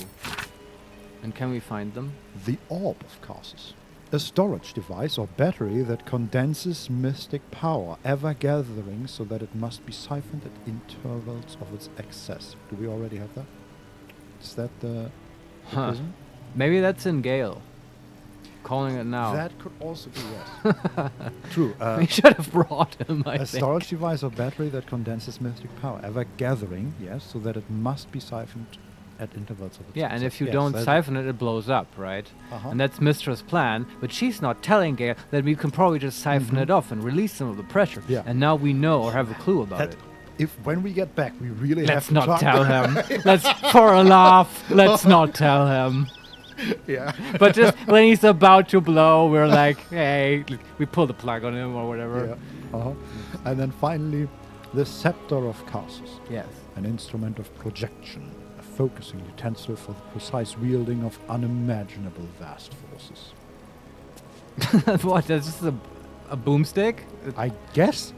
And can we find them? The Orb of Karsus. A storage device or battery that condenses mystic power, ever gathering so that it must be siphoned at intervals of its excess. Do we already have that? Is that the prism? Maybe that's in Gale. Calling it now. That could also be, yes. True. We should have brought him, I think. A storage device or battery that condenses mystic power, ever gathering, yes, so that it must be siphoned at intervals of its Yeah, and so if you yes, don't that's- siphon it, it blows up, right? Uh-huh. And that's Mistra's plan, but she's not telling Gale that we can probably just siphon it off and release some of the pressure. Yeah. And now we know or have a clue about that it. if when we get back, we really Let's have to not talk tell him. Let's, for a laugh, let's not tell him. Yeah. But just when he's about to blow, we're like, hey, we pull the plug on him or whatever. Yeah. Uh-huh. And then finally, the Scepter of Karsus. Yes. An instrument of projection, a focusing utensil for the precise wielding of unimaginable vast forces. What? That's just a boomstick? I guess.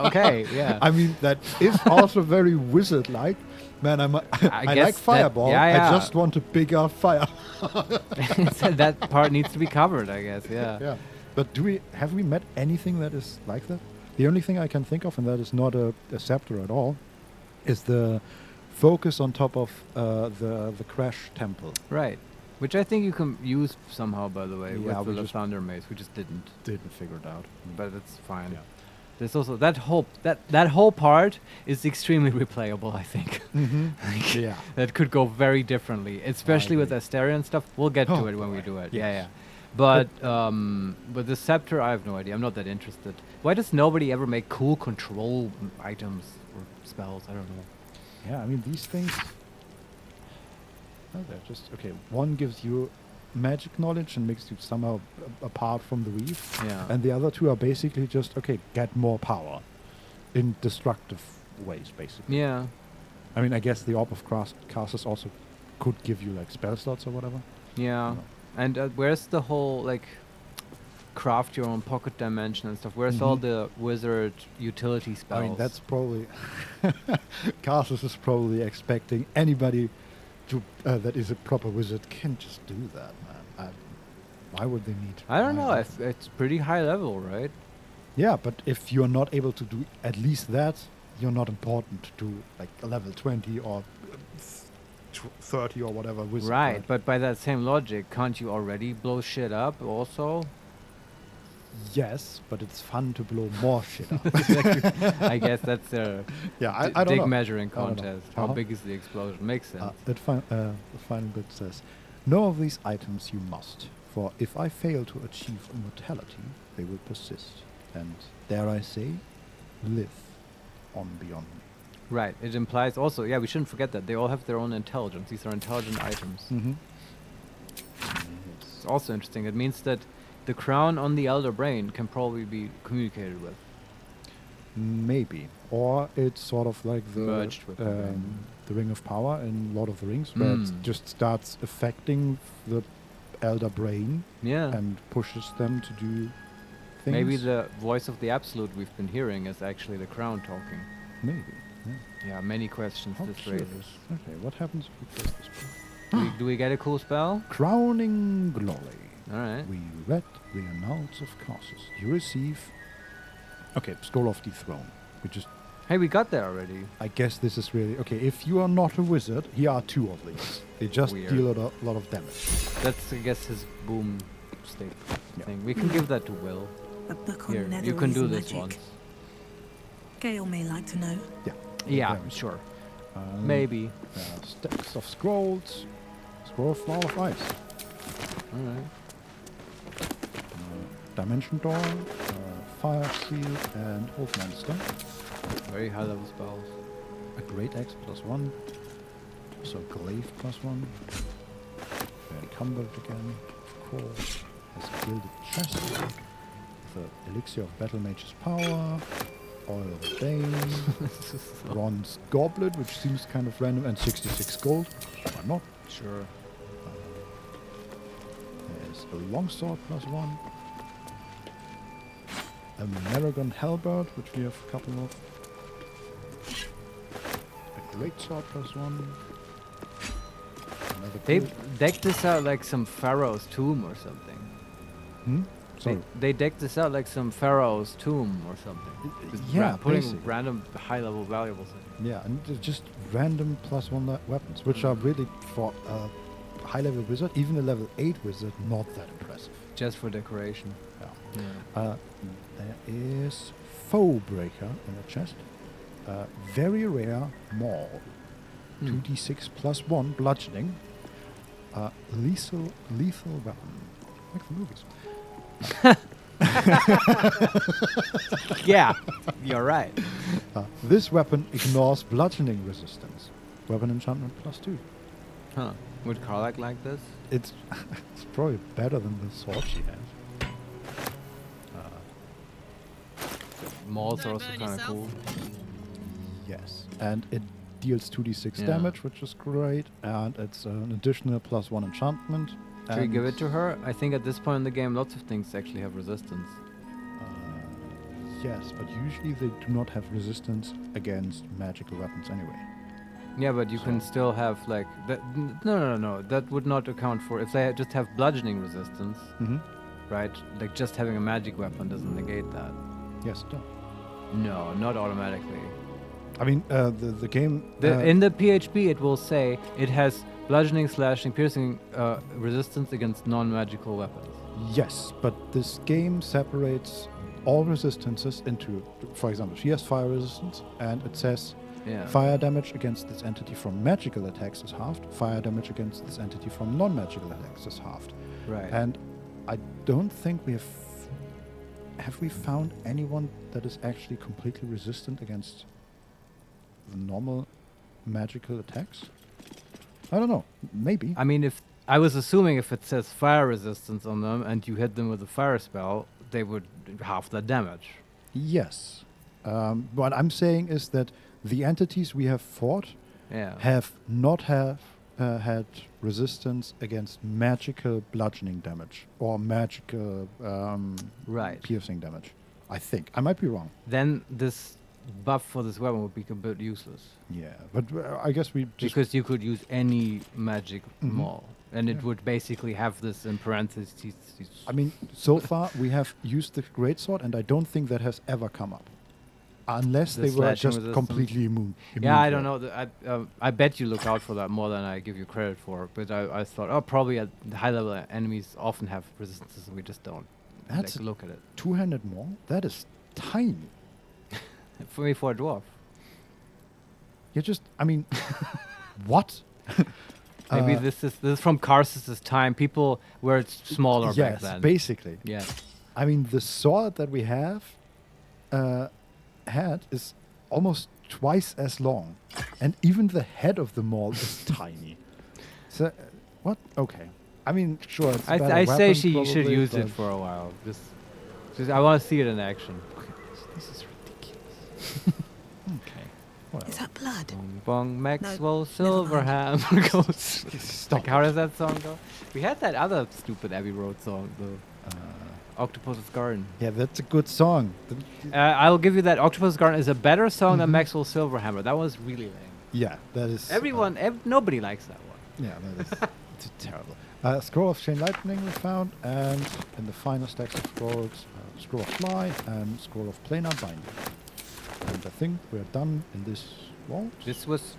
Okay, yeah. I mean, that is also very wizard-like. Man, I guess like Fireball. that- yeah. I just want a bigger fire. So that part needs to be covered, I guess, yeah. Yeah. But have we met anything that is like that? The only thing I can think of, and that is not a scepter at all, is the focus on top of the Crash Temple. Right. Which I think you can use somehow, by the way, Yeah, with we the just Thunder Mace. We just didn't. Didn't figure it out. But it's fine. Yeah. There's also that whole part is extremely replayable, I think. Like, Yeah. that could go very differently, especially with agree. Asterion stuff. We'll get to it when we do it. Yeah, yeah. But the Scepter, I have no idea. I'm not that interested. Why does nobody ever make cool control items or spells? I don't know. Yeah, I mean, these things... Oh, they're just... Okay, one gives you magic knowledge and makes you somehow apart from the weave. Yeah. And the other two are basically just, okay, get more power. In destructive ways, basically. Yeah. I mean, I guess the Orb of Karsus also could give you, like, spell slots or whatever. Yeah. No. And where's the whole, like, craft your own pocket dimension and stuff? Where's all the wizard utility spells? I mean, that's probably... Karsus is probably expecting anybody to that is a proper wizard can just do that, man. Why would they need... I don't know. why- It's pretty high level, right? Yeah, but if you're not able to do at least that, you're not important to, like, a level 20 or 30 or whatever wizard. Right, but by that same logic, can't you already blow shit up also? Yes, but it's fun to blow more shit up. I guess that's a Yeah, I don't dig know. measuring I don't know. contest. How Uh-huh. big is the explosion? Makes sense. The final bit says, "Know of these items you must, for if I fail to achieve immortality, they will persist, and, dare I say, live on beyond me." Right. It implies also, yeah, we shouldn't forget that. They all have their own intelligence. These are intelligent items. Mm-hmm. It's also interesting. It means that the crown on the Elder Brain can probably be communicated with. Maybe. Or it's sort of like the Merged with the brain. the Ring of Power in Lord of the Rings, where it just starts affecting the Elder Brain Yeah. and pushes them to do things. Maybe the voice of the Absolute we've been hearing is actually the crown talking. Maybe. Yeah. Yeah, many questions How this curious. raises. Okay, what happens if we place this spell? Do we get a cool spell? Crowning Glory. Alright. We read the announce of Karsus. You receive... Okay, Scroll of Dethrone. We just... Hey, we got there already. I guess this is really... Okay, if you are not a wizard, here are two of these. They just Weird. deal a lot of damage. That's, I guess, his boom stick Yeah. thing. We can give that to Will. A book on Here, nether you can do magic. this once. Gale may like to know. Yeah. Yeah, Damage. sure. Um, Maybe. Stacks of scrolls. Scroll of Flower of Ice. Alright. Dimension Door. Fire Seal and Old Monster. Very high level spells. A Great Axe +1. So Glaive +1. Very Encumbered again, of course. Has a gilded chest. The Elixir of Battle Mage's Power. Oil of Bane. Bronze Goblet, which seems kind of random, and 66 gold. Why not? Sure. There's a Longsword +1. A Maragon Halberd, which we have a couple of. A Greatsword +1. Another They gold. decked this out like some pharaoh's tomb or something. Hmm? Sorry. They decked this out like some pharaoh's tomb or something. Just Yeah, putting basically. random high level valuables in. Yeah, and just random +1 weapons, which are really for a high level wizard, even a level 8 wizard, not that impressive. Just for decoration. Yeah. There is Foe Breaker in the chest. Very rare Maul. 2d6 plus 1 bludgeoning. Lethal weapon. Like the movies. Yeah, you're right. This weapon ignores bludgeoning resistance. Weapon enchantment plus 2. Huh. Would Karlak like this? It's probably better than the sword she has. Mauls are also kind of cool. Yes. And it deals 2d6 Yeah. damage, which is great. And it's an additional plus 1 enchantment. Should we give it to her? I think at this point in the game, lots of things actually have resistance. Yes, but usually they do not have resistance against magical weapons anyway. Yeah, but you can still have like that. No. That would not account for if they just have bludgeoning resistance, right? Like just having a magic weapon doesn't negate that. Yes, it does. No, not automatically. I mean, the game... in the PHP, it will say it has bludgeoning, slashing, piercing resistance against non-magical weapons. Yes, but this game separates all resistances into, for example, she has fire resistance, and it says fire damage against this entity from magical attacks is halved, fire damage against this entity from non-magical attacks is halved. Right. And I don't think we have... Have we found anyone that is actually completely resistant against the normal magical attacks? I don't know. Maybe. I mean, if I was assuming if it says fire resistance on them and you hit them with a fire spell, they would halve the damage. Yes. What I'm saying is that the entities we have fought have not had resistance against magical bludgeoning damage or magical piercing damage. I think. I might be wrong. Then this buff for this weapon would be a bit useless. Yeah, but I guess we just... Because you could use any magic maul, and it would basically have this in parentheses. I mean, so far we have used the greatsword, and I don't think that has ever come up. Unless they were just completely immune. Yeah, I don't know. I bet you look out for that more than I give you credit for. But I thought, probably at high-level enemies often have resistances, and we just don't look at it. Two-handed maul? That is tiny. For me, for a dwarf. You're just, I mean, what? Maybe this is from Karsus's time. People were smaller back then. Yes, basically. Yeah. I mean, the sword that we have had is almost twice as long, and even the head of the maul is tiny. So, what? Okay. I mean, sure. It's I say she should use it for a while. Just I want to see it in action. This is ridiculous. Okay. Is that blood? Bong bong Maxwell Silverhammer goes. Like, how does that song go? We had that other stupid Abbey Road song, the Octopus's Garden. Yeah, that's a good song. I'll give you that. Octopus's Garden is a better song than Maxwell Silverhammer. That was really lame. Yeah, that is. Nobody likes that one. Yeah, that is it's terrible. Scroll of Chain Lightning we found, and in the final stacks of scrolls, Scroll of Fly and Scroll of Planar Binding. And I think we're done in this vault. This was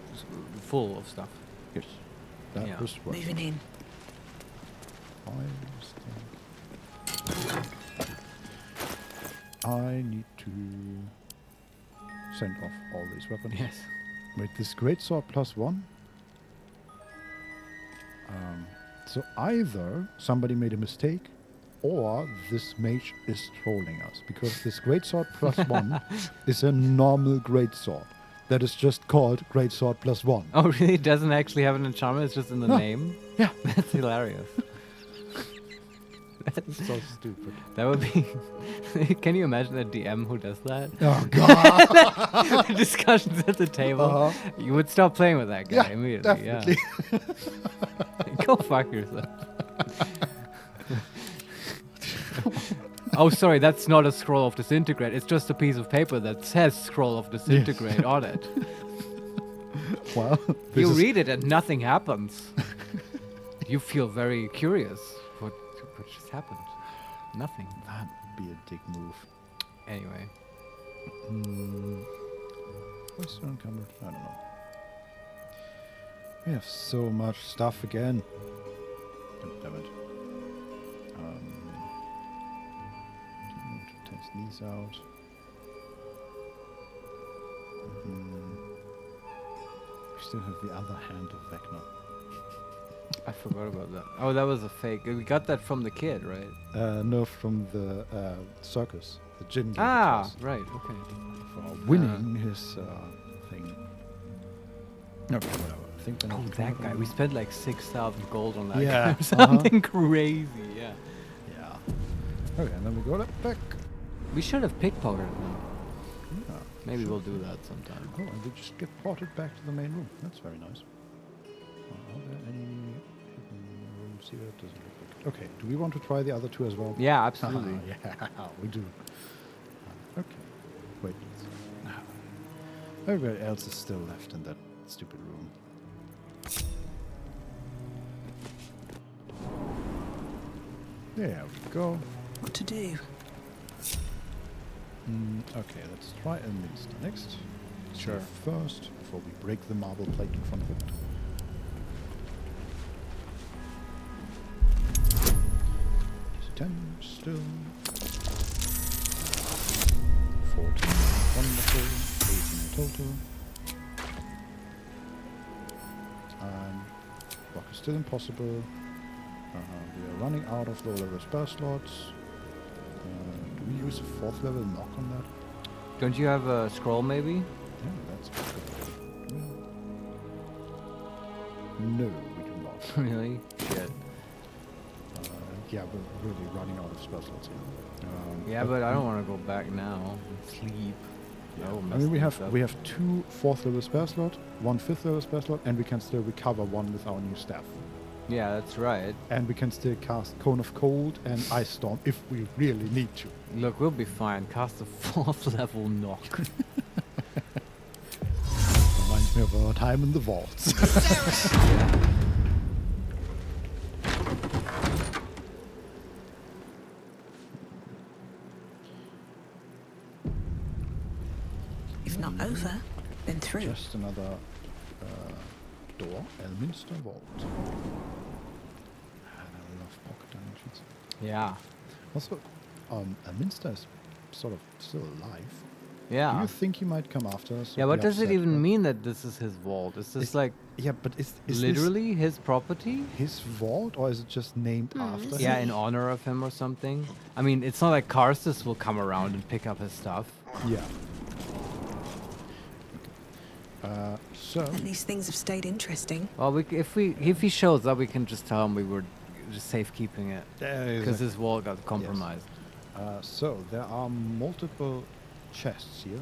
full of stuff. Yes. That was what. Moving in. I need to send off all these weapons. Yes. With this greatsword +1. So either somebody made a mistake, or this mage is trolling us, because this greatsword +1 is a normal greatsword that is just called greatsword +1. Oh, really? It doesn't actually have an enchantment? It's just in the name? Yeah. That's hilarious. That's so stupid. That would be... Can you imagine a DM who does that? Oh, God. Discussions at the table. You would stop playing with that guy immediately. Definitely. Yeah. Go fuck yourself. Oh, sorry, that's not a scroll of disintegrate. It's just a piece of paper that says scroll of disintegrate on it. Well, you read it and nothing happens. You feel very curious. What just happened? Nothing. That would be a dick move. Anyway. What's unencumbered? I don't know. We have so much stuff again. Oh, damn it. To test these out. We still have the other hand of Vecna. I forgot about that. Oh, that was a fake. We got that from the kid, right? No, from the circus. The Jin gave it to Ah, us right. Okay. for winning his thing. Okay, whatever. I think we're Oh, not that guy. We spent like 6,000 gold on that Yeah, guy. Something crazy, yeah. Yeah. Okay, and then we go back. We should have pickpocketed him. Yeah, Maybe sure. we'll do that sometime. Oh, and we just get ported back to the main room. That's very nice. Are there any hidden rooms here? It doesn't look like it. Okay, do we want to try the other two as well? Yeah, absolutely. Yeah, we do. Okay. Wait. Everybody else is still left in that stupid room. There we go. What to do? Okay, let's try Elminster next. Sure. First, before we break the marble plate in front of it. DC-10 still. 14, wonderful. 18 in total. Block is still impossible. We are running out of low-level spell slots. Do we use a 4th level knock on that? Don't you have a scroll, maybe? Yeah, that's good. No, we do not. Really? Shit. Yeah, we're really running out of spell slots here. Yeah, but I don't want to go back now and sleep. Yeah. That will I mess mean, things up. we have 2 4th level spell slot, 1 5th level spell slot, and we can still recover 1 with our new staff. Yeah, that's right. And we can still cast Cone of Cold and Ice Storm if we really need to. Look, we'll be fine. Cast a 4th level knock. Reminds me of our time in the vaults. If not over, then through. Just another door, Elminster Vault. And I love pocket dimensions. Yeah. Also, Elminster is sort of still alive. Do Yeah. you think he might come after us? Yeah, or what be does it upset? even mean that this is his vault? Is this like Yeah, but is literally his property? this his vault, or is it just named after Yeah, him? in honor of him or something? I mean, it's not like Karstus will come around and pick up his stuff. Yeah. So At least things have stayed interesting. Well, if he shows up, we can just tell him we were just safekeeping it because exactly. his vault got compromised. So there are multiple chests here,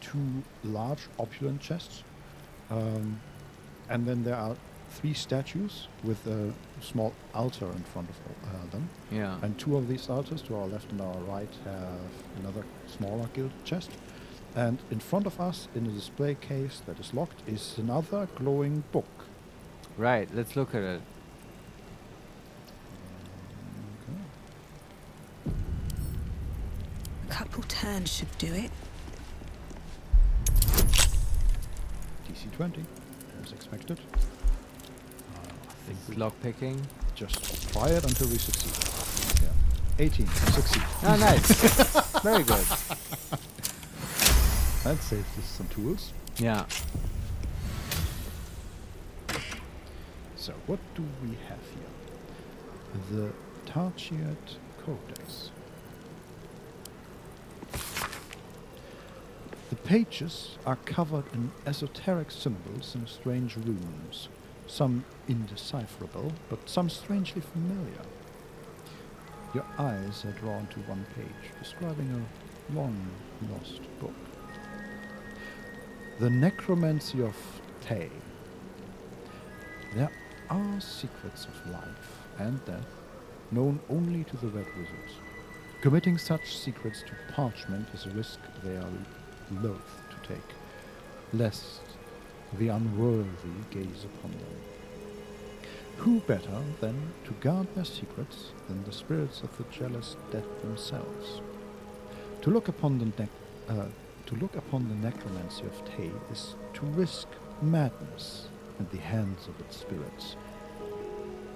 2 large opulent chests, and then there are 3 statues with a small altar in front of them. Yeah. And 2 of these altars, to our left and our right, have another smaller gilded chest. And in front of us, in a display case that is locked, is another glowing book. Right. Let's look at it. A couple turns should do it. DC 20, as expected. It's lock picking. Just try it until we succeed. Yeah. 18, we succeed. Oh, nice. Very good. That saves us some tools. Yeah. So, what do we have here? The Tarchiate Codex. The pages are covered in esoteric symbols and strange runes, some indecipherable, but some strangely familiar. Your eyes are drawn to one page, describing a long-lost book. The Necromancy of Tay. There are secrets of life and death known only to the Red Wizards. Committing such secrets to parchment is a risk they are loath to take, lest the unworthy gaze upon them. Who better, then, to guard their secrets than the spirits of the jealous dead themselves? To look upon the necromancy of Tay is to risk madness at the hands of its spirits.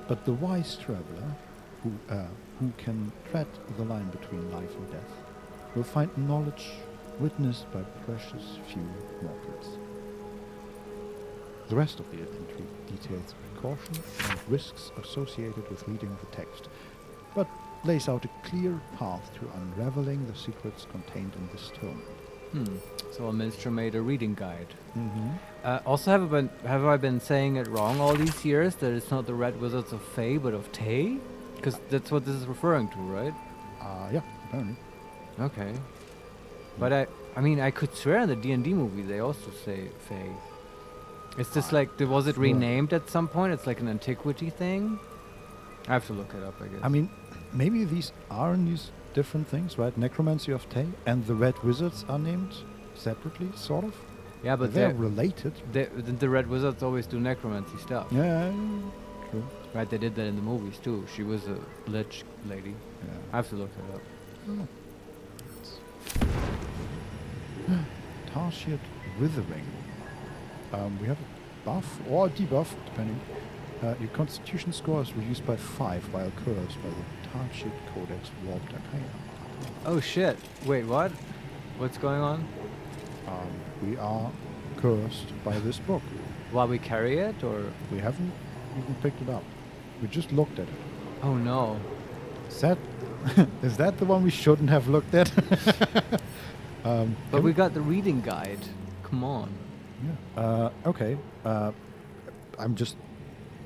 But the wise traveler, who can tread the line between life and death, will find knowledge witnessed by precious few mortals. The rest of the entry details caution and risks associated with reading the text, but lays out a clear path to unraveling the secrets contained in this tome. So a minstrel made a reading guide. Mm-hmm. Also, have I been saying it wrong all these years? That it's not the Red Wizards of Fae, but of Tay? Because that's what this is referring to, right? Yeah, apparently. Okay. But I mean, I could swear in the D&D movie they also say Fae. Is this like, was it renamed at some point? It's like an antiquity thing? I have to look it up, I guess. I mean, maybe these are these different things, right? Necromancy of Tay and the Red Wizards are named separately, sort of. Yeah, but they're related. The Red Wizards always do necromancy stuff. Yeah, true. Right, they did that in the movies too. She was a lich lady. Yeah. I have to look it up. Tarsiad Withering. We have a buff or a debuff, depending. Your constitution score is reduced by 5 while cursed by the Tarsiad Codex Warped Arcana. Oh shit. Wait, what? What's going on? We are cursed by this book. While we carry it, or? We haven't even picked it up. We just looked at it. Oh no. Is that the one we shouldn't have looked at? But we got the reading guide. Come on. Yeah. Okay. I'm just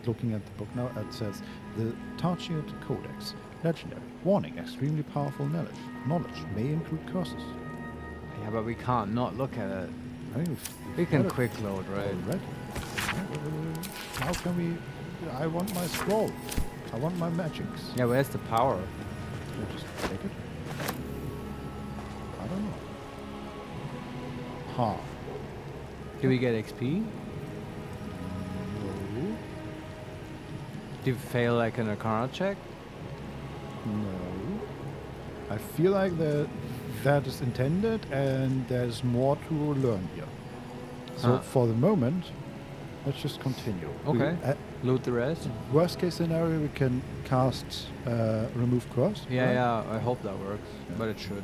looking at the book now. It says the Tarsiad Codex. Legendary. Warning, extremely powerful knowledge may include curses. Yeah, but we can't not look at it. We've We can quick load, right? Already. How can we... I want my scroll. I want my magics. Yeah, where's the power? Can I just take it? I don't know. Ha. Do we get XP? No. Do you fail like an Arcana check? No. I feel like that is intended and there's more to learn here. So for the moment, let's just continue. Okay. Loot the rest. Worst case scenario, we can cast Remove Curse. Yeah, right? yeah, I hope that works. Yeah. But it should.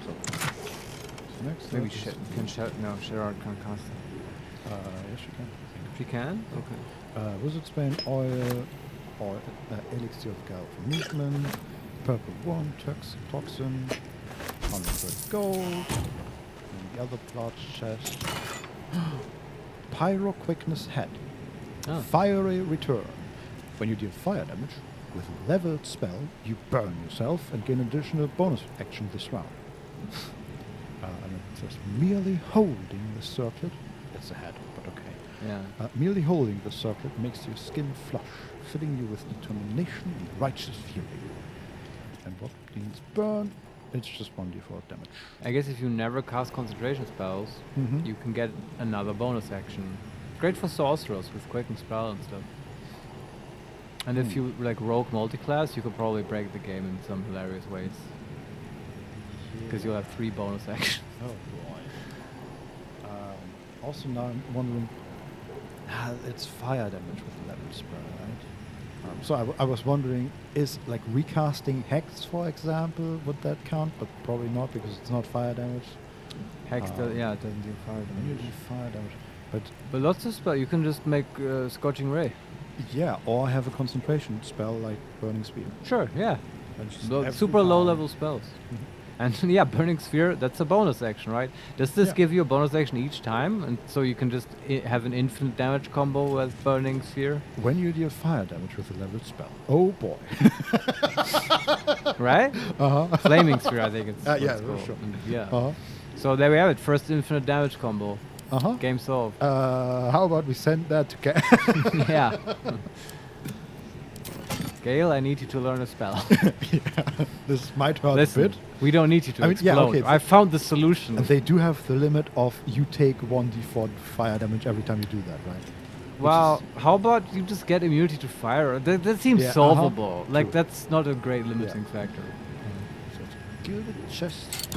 So next Maybe up is- Sherard can't cast it. yes, you can. She can? Okay. Wizard's Bane, Oil, or Elixir of Gale for movement, Purple Wand, Toxin, 100 gold, and the other plot chest. Pyro Quickness Head. Oh. Fiery Return. When you deal fire damage with a leveled spell, you burn yourself and gain additional bonus action this round. And it says merely holding the circlet. It's a head, but okay. Yeah. Merely holding the circlet makes your skin flush, filling you with determination and righteous fury. And what means burn? It's just 1d4 damage. I guess if you never cast concentration spells, you can get another bonus action. Great for sorcerers with quicken spell and stuff. And if you like rogue multiclass, you could probably break the game in some hilarious ways. Because you'll have 3 bonus actions. Oh boy. Also now I'm wondering, it's fire damage with level spell, right? So I was wondering, is like recasting Hex, for example, would that count? But probably not, because it's not fire damage. Hex, it doesn't do fire damage. Usually fire damage. But lots of spell. You can just make Scorching Ray. Yeah, or have a concentration spell like Burning Spear. Sure, yeah. And just Super low level spells. And yeah, Burning Sphere, that's a bonus action, right? Does this give you a bonus action each time? And so you can just have an infinite damage combo with Burning Sphere? When you deal fire damage with a leveled spell. Oh boy. Right? Flaming Sphere, I think it's yeah, called. sure. Yeah. So there we have it. First infinite damage combo. Game solved. How about we send that to Yeah. Gale, I need you to learn a spell. This might hurt a bit. We don't need you to explode. I found the solution. And they do have the limit of you take 1d4 fire damage every time you do that, right? Well, how about you just get immunity to fire? That seems solvable. Like, True. that's not a great limiting factor. So it's gilded chest.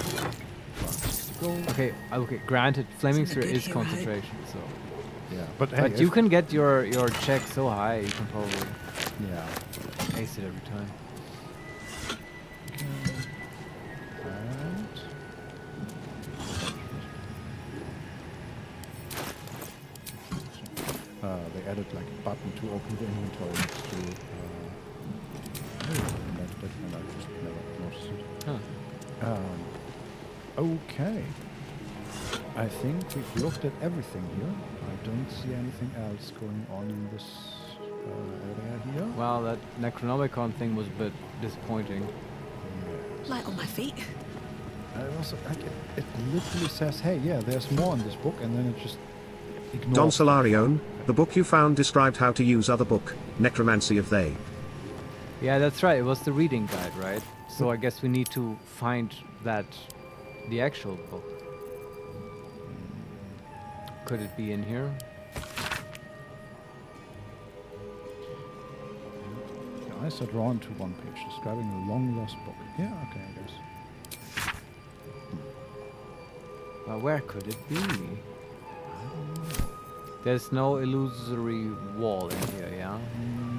Okay, granted, Flaming Sphere is concentration, so... Yeah, but hey, But you can get your check so high, you can probably ace it every time. They added like a button to open the inventory next to. I just never noticed it. Huh. Okay. I think we've looked at everything here. I don't see anything else going on in this area here. Well, that Necronomicon thing was a bit disappointing. Yes. Light on my feet. Also, like it literally says, hey, yeah, there's more in this book, and then it just ignores. Don Solarion, the book you found described how to use other book, Necromancy of They. Yeah, that's right. It was the reading guide, right? So I guess we need to find the actual book. Could it be in here? The eyes are drawn to one page, describing a long-lost book. Yeah, okay, I guess. Well, where could it be? There's no illusory wall in here, yeah?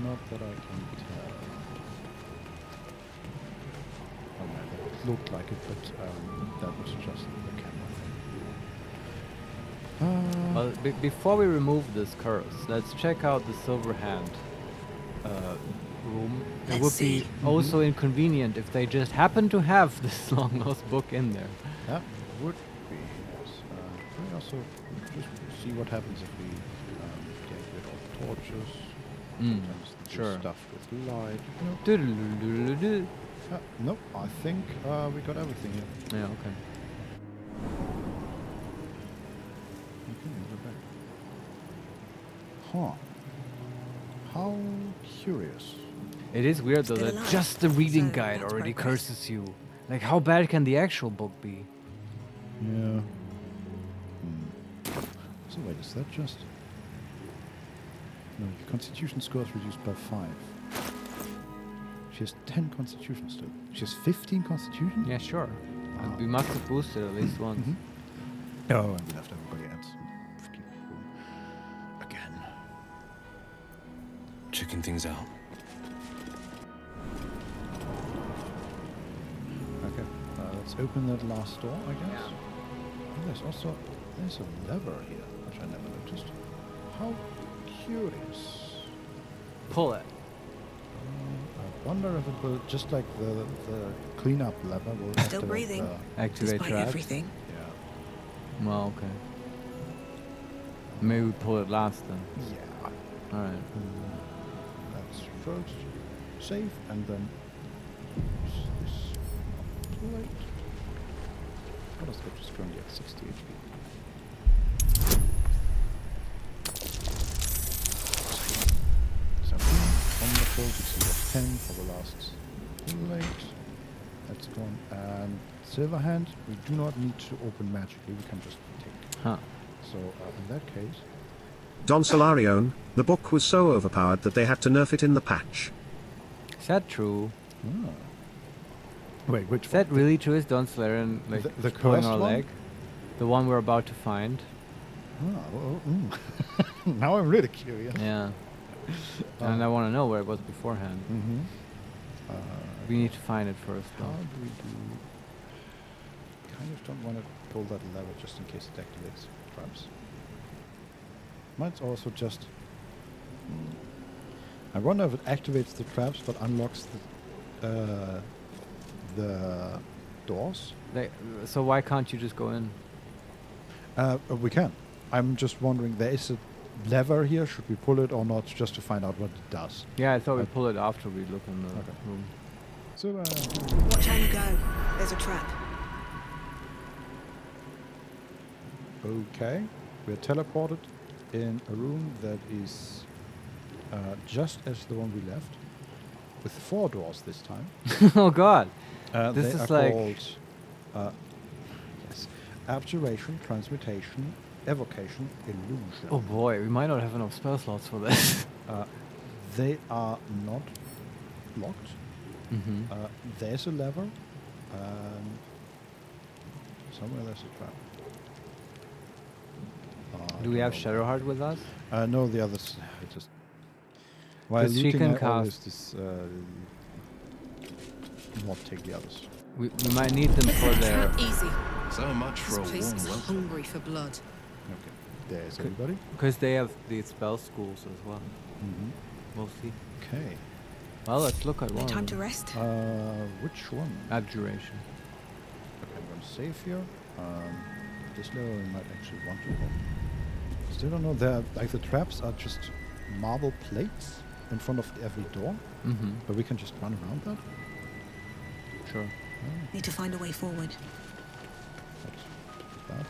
Not that I can tell. Oh man, that looked like it, but that was just the camera thing. Well, before we remove this curse, let's check out the Silver Hand room. It would be also inconvenient if they just happen to have this long-lost book in there. That would be, yes. Can we also just see what happens if we get rid of torches? Sometimes they do Sure. stuff with light. Nope, I think we got everything here. Yeah, okay. Okay, we're back. Huh. How curious. It is weird though Still that alive. just the reading So guide that's already progress. curses you. Like, how bad can the actual book be? Yeah. So wait, is that just... No, your constitution score is reduced by 5. She has 10 constitution still. She has 15 constitution? Yeah, sure. We must have boosted at least once. Oh, and we left everybody else in freaking room. Again. Checking things out. Okay, let's open that last door, I guess. And there's also... There's a lever here, which I never noticed. How curious. Pull it. I wonder if it will, just like the cleanup lever will Still activate breathing. Activate Despite traps. everything. Yeah. Well, okay. Maybe we pull it last then. Yeah. Alright. Let's first save and then use this. Too late. Butterscotch is currently at 60 HP. Wonderful. We see that's 10 for the last late. That's gone. And Silverhand, we do not need to open magically. We can just take. Huh. So in that case, Don Solarion, the book was so overpowered that they had to nerf it in the patch. Is that true? wait, which Is that really true? Is Don Larian like the pulling cursed our one? leg? The one we're about to find? Now I'm really curious. Yeah. And I want to know where it was beforehand. We need to find it first, How though. do we do? Kind of don't want to pull that lever just in case it activates traps. Might also just. I wonder if it activates the traps but unlocks the doors. So why can't you just go in? We can. I'm just wondering. There is a lever here. Should we pull it or not, just to find out what it does? Yeah, I thought we'd pull it after we look in the Okay. room. So. Watch how you go. There's a trap. Okay, we're teleported in a room that is just as the one we left, with 4 doors this time. Oh god! They This is are like... called abjuration, transmutation, evocation, illusion. Oh boy, we might not have enough spell slots for this. They are not locked. There's a lever. Somewhere there's a trap. Do we have Shadowheart with us? No, the others. Just while Because she looting, can I always cast... just not take the others. We might need them for their... Easy. So much for This a place warm is welcome. hungry for blood. Okay. There's everybody. Because they have the spell schools as well. Mm-hmm. We'll see. Okay. Well, let's look at one. Time to rest. Which one? Abjuration. Okay, I'm going to save here. This level we might actually want to go. Still don't know. Like the traps are just marble plates in front of every door. Mm-hmm. But we can just run around that. Sure. Need to find a way forward. That's bad.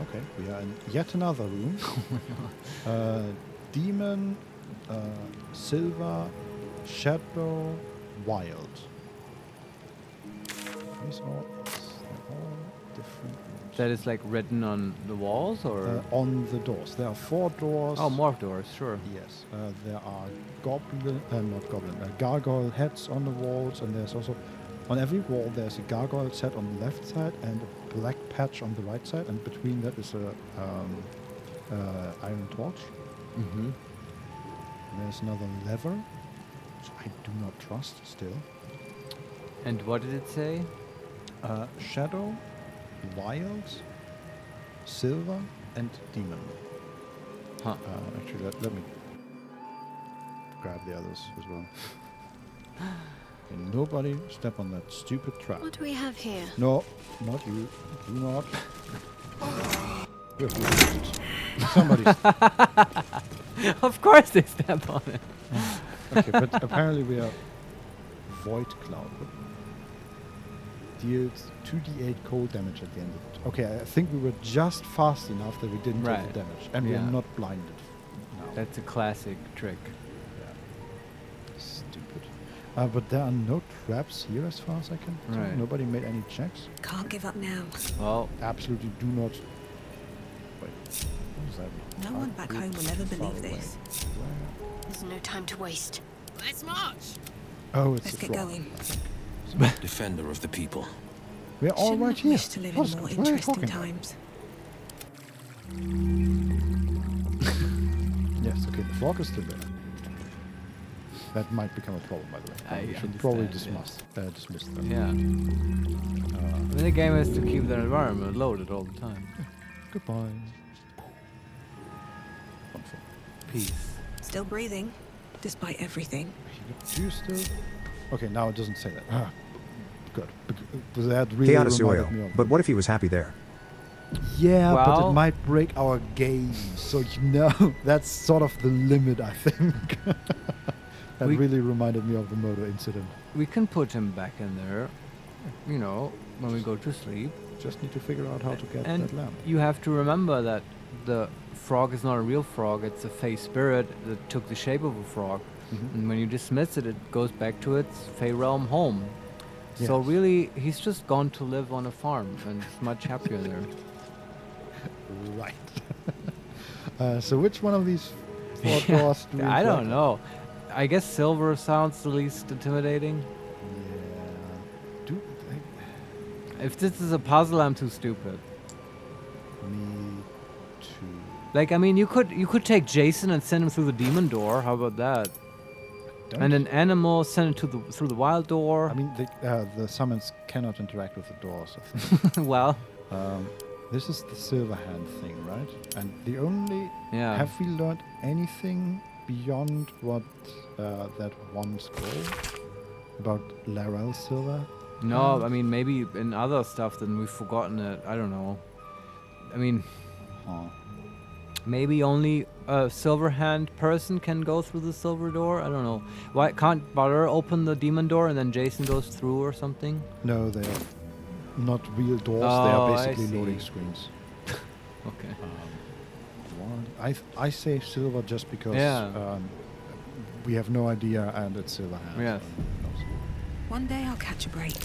Okay, we are in yet another room. Demon, Silver, Shadow, Wild. These are all different rooms. That is like written on the walls, or on the doors. There are 4 doors. oh, more doors, sure. Yes. There are gargoyle heads on the walls, and there's also on every wall there's a gargoyle set on the left side and a black patch on the right side, and between that is a iron torch. Mm-hmm. There's another lever, which I do not trust still. And what did it say? Shadow, Wild, Silver, and Demon. Huh. Actually, let me grab the others as well. And nobody step on that stupid trap. What do we have here? No, not you. Do not. Yes, we did it. Somebody. Of course they step on it. Okay, but apparently we are Void Cloud. Deals 2d8 cold damage at the end of it. Okay, I think we were just fast enough that we didn't take the damage. And we are not blinded. No. That's a classic trick. Yeah. Stupid. But there are no traps here as far as I can tell. Right. Nobody made any checks. Can't give up now. Well, absolutely do not. Wait. What does that mean? No one back home will ever believe this. There's no time to waste. Let's march. Oh, it's Let's a get frog. going. Defender of the people. We're all right here. Wish to live in more interesting times. Yes, okay, the frog is still there. That might become a problem, by the way. We should probably dismiss them. Yeah. I mean, the game is to keep the environment loaded all the time. Goodbye. Wonderful. Peace. Still breathing, despite everything. Do you still? Okay, now it doesn't say that. Good. Because that really Chaos reminded oil. me of. But what if he was happy there? Yeah, but Well- it might break our game. So you know, that's sort of the limit, I think. That really reminded me of the motor incident. We can put him back in there, you know, when we go to sleep. Just need to figure out how to get And that lamp. you have to remember that the frog is not a real frog, it's a fey spirit that took the shape of a frog. Mhm. And when you dismiss it, it goes back to its fey realm home. So Yes. really, he's just gone to live on a farm and is much happier there. Right. So which one of these 4 doors do we I don't break? know. I guess silver sounds the least intimidating. Yeah. Do If this is a puzzle, I'm too stupid. me too. Like, I mean, you could take Jason and send him through the demon door. How about that? And an animal send it through the wild door. I mean, the summons cannot interact with the doors. I think. Well, this is the silver hand thing, right? And the only have we learned anything beyond what that one scroll about Larel Silver? no, I mean maybe in other stuff then we've forgotten it. I don't know. I mean, maybe only a silver hand person can go through the silver door. I don't know. Why can't Baldur open the demon door and then Jason goes through or something? No, they are not real doors. Oh, they are I basically see. loading screens. Okay. I say silver just because we have no idea, and it's silver hand. Yes. One day I'll catch a break.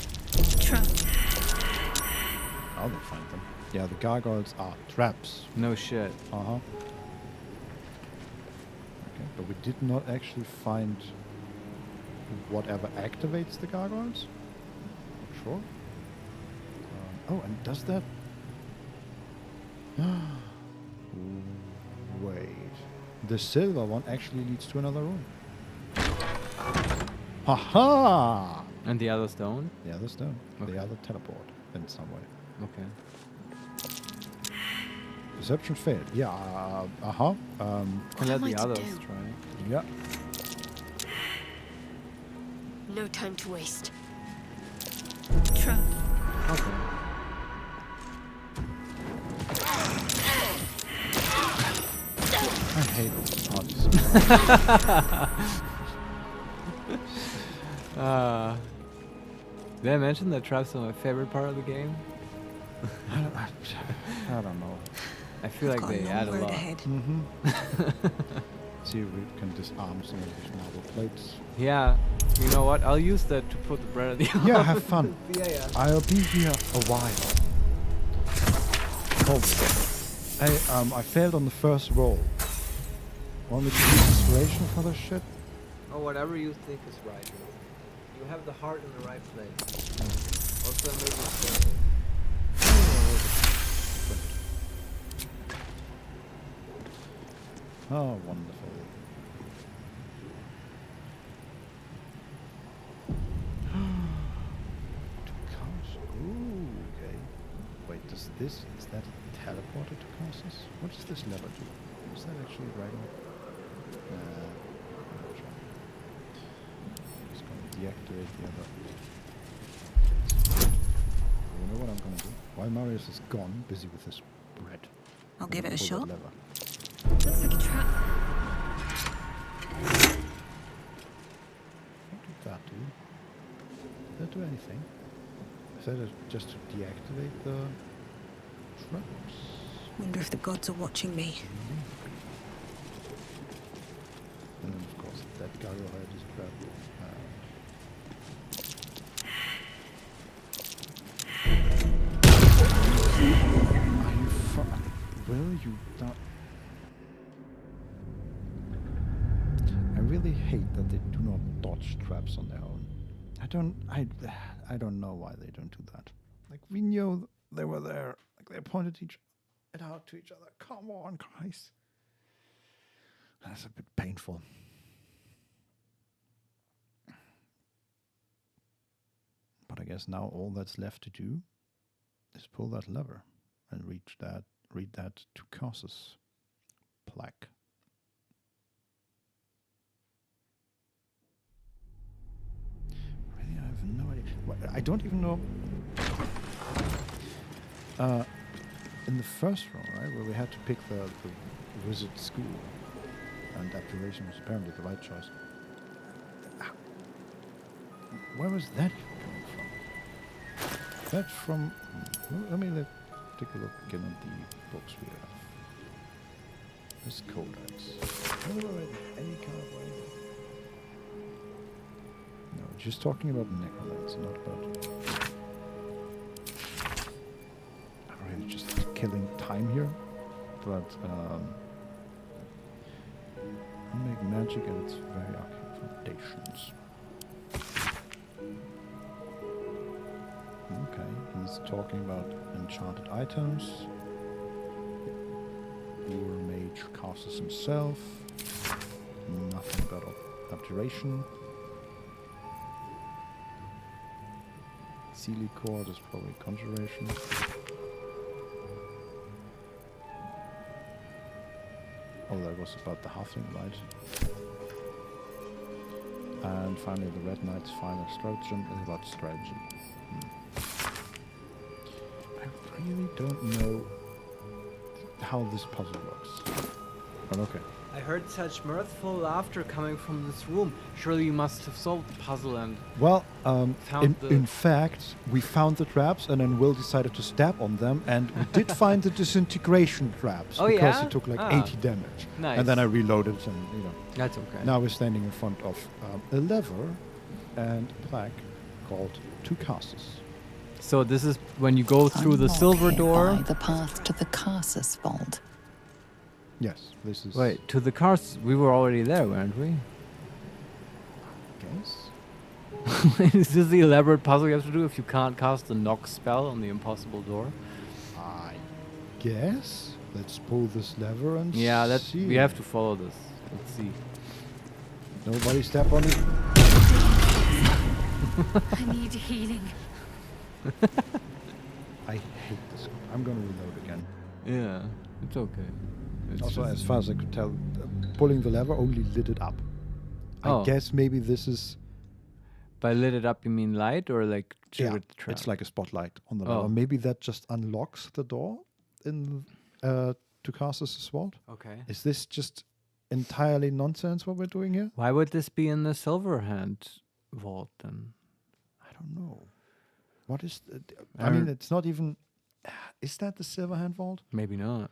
I'll find them. Yeah, the gargoyles are traps. No shit. Okay, but we did not actually find whatever activates the gargoyles. Sure. Oh, and does that? Wait. The silver one actually leads to another room. Haha! And the others don't? The others don't. The other teleport in some way. Okay. Perception failed. Yeah. Can let the others try. Yeah. No time to waste. Trap. Okay. I hate those parties. Did I mention that traps are my favorite part of the game? I don't know. I feel like they add a lot. Mm-hmm. See if we can disarm some of these marble plates. Yeah. You know what? I'll use that to put the bread in the oven. Yeah, have fun. Yeah. I'll be here a while. I failed on the first roll. Want me to use inspiration for this shit? Oh, whatever you think is right. You have the heart in the right place. Also, maybe Oh, wonderful. Ooh, okay. Wait, is that teleported to castles? What does this lever do? Is that actually writing? I'm just going to deactivate the other. You know what I'm going to do? While Marius is gone, busy with his bread. I'll give it a shot. Lever. Looks like a trap. What did that do? Did that do anything? Is that just to deactivate the traps? Wonder if the gods are watching me. And then, of course, that gargoyle is trapped. Are you will you not? I really hate that they do not dodge traps on their own. I don't know why they don't do that. Like, we knew they were there. Like, they pointed it out to each other. Come on, guys. That's a bit painful. But I guess now all that's left to do is pull that lever and read that to Cause's plaque. Really, I have no idea. I don't even know. In the first row, right, where we had to pick the wizard school, and abjuration was apparently the right choice. Where was that even coming from? That's from. Let me take a look again at the books we have. This codex. Any kind of way. No, just talking about necromancy, not about. I'm really just killing time here, but make magic at its very arcane foundations. Okay, he's talking about enchanted items. Your mage casts himself. Nothing about abjuration. Sealy cord is probably conjuration. Oh, that was about the halfling, right? And finally, the Red Knight's final stratagem is about strategy. I really don't know how this puzzle works. But okay. I heard such mirthful laughter coming from this room. Surely you must have solved the puzzle and well, found in fact, we found the traps, and then Will decided to stab on them, and we did find the disintegration traps because he took like 80 damage. Nice. And then I reloaded, and That's okay. Now we're standing in front of a lever and a plaque called Two Castles. So this is when you go through the silver door. The path to the Carsus vault. Yes, this is. Wait, to the cars. We were already there, weren't we? Guess. Is this the elaborate puzzle you have to do if you can't cast the knock spell on the impossible door? I guess. Let's pull this lever and see. We have to follow this. Let's see. Nobody step on it. I need healing. I hate this. I'm gonna reload again. Yeah, it's okay. It's Also, just- as far as I could tell, pulling the lever only lit it up. Oh. I guess maybe this is... By lit it up, you mean light or like Yeah, triggered the trap? it's like a spotlight on the Oh. lever. Maybe that just unlocks the door in to Carsus' vault. Okay. Is this just entirely nonsense what we're doing here? Why would this be in the Silverhand vault then? I don't know. What is... I mean, it's not even... Is that the Silverhand vault? Maybe not.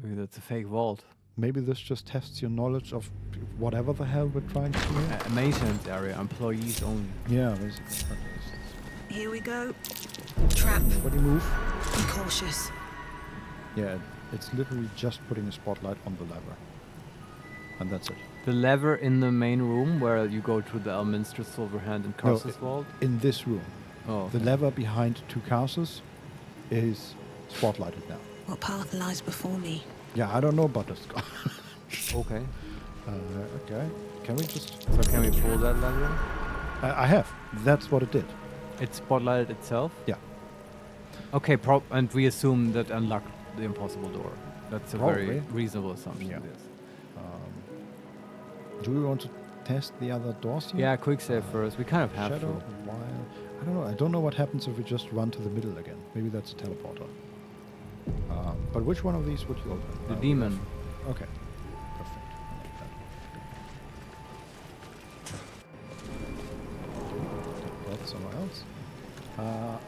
Maybe that's a fake vault. Maybe this just tests your knowledge of whatever the hell we're trying to do here. Maintenance area, employees only. Yeah, basically. Here we go. Trap. Everybody move. Be cautious. Yeah, it's literally just putting a spotlight on the lever. And that's it. The lever in the main room where you go to the Elminster, Silverhand, and No, Carsus vault? in this room. Oh. The lever behind two Carsus is spotlighted now. What path lies before me? Yeah, I don't know Butterscotch. Okay. Okay. Can we just... So can we pull that lever? I have. That's what it did. It spotlighted itself? Yeah. Okay, and we assume that unlocked the impossible door. That's a very Probably. reasonable assumption. Yeah. Yes. Do we want to test the other doors here? Yeah, quick save first. We kind of have Shadow, to. Wild. I don't know. I don't know what happens if we just run to the middle again. Maybe that's a teleporter. But which one of these would you open? The demon. Okay. Perfect. I like that. Take that somewhere else.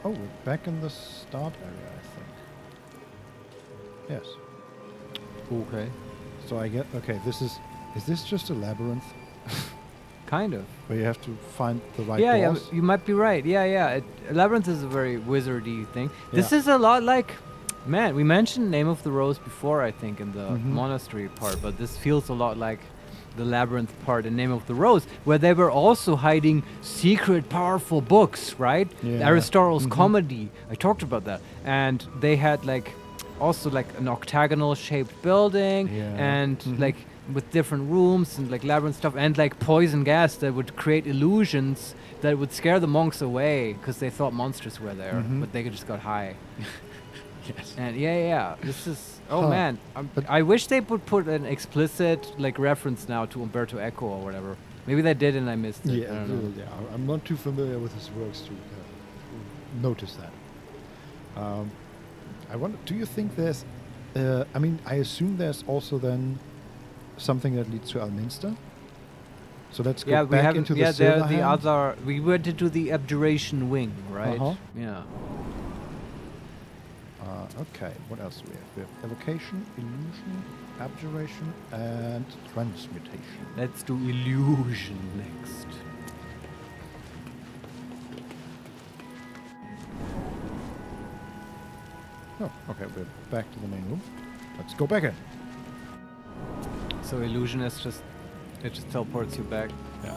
Oh, we're back in the start area, I think. Yes. Okay. So I get... Okay, this is... Is this just a labyrinth? Kind of. Where you have to find the right Yeah, doors? you might be right. Yeah. Labyrinth is a very wizardy thing. This Yeah. is a lot like... Man, we mentioned Name of the Rose before, I think, in the Mhm. monastery part, but this feels a lot like the Labyrinth part in Name of the Rose, where they were also hiding secret, powerful books, right? Yeah. Aristotle's Mhm. Comedy. I talked about that. And they had, like, also, like, an octagonal-shaped building, Yeah. and, Mhm. like, with different rooms and, like, labyrinth stuff, and, like, poison gas that would create illusions that would scare the monks away, because they thought monsters were there, Mhm. but they just got high. Yes. And yeah, this is... Oh, Huh. man. I wish they would put an explicit, like, reference now to Umberto Eco or whatever. Maybe they did and I missed it. Yeah, I don't know. yeah. I'm not too familiar with his works to notice that. I wonder, do you think there's... I mean, I assume there's also then something that leads to Elminster? So let's go we back have into the the Silverhand. other... We went into the abjuration wing, right? Uh-huh. Yeah. Okay, what else do we have? We have evocation, illusion, abjuration, and transmutation. Let's do illusion next. Oh, okay, we're back to the main room. Let's go back in. So illusion is just... It just teleports you back. Yeah.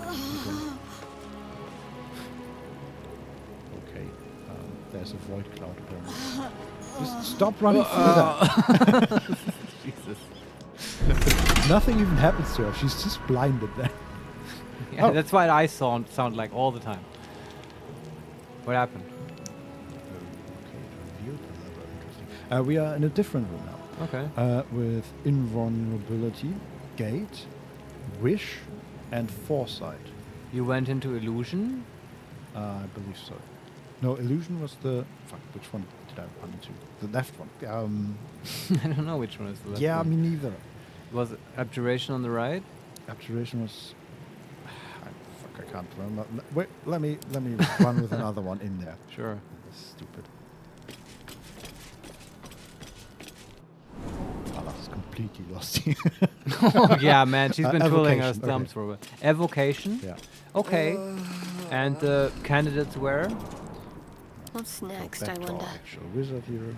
Okay. There's a void cloud apparently. Just stop running through that. Jesus. Nothing even happens to her. She's just blinded there. Yeah, Oh. that's what I sound like all the time. What happened? Okay, revealed the lever. Interesting. We are in a different room now. Okay. With invulnerability, gate, wish, and foresight. You went into illusion? I believe so. No, illusion was the... Fuck, which one did I run into? The left one. I don't know which one is the left Yeah, one. me neither. Was it abjuration on the right? Abjuration was... Fuck, I can't remember. Wait, let me run with another one in there. Sure. Stupid. Ala's completely lost here. Oh, yeah, man. She's been twiddling her Evocation, thumbs okay. for a bit. Evocation? Yeah. Okay. And the candidates were? What's next, Back I to our wonder? actual wizard here.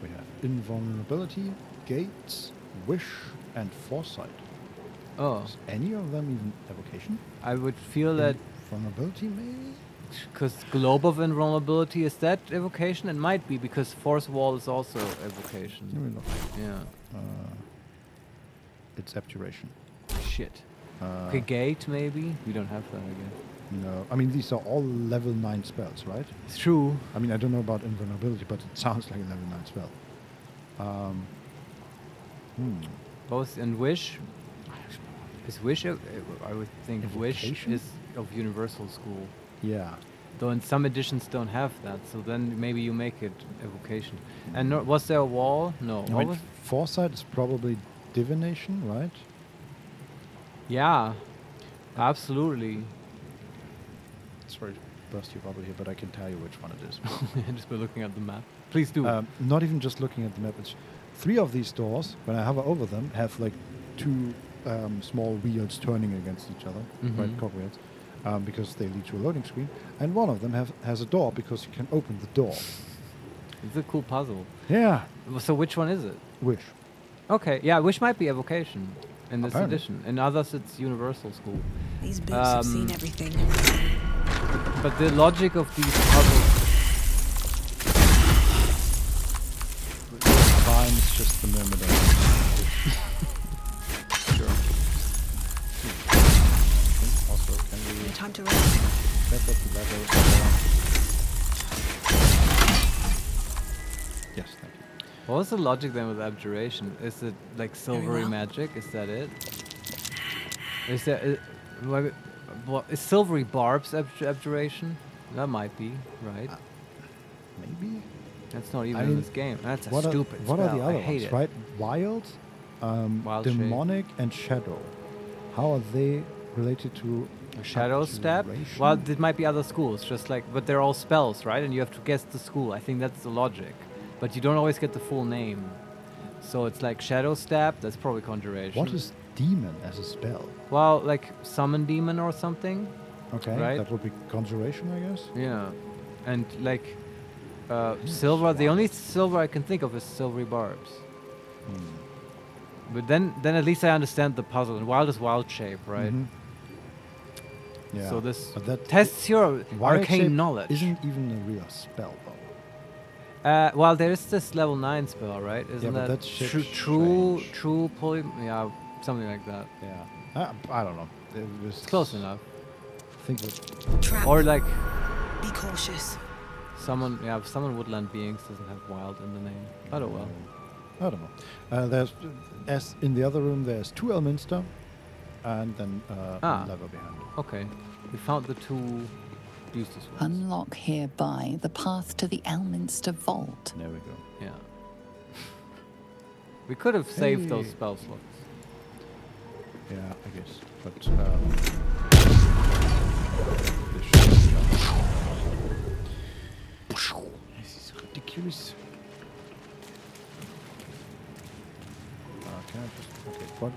We have invulnerability, gates, wish, and foresight. Oh. Is any of them even evocation? I would feel that... Vulnerability, maybe? Because Globe of Invulnerability, is that evocation? It might be, because Force Wall is also evocation. Let me look. Yeah. It's abjuration. Shit. Okay, gate maybe? We don't have that, I guess. No, I mean these are all level 9 spells, right? It's true. I mean I don't know about invulnerability, but it sounds like a level 9 spell. Both and wish. Is wish? I would think wish Evocation? is of universal school. Yeah. Though in some editions don't have that, so then maybe you make it evocation. And was there a wall? No. I mean, foresight is probably divination, right? Yeah, absolutely. Sorry to burst your bubble here, but I can tell you which one it is. Just by looking at the map. Please do. Not even just looking at the map. It's 3 of these doors, when I hover over them, have like 2 small wheels turning against each other, right, cogwheels, because they lead to a loading screen. And one of them has a door because you can open the door. It's a cool puzzle. Yeah. So which one is it? Wish. Okay, yeah, wish might be evocation in this Apparently. edition. In others, it's universal school. These boots have seen everything. But the logic of these puzzles. Fine, it's just the myrmidon. Sure. Also, can we No time to rest. step up the level? Yes, thank you. What was the logic then with abjuration? Is it like silvery well. magic? Is that it? Is there is silvery barbs abjuration? That might be right. Maybe. That's not even I in mean, this game. That's a What stupid are the spell. other I hate ones, it. right? Wild, Wild shape. demonic, and shadow. How are they related to A shadow step? abjuration? Well, there might be other schools, just like, but they're all spells, right? And you have to guess the school. I think that's the logic. But you don't always get the full name. So it's like shadow step, that's probably conjuration. What is demon as a spell? Well, like summon demon or something. Okay, Right. that would be conjuration, I guess. Yeah. And like silver, the only silver I can think of is silvery barbs. But then at least I understand the puzzle. And wild is wild shape, right? Mhm. Yeah. So this But that tests your wild shape arcane knowledge. isn't even a real spell, though. Well, there is this level 9 spell, right? Isn't but that that's shit true strange. poly? Yeah, something like that. Yeah. I don't know. It's close enough. Think of Trap. Or like Be cautious. someone woodland beings doesn't have wild in the name. But oh well. I don't know. There's, as in the other room, there's 2 Elminster, and then a lever behind. Okay. We found the 2 useless ones. Unlock hereby the path to the Elminster Vault. There we go. Yeah. We could have saved those Hey. spell slots. Yeah, I guess. But this is ridiculous. Can I just okay? What?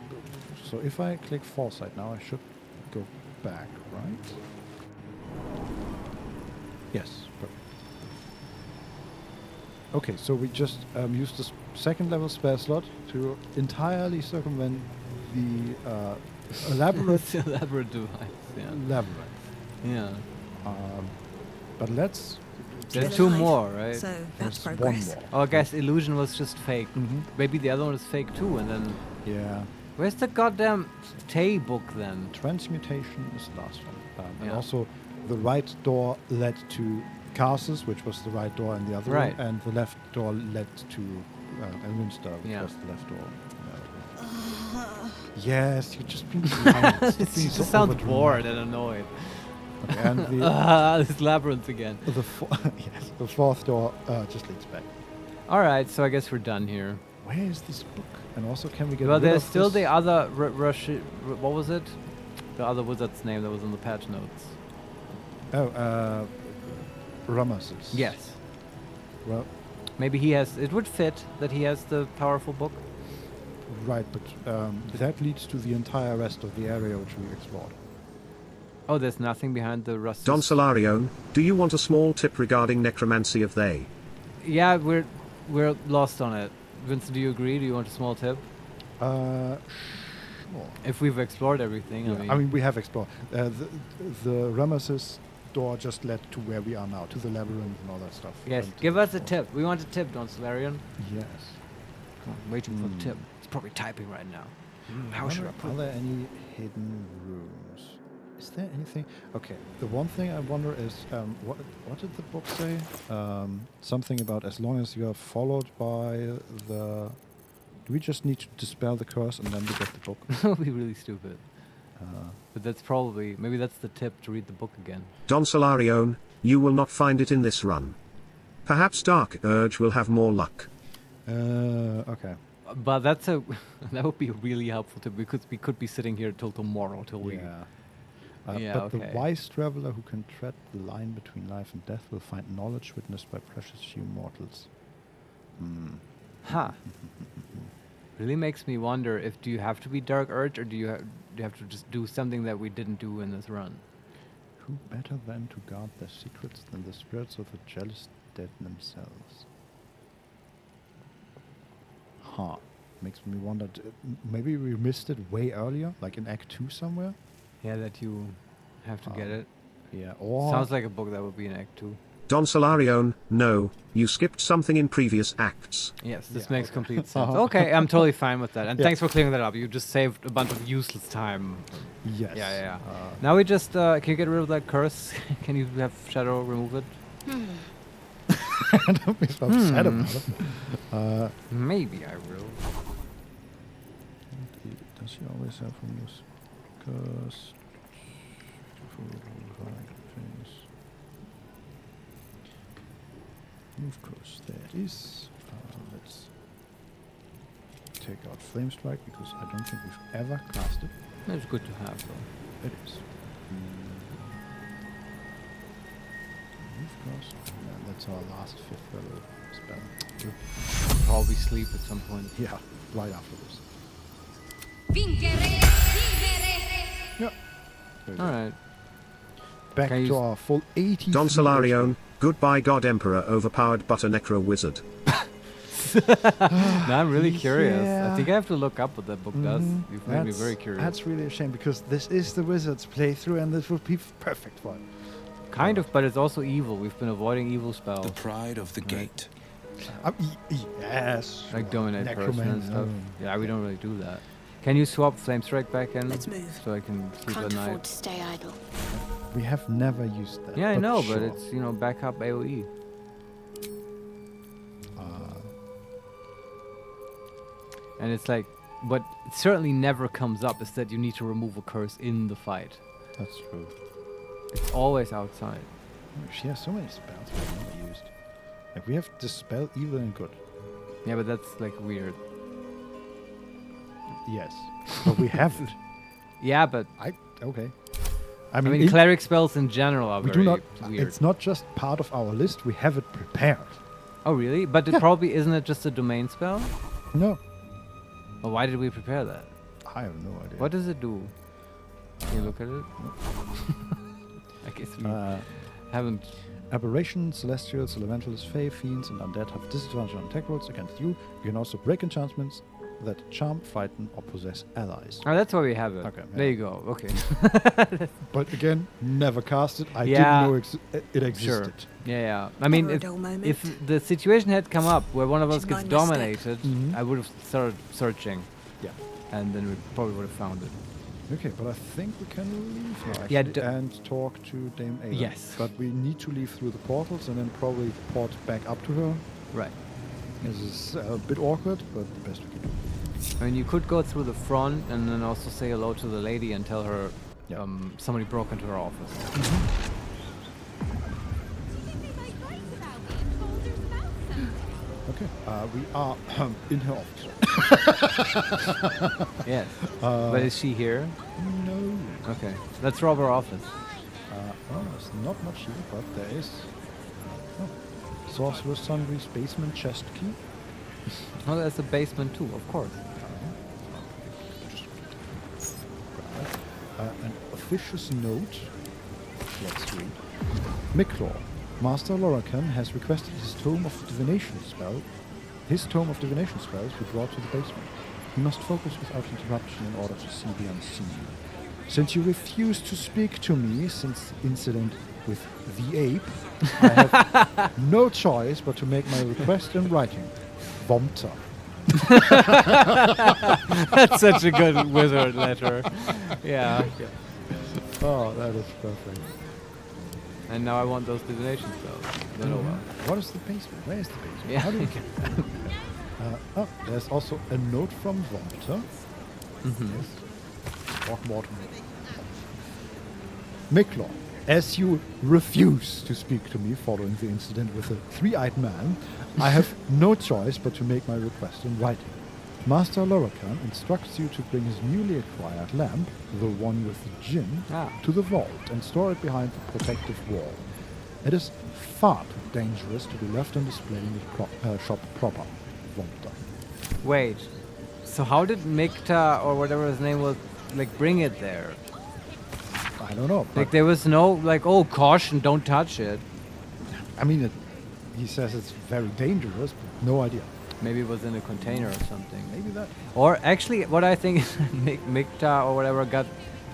So if I click foresight now, I should go back, right? Yes. Perfect. Okay, so we just used the second level spell slot to entirely circumvent the elaborate Elaborate device. Yeah. labyrinth. Yeah. But let's. There's 2 more, right? So that's There's progress. one more. Oh, I guess illusion was just fake. Mhm. Maybe the other one is fake too, and then Yeah. where's the goddamn Tay book then? Transmutation is the last one. And Yeah. also, the right door led to Carsus, which was the right door in the other Right. room, and the left door led to Elminster, which Yeah. was the left door. Yes, you're just being blind. You just sound bored and annoyed. Okay, and the, This labyrinth again. yes, the fourth door just leads back. All right, so I guess we're done here. Where is this book? And also, can we get Well, rid there's of still this? the other what was it? The other wizard's name that was in the patch notes. Oh, Ramesses. Yes. Well, Maybe he has. It would fit that he has the powerful book. right, but that leads to the entire rest of the area which we explored. Oh, there's nothing behind the rusty. Don Solarion, do you want a small tip regarding necromancy of they? Yeah, we're lost on it. Vincent, do you agree? Do you want a small tip? Sure. If we've explored everything, Yeah, I mean, we have explored. The Ramesses door just led to where we are now, to the labyrinth and all that stuff. Yes, And give us a tip. We want a tip, Don Solarion. Yes. Come on, waiting for the tip. He's probably typing right now. How should I put Are there any hidden rooms? Is there anything? Okay, the one thing I wonder is, what did the book say? Something about as long as you are followed by the... Do we just need to dispel the curse and then we get the book? That would be really stupid. But that's probably... Maybe that's the tip to read the book again. Don Solarione, you will not find it in this run. Perhaps Dark Urge will have more luck. Okay. But that's a... that would be really helpful tip, because we could be sitting here till tomorrow, till we... Yeah. Yeah, but okay. the wise traveler who can tread the line between life and death will find knowledge witnessed by precious few mortals. Huh. Really makes me wonder if do you have to be Dark Urge, or do you have to just do something that we didn't do in this run? Who better than to guard their secrets than the spirits of the jealous dead themselves? Huh. Makes me wonder, maybe we missed it way earlier, like in Act 2 somewhere? Yeah, that you have to get it. Yeah, or... Sounds like a book that would be in Act 2. Don Solarione, no, you skipped something in previous acts. Yes, this makes complete sense. Okay, I'm totally fine with that. And thanks for clearing that up. You just saved a bunch of useless time. Yes. Yeah. Now we just... can you get rid of that curse? Can you have Shadow remove it? Don't be so upset about it. Maybe I will. Does he always have from this curse? Move curse. There it is. Let's take out Flame Strike because I don't think we've ever cast it. It's good to have, though. It is. Move curse. Yeah, that's our last 5th level spell. We'll probably sleep at some point. Yeah, right after this. Yeah. Alright. Back to our full 80. Don Solarione, goodbye God Emperor overpowered butter necro wizard. Now I'm really curious. I think I have to look up what that book does. You've made me very curious. That's really a shame because this is the Wizard's playthrough and this would be perfect for it. Kind of, but it's also evil. We've been avoiding evil spells. The pride of the gate. Yes. Like dominate person and stuff. Necromancer. Yeah, we don't really do that. Can you swap Flame Strike back in? Let's move. So I can sleep Can't at night. afford to stay idle. We have never used that. Yeah, I know, sure. but it's, you know, backup AoE. And it's like, what certainly never comes up is that you need to remove a curse in the fight. That's true. It's always outside. She has so many spells we've never used. Like we have Dispel Evil and Good. Yeah, but that's like weird. Yes. But we haven't. Yeah, but... Okay. I mean cleric spells in general are we very do not, weird. It's not just part of our list, we have it prepared. Oh, really? But it probably isn't it just a domain spell? No. Well, why did we prepare that? I have no idea. What does it do? Can you look at it? I guess we haven't... Aberrations, Celestials, Elementals, Fae, Fiends, and Undead have disadvantage on attack rolls against you. You can also break enchantments that charm, frighten, or possess allies. Oh, that's why we have it. Okay. There you go. Okay. But again, never cast it. I Yeah. didn't know it existed. Sure. Yeah. I mean, if the situation had come up where one of us gets dominated, I would have started searching. Yeah. And then we probably would have found it. Okay, but I think we can leave now Yeah, actually, and talk to Dame Ayla. Yes. But we need to leave through the portals and then probably port back up to her. Right. This is a bit awkward, but the best we can do. I mean, you could go through the front and then also say hello to the lady and tell her somebody broke into her office. Okay, we are in her office. Yes. But is she here? No. Okay. Let's rob her office. Well, there's not much here, but there is Sorcerer's Sundry's basement chest key. Oh, there's a basement too, of course. An officious note. Let's read. Miklor, Master Lorican has requested his Tome of Divination spell. His Tome of Divination spells be brought to the basement. He must focus without interruption in order to see the unseen. Since you refused to speak to me since the incident with the ape, I have no choice but to make my request in writing. Vomta. That's such a good wizard letter. Yeah. Oh, that is perfect. And now I want those divination spells. But oh well. What is the basement? Where is the basement? Yeah. How do we get there? Oh, there's also a note from Walter. Yes. Walter. Miklor, as you refuse to speak to me following the incident with the three-eyed man, I have no choice but to make my request in writing. Master Lorican instructs you to bring his newly acquired lamp, the one with the djinn, to the vault and store it behind the protective wall. It is far too dangerous to be left on display in the shop proper. Walter. Wait. So how did Mikta or whatever his name was like bring it there? I don't know. Like there was no like, oh, caution, don't touch it. I mean, he says it's very dangerous, but no idea. Maybe it was in a container or something. Maybe that. Or actually, what I think is Mikta or whatever got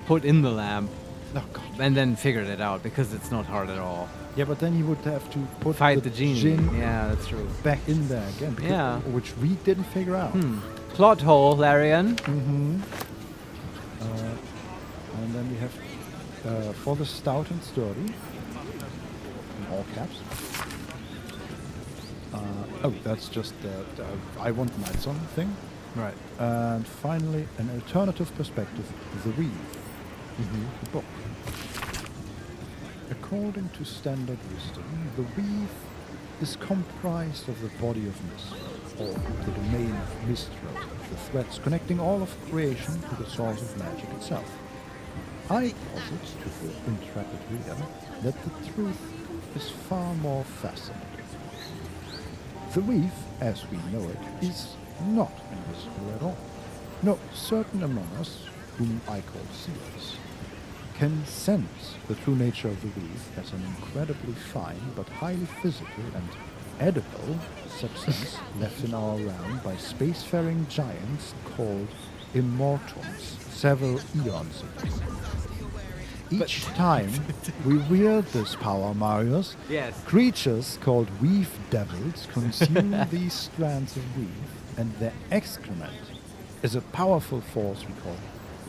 put in the lamp. Oh, God. And then figured it out because it's not hard at all. Yeah, but then he would have to fight the genie. Djinn Yeah, that's true. back in there again. Yeah. Which we didn't figure out. Plot hole, Larian. Mm-hmm. And then we have for the stout and sturdy, in all caps. Oh, that's just the I want the Night Song thing. Right. And finally, an alternative perspective, the Weave. The book. According to standard wisdom, the Weave is comprised of the body of mist, or the domain of Mistral, the threads connecting all of creation to the source of magic itself. I posit to the intrepid reader that the truth is far more fascinating. The Weave, as we know it, is not invisible at all. No, certain among us, whom I call seers, can sense the true nature of the Weave as an incredibly fine but highly physical and edible substance left in our realm by spacefaring giants called Immortals several eons ago. Each time we wield this power, Marius, creatures called Weave Devils consume these strands of weave, and their excrement is a powerful force we call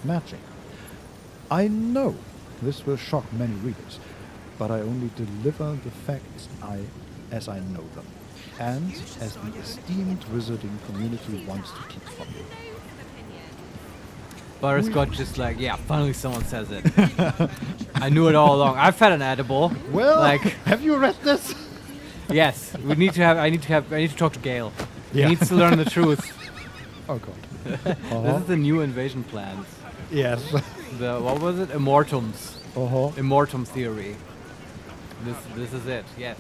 magic. I know this will shock many readers, but I only deliver the facts as I know them, and as the esteemed wizarding community wants to keep from you. Butterscotch is like, yeah, finally someone says it. I knew it all along. I've had an edible. Well, like, have you read this? Yes, we need to have. I need to talk to Gale. Yeah. He needs to learn the truth. Oh God. This is the new invasion plans. Yes. The what was it? Immortums. Immortum theory. This is it. Yes.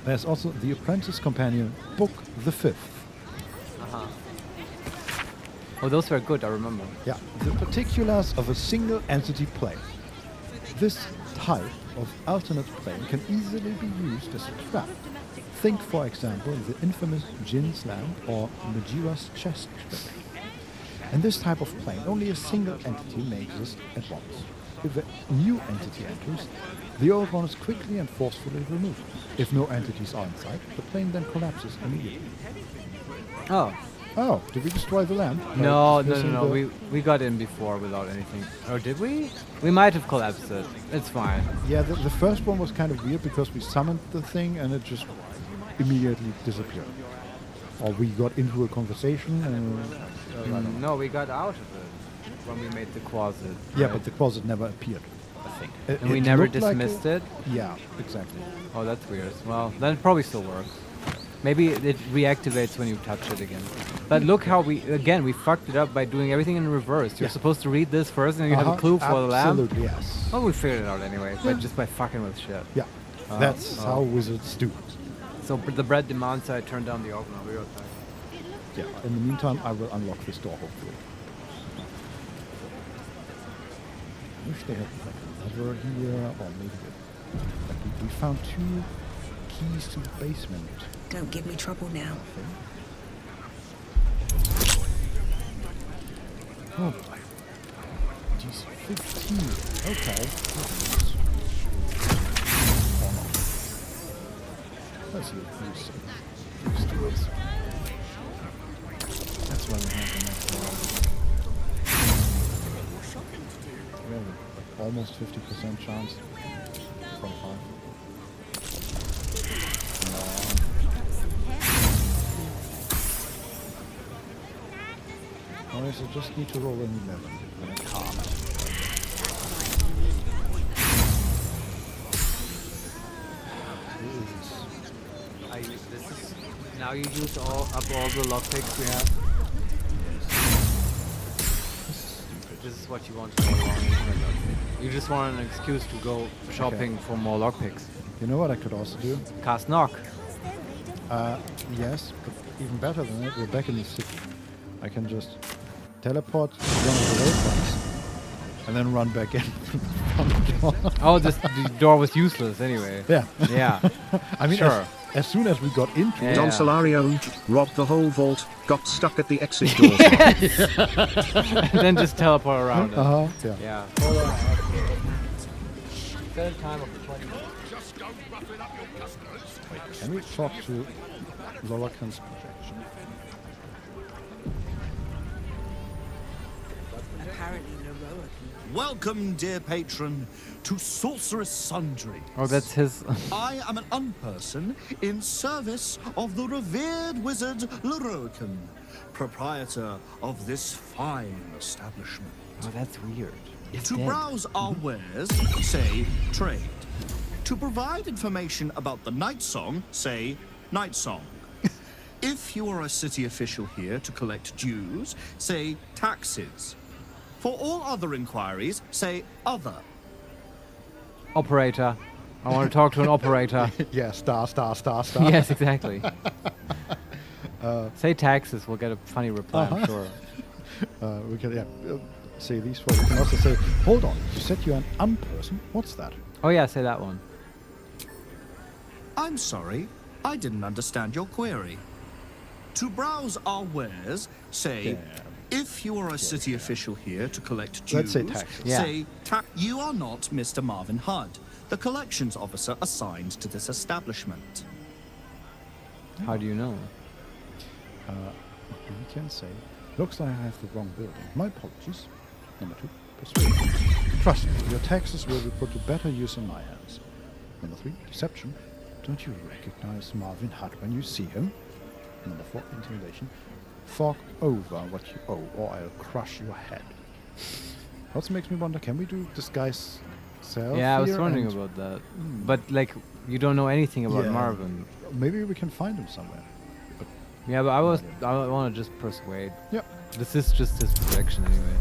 There's also the Apprentice Companion, Book the Fifth. Oh, those were good, I remember. Yeah, the particulars of a single entity plane. This type of alternate plane can easily be used as a trap. Think, for example, the infamous Jin's lamp or Majira's chest string. In this type of plane, only a single entity may exist at once. If a new entity enters, the old one is quickly and forcefully removed. If no entities are inside, the plane then collapses immediately. Oh, did we destroy the lamp? No. We got in before without anything. Or did we? We might have collapsed it. It's fine. Yeah, the first one was kind of weird because we summoned the thing and it just immediately disappeared. Or we got into a conversation and... no, we got out of it when we made the closet. Yeah, right? but the closet never appeared, I think. And we never dismissed it? Yeah, exactly. Oh, that's weird. Well, then it probably still works. Maybe it reactivates when you touch it again. But look how we fucked it up by doing everything in reverse. You're supposed to read this first and you have a clue for the lamp. Absolutely, yes. Well, we figured it out anyway, but just by fucking with shit. Yeah, that's how wizards do it. So the bread demands I turn down the oven. I'll be right back. Yeah, in the meantime, I will unlock this door, hopefully. I wish they had like a lever here, or maybe we found 2 keys to the basement. Don't give me trouble now. Oh boy. Jeez, 15. Okay. Let's see what these do. almost 50% chance. 25. No. I just need to roll an 11. And I can't. Now you use all the lockpicks we have. This is what you want to go along. You just want an excuse to go shopping for more lockpicks. You know what I could also do? Cast knock. Yes, but even better than that, we're back in the city. I can just teleport to one of the roadblocks and then run back in from the door. Oh, the door was useless anyway. Yeah. Yeah. I mean, sure. As soon as we got into it. Don Solarion robbed the whole vault, got stuck at the exit door. And then just teleport around it. Yeah. Yeah. Hold on. Set a time of 20 minutes. Wait, can we talk to Lolakan's projection? Apparently Larian. Welcome, dear patron, to Sorceress Sundry. Oh, that's his. I am an unperson in service of the revered wizard Larian, proprietor of this fine establishment. Oh, that's weird. To browse our wares, say trade. To provide information about the night song, say night song. If you are a city official here to collect dues, say taxes. For all other inquiries, say other. Operator. I want to talk to an operator. Yeah, star. Yes, exactly. Say taxes, we'll get a funny reply, I'm sure. We can say these four. We can also say, hold on, you said you're an unperson? What's that? Oh yeah, say that one. I'm sorry, I didn't understand your query. To browse our wares, say, if you are a city official here to collect dues, let's say taxes. Say, you are not Mr. Marvin Hudd, the collections officer assigned to this establishment. How do you know? We can say, looks like I have the wrong building. My apologies. Number 2, persuasion. Trust me, your taxes will be put to better use in my hands. Number 3, deception. Don't you recognize Marvin Hudd when you see him? Number 4, intimidation. Fork over what you owe, or I'll crush your head. Also makes me wonder, can we do disguise self? Yeah, I was wondering about that. But like, you don't know anything about Marvin. Maybe we can find him somewhere. But yeah, but I want to just persuade. Yep. This is just his projection anyway.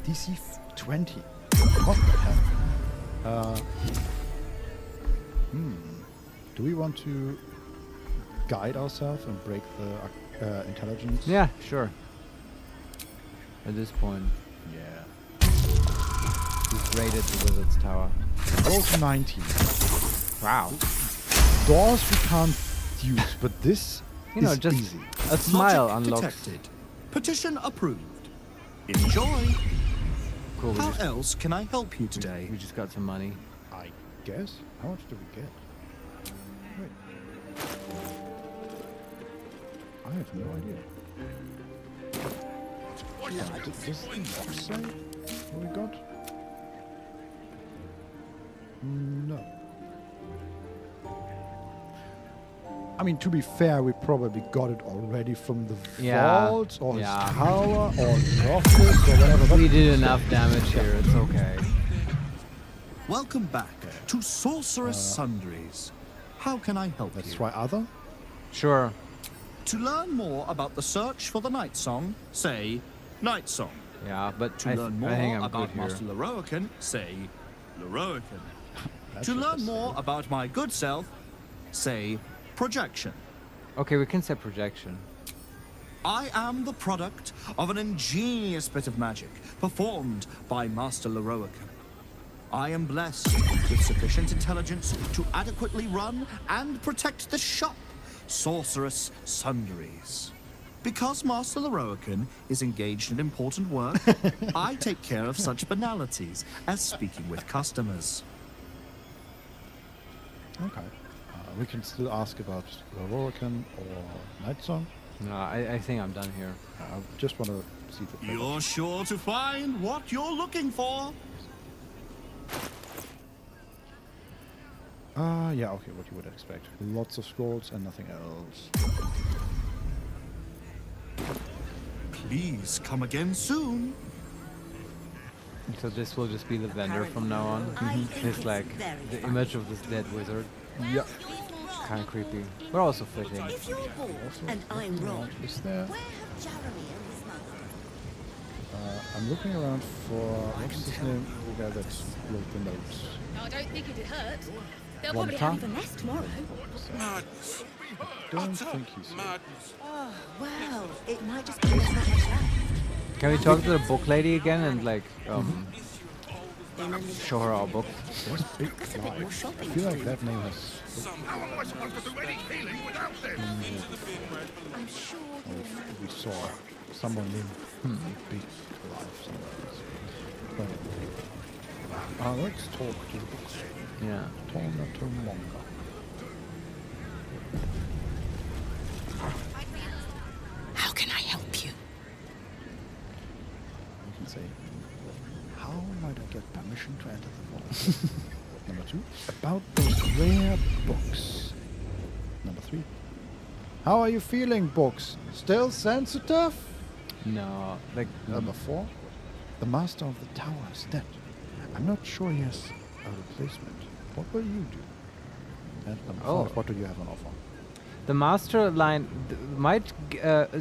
DC 20. What the hell? Do we want to guide ourselves and break the intelligence? Yeah, sure. At this point. Yeah. We've raided the wizard's tower. Roll to 19. Wow. Doors we can't use, but this is just easy. A smile Logic unlocks. detected. Petition approved. Enjoy. Cool. How else can I help you today? We just got some money. I guess. How much do we get? Wait. I have no idea. Does the box say what we got? No. I mean, to be fair, we probably got it already from the vault or his tower or the office or whatever. We did enough damage here, it's okay. Welcome back to Sorceress Sundries. How can I help you? Let's try other? Sure. To learn more about the search for the Night Song, say Night Song. Yeah, but To learn more I think I'm about good here. Master Larian, say Larian. To learn more about my good self, say projection. Okay, we can say projection. I am the product of an ingenious bit of magic performed by Master Larian. I am blessed with sufficient intelligence to adequately run and protect the shop, Sorceress Sundries. Because Master Larian is engaged in important work, I take care of such banalities as speaking with customers. Okay. We can still ask about Larian or Night Song. No, I think I'm done here. I just want to see the... You're sure to find what you're looking for. Yeah, okay, what you would expect. Lots of scrolls and nothing else. Please come again soon. So this will just be the vendor from now on. It's like the image of this dead wizard. Yeah. Kind of creepy, but also fitting. If you're Ball and I'm Ron, Is there? where have Jeremy and his mother? I'm looking around for what's his name? The guy that wrote the notes. I don't think it'd hurt. They'll One probably time? have a nest tomorrow. Madness. Don't think he's here. Madness. Oh, well, it might just be there's not much left. Can we talk to the book lady again and like show her our book? There's Big Fly. I feel like that name has. How am I supposed to do any healing without this? I'm sure We saw someone named Big Fly somewhere else. But let's talk to the books. Yeah. Torna to Monga. How can I help you? We can say, how might I get permission to enter the vault? Number 2, about those rare books. Number 3, how are you feeling, books? Still sensitive? No, like Number 4, the master of the tower is dead. I'm not sure he has a replacement. What will you do? And number 5, what do you have on offer? the master line might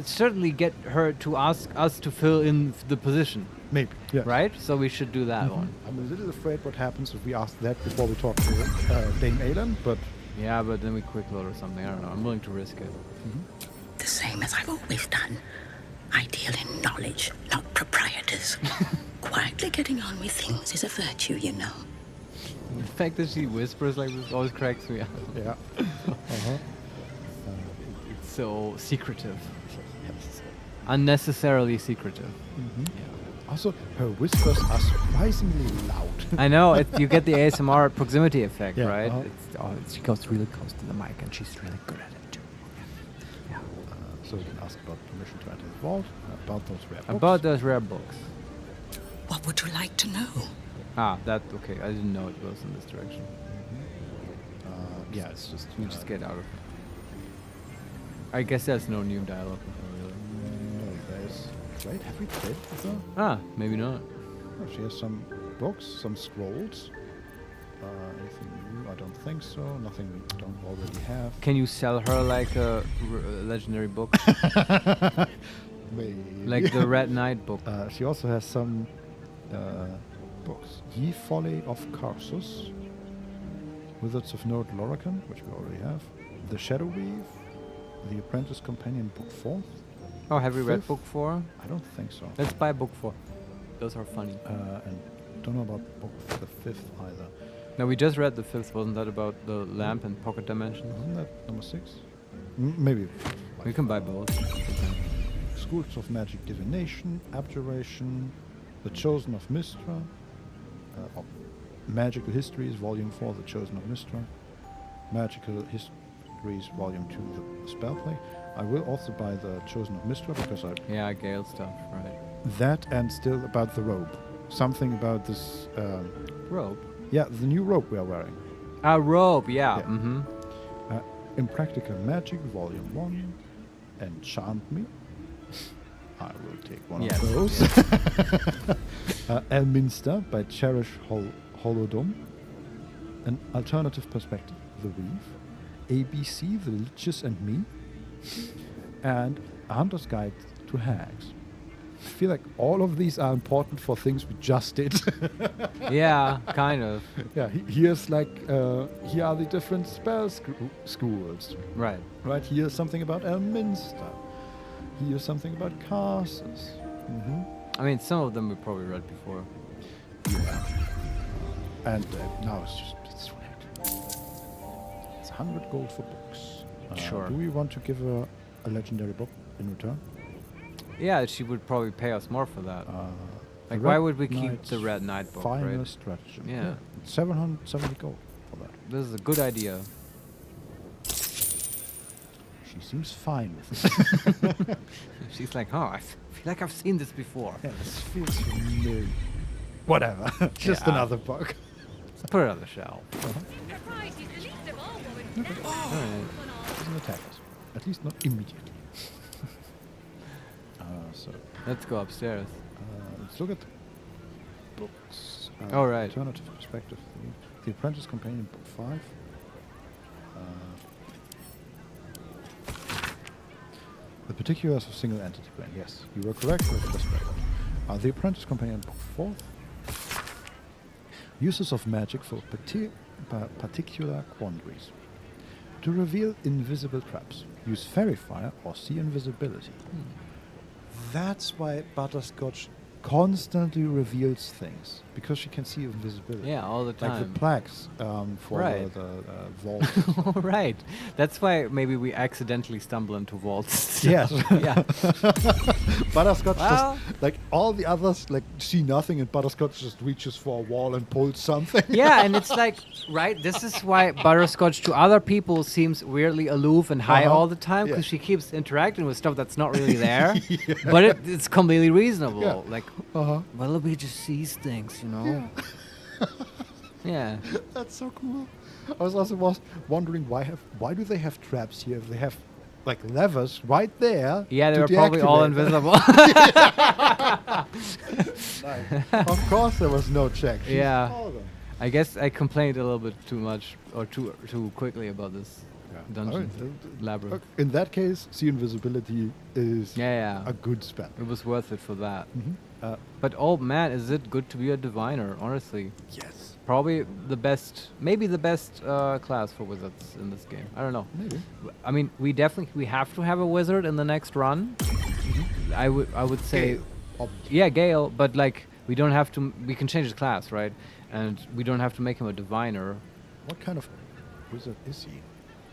certainly get her to ask us to fill in the position. Maybe, yeah. Right? So we should do that one. I'm a little afraid what happens if we ask that before we talk to Dame Alan, but... Yeah, but then we quick load or something. I don't know. I'm willing to risk it. The same as I've always done. I deal in knowledge, not proprietors. Quietly getting on with things is a virtue, you know. The fact that she whispers like this always cracks me up. Yeah. It's so secretive. Unnecessarily secretive. Also, her whispers are surprisingly loud. I know. You get the ASMR proximity effect, Yeah, right? She goes really close to the mic, and she's really good at it too. Yeah. So we can ask about permission to enter the vault, about those rare books. About those rare books. What would you like to know? Ah, that okay. I didn't know it goes in this direction. Yeah, it's just... You just get out of it. I guess there's no new dialogue. No, there's... Wait, have we played with her? Ah, maybe not. Oh, she has some books, some scrolls. Anything new? I don't think so. Nothing we don't already have. Can you sell her like a legendary book? Maybe. Like the Red Knight book. She also has some books. Ye Folly of Karsus, Wizards of Nord Lorcan, which we already have. The Shadow Weave, The Apprentice Companion, Book 4. Oh, have we read Fifth? book 4? I don't think so. Let's buy book 4. Those are funny. And don't know about book the 5th either. No, we just read the 5th. Wasn't that about the lamp and pocket dimensions? Isn't that number 6? Maybe. We can buy both. Schools of Magic Divination, Abjuration, The Chosen of Mystra, Magical Histories, Volume 4, The Chosen of Mystra, Magical Histories, Volume 2, The Spellplay. I will also buy The Chosen of Mystra because I... Yeah, Gale stuff, right. That and still about the robe. Something about this... robe? Yeah, the new robe we are wearing. Ah, robe, yeah. Impractical Magic, Volume 1, Enchant Me. I will take one Yes, of those. Elminster by Cherish Holodom. An Alternative Perspective, The Weave. ABC, The Liches and Me. And A Hunter's Guide to Hags. I feel like all of these are important for things we just did. Yeah, kind of. Yeah, here's like, here are the different spell schools. Right. Right, here's something about Elminster. Here's something about Karsus. I mean, some of them we probably read before. Yeah. And now it's just, it's It's 100 gold for books. Sure. Do we want to give her a legendary book in return? Yeah, she would probably pay us more for that. Like, The why Red would we keep Knight's the Red Knight book, Final right? Stratagem. Yeah. 770 gold for that. This is a good idea. She seems fine with it. She's like, oh, I feel like I've seen this before. Yeah, this feels familiar. Whatever. Just Yeah. another book. Put it on the shelf. Alright. Doesn't attack us. At least not immediately. So let's go upstairs. Let's look at the books. All right. Alternative perspective. The Apprentice Companion, book 5. The particulars of single entity plane. Yes, you were correct. Let's just read it. The Apprentice Companion, book 4. Uses of magic for particular quandaries. To reveal invisible traps, use fairy fire or see invisibility. That's why Butterscotch constantly reveals things, because she can see invisibility. Yeah, all the time. Like the plaques for the vault. Right. That's why maybe we accidentally stumble into vaults. Yes. Yeah. Butterscotch just, like all the others, like see nothing, and Butterscotch just reaches for a wall and pulls something. Yeah, and it's like, right, this is why Butterscotch to other people seems weirdly aloof and high all the time, because she keeps interacting with stuff that's not really there. But it's completely reasonable. Yeah. Like, Willoughby just sees things, you know? Yeah. That's so cool. I was also wondering why do they have traps here if they have like levers right there? Yeah, they were probably all invisible. Of course there was no check. Yeah. I guess I complained a little bit too much or too quickly about this dungeon labyrinth. In that case, see invisibility is a good spell. It was worth it for that. But oh man, is it good to be a diviner, honestly. Yes. Probably the best, maybe the best class for wizards in this game. I don't know. Maybe. I mean, we have to have a wizard in the next run. I would say, Gale, but like we don't have to. We can change his class, right? And we don't have to make him a diviner. What kind of wizard is he?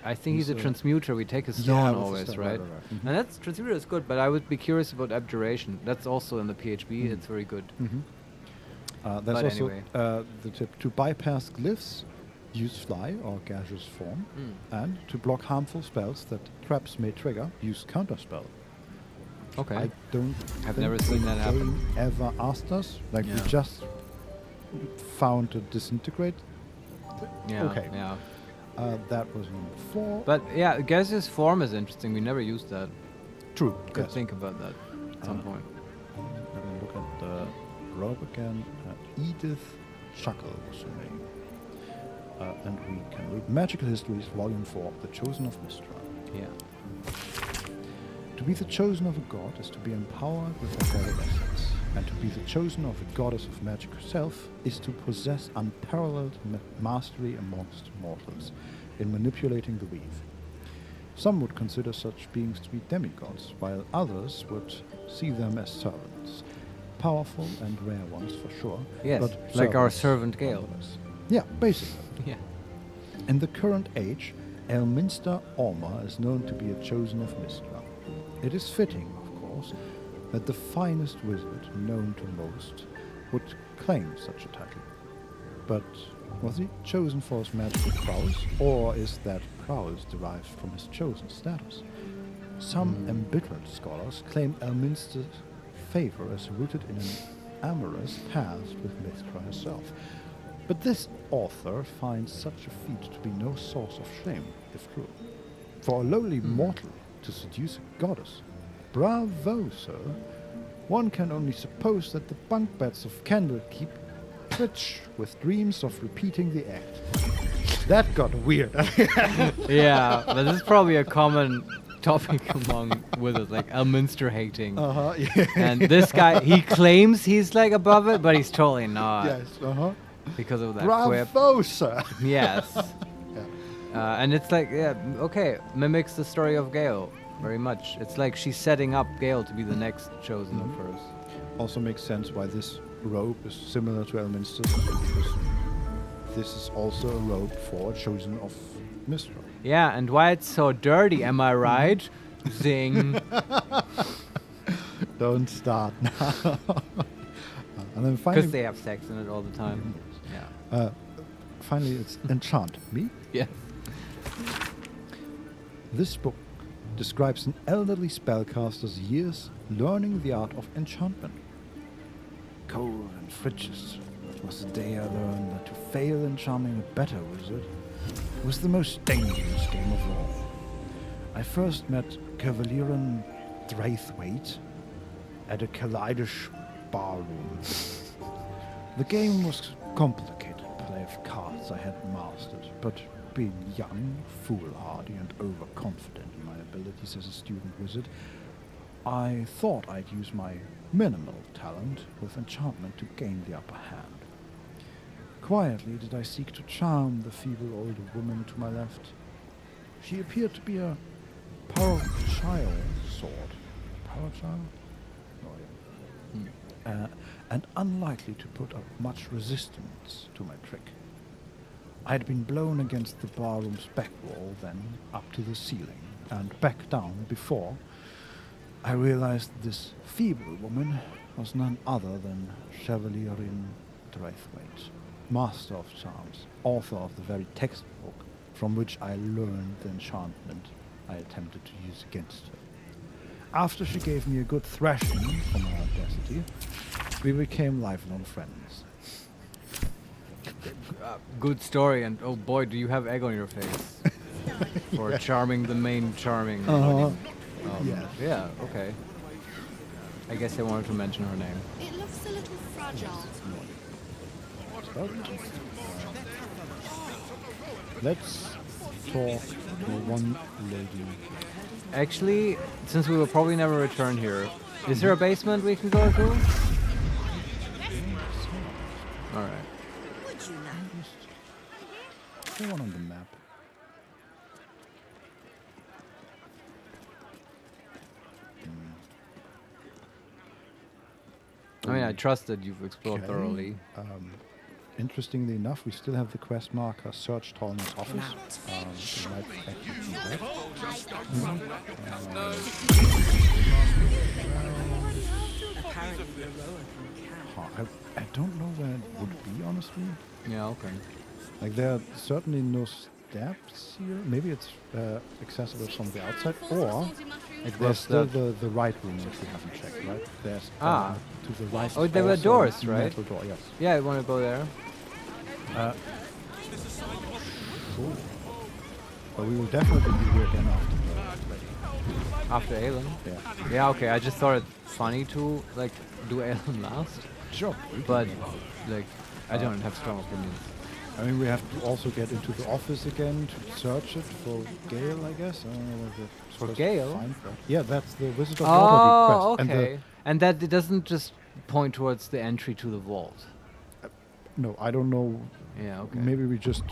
I think he's a transmuter. We take his stone always, right? And that's transmuter is good, but I would be curious about abjuration. That's also in the PHB. It's very good. There's but also anyway. the tip to bypass glyphs, use fly or gaseous form, and to block harmful spells that traps may trigger, use counterspell. Okay. I don't. I've never seen that happen. Ever asked us? Like we just found to disintegrate. Yeah. Okay. Yeah. That was number 4. But yeah, gaseous form is interesting. We never used that. True. Could think about that at some point. Let me look at the robe again. Edith Chuckle was her name. And we can read Magical Histories, Volume 4, The Chosen of Mistral. Yeah. To be the chosen of a god is to be empowered with a god of essence. And to be the chosen of a goddess of magic herself is to possess unparalleled mastery amongst mortals in manipulating the weave. Some would consider such beings to be demigods, while others would see them as servants. Powerful and rare ones for sure. Yes, but like our servant Gale. Yeah, basically. Yeah. In the current age, Elminster Orma is known to be a chosen of Mistral. It is fitting, of course, that the finest wizard known to most would claim such a title. But was he chosen for his magical prowess, or is that prowess derived from his chosen status? Some embittered scholars claim Elminster's favor is rooted in an amorous past with Mithra herself. But this author finds such a feat to be no source of shame, if true. For a lowly mortal to seduce a goddess, bravo, sir. One can only suppose that the bunk beds of Candlekeep twitch with dreams of repeating the act. That got weird. Yeah, but this is probably a common topic among wizards, like Elminster hating. Yeah. And this guy, he claims he's like above it, but he's totally not. Yes, Because of that bravo, quip. sir. Yes. And it's like, okay, mimics the story of Gale very much. It's like she's setting up Gale to be the next chosen of hers. Also makes sense why this robe is similar to Elminster's, because this is also a robe for a chosen of Mistral. Yeah, and why it's so dirty, am I right? Zing. Don't start now. And then finally, Because they have sex in it all the time. Yeah. Finally, it's Enchant Me. Yes. This book describes an elderly spellcaster's years learning the art of enchantment. Coal and fridges, was the day I learned that to fail in charming a better wizard was the most dangerous game of all. I first met Cavalieren Draithwaite at a Kalidish barroom. The game was complicated play of cards I had mastered, but being young, foolhardy, and overconfident in my abilities as a student wizard, I thought I'd use my minimal talent with enchantment to gain the upper hand. Quietly did I seek to charm the feeble older woman to my left. She appeared to be a parasite sword. Parasite? Oh, yeah. And unlikely to put up much resistance to my trick. I had been blown against the barroom's back wall, then up to the ceiling, and back down before I realized this feeble woman was none other than Chevalierin Draithwaite, Master of Charms, author of the very textbook from which I learned the enchantment I attempted to use against her. After she gave me a good thrashing for my audacity, we became lifelong friends. Good story, and oh boy, do you have egg on your face. For charming the main charming. Yeah. Yeah, okay. I guess I wanted to mention her name. It looks a little fragile. Let's talk to one lady. Actually, since we will probably never return here, is there a basement we can go to? Alright. The one on the map. I mean, I trust that you've explored Okay. thoroughly. Interestingly enough, we still have the quest marker search Tolna's office. We might actually do that. I don't know where it would be, honestly. Yeah, okay. Like, there are certainly no steps here. Maybe it's accessible from the outside, or there's still the right room which we haven't checked, right? There's to the right. Oh, there were doors, right? Metal door, yes. Yeah, I want to go there. Cool. But we will definitely be here again After Aelin? Yeah. Yeah, okay. I just thought it funny to like do Aelin last. Sure. But like, I don't have strong opinions. I mean, we have to also get into the office again to search it for Gale, I guess. I don't know what we're supposed to Gale? find. Yeah, that's the Wizard of Oh, Waterdeep quest. okay. And that it doesn't just point towards the entry to the vault. No, I don't know. Yeah, okay. Maybe we just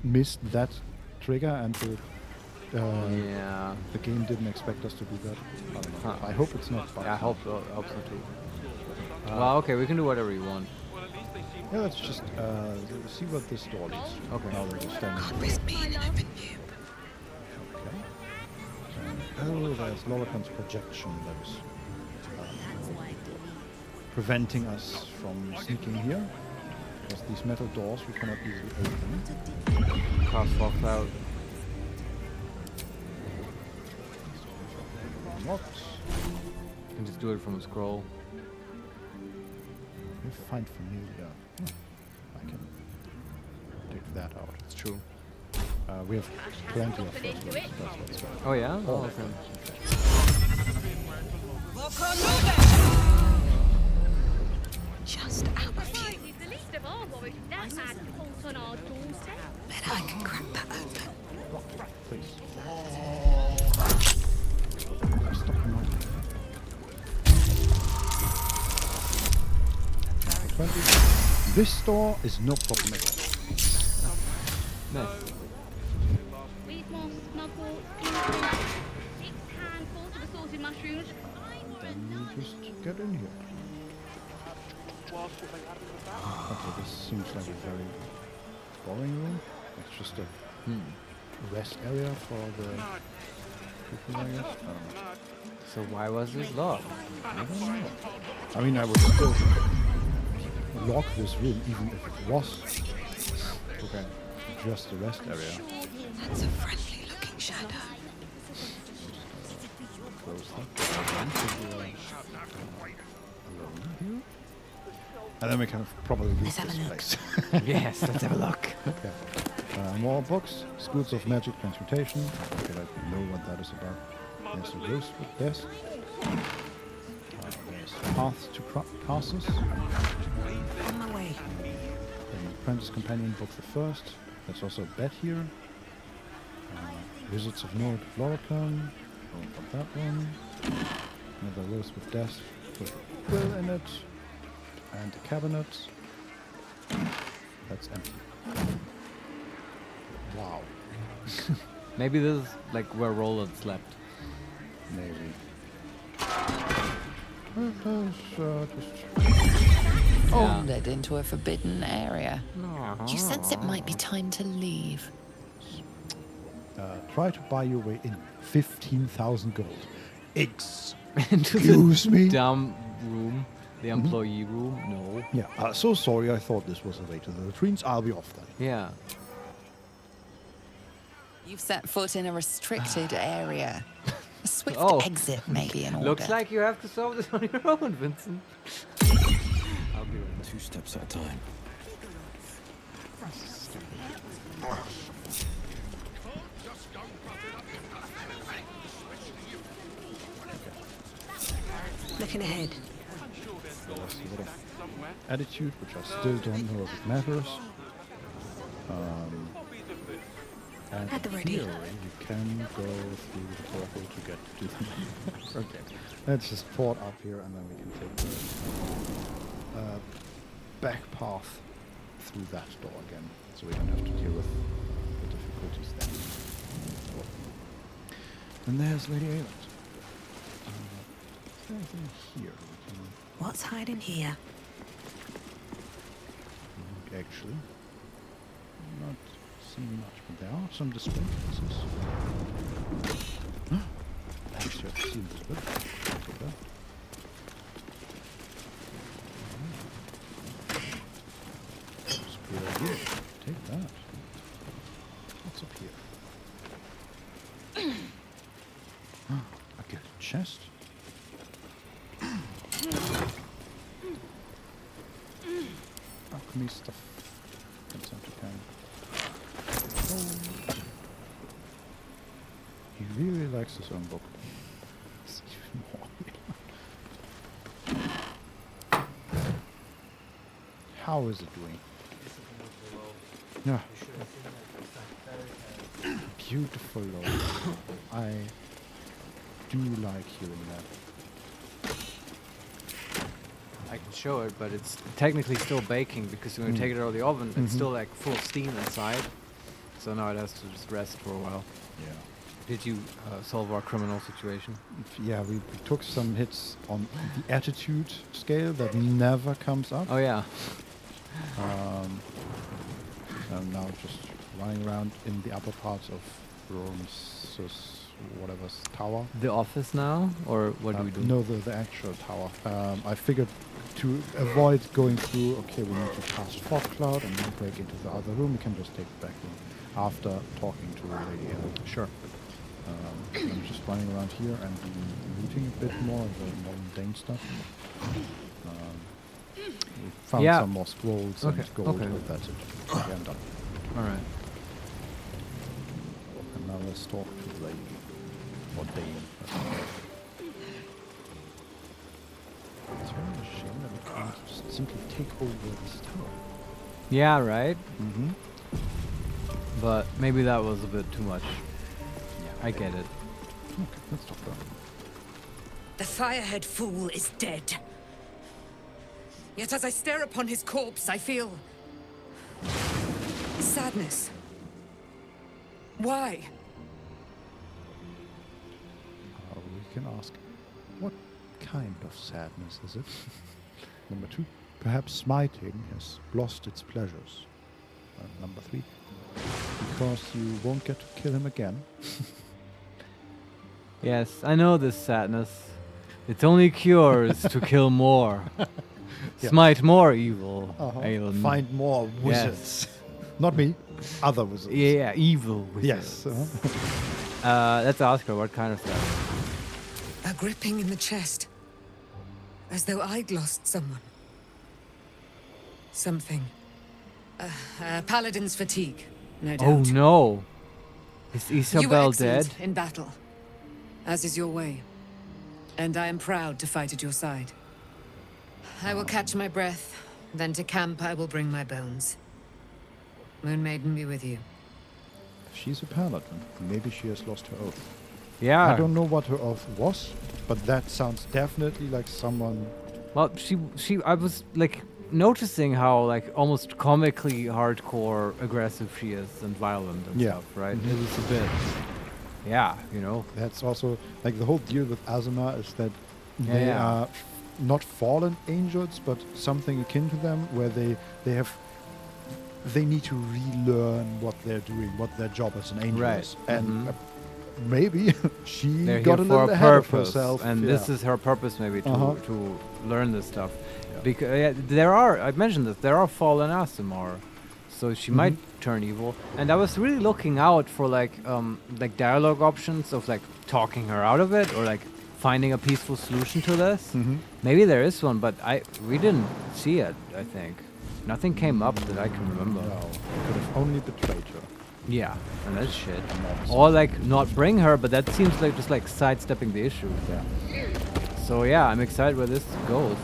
missed that trigger and the game didn't expect us to do that. I don't know. Huh. I hope it's not. Yeah, I hope so too. Well, okay, we can do whatever you want. Yeah, let's just see what this door leads to. Okay. Now that we're standing Can't risk being an open noob. Okay. Oh, there's Lolakan's projection that is preventing us from sneaking here. Because these metal doors we cannot easily open. Crosswalk out. What? You can just do it from a scroll. We find familiar. I can take that out. It's true. We have plenty of first ones. That's what's going on. Oh yeah? Oh, okay. Just out of view. The least of our worries that had caught on our doorstep. Bet I can crack that open. Please. Stop him right. 20. This door is no problem at all. Nice. We've more smuggled in 6 handfuls of assorted mushrooms. Then you just get in here. Okay, this seems like a very boring room. It's just a rest area for the people, I guess. I don't know. So why was it locked? I don't know. I mean, I would still lock this room even if it was just a rest area. That's a friendly looking shadow. Close that. Alone here. And then we can probably leave Let's have this a look. place. Yes, let's have a look. Okay. More books. Schools of Magic Transmutation. Okay, I know what that is about. There's a Rose with Death. There's Paths to Castles. On my way. Then Apprentice Companion Book the First. There's also a bed here. Wizards of North Lorcan. Got that one. Another Rose with Death with a quill in it. And a cabinet. That's empty. Wow. Maybe this is like where Roland slept. Maybe. Wandered into a forbidden area. Do you sense it might be time to leave? Try to buy your way in. 15,000 gold. Into Excuse me? Dumb room. The employee room? No. Yeah, so sorry, I thought this was the way to the latrines. I'll be off then. Yeah. You've set foot in a restricted area. A swift exit may be in order. Looks like you have to solve this on your own, Vincent. I'll be right 2 steps at a time. Looking ahead. There's a bit of attitude, which I still don't know if it matters. And At the in ready. theory, you can go through the portal to get to the... Okay. Let's just port up here and then we can take the back path through that door again. So we don't have to deal with the difficulties there. And there's Lady Ayland. Anything here we can What's hiding here? look, actually? Not seeing much, but there are some display cases. Actually, I've seen this bit. Look at that. That's a good idea. Take that. What's up here? I get a chest. Alchemy stuff. That's not Japan. Oh. He really likes his own book. It's even more. How is it doing? Yeah. Beautiful Lord. I do like hearing that. I can show it, but it's technically still baking because when you take it out of the oven, it's still like full of steam inside. So now it has to just rest for a while. Yeah. Did you solve our criminal situation? Yeah, we took some hits on the attitude scale that never comes up. Oh yeah. And now just running around in the upper parts of Rome's whatever's tower. The office now, or what do we do? No, the actual tower. I figured to avoid going through, okay, we need to cast Fog Cloud and then break into the other room. We can just take it back in after talking to Lady Ellen. Sure. I'm just running around here and looting a bit more of the mundane stuff. We found some more scrolls and gold, but that's it. Again, done. Alright. And now let's talk to the lady. Or Dane. It's really a shame that we can't just simply take over this tower. Yeah, right? Mm-hmm. But maybe that was a bit too much. Yeah, I get it. Okay, let's talk about it. The firehead fool is dead. Yet as I stare upon his corpse, I feel sadness. Why? We can ask, what kind of sadness is it? Number 2, perhaps smiting has lost its pleasures. Number 3, because you won't get to kill him again. Yes, I know this sadness. Its only cure is to kill more. Yeah. Smite more evil. Aelan. Find more wizards. Not me, other wizards. Yeah, evil wizards. Yes. Let's ask her what kind of sadness. A gripping in the chest. As though I'd lost someone. Something. Paladin's fatigue, no doubt. Oh no! Is You were Isabel excellent dead? in battle, as is your way. And I am proud to fight at your side. I will catch my breath, then to camp I will bring my bones. Moon Maiden be with you. She's a paladin. Maybe she has lost her oath. Yeah. I don't know what her oath was, but that sounds definitely like someone. Well, I was like noticing how like almost comically hardcore aggressive she is and violent and stuff, right? It was a bit, yeah, you know. That's also like the whole deal with Azuma is that they are not fallen angels, but something akin to them, where they need to relearn what they're doing, what their job as an angel is, and maybe she got a little ahead of herself, and this is her purpose, maybe to learn this stuff. Because I mentioned this, there are fallen Aasimar, so she might turn evil. And I was really looking out for like dialogue options of like talking her out of it, or like finding a peaceful solution to this. Maybe there is one, but we didn't see it. I think nothing came up that I can remember. No, could have only betrayed her. Yeah, and that's shit. Or like not bring her, but that seems like just like sidestepping the issue. Yeah. So yeah, I'm excited where this goes.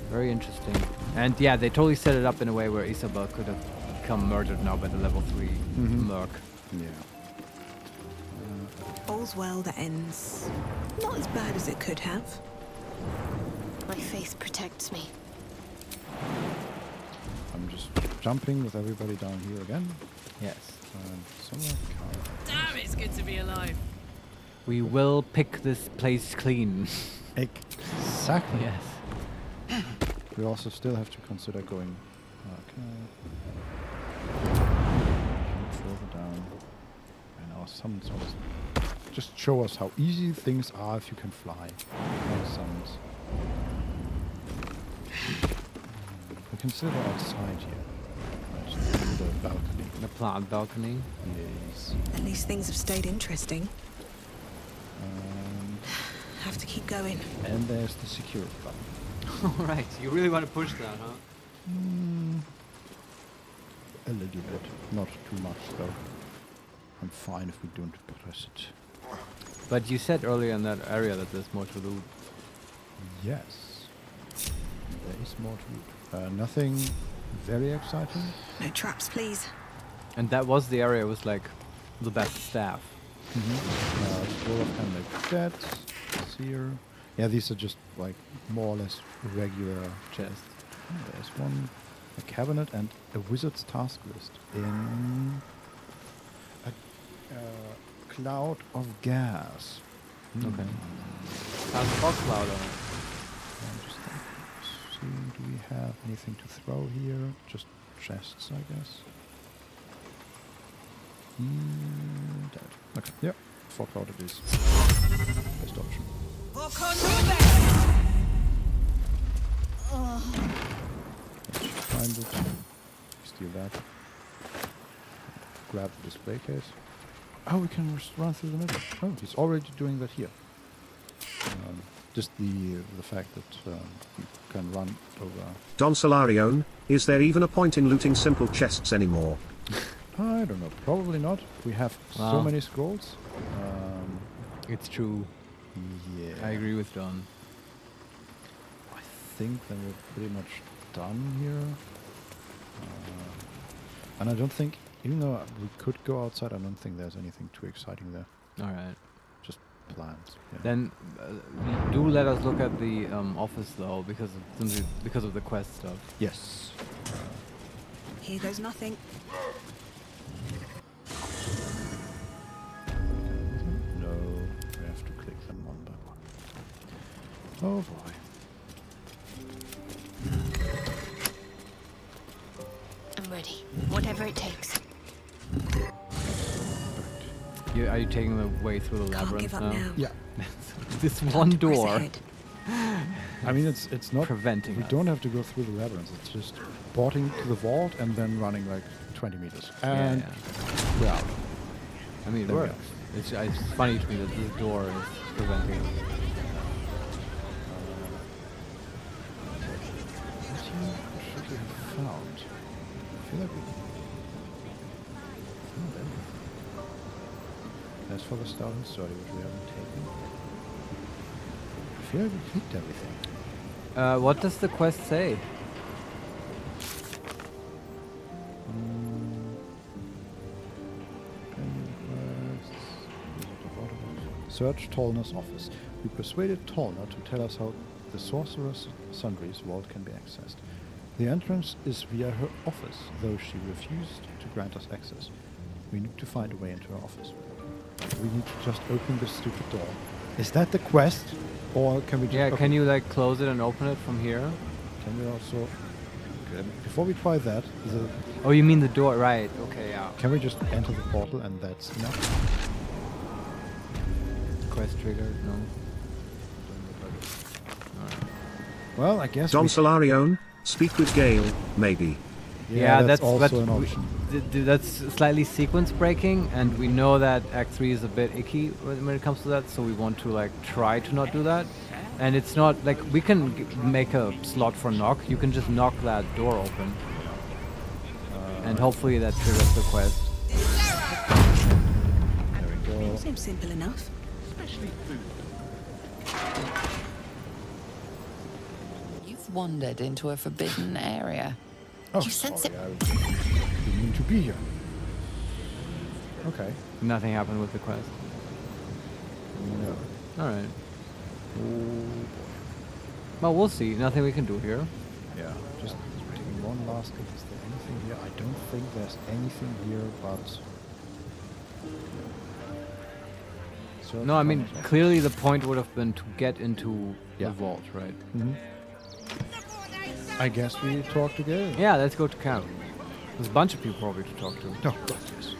Very interesting. And yeah, they totally set it up in a way where Isabel could have become murdered now by the level 3 merc. Yeah. All's well that ends not as bad as it could have. My faith protects me. I'm just jumping with everybody down here again. Yes. Damn, it's good to be alive. We will pick this place clean. Exactly. Yes. We also still have to consider going. Further down. And our summons always just show us how easy things are if you can fly. Our summons. We can sit outside here. Right, the balcony. The plant balcony. Yes. At least things have stayed interesting. Have to keep going. And there's the security button. All right, you really want to push that, huh? A little bit, not too much though. I'm fine if we don't press it. But you said earlier in that area that there's more to loot. Yes. There is more to loot. Nothing very exciting. No traps, please. And that was the area with like the best staff. Scroll of Handmade Dead. Here. Yeah, these are just like more or less regular chests. There's one, a cabinet and a wizard's task list in a cloud of gas. Okay. How's the fog cloud on it? Do we have anything to throw here? Just chests, I guess. Dead. Okay. Yep. Fog cloud it is. Best option. Find it. Steal that. Grab the display case. Oh, we can run through the middle. Oh, he's already doing that here. Just the fact that you can run over. Don Solarione, is there even a point in looting simple chests anymore? I don't know. Probably not. We have so many scrolls. It's true. Yeah. I agree with Don. I think that we're pretty much done here. And I don't think, even though we could go outside, I don't think there's anything too exciting there. Alright. Just plants. Yeah. Then do let us look at the office though, because of the quest stuff. Yes. Here goes nothing. No, we have to click them one by one. Oh boy. I'm ready. Whatever it takes. Are you taking the way through the labyrinth give up now. Yeah. This one door. I mean, it's not preventing we us. don't have to go through the labyrinth. It's just porting to the vault and then running like 20 meters. And we're out. I mean, it There we works. It's funny to me that this door is preventing us. What's That's for the stout and sturdy, which we haven't taken. I feel like we clicked everything. What does the quest say? Search Tolna's office. We persuaded Tolna to tell us how the Sorcerer's Sundry's vault can be accessed. The entrance is via her office, though she refused to grant us access. We need to find a way into her office. We need to just open this stupid door. Is that the quest? Or can we just... Yeah, can you like close it and open it from here? Can we also... Okay, before we try that... Oh, you mean the door, right. Okay, yeah. Can we just enter the portal and that's enough? Quest triggered, no. Well, I guess Don Solarione, speak with Gale, maybe. Yeah, that's also an option. That's slightly sequence breaking, and we know that Act 3 is a bit icky when it comes to that, so we want to like try to not do that. And it's not like we can make a slot for knock. You can just knock that door open, and hopefully that triggers the quest. There we go. Seems simple enough. You've wandered into a forbidden area. Oh, You sense sorry, I didn't mean to be here. Okay. Nothing happened with the quest. No. Alright. Oh boy. Well, we'll see. Nothing we can do here. Yeah, just taking one last look. Is there anything here? I don't think there's anything here, but... No, I mean, clearly the point would have been to get into the vault, right? Mm-hmm. I guess we talk to Gale. Yeah, let's go to camp. There's a bunch of people probably to talk to. Oh, God, yes.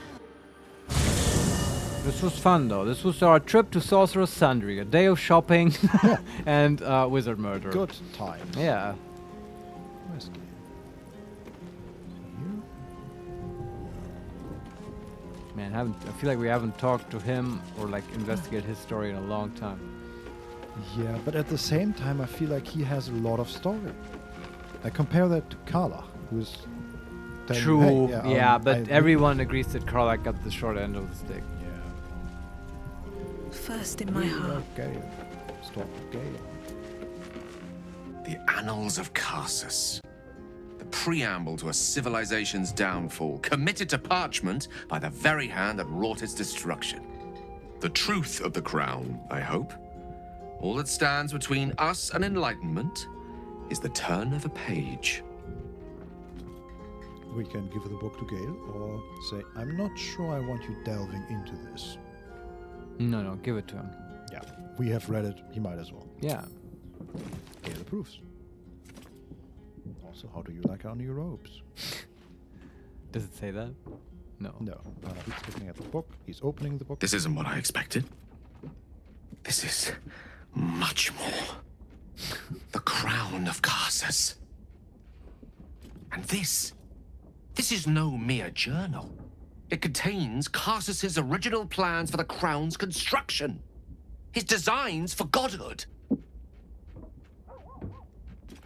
This was fun, though. This was our trip to Sorcerer's Sundry. A day of shopping and wizard murder. Good time. Yeah. Where's Gale? Man, I feel like we haven't talked to him or like investigated his story in a long time. Yeah, but at the same time, I feel like he has a lot of story. I compare that to Carla, who's... True, Hey, yeah, but everyone agrees that Carla got the short end of the stick. Yeah. First in my heart. Gale. Stop Gale. The Annals of Karsus. The preamble to a civilization's downfall, committed to parchment by the very hand that wrought its destruction. The truth of the crown, I hope. All that stands between us and enlightenment is the turn of a page. We can give the book to Gale, or say, I'm not sure I want you delving into this. No, give it to him. Yeah, we have read it, he might as well. Yeah. Gale approves. Also, how do you like our new robes? Does it say that? No. No. He's looking at the book, he's opening the book. This isn't what I expected. This is much more. The crown of Karsus. And this is no mere journal. It contains Karsus's original plans for the crown's construction. His designs for godhood.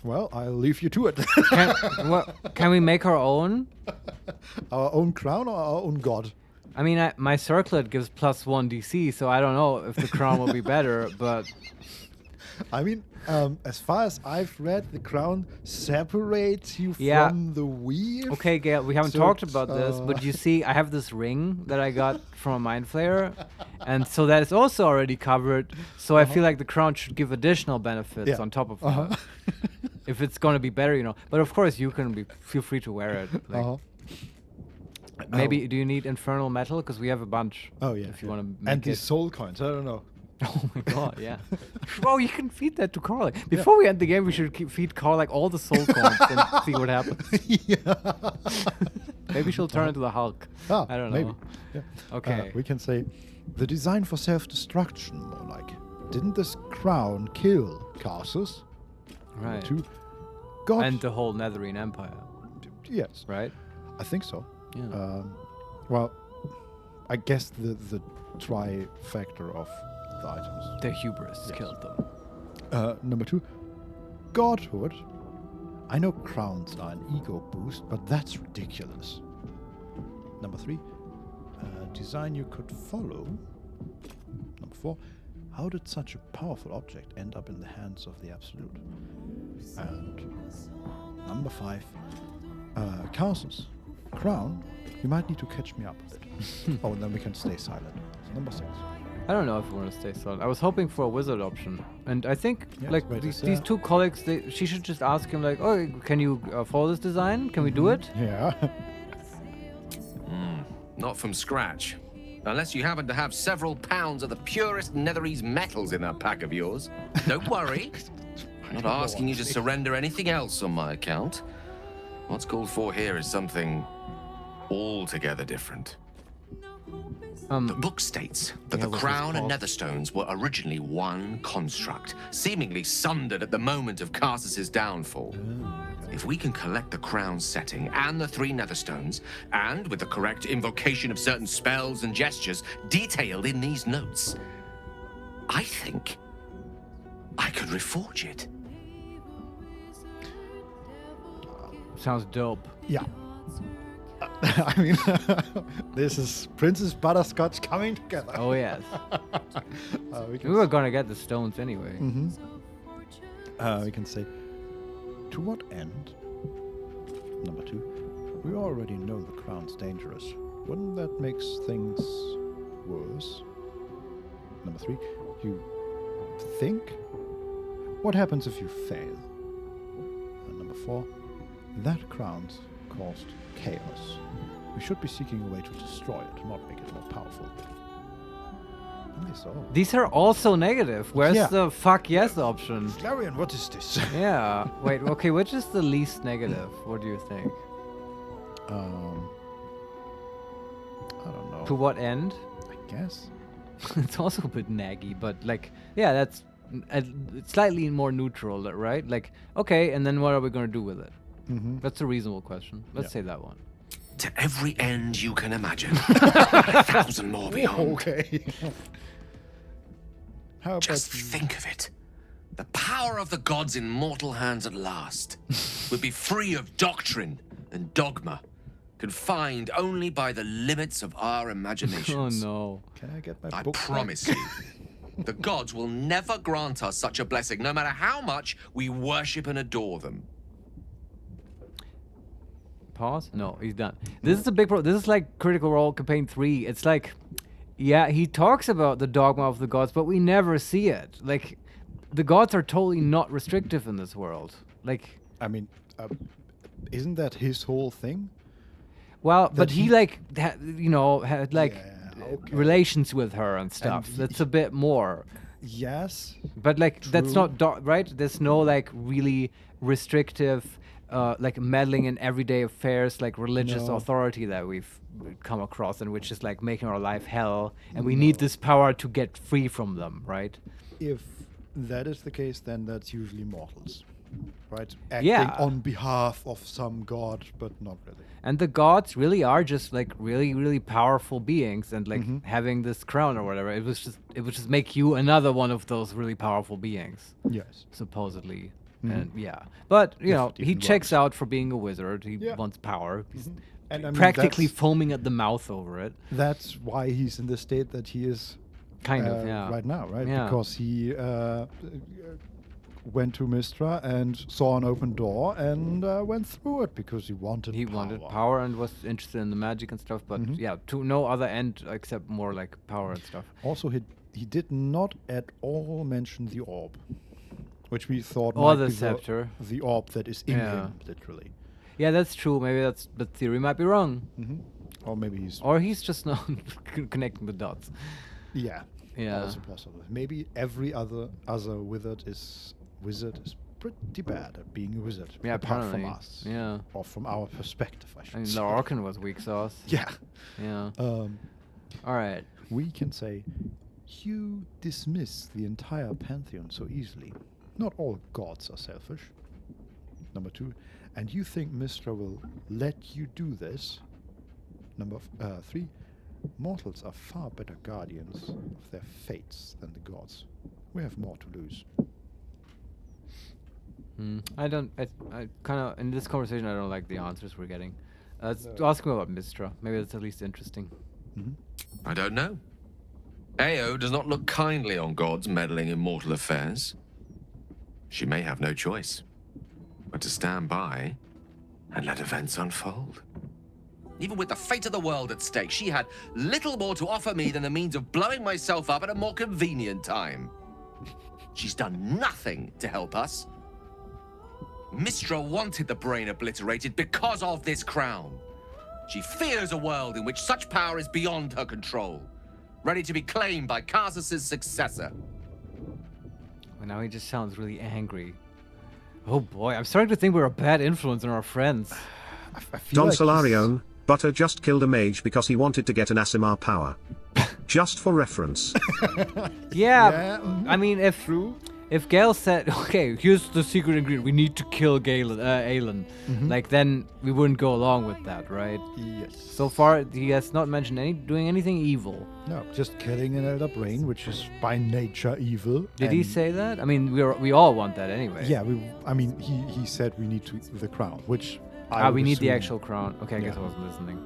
Well, I'll leave you to it. Can we make our own? Our own crown or our own god? I mean, my circlet gives +1 DC, so I don't know if the crown will be better, but... I mean, as far as I've read, the crown separates you from the weave. Okay, Gale, we haven't talked about this, but you see, I have this ring that I got from a Mind Flayer, and so that is also already covered, so I feel like the crown should give additional benefits on top of that. If it's going to be better, you know. But of course, you can feel free to wear it. Like, maybe, do you need infernal metal? Because we have a bunch. Oh, yeah. If you want to make and these soul coins, I don't know. Oh my god, yeah. Well, you can feed that to Carl. Before we end the game, we should feed Carl like all the soul coins and see what happens. Maybe she'll turn into the Hulk. I don't know. Maybe. Yeah. Okay. We can say, the design for self-destruction, more like. Didn't this crown kill Karsus? Right. God. And the whole Netherine Empire. Yes. Right? I think so. Yeah. Well, I guess the trifecta of the items. The hubris killed them. Number 2, godhood. I know crowns are an ego boost, but that's ridiculous. Number 3, design you could follow. Number 4, how did such a powerful object end up in the hands of the Absolute? And number 5, castles. Crown, you might need to catch me up a bit. Oh, and then we can stay silent. So number 6. I don't know if we want to stay silent. I was hoping for a wizard option, and I think Yeah, like wait, these two colleagues, she should just ask him like, "Oh, can you follow this design? Can we do it?" Yeah. Not from scratch. Unless you happen to have several pounds of the purest Netherese metals in that pack of yours. Don't worry. I'm not asking you to surrender anything else on my account. What's called for here is something altogether different. The book states that the crown and netherstones were originally one construct, seemingly sundered at the moment of Karsus's downfall. If we can collect the crown setting and the 3 netherstones, and with the correct invocation of certain spells and gestures detailed in these notes, I think I could reforge it. Sounds dope. Yeah. I mean, this is Princess Butterscotch coming together. Oh yes. We were gonna get the stones anyway. We can say, to what end? Number 2, we already know the crown's dangerous. Wouldn't that make things worse? Number 3, you think? What happens if you fail? And number 4, that crown's caused chaos. We should be seeking a way to destroy it, not make it more powerful. These are also negative. Where's the fuck yes option? Larian, what is this? Yeah. Wait, okay, which is the least negative? What do you think? I don't know. To what end? I guess. It's also a bit naggy, but like, yeah, that's slightly more neutral, right? Like, okay, and then what are we going to do with it? That's a reasonable question. Let's say that one. To every end you can imagine. 1,000 more beyond. Okay. How Just think of it. The power of the gods in mortal hands at last would be free of doctrine and dogma, confined only by the limits of our imaginations. Oh no. Can I get my I book promise you, the gods will never grant us such a blessing, no matter how much we worship and adore them. Pause? No, he's done. This is a big problem. This is like Critical Role Campaign 3. It's like, yeah, he talks about the dogma of the gods, but we never see it. Like, the gods are totally not restrictive in this world. Like, I mean, isn't that his whole thing? Well, but he like, had like relations with her and stuff. That's a bit more. Yes. But like, that's not right. There's no like really restrictive, like meddling in everyday affairs, like religious authority that we've come across, and which is like making our life hell, and we need this power to get free from them, right? If that is the case, then that's usually mortals, right? Acting on behalf of some god, but not really. And the gods really are just like really, really powerful beings, and like having this crown or whatever, it would just make you another one of those really powerful beings. Yes. Supposedly. And but you know, he checks out for being a wizard. He wants power. He's and I mean, practically foaming at the mouth over it. That's why he's in the state that he is right now, right? Yeah. Because he went to Mystra and saw an open door and went through it because he wanted power and was interested in the magic and stuff, but to no other end except more like power and stuff. Also, he did not at all mention the orb, which we thought or might the be scepter. The orb that is in him, literally. Yeah, that's true. Maybe the theory might be wrong. Or maybe he's just not connecting the dots. Yeah. Yeah. Also possible. Maybe every other wizard is pretty bad at being a wizard. Yeah, apart apparently. from us. Yeah. Or from our perspective, I should say. Larian was weak sauce. Yeah. Yeah. All right. We can say, you dismiss the entire pantheon so easily. Not all gods are selfish. Number 2, and you think Mystra will let you do this? Number 3, mortals are far better guardians of their fates than the gods. We have more to lose. I kind of, in this conversation, I don't like the answers we're getting. Let's ask him about Mystra. Maybe that's at least interesting. I don't know. Ao does not look kindly on gods meddling in mortal affairs. She may have no choice but to stand by and let events unfold. Even with the fate of the world at stake, she had little more to offer me than the means of blowing myself up at a more convenient time. She's done nothing to help us. Mistra wanted the brain obliterated because of this crown. She fears a world in which such power is beyond her control, ready to be claimed by Karsus' successor. Well, now he just sounds really angry. Oh boy, I'm starting to think we're a bad influence on our friends. Don Solarion, Butter just killed a mage because he wanted to get an Asimar power. Just for reference. Yeah, I mean, if Gale said, okay, here's the secret ingredient, we need to kill Aelin, like, then we wouldn't go along with that, right? Yes. So far, he has not mentioned doing anything evil. No, just killing an elder brain, which is by nature evil. Did he say that? I mean, we all want that anyway. Yeah, he said we need the crown, which we need the actual crown. Okay, I guess I wasn't listening.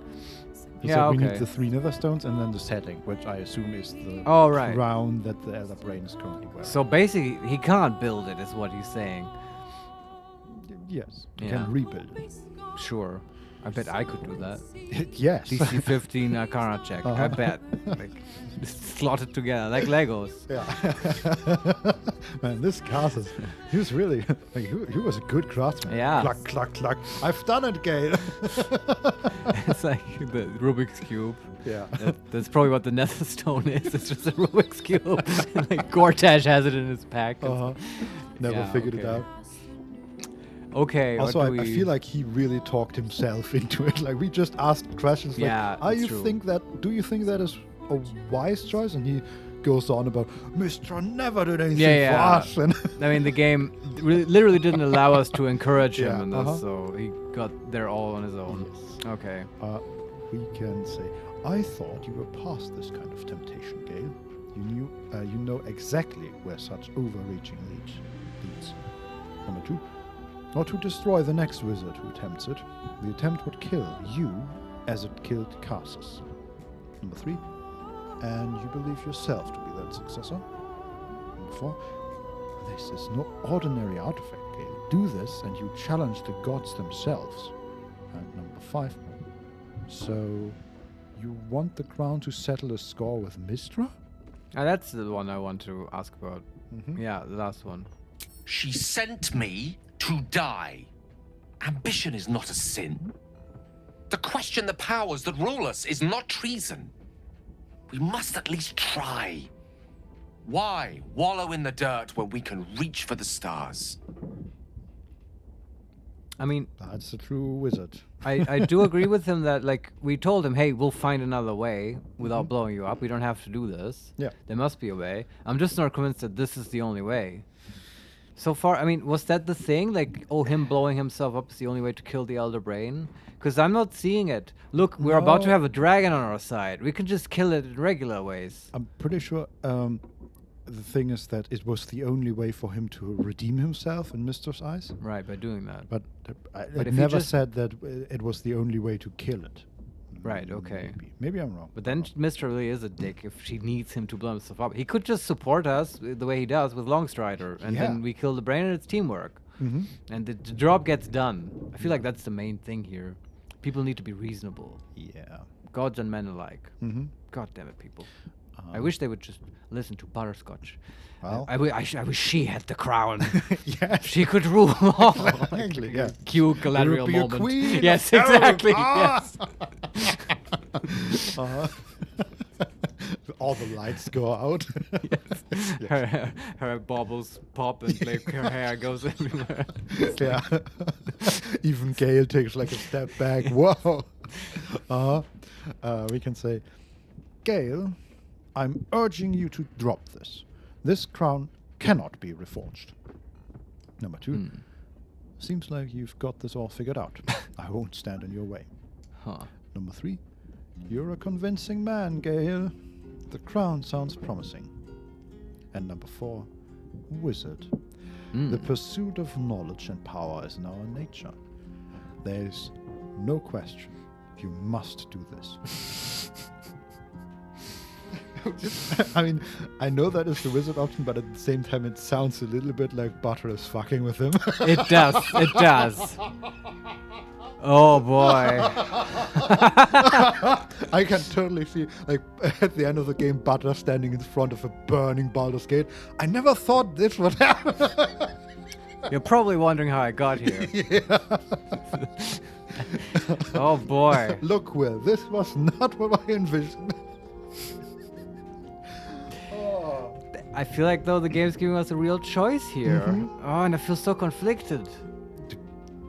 He said we need the 3 nether stones and then the setting, which I assume is the crown that the elder brain is currently wearing. So basically, he can't build it, is what he's saying. Yes, he can rebuild it. Sure. I bet I could do that. Yes. DC 15 Arcana check. I bet. Like, slot it together like Legos. Yeah. Man, this Karsus, he was really, like, he was a good craftsman. Yeah. Cluck, cluck, cluck. I've done it, Gale. It's like the Rubik's Cube. Yeah. That's probably what the Nether Stone is. It's just a Rubik's Cube. Like, Gortash has it in his pack. Never figured it out. Okay. Also, I feel like he really talked himself into it. Like, we just asked questions like, do you think that is a wise choice? And he goes on about, Mistra never did anything for us. And I mean, the game literally didn't allow us to encourage him in this, so he got there all on his own. Yes. Okay. We can say, I thought you were past this kind of temptation, Gale. You know exactly where such overreaching leads. Number 2. Or to destroy the next wizard who attempts it. The attempt would kill you as it killed Karsus. Number 3. And you believe yourself to be that successor. Number 4. This is no ordinary artifact, Gale. Do this and you challenge the gods themselves. And number 5. So, you want the crown to settle a score with Mistra? That's the one I want to ask about. Yeah, the last one. She sent me to die. Ambition is not a sin. To question the powers that rule us is not treason. We must at least try. Why wallow in the dirt when we can reach for the stars? I mean, that's a true wizard. I do agree with him that, like, we told him, hey, we'll find another way without blowing you up. We don't have to do this. Yeah. There must be a way. I'm just not convinced that this is the only way. So far, I mean, was that the thing? Like, him blowing himself up is the only way to kill the Elder Brain? Because I'm not seeing it. Look, we're about to have a dragon on our side. We can just kill it in regular ways. I'm pretty sure the thing is that it was the only way for him to redeem himself in Mister's eyes. Right, by doing that. But it never said that it was the only way to kill it. Right, okay. Maybe I'm wrong. But then Mr. really is a dick if she needs him to blow himself up. He could just support us the way he does with Longstrider, and then we kill the brain and it's teamwork. And the job gets done. I feel like that's the main thing here. People need to be reasonable. Yeah. Gods and men alike. God damn it, people. I wish they would just listen to Butterscotch. Well, I wish she had the crown. Yes. She could rule all. Exactly, yeah. Cue Galadriel Be a moment. queen. Yes, exactly. Yes. All the lights go out. Yes. Her baubles pop and like her hair goes everywhere. Yeah. Even Gale takes like a step back. Whoa. We can say, Gale, I'm urging you to drop this. This crown cannot be reforged. Number 2. Seems like you've got this all figured out. I won't stand in your way. Number 3. You're a convincing man, Gale. The crown sounds promising. And number 4. Wizard. The pursuit of knowledge and power is in our nature. There's no question. You must do this. I mean, I know that is the wizard option, but at the same time, it sounds a little bit like Butter is fucking with him. It does. It does. Oh boy. I can totally see, like, at the end of the game, Butter standing in front of a burning Baldur's Gate. I never thought this would happen. You're probably wondering how I got here. Yeah. Oh boy. Look, Will, this was not what I envisioned. I feel like, though, the game's giving us a real choice here. Oh, and I feel so conflicted.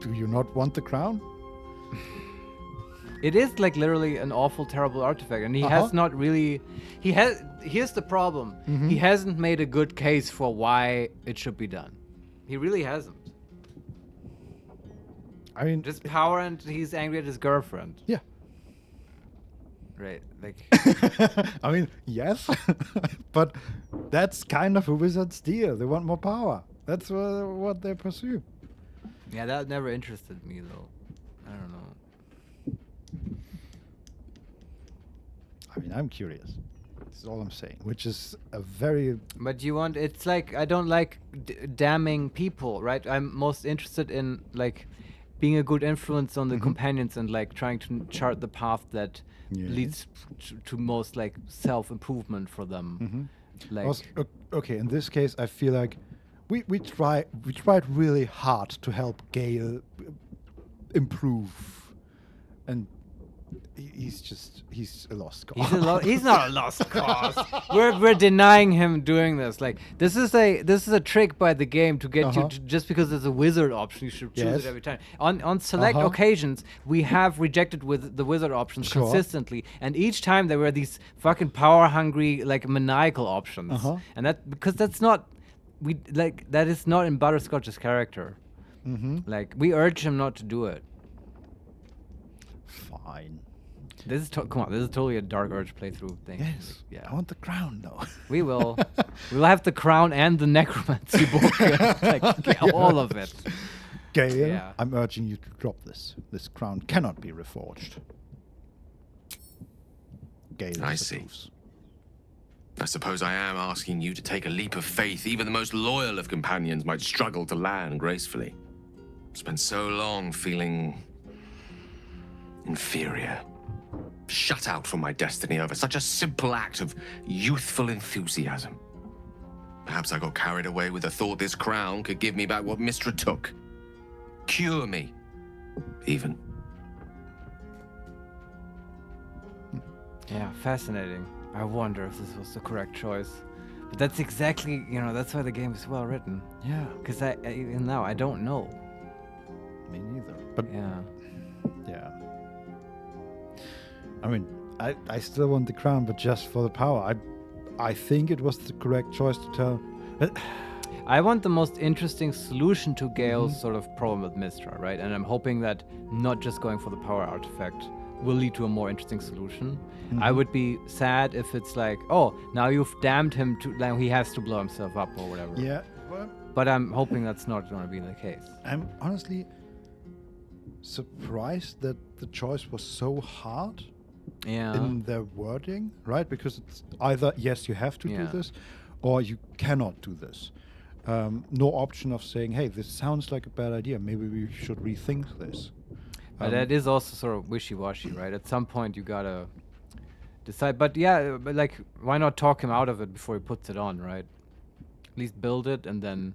Do you not want the crown? It is, like, literally an awful, terrible artifact, and he has not really... Here's the problem. He hasn't made a good case for why it should be done. He really hasn't. I mean... Just power, and he's angry at his girlfriend. Yeah. Right, like... I mean, yes, but that's kind of a wizard's deal. They want more power. That's what they pursue. Yeah, that never interested me, though. I don't know. I mean, I'm curious. That's all I'm saying. Which is a very... But you want... It's like, I don't like damning people, right? I'm most interested in, like, being a good influence on the companions and, like, trying to chart the path that leads to most, like, self-improvement for them. Like... Also, okay, in this case, I feel like we tried really hard to help Gale improve, and he's a lost cause. He's not a lost cause. We're denying him doing this. Like, this is a trick by the game to get you to, just because there's a wizard option, you should choose it every time. On select occasions, we have rejected with the wizard options consistently, and each time there were these fucking power hungry, like, maniacal options. And that's not that is not in Butterscotch's character. Like, we urge him not to do it. Fine. This is come on. This is totally a Dark Urge playthrough thing. Yes. Yeah. I want the crown, though. We will. We'll have the crown and the necromancy book. All of it. Gale, I'm urging you to drop this. This crown cannot be reforged. Gale I see. I suppose I am asking you to take a leap of faith even the most loyal of companions might struggle to land gracefully. Spent so long feeling inferior. Shut out from my destiny over such a simple act of youthful enthusiasm. Perhaps I got carried away with the thought this crown could give me back what Mistra took. Cure me, even. Yeah, fascinating. I wonder if this was the correct choice. But that's exactly, that's why the game is well written. Yeah. Because even now, I don't know. Me neither. But yeah. I mean, I still want the crown, but just for the power. I think it was the correct choice to tell. I want the most interesting solution to Gale's sort of problem with Mistra, right? And I'm hoping that not just going for the power artifact will lead to a more interesting solution. I would be sad if it's like, oh, now you've damned him to, like, he has to blow himself up or whatever. Yeah. But I'm hoping that's not going to be the case. I'm honestly surprised that the choice was so hard. In their wording, right? Because it's either, yes, you have to do this, or you cannot do this. No option of saying, hey, this sounds like a bad idea. Maybe we should rethink this. But that is also sort of wishy-washy, right? At some point, you gotta decide. But yeah, but like, why not talk him out of it before he puts it on, right? At least build it and then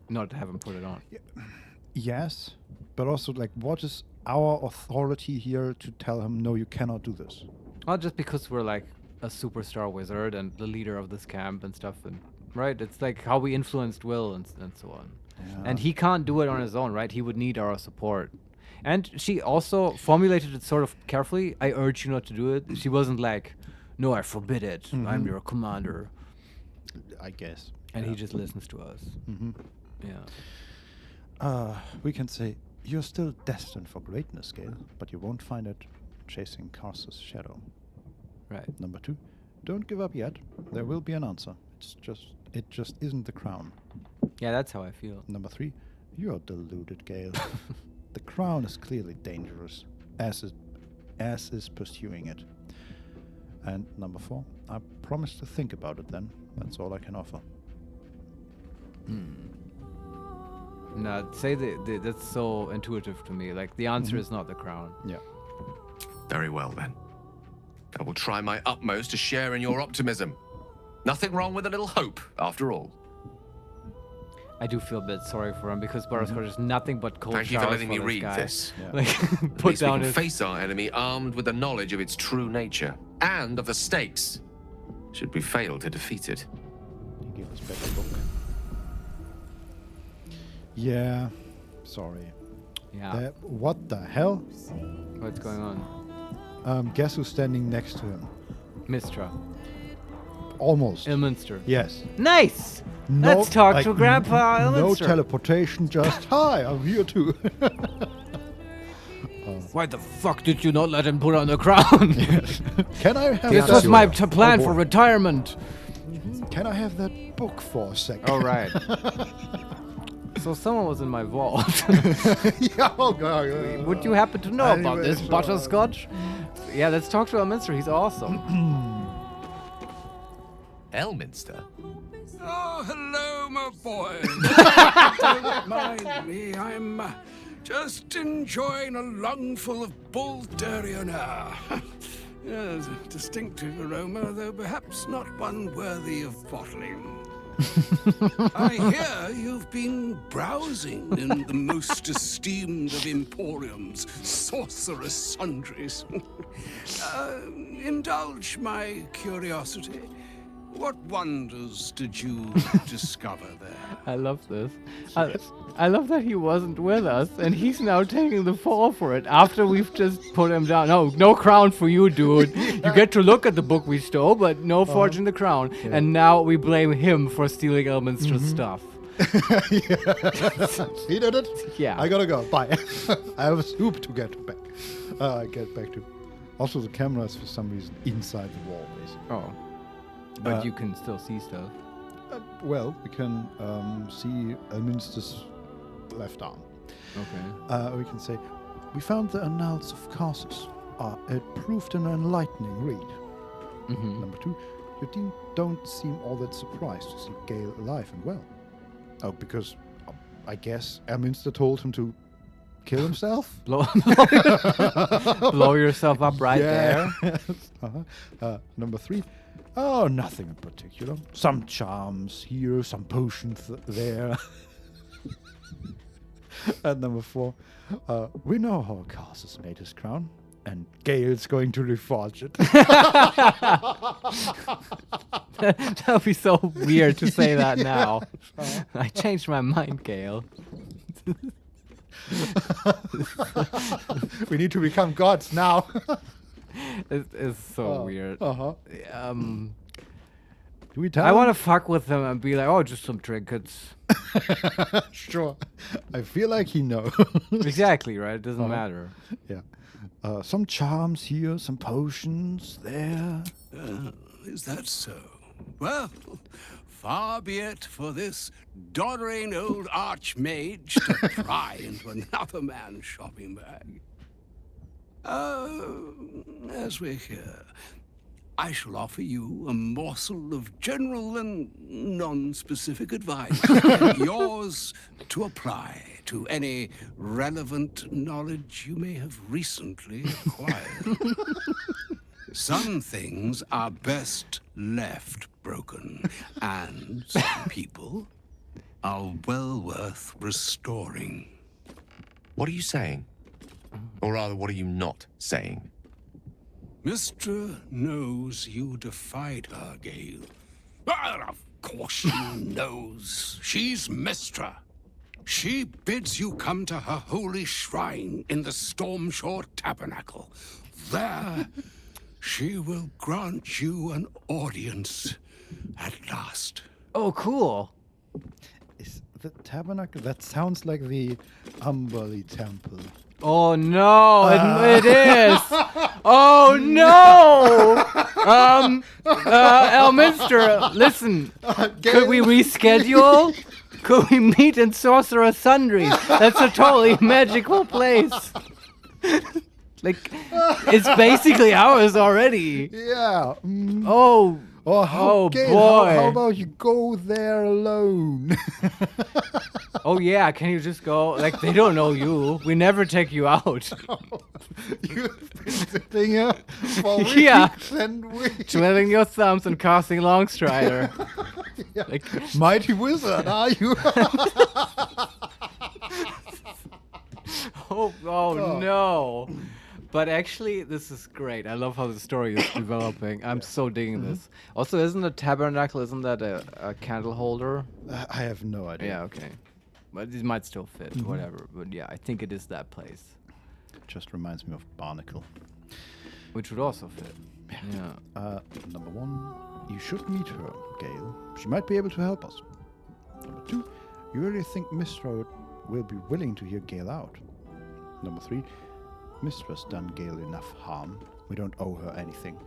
not have him put it on. Yes, but also, like, what is our authority here to tell him, no, you cannot do this? Well, just because we're like a superstar wizard and the leader of this camp and stuff, and right? It's like how we influenced Will and so on. Yeah. And he can't do it on his own, right? He would need our support. And she also formulated it sort of carefully. I urge you not to do it. She wasn't like, no, I forbid it. I'm your commander. I guess. And he just listens to us. Yeah. We can say, you're still destined for greatness, Gale, but you won't find it chasing Karsus' shadow. Right. Number 2, don't give up yet. There will be an answer. It just isn't the crown. Yeah, that's how I feel. Number 3, you're deluded, Gale. The crown is clearly dangerous, as is pursuing it. And number 4, I promise to think about it then. That's all I can offer. No, say that's so intuitive to me. Like, the answer is not the crown. Yeah. Very well, then. I will try my utmost to share in your optimism. Nothing wrong with a little hope, after all. I do feel a bit sorry for him because Butterscotch is nothing but cold Thank you for showers letting me this read guy. this. Yeah. Like, At put least we down can his... face our enemy armed with the knowledge of its true nature and of the stakes, should we fail to defeat it. He gave us back the book. Yeah, sorry. Yeah. What the hell? What's going on? Guess who's standing next to him? Mistra. Almost. Ilminster. Yes. Nice! No, Let's talk to Grandpa No Ilminster. teleportation, just, hi, I'm here too. Why the fuck did you not let him put on the crown? Can I have This that? was my plan for retirement. Can I have that book for a second? All right. So someone was in my vault. Yeah, oh God. Would you happen to know about this, Butterscotch? Yeah, let's talk to Elminster. He's awesome. Elminster? Oh, hello, my boy. Don't mind me. I'm just enjoying a lungful of Baldurian air. Yes, a distinctive aroma, though perhaps not one worthy of bottling. I hear you've been browsing in the most esteemed of emporiums, sorcerous sundries. Indulge my curiosity. What wonders did you discover there? I love this. I love that he wasn't with us, and he's now taking the fall for it after we've just put him down. No crown for you, dude. You get to look at the book we stole, but no forging the crown. Yeah. And now we blame him for stealing Elminster's stuff. He did it? Yeah. I gotta go. Bye. I have a soup to get back. Get back to. Also, the camera is for some reason inside the wall, basically. Oh. But you can still see stuff. Well, we can see Elminster's left arm. Okay. We can say, we found the Annals of Carsus. It proved an enlightening read. Number 2, you don't seem all that surprised to see Gale alive and well. Oh, because I guess Elminster told him to kill himself? Blow yourself up right there. Number 3, oh, nothing in particular. Some charms here, some potions there. And number 4, we know how Carsus made his crown, and Gale's going to reforge it. That would be so weird to say that now. I changed my mind, Gale. We need to become gods now. It's so weird. Do we tell I him? want to fuck with him and be like, oh, just some trinkets. Sure. I feel like he knows. Exactly, right? It doesn't matter. Yeah. Some charms here, some potions there. Is that so? Well, far be it for this doddering old archmage to pry into another man's shopping bag. As we're here, I shall offer you a morsel of general and non-specific advice. Yours to apply to any relevant knowledge you may have recently acquired. Some things are best left broken, and some people are well worth restoring. What are you saying? Or rather, what are you not saying? Mistra knows you defied her, Gale. Well, of course she knows. She's Mistra. She bids you come to her holy shrine in the Stormshore Tabernacle. There, she will grant you an audience at last. Oh, cool. Is the tabernacle? That sounds like the Umberly Temple. Oh no, it is. Oh no. Elminster, listen. Could we reschedule? Could we meet in Sorcerer Sundry? That's a totally magical place. Like, it's basically ours already. Yeah. Oh. Gail, boy. How about you go there alone? Oh yeah, can you just go? Like, they don't know you. We never take you out. You've been sitting here for weeks and weeks. Twiddling your thumbs and casting Longstrider. Yeah. Like, mighty wizard, are you? oh no. But actually, this is great. I love how the story is developing. I'm so digging this. Also, isn't a tabernacle, isn't that a candle holder? I have no idea. Yeah, okay. But it might still fit, whatever. But yeah, I think it is that place. Just reminds me of Barnacle. Which would also fit. Yeah. Number 1, you should meet her, Gale. She might be able to help us. Number 2, you really think Mistra will be willing to hear Gale out. Number 3, Mistra's done Gale enough harm. We don't owe her anything.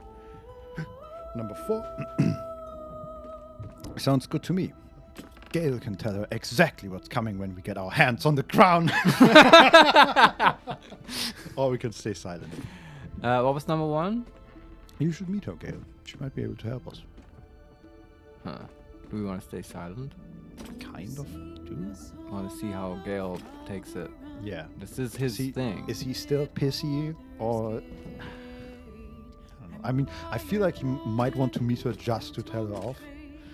Number 4, sounds good to me. Gale can tell her exactly what's coming when we get our hands on the crown. Or we can stay silent. What was number 1? You should meet her, Gale. She might be able to help us. Huh. Do we want to stay silent? Kind of do. I want to see how Gale takes it. Yeah. This is his thing. Is he still pissy or... I don't know. I mean, I feel like he might want to meet her just to tell her off.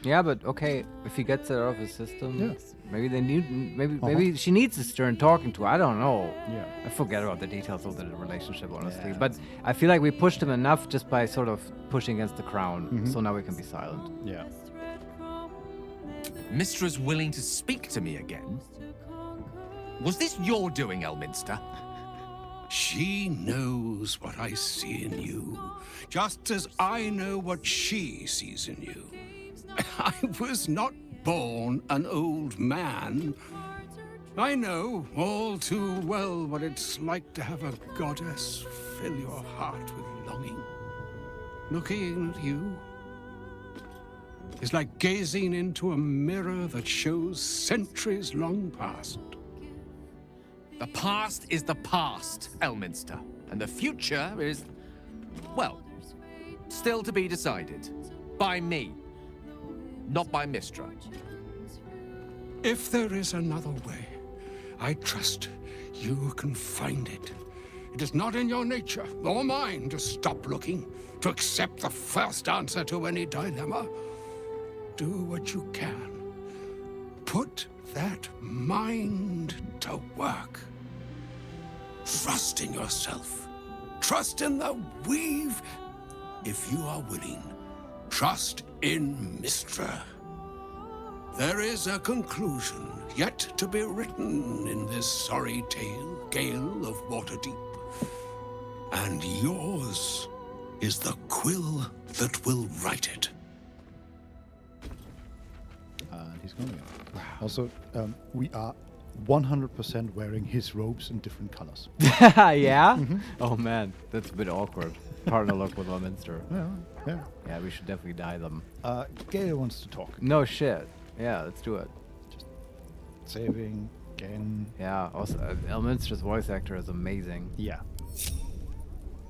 Yeah, but okay, if he gets it out of his system, maybe they need, maybe she needs a stern talking to. I don't know. Yeah, I forget about the details of the relationship, honestly. But I feel like we pushed him enough just by sort of pushing against the crown. So now we can be silent. Yeah. Mistra's willing to speak to me again? Was this your doing, Elminster? She knows what I see in you, just as I know what she sees in you. I was not born an old man. I know all too well what it's like to have a goddess fill your heart with longing. Looking at you is like gazing into a mirror that shows centuries long past. The past is the past, Elminster. And the future is, well, still to be decided. By me. Not by Mistra. If there is another way, I trust you can find it. It is not in your nature or mine to stop looking, to accept the first answer to any dilemma. Do what you can. Put that mind to work. Trust in yourself. Trust in the weave. If you are willing, trust in Mistra. There is a conclusion yet to be written in this sorry tale, Gale of Waterdeep. And yours is the quill that will write it. He's going again. Also, we are 100% wearing his robes in different colors. Yeah? Oh man, that's a bit awkward. Partner look with Elminster. Yeah, we should definitely dye them. Gale wants to talk. No shit. Yeah, let's do it. Just saving again. Yeah, also, Elminster's voice actor is amazing. Yeah.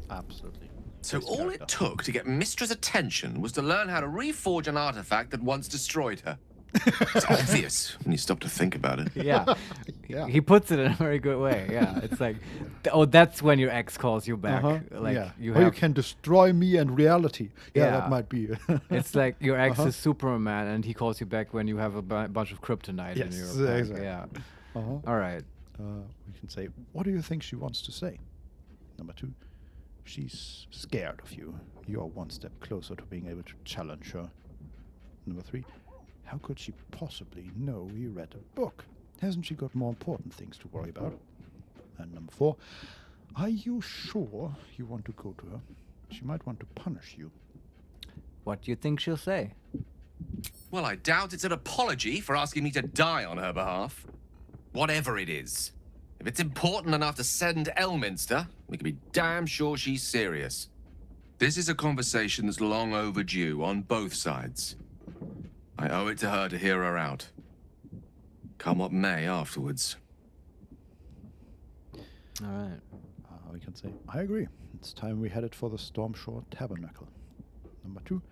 Absolutely. So all it took to get Mistra's attention was to learn how to reforge an artifact that once destroyed her. It's obvious when you stop to think about it. Yeah. He puts it in a very good way. Yeah. It's like, oh, that's when your ex calls you back. Like you can destroy me and reality. Yeah, that might be. It's like your ex is Superman and he calls you back when you have a bunch of kryptonite in your pack. Exactly. Yeah. All right. We can say, what do you think she wants to say? Number 2, she's scared of you. You're one step closer to being able to challenge her. Number 3, how could she possibly know you read a book? Hasn't she got more important things to worry about? And number 4, are you sure you want to go to her? She might want to punish you. What do you think she'll say? Well, I doubt it's an apology for asking me to die on her behalf. Whatever it is. If it's important enough to send Elminster, we can be damn sure she's serious. This is a conversation that's long overdue on both sides. I owe it to her to hear her out. Come what may afterwards. All right. We can say, I agree. It's time we headed for the Stormshore Tabernacle. Number 2,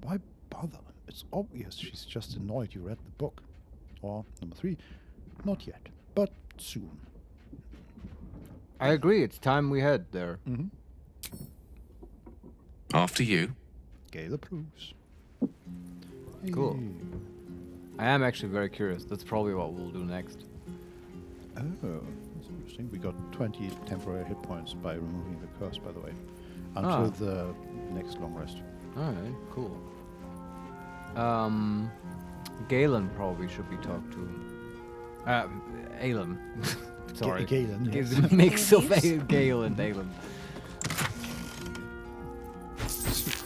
why bother? It's obvious she's just annoyed you read the book. Or number 3, not yet, but soon. I agree. It's time we head there. Mm-hmm. After you. Gale approves. Cool. I am actually very curious. That's probably what we'll do next. Oh, that's interesting. We got 20 temporary hit points by removing the curse, by the way, until the next long rest. Alright, cool. Galen probably should be talked to. Aelin. Sorry. Galen, yes. Mix of Gale and Aelin.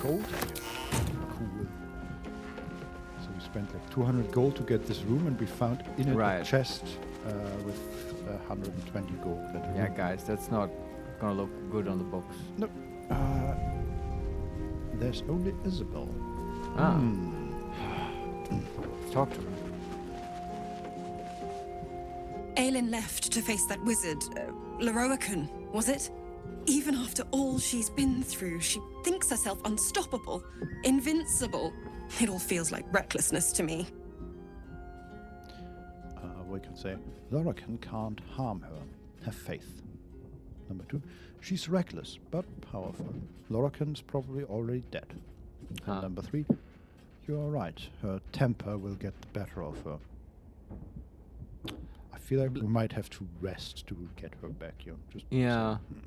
Gold? Cool. So we spent like 200 gold to get this room, and we found in it a chest with 120 gold. Yeah, guys, that's not gonna look good on the books. Nope. There's only Isabel. Let's talk to her. Aelin left to face that wizard, Larian, was it? Even after all she's been through, she thinks herself unstoppable, invincible. It all feels like recklessness to me. We can say, Larian can't harm her. Have faith. Number 2, she's reckless, but powerful. Larian's probably already dead. And number 3, you are right. Her temper will get the better of her. I feel like we might have to rest to get her back here.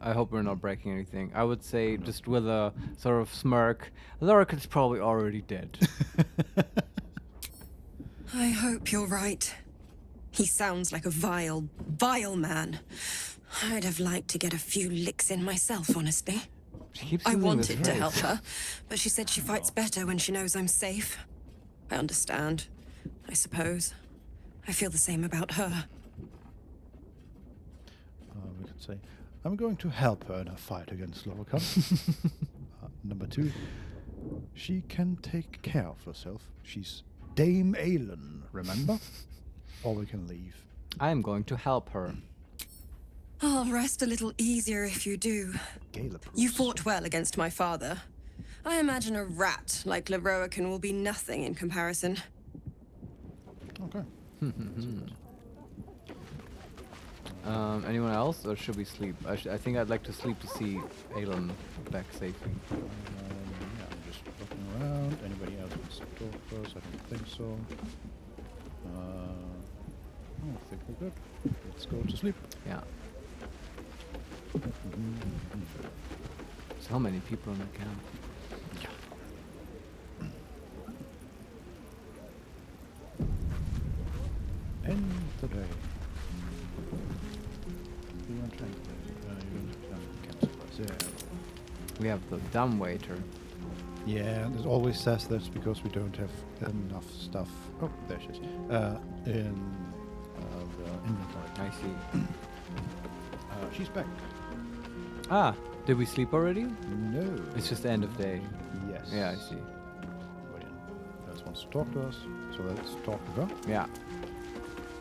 I hope we're not breaking anything. I would say, just with a sort of smirk, Larian's probably already dead. I hope you're right. He sounds like a vile, vile man. I'd have liked to get a few licks in myself, honestly. I wanted to help her, but she said she fights better when she knows I'm safe. I understand, I suppose. I feel the same about her. We could say, I'm going to help her in her fight against Larian. Number 2, she can take care of herself. She's Dame Aelin, remember? Or we can leave. I'm going to help her. I'll rest a little easier if you do. You fought well against my father. I imagine a rat like Larian will be nothing in comparison. Okay. Anyone else, or should we sleep? I think I'd like to sleep to see Aelin back safely. Yeah, I'm just looking around. Anybody else wants to talk first? I don't think so. I think we're good. Let's go to sleep. Yeah. So many people in the camp. End the day. We have the dumb waiter. Yeah, it always says this because we don't have enough stuff. Oh, there she is. In the inventory. I see. She's back. Did we sleep already? No. It's just end of day. Yes. Yeah, I see. Brilliant. Else wants to talk to us, so let's talk to her. Yeah.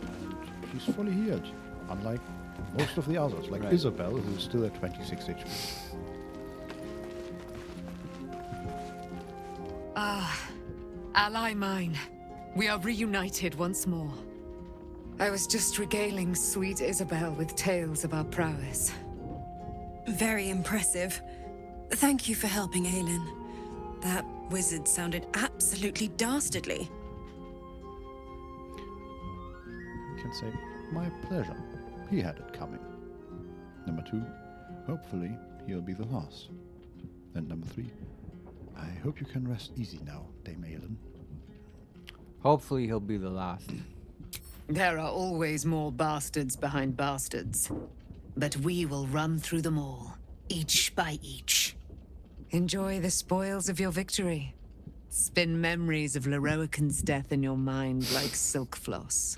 And she's fully healed, unlike most of the others, like Isabel, who's still at 26 HP. Ally mine. We are reunited once more. I was just regaling sweet Isabel with tales of our prowess. Very impressive. Thank you for helping Aelin. That wizard sounded absolutely dastardly. You can say, my pleasure. He had it coming. Number 2, hopefully he'll be the last. And number 3, I hope you can rest easy now, Dame Aelin. Hopefully he'll be the last. There are always more bastards behind bastards. But we will run through them all, each by each. Enjoy the spoils of your victory. Spin memories of Larian's death in your mind like silk floss.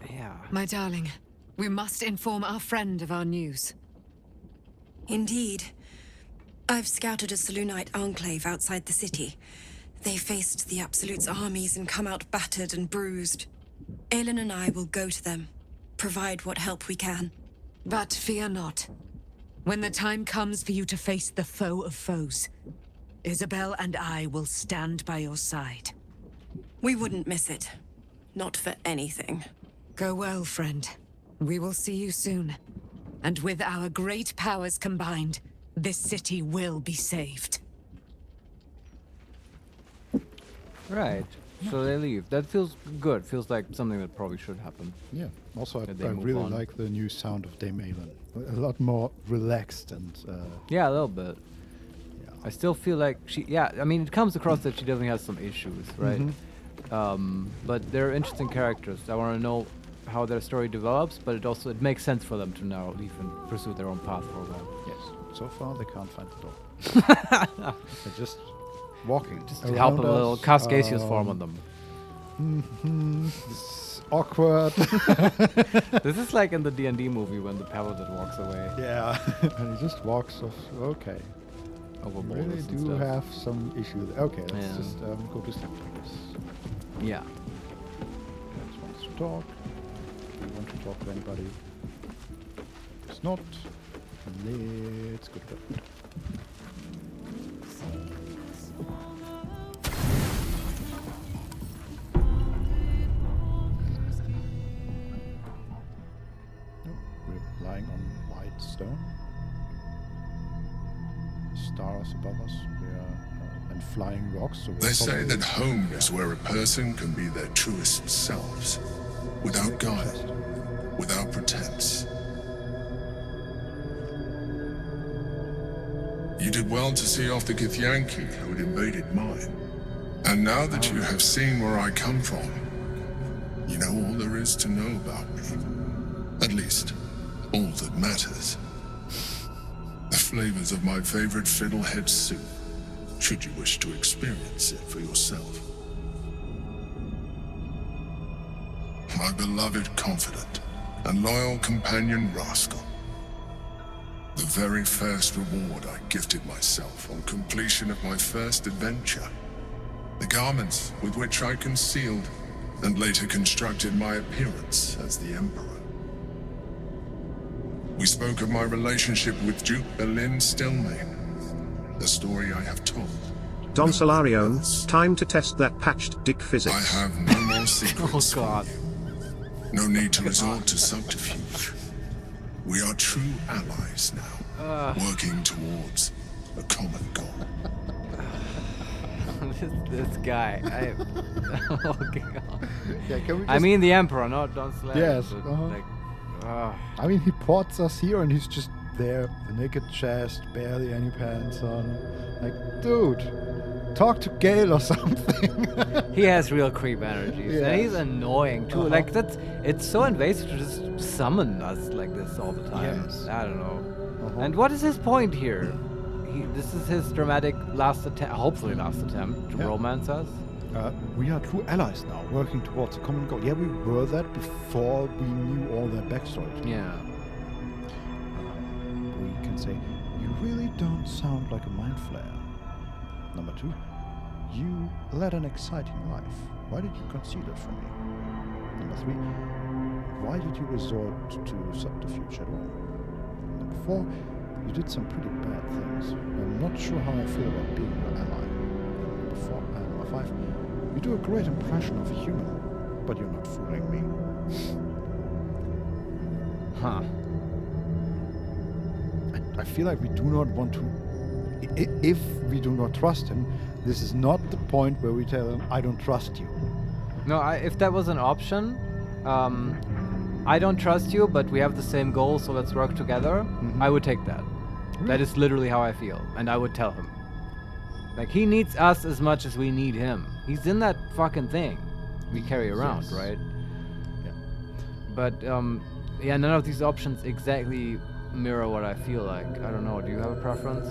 Yeah. My darling, we must inform our friend of our news. Indeed. I've scouted a Selûnite enclave outside the city. They faced the Absolute's armies and come out battered and bruised. Aelin and I will go to them, provide what help we can. But fear not. When the time comes for you to face the foe of foes, Isabel and I will stand by your side. We wouldn't miss it. Not for anything. Go well, friend. We will see you soon. And with our great powers combined, this city will be saved. Right. So they leave. That feels good. Feels like something that probably should happen. Yeah. Also, I They move really on. like the new sound of Dame Aelin. A lot more relaxed and. Yeah, a little bit. Yeah. I still feel like she. Yeah, I mean, it comes across that she definitely has some issues, right? But they're interesting characters. I want to know how their story develops, but it makes sense for them to now leave and pursue their own path for a while. Yes. So far, they can't find the door. They're just walking. Just to help a little Cascasius form on them. It's awkward. This is like in the D&D movie when the paladin walks away. Yeah, and he just walks off. Okay. Over We boulders really and do stuff. have some issues. Okay, let's Yeah. just go to sleep, I guess. Yeah. Just wants to talk. We want to talk to anybody. It's not. Let's go to bed. We're lying on white stone. Stars above us. We are and flying rocks. So we're They say probably- that home is where a person can be their truest selves, without guile, without pretense. You did well to see off the Githyanki who had invaded mine. And now that you have seen where I come from, you know all there is to know about me. At least, all that matters. The flavors of my favorite fiddlehead soup, should you wish to experience it for yourself. My beloved confidant and loyal companion Rascal. The very first reward I gifted myself on completion of my first adventure. The garments with which I concealed and later constructed my appearance as the Emperor. We spoke of my relationship with Duke Berlin Stillmane, the story I have told. Don Solarion, time to test that patched dick physics. I have no more secrets. Oh God. No need to resort to subterfuge. We are true allies now, working towards a common goal. this guy. Okay. Yeah, can we I just- mean the Emperor, not Don Slayer. Yes, but, uh-huh. like, I mean, he ports us here and he's just there, the naked chest, barely any pants on. Like, dude, talk to Gale or something. he has real creep energies, and Yes. he's annoying too. Like it's so invasive to just summon us like this all the time. Yes. I don't know. And what is his point here? This is his dramatic last attempt, hopefully last attempt to romance us. We are true allies now, working towards a common goal. Yeah, we were that before we knew all their backstory. Yeah. We can say, you really don't sound like a Mind Flayer. Number 2, you led an exciting life. Why did you conceal it from me? Number 3, why did you resort to subterfuge at all? Number 4, you did some pretty bad things. I'm not sure how I feel about being your ally. Number 5, you do a great impression of a human, but you're not fooling me. Huh. I feel like we do not want to. If we do not trust him, this is not the point where we tell him, I don't trust you. No, if that was an option, I don't trust you, but we have the same goal, so let's work together. I would take that. That is literally how I feel, and I would tell him. Like, he needs us as much as we need him. He's in that fucking thing we carry around, Yes. right? Yeah. But, yeah, none of these options exactly mirror what I feel like. I don't know, do you have a preference?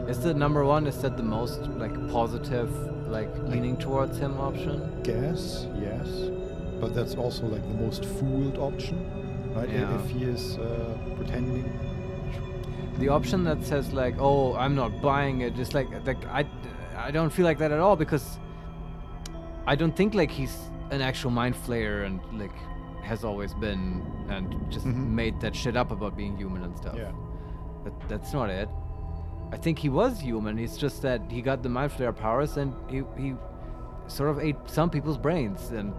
Is the number 1, is that the most, like, positive, like, leaning towards him option? Guess, yes. But that's also like the most fooled option, right? Yeah. If he is pretending. The option that says like, oh, I'm not buying it, is like I don't feel like that at all, because I don't think like he's an actual Mind Flayer and like has always been, and just made that shit up about being human and stuff. Yeah. But that's not it. I think he was human. It's just that he got the Mind Flayer powers, and he sort of ate some people's brains and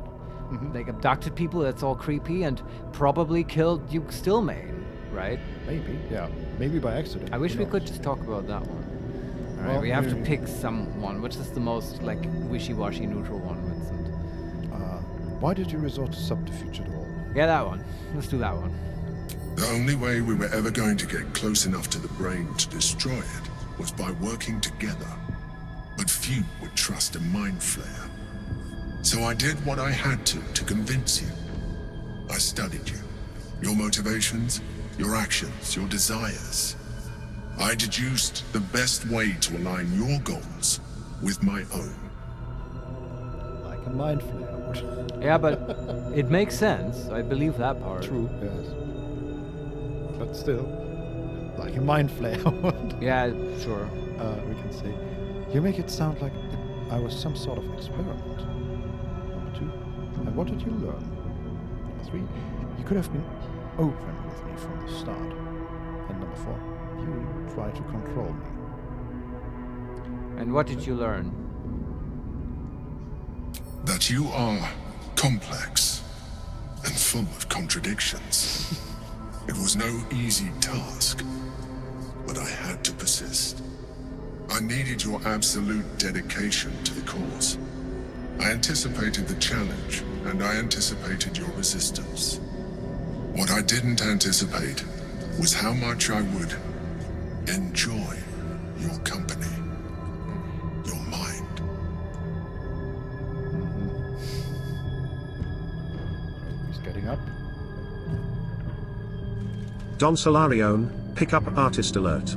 like abducted people. That's all creepy, and probably killed Duke Stillmain, right? Maybe, yeah. Maybe by accident. I wish we could just talk about that one. All right, we have to pick someone. Which is the most like wishy-washy neutral one, Vincent? Why did you resort to subterfuge at all? Yeah, that one. Let's do that one. The only way we were ever going to get close enough to the brain to destroy it was by working together. But few would trust a Mind Flayer. So I did what I had to convince you. I studied you. Your motivations, your actions, your desires. I deduced the best way to align your goals with my own. Like a Mind Flayer would. Yeah, but it makes sense. I believe that part. True, yes. But still, like a Mind Flayer would. Yeah, sure. We can say. You make it sound like I was some sort of experiment. Number 2, and what did you learn? Number 3, you could have been open with me from the start. And number 4, you try to control me. And what did you learn? That you are complex and full of contradictions. It was no easy task, but I had to persist. I needed your absolute dedication to the cause. I anticipated the challenge, and I anticipated your resistance. What I didn't anticipate was how much I would enjoy your company, your mind. He's getting up. Don Solarione, pick up artist alert.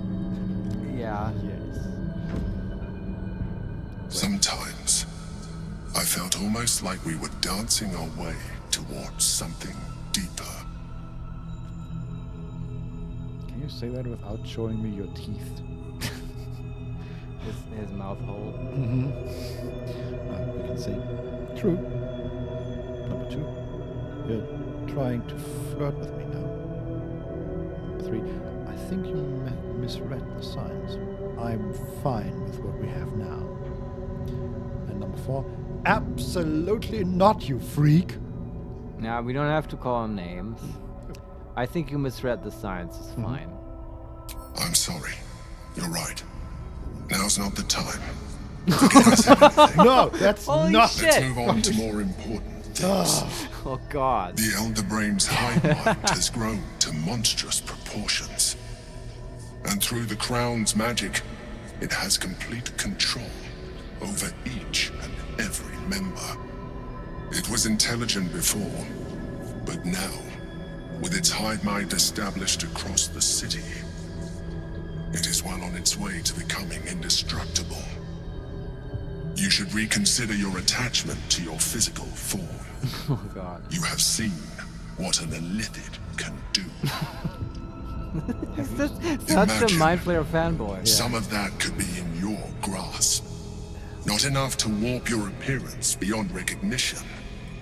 Yeah. Sometimes, I felt almost like we were dancing our way towards something deeper. Can you say that without showing me your teeth? His mouth hole. We can say, true. Number 2, you're trying to flirt with me now. Number 3, I think you misread the signs. I'm fine with what we have now. And number 4, absolutely not, you freak. Nah, we don't have to call him names. I think you misread the signs. It's fine. I'm sorry. You're right. Now's not the time. Forget I said anything. No, that's Holy not. shit. Let's move on to more important things. Oh God. The Elder Brain's hive mind has grown to monstrous proportions. And through the Crown's magic, it has complete control over each and every member. It was intelligent before, but now, with its hive mind established across the city, it is well on its way to becoming indestructible. You should reconsider your attachment to your physical form. Oh God. You have seen what an illithid can do. He's such a Mind Flayer fanboy. Some of that could be in your grasp. Not enough to warp your appearance beyond recognition,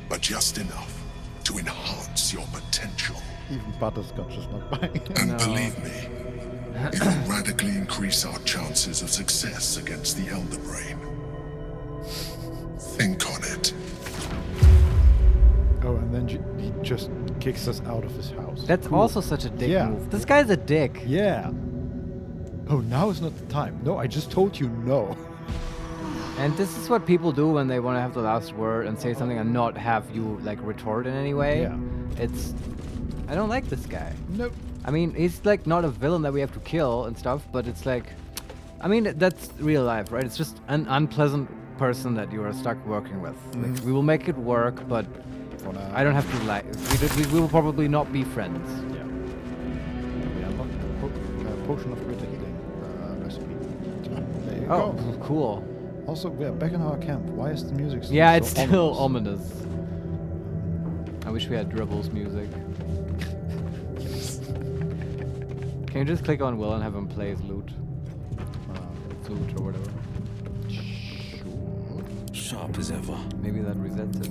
but just enough to enhance your potential. Even Butterscotch is not buying it. And believe me, it will radically increase our chances of success against the Elder Brain. Think on it. Oh, and then he just kicks us out of his house. That's also such a dick move. This guy's a dick. Yeah. Oh, now is not the time. No, I just told you no. And this is what people do when they want to have the last word and say something and not have you like retort in any way. Yeah. I don't like this guy. Nope. I mean, he's like not a villain that we have to kill and stuff, but it's like, I mean, that's real life, right? It's just an unpleasant person that you are stuck working with. Like, we will make it work, but I don't have to like. We will probably not be friends. Yeah. We unlocked a potion of greater healing recipe. There you go. Cool. Also, we're back in our camp. Why is the music still Yeah, so it's still ominous. I wish we had Dribble's music. Can you just click on Will and have him play his lute? Flute or whatever. Sharp as ever. Maybe that resets it.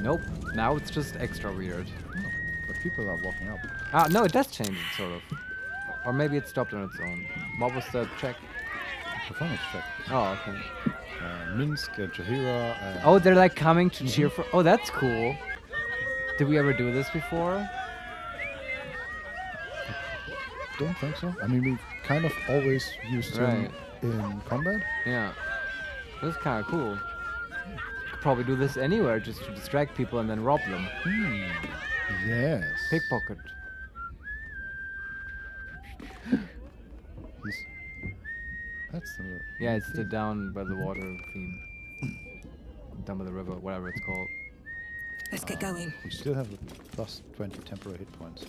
Nope. Now it's just extra weird. Oh, but people are walking up. No, it does change it, sort of. Or maybe it stopped on its own. What was the check? Performance check. Oh, okay. Minsk, Jahira. Oh, they're like coming to cheer for. Oh, that's cool. Did we ever do this before? Don't think so. I mean, we kind of always used him in combat. Yeah. This is kind of cool. Could probably do this anywhere just to distract people and then rob them. Yes. Pickpocket. That's the... Yeah, it's the down by the water theme. Down by the river, whatever it's called. Let's get going. We still have a plus 20 temporary hit points.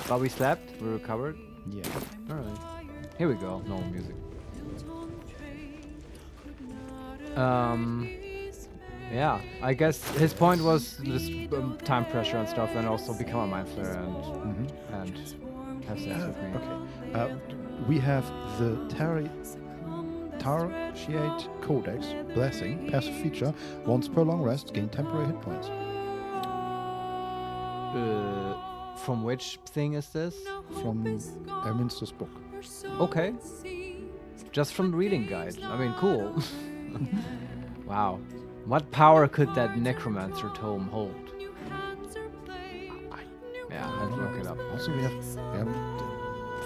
But we slept, we recovered. Yeah. Alright. Here we go, normal music. Yeah, I guess his point was this time pressure and stuff, and also become a Mind Flayer and have sex with me. Okay. We have the Tartiate Codex Blessing passive feature. Once per long rest, gain temporary hit points. From which thing is this? From Elminster's book. Okay. Just from the reading guide. I mean, cool. Wow. What power could that necromancer tome hold? Yeah, I'll look it up. Also, we have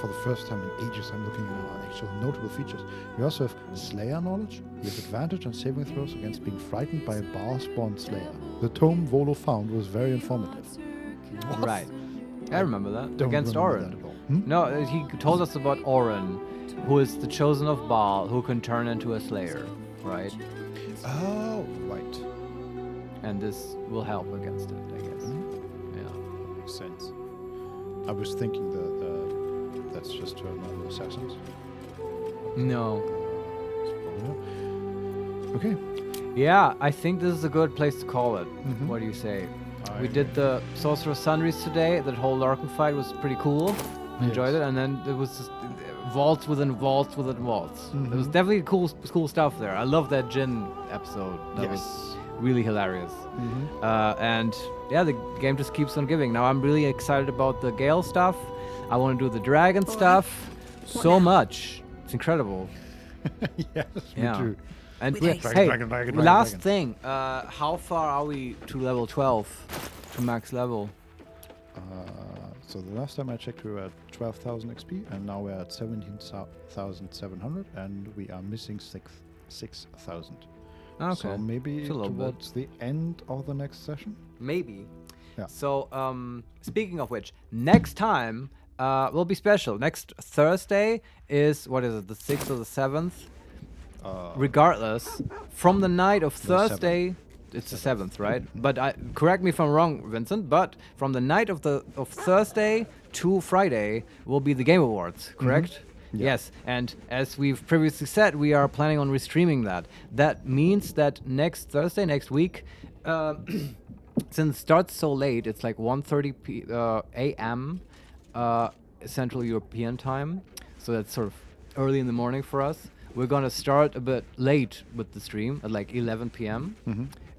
for the first time in ages, I'm looking at our actual notable features. We also have Slayer knowledge. We have advantage on saving throws against being frightened by a bar-spawned Slayer. The tome Volo found was very informative. Right. I remember that. Don't Against remember Orin. that at all. No, he told us about Orin, who is the chosen of Baal, who can turn into a Slayer, right? Oh, right. And this will help against it, I guess. Yeah. Makes sense. I was thinking that's just to normal assassins. No. Okay. Yeah, I think this is a good place to call it. What do you say? We did the Sorcerer's Sundries today. That whole Larkin fight was pretty cool. Enjoyed it. And then there was just vaults within vaults within vaults. There was definitely cool stuff there. I love that Jin episode. That was really hilarious. And yeah, the game just keeps on giving. Now I'm really excited about the Gale stuff. I want to do the dragon stuff so much. It's incredible. Yes, me too. And Dragon, last thing, how far are we to level 12, to max level? So the last time I checked, we were at 12,000 XP, and now we're at 17,700, and we are missing 6,000. Okay. So maybe a little towards the end of the next session? Maybe. Yeah. So, speaking of which, next time will be special. Next Thursday is, what is it, the 6th or the 7th? Regardless, from the night of Thursday, it's the 7th, right? But correct me if I'm wrong, Vincent, but from the night of Thursday to Friday will be the Game Awards, correct? Yeah. Yes, and as we've previously said, we are planning on restreaming that. That means that next Thursday, next week, since it starts so late, it's like 1:30 a.m. Central European time, so that's sort of early in the morning for us. We're gonna start a bit late with the stream at like 11 p.m.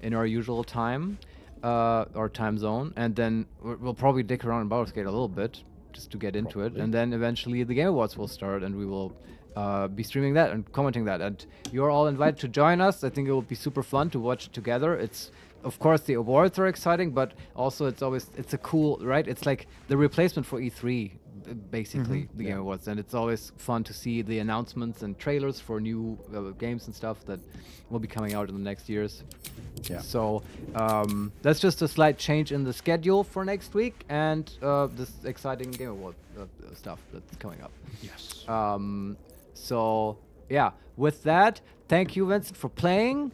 In our usual time, our time zone, and then we'll probably dick around in Baldur's Gate a little bit just to get into it, and then eventually the Game Awards will start, and we will be streaming that and commenting that. And you're all invited to join us. I think it will be super fun to watch it together. It's, of course, the awards are exciting, but also it's a cool, right? It's like the replacement for E3. Basically, the Game Awards, and it's always fun to see the announcements and trailers for new games and stuff that will be coming out in the next years. Yeah. So that's just a slight change in the schedule for next week, and this exciting Game Award stuff that's coming up. Yes. So yeah, with that, thank you, Vincent, for playing.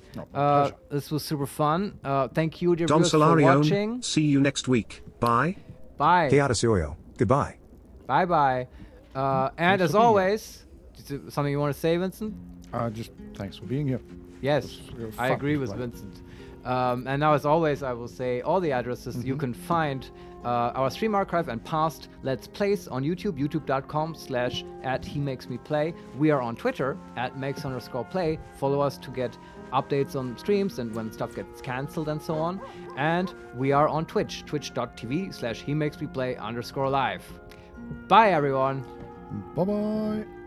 This was super fun. Thank you, dear Don viewers, for Solarion, watching. see you next week. Bye. Bye. Goodbye. Bye-bye. And as always, something you want to say, Vincent? Just thanks for being here. Yes, I fun agree to with play. Vincent. And now, as always, I will say all the addresses you can find our stream archive and past Let's Plays on YouTube, youtube.com/@HeMakesMePlay. We are on Twitter @makes_play. Follow us to get updates on streams and when stuff gets cancelled and so on. And we are on Twitch, twitch.tv/HeMakesMePlay_live. Bye, everyone. Bye-bye.